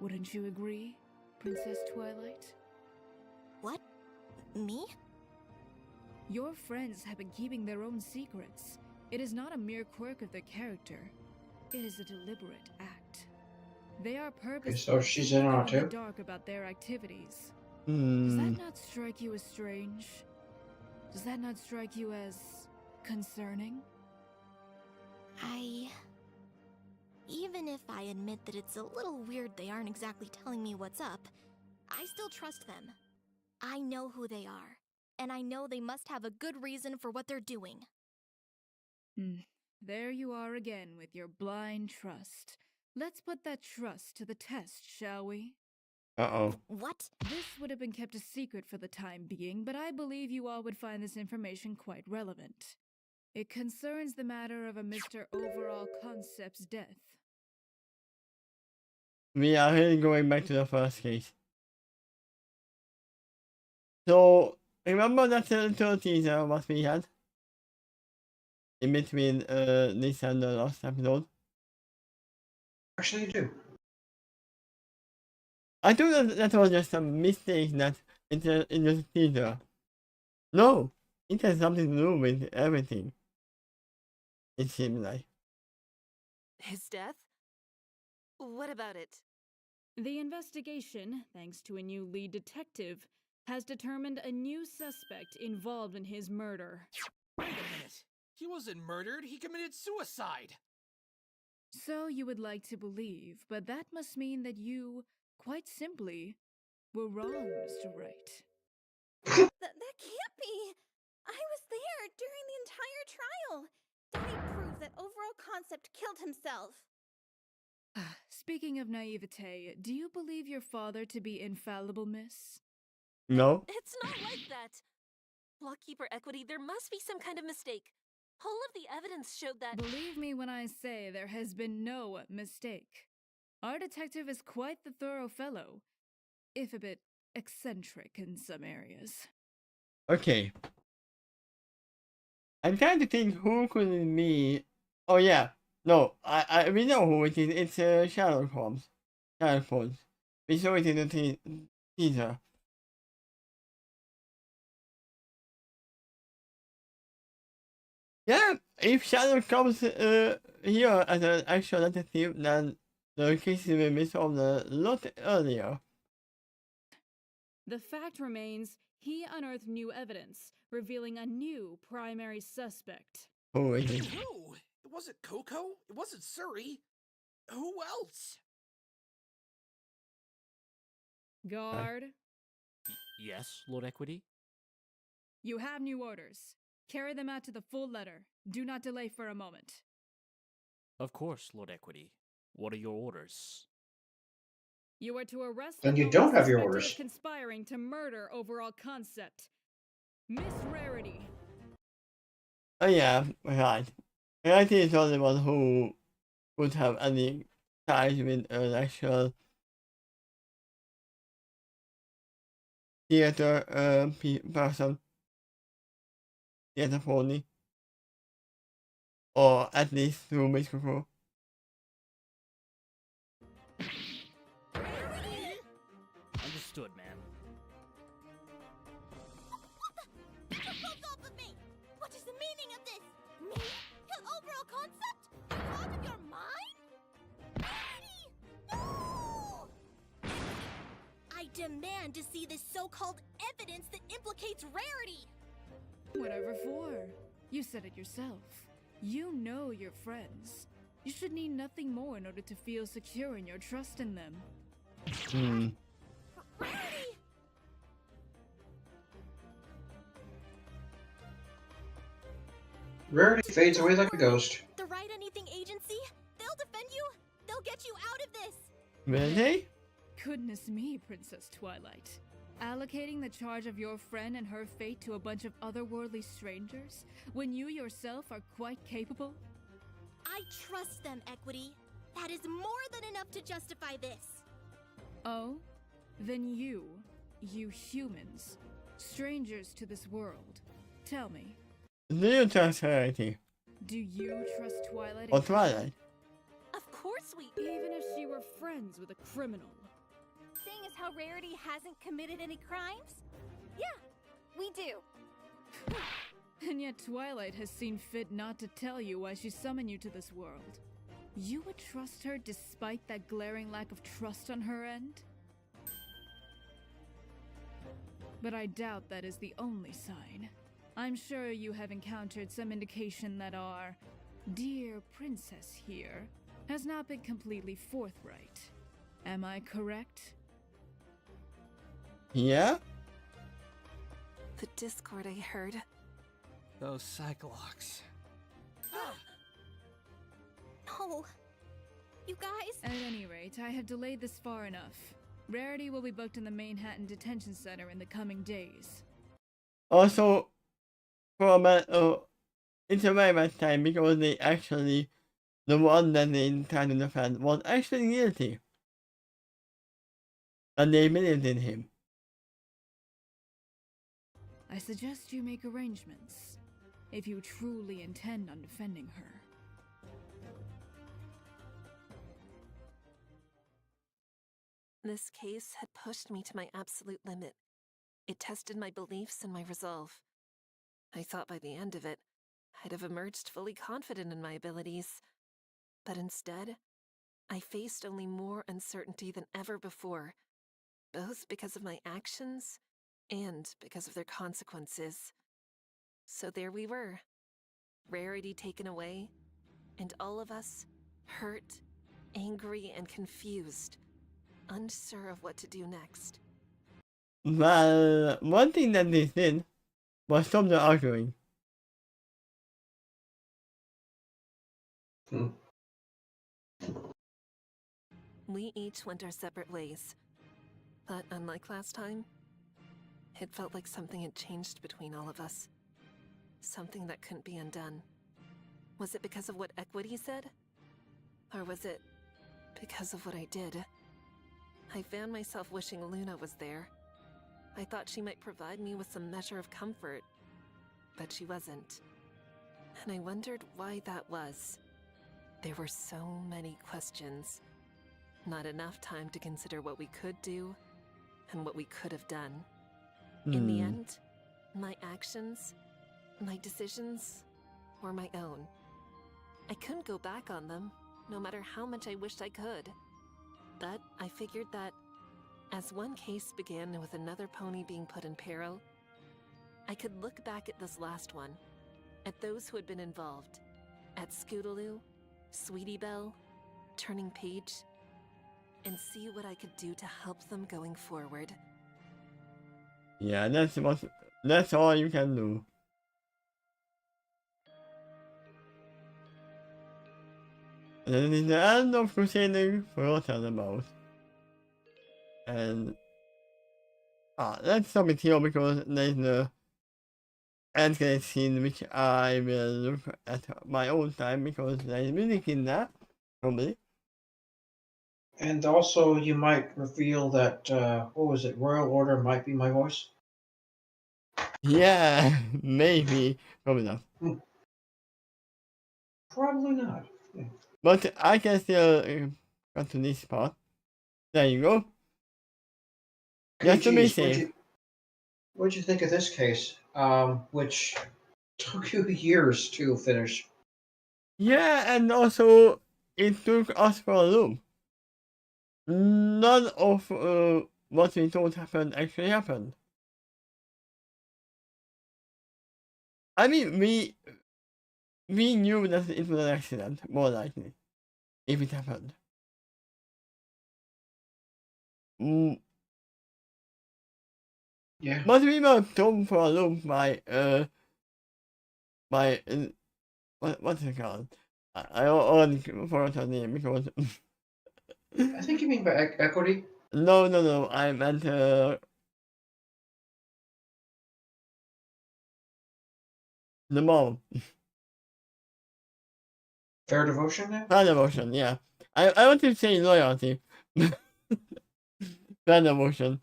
Wouldn't you agree, Princess Twilight? What? Me? Your friends have been keeping their own secrets. It is not a mere quirk of their character. It is a deliberate act. They are purposefully so she's in on it in the too? dark about their activities. Does that Hmm. not strike you as strange? Does that not strike you as concerning? Even if I admit that it's a little weird they aren't exactly telling me what's up, I still trust them. I know who they are, and I know they must have a good reason for what they're doing. There you are again with your blind trust. Let's put that trust to the test, shall we? Uh-oh. What? This would have been kept a secret for the time being, but I believe you all would find this information quite relevant. It concerns the matter of a Mr. Overall Concept's death. We are really going back to the first case. So, remember that little teaser what we had? In between this and the last episode? Actually, you do. I thought that was just a mistake that in the teaser. No! It has something to do with everything. It seems like. His death? What about it? The investigation, thanks to a new lead detective, has determined a new suspect involved in his murder. Wait a minute. He wasn't murdered. He committed suicide. So you would like to believe, but that must mean that you, quite simply, were wrong, Mr. Wright. That can't be! I was there during the entire trial! Daddy proved that Overall Concept killed himself! Speaking of naivete, do you believe your father to be infallible, miss? No? It's not like that! Lockkeeper Equity, there must be some kind of mistake. All of the evidence showed that— Believe me when I say there has been no mistake. Our detective is quite the thorough fellow, if a bit eccentric in some areas. Okay. I'm trying to think who could it be. Oh yeah. No, we know who it is. It's Sherlock Holmes. Sherlock Holmes. We saw it in the teaser. Yeah, if Sherlock comes here as an actual detective, then the case will be solved a lot earlier. The fact remains, he unearthed new evidence, revealing a new primary suspect. Who is it? Who? It wasn't Coco. It wasn't Surrey. Who else? Guard, Yes, Lord Equity? you have new orders. Carry them out to the full letter. Do not delay for a moment. Of course, Lord Equity. What are your orders? You are to arrest Then the you pony don't have your suspected orders. of conspiring to murder overall concept. Miss Rarity. Oh yeah, right. Rarity is the only one who would have any ties with an actual theater person, theater pony, or at least through Mr. Crow. Understood, ma'am. What is the meaning of this? Me? The overall concept? You're out of your mind? Rarity! No! I demand to see this so-called evidence that implicates Rarity! Whatever for. You said it yourself. You know your friends. You should need nothing more in order to feel secure in your trust in them. Rarity! Rarity fades away like a ghost. The Right Anything Agency? They'll defend you? They'll get you out of this! Really? Goodness me, Princess Twilight. Allocating the charge of your friend and her fate to a bunch of otherworldly strangers, when you yourself are quite capable? I trust them, Equity. That is more than enough to justify this. Oh? Then you humans, strangers to this world, tell me, Do you trust Rarity? do you trust Twilight? Or Twilight? Of course we... Even if she were friends with a criminal. Seeing as how Rarity hasn't committed any crimes? Yeah, we do. And yet Twilight has seen fit not to tell you why she summoned you to this world. You would trust her despite that glaring lack of trust on her end? But I doubt that is the only sign. I'm sure you have encountered some indication that our dear princess here has not been completely forthright. Am I correct? Yeah? The discord I heard. Those Cyclops. No. You guys? At any rate, I have delayed this far enough. Rarity will be booked in the Manhattan Detention Center in the coming days. Also, for a matter, it's a very bad time because they actually, the one that they tried to defend was actually guilty. And they believed in him. I suggest you make arrangements, if you truly intend on defending her. This case had pushed me to my absolute limit. It tested my beliefs and my resolve. I thought by the end of it, I'd have emerged fully confident in my abilities. But instead, I faced only more uncertainty than ever before, both because of my actions and because of their consequences. So there we were, Rarity taken away, and all of us hurt, angry, and confused, unsure of what to do next. Well, one thing that they did was stop the arguing. We each went our separate ways. But unlike last time, it felt like something had changed between all of us. Something that couldn't be undone. Was it because of what Equity said? Or was it because of what I did? I found myself wishing Luna was there. I thought she might provide me with some measure of comfort, but she wasn't. And I wondered why that was. There were so many questions. Not enough time to consider what we could do and what we could have done. In the end, my actions, my decisions, were my own. I couldn't go back on them, no matter how much I wished I could. But I figured that, as one case began with another pony being put in peril, I could look back at this last one, at those who had been involved, at Scootaloo, Sweetie Belle, Turning Page, and see what I could do to help them going forward. Yeah, that's all you can do. And then it's the end of Crusading for Turnabout. And let's stop it here because there's the end credit scene which I will look at my own time because there's music in there, probably. And also, you might reveal that, what was it, Royal Order might be my voice? Yeah, maybe. Probably not. Probably not. Yeah. But I can still got to this part. There you go. Just to be Geez, safe. what'd you think of this case? Which took you years to finish. Yeah, and also it took us for a loop. None of what we thought happened actually happened. I mean, we knew that it was an accident, more likely, if it happened. Yeah. But we were thrown for a loop by what's it called? I already forgot her name because. I think you mean by equity? No, I meant the mom. Fair devotion then? Fair devotion, yeah. I want to say loyalty. Fair devotion.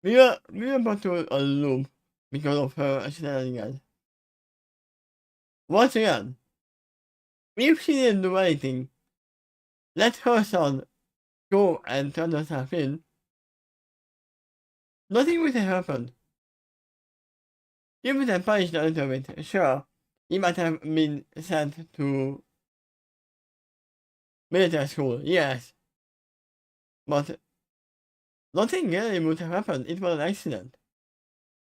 We were put to a loop because of her shenanigans. Once again, if she didn't do anything, let her son go and turn herself in. Nothing would have happened. He would have punished a little bit, sure. He might have been sent to military school, yes. But nothing really would have happened. It was an accident.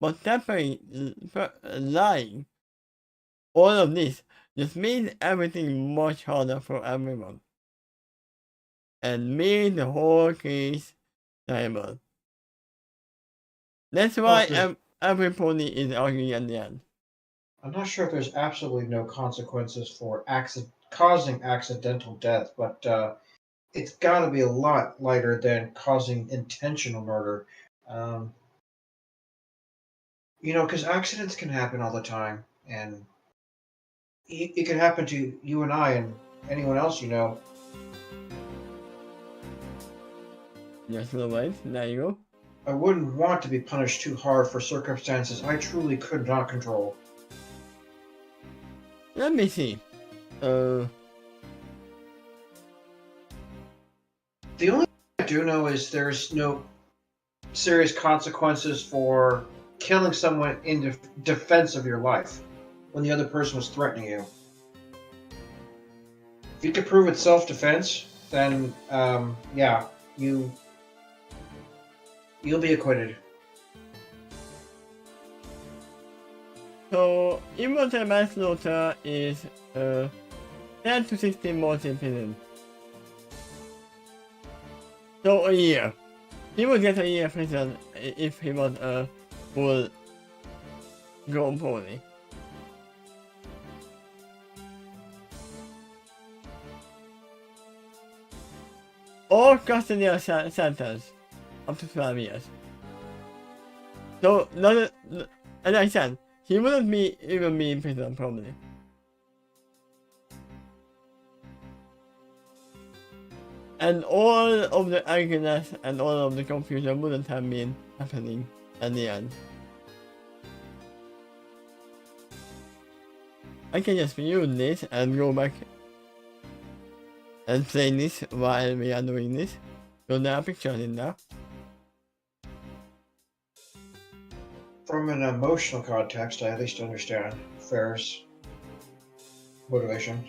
But tampering, lying, all of this just made everything much harder for everyone. And made the whole case terrible. That's why every pony is arguing at the end. I'm not sure if there's absolutely no consequences for causing accidental death, but it's got to be a lot lighter than causing intentional murder. Because accidents can happen all the time, and it can happen to you and I and anyone else you know. Just a little wait, there you go. I wouldn't want to be punished too hard for circumstances I truly could not control. Let me see. The only thing I do know is there's no serious consequences for killing someone in defense of your life when the other person was threatening you. If you could prove it's self-defense, then yeah, you'll be acquitted. So, involuntary manslaughter is 10 to 16 months in prison. So a year. He would get a year prison if he was a full grown pony. Or custodial sentence up to 12 years. So, as I said, he wouldn't even be in prison, probably. And all of the arguments and all of the confusion wouldn't have been happening at the end. I can just use this and go back and play this while we are doing this. So there are pictures in there. From an emotional context, I at least understand Fair's motivation.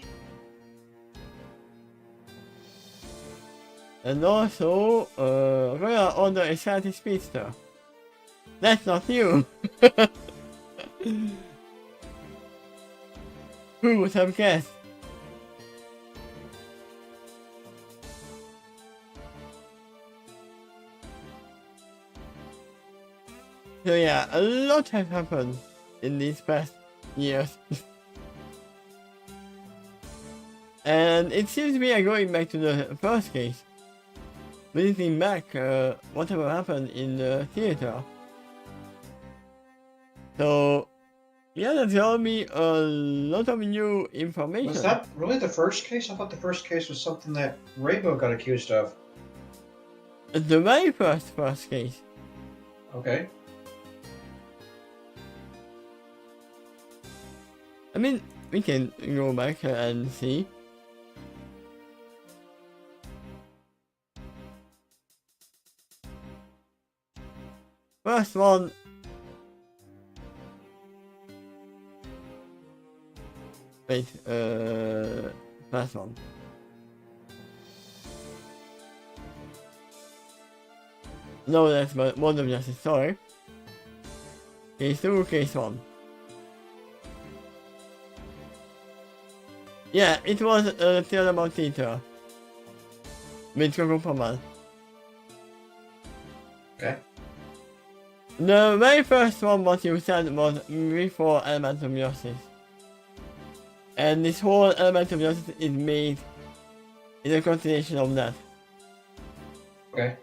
And also, we're gonna order a Shanty Speedster. That's not you! Who would have guessed? So yeah, a lot has happened in these past years. And it seems we are going back to the first case. Visiting back whatever happened in the theater. So yeah, that's gonna be a lot of new information. Was that really the first case? I thought the first case was something that Rainbow got accused of. The very first case. Okay. I mean, we can go back and see. First one. Wait, first one. No, that's one of justice, sorry. Case 2, case 1. Yeah, it was a Turnabout theater. With Coco Pommel. Okay. The very first one, what you said, was before Element of Justice. And this whole Element of Justice is made in a continuation of that. Okay.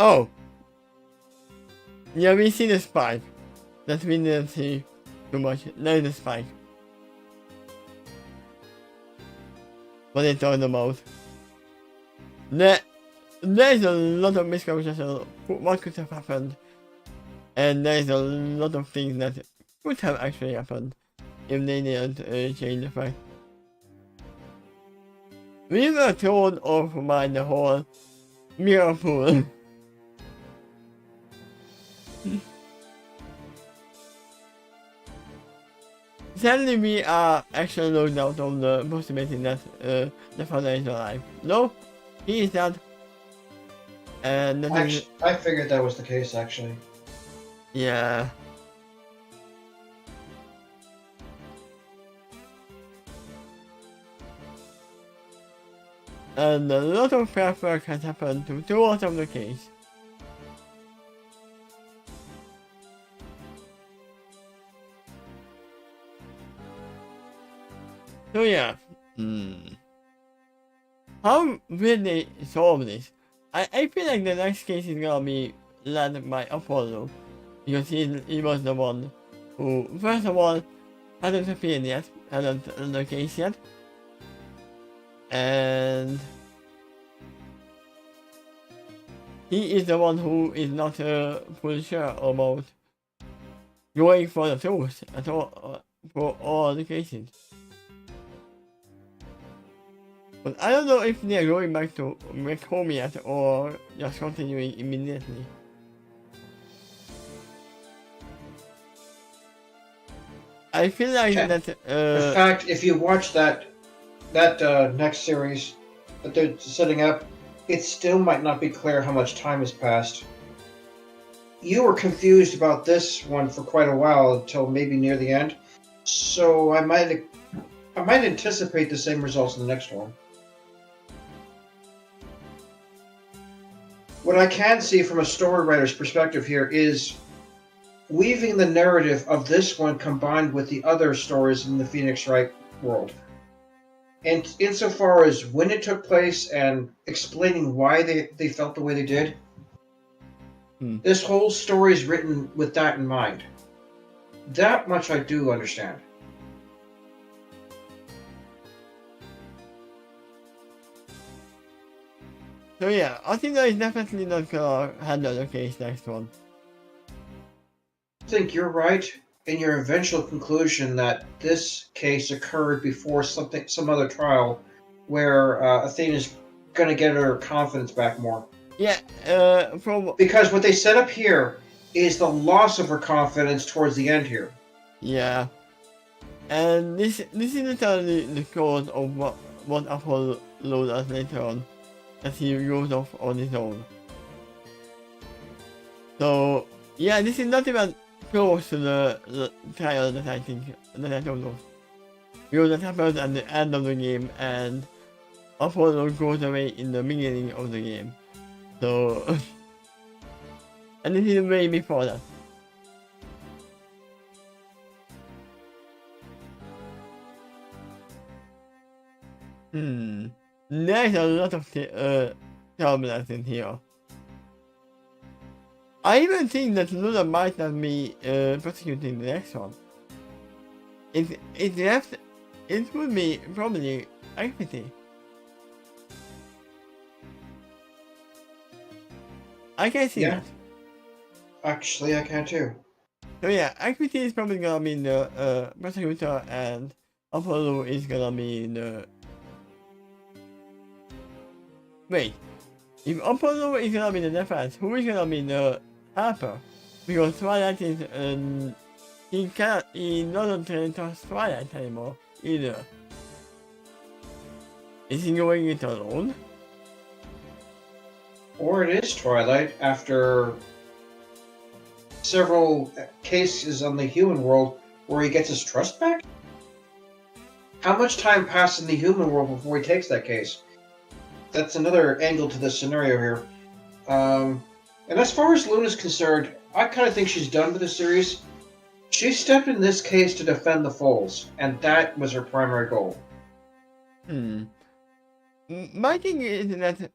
Oh! Yeah, we see the spike. That we didn't see too much. There's the spike. What they talking about? There's a lot of misconceptions what could have happened. And there's a lot of things that could have actually happened if they didn't change the fact. We were told off by the whole mirror pool. Sadly, we are actually locked out of the possibility that the father is alive. No, he is not. And that actually, I figured that was the case, actually. Yeah. And a lot of prep work has happened to towards of the case. So yeah, how will they solve this? I feel like the next case is gonna be led by Apollo, because he was the one who, first of all, hasn't appeared yet, hasn't done the case yet, and he is the one who is not fully sure about going for the truth at all for all the cases. But I don't know if they are going back home yet or just continuing immediately. I feel like that. In fact, if you watch that next series that they're setting up, it still might not be clear how much time has passed. You were confused about this one for quite a while until maybe near the end, so I might anticipate the same results in the next one. What I can see from a story writer's perspective here is weaving the narrative of this one combined with the other stories in the Phoenix Wright world. And insofar as when it took place and explaining why they felt the way they did, this whole story is written with that in mind. That much I do understand. So yeah, Athena is definitely not gonna handle the case next one. I think you're right in your eventual conclusion that this case occurred before some other trial where Athena's gonna get her confidence back more. Yeah, because what they set up here is the loss of her confidence towards the end here. Yeah. And this is entirely the cause of what Apollo does later on, as he goes off on his own. So yeah, this is not even close to the trial that I think that I told of. because that happens at the end of the game and Apollo goes away in the beginning of the game. So, and this is way before that. There's a lot of turbulence in here. I even think that Luna might not be prosecuting the next one. It would be probably equity. I can see that. Actually, I can too. So yeah, equity is probably gonna be the prosecutor and Apollo is gonna be the... Wait, if Apollo is gonna be the defense, who is gonna be the helper? Because Twilight is he doesn't trust Twilight anymore either. Is he going it alone? Or it is Twilight after several cases on the human world where he gets his trust back? How much time passed in the human world before he takes that case? That's another angle to this scenario here. And as far as Luna's concerned, I kind of think she's done with the series. She stepped in this case to defend the Foals, and that was her primary goal. My thing is that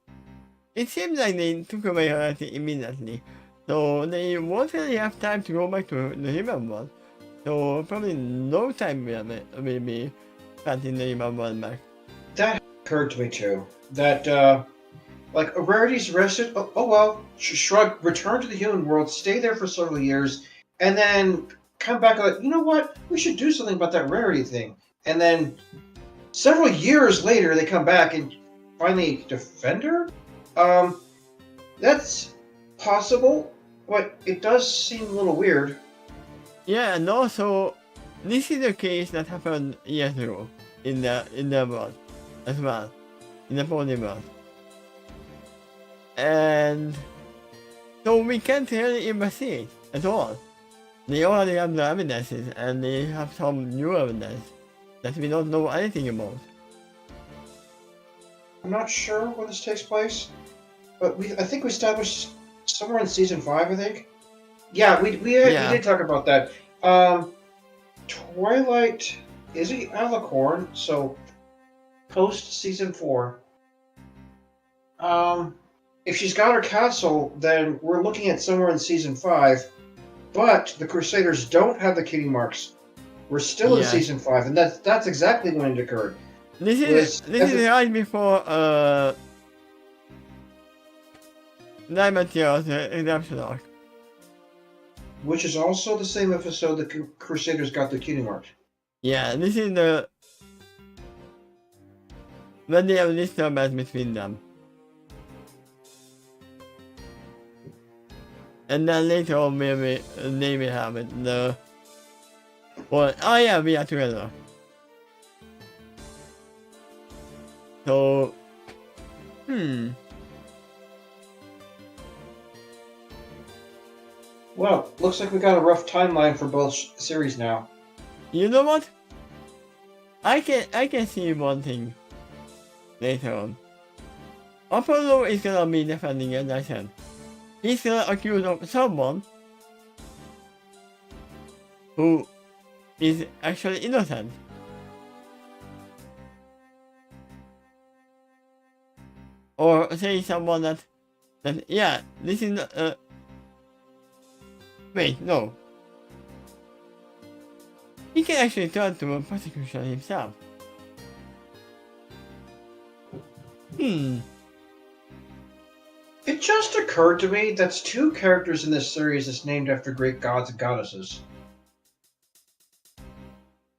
it seems like they took away her immediately, so they won't really have time to go back to the human world. So probably no time will be spent in the human world back. That occurred to me too. That, like, Rarity's arrested, oh well, shrug, return to the human world, stay there for several years, and then come back like, you know what, we should do something about that Rarity thing. And then several years later, they come back and finally defend her? That's possible, but it does seem a little weird. Yeah, and also, this is a case that happened years ago in the world as well, in the pony world. And so we can't really investigate at all. They already have the evidences, and they have some new evidence that we don't know anything about. I'm not sure when this takes place, but I think we established somewhere in season 5, I think. Yeah, we did talk about that. Twilight is a Alicorn, so post season 4. If she's got her castle, then we're looking at somewhere in season 5. But the Crusaders don't have the cutie marks. We're still in season 5, and that's exactly when it occurred. This is right before Diamond Tears Redemption arc. Which is also the same episode the Crusaders got the cutie marks. Yeah, this is the when they have disturbance between them. And then later on maybe they will have it. Oh yeah, we are together. So, Well, looks like we got a rough timeline for both series now. You know what? I can see one thing later on. Apollo is gonna be defending, as I said. He's gonna accuse of someone who is actually innocent. Or say someone that yeah, this is wait, no. He can actually turn to a prosecution himself. It just occurred to me that's 2 characters in this series that's named after great gods and goddesses.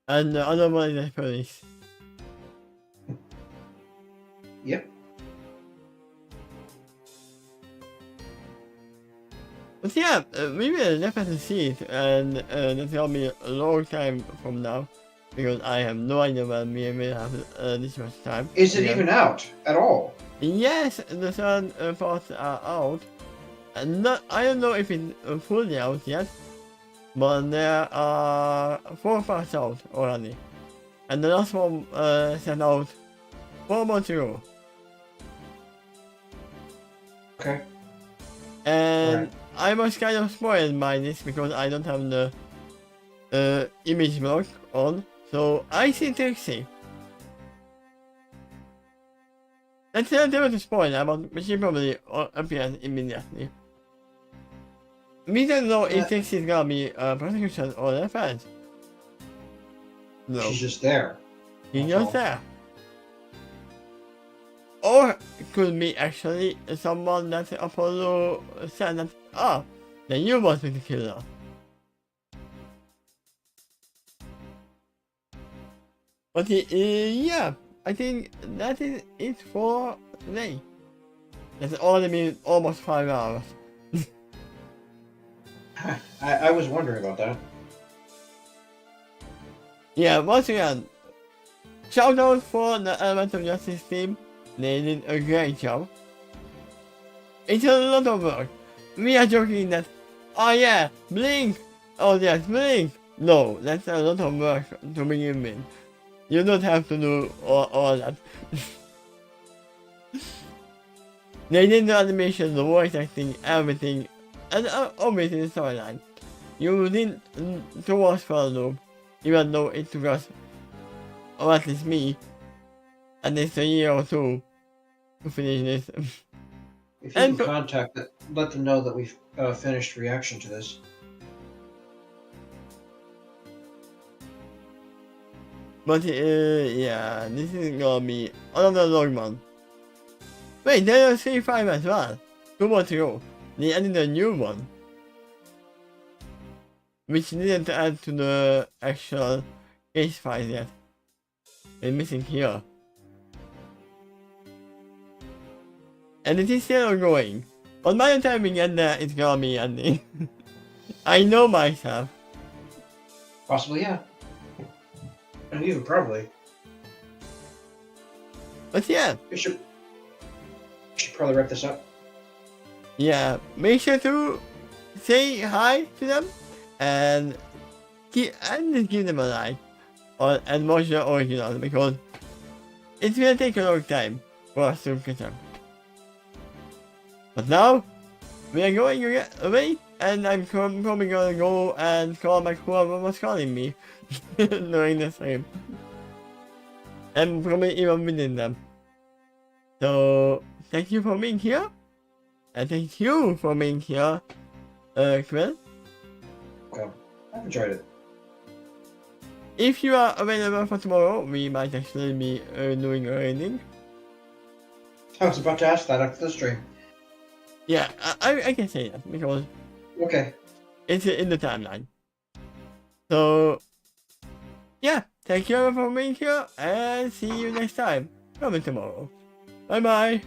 And the other one is the police. Yep. But yeah, we will definitely see it, and that's gonna be a long time from now, because I have no idea when we will have this much time. Is it even out at all? Yes, the third parts are out. And I don't know if it's fully out yet, but there are 4 parts out already. and the last one sent out 4 months ago. Okay. And I was kind of spoiled by this because I don't have the image block on, so I see Takeshy. That's not a spoiler, but she probably appears immediately. We don't know if Takeshy's gonna be prosecution or defense. No. She's just there. She's just there. Or it could be actually someone that Apollo said that, ah, then you wanted to kill her. But yeah, I think that is it for today. It's already been almost 5 hours. I was wondering about that. Yeah, once again, shout out for the Element of Justice team. They did a great job. It's a lot of work. We are joking that, oh yeah, blink! Oh yes, blink! No, that's a lot of work to begin with. You don't have to do all that. They did the animation, the voice acting, everything, and obviously the storyline. You need to watch for a loop, even though it took us, or at least me, at least a year or two to finish this. If you can contact them, let them know that we've finished reaction to this. But yeah, this is gonna be another long one. Wait, there are 3-5 as well. 2 months ago, they added a new one, which didn't add to the actual case file yet. It's missing here. And it is still ongoing. But by the time we get there, it's gonna be ending. I know myself. Possibly, yeah. And even probably. But yeah. We should probably wrap this up. Yeah, make sure to say hi to them and just give them a like and watch the original because it's gonna take a long time for us to catch up. But now we are going away and I'm probably gonna go and call back whoever was calling me during the stream. And probably even within them. So thank you for being here. And thank you for being here, Quill. Okay. I've enjoyed it. If you are available for tomorrow, we might actually be doing a reading. I was about to ask that after the stream. Yeah, I can say that because okay, it's in the timeline. So yeah, thank you for being here and see you next time. Coming tomorrow. Bye bye.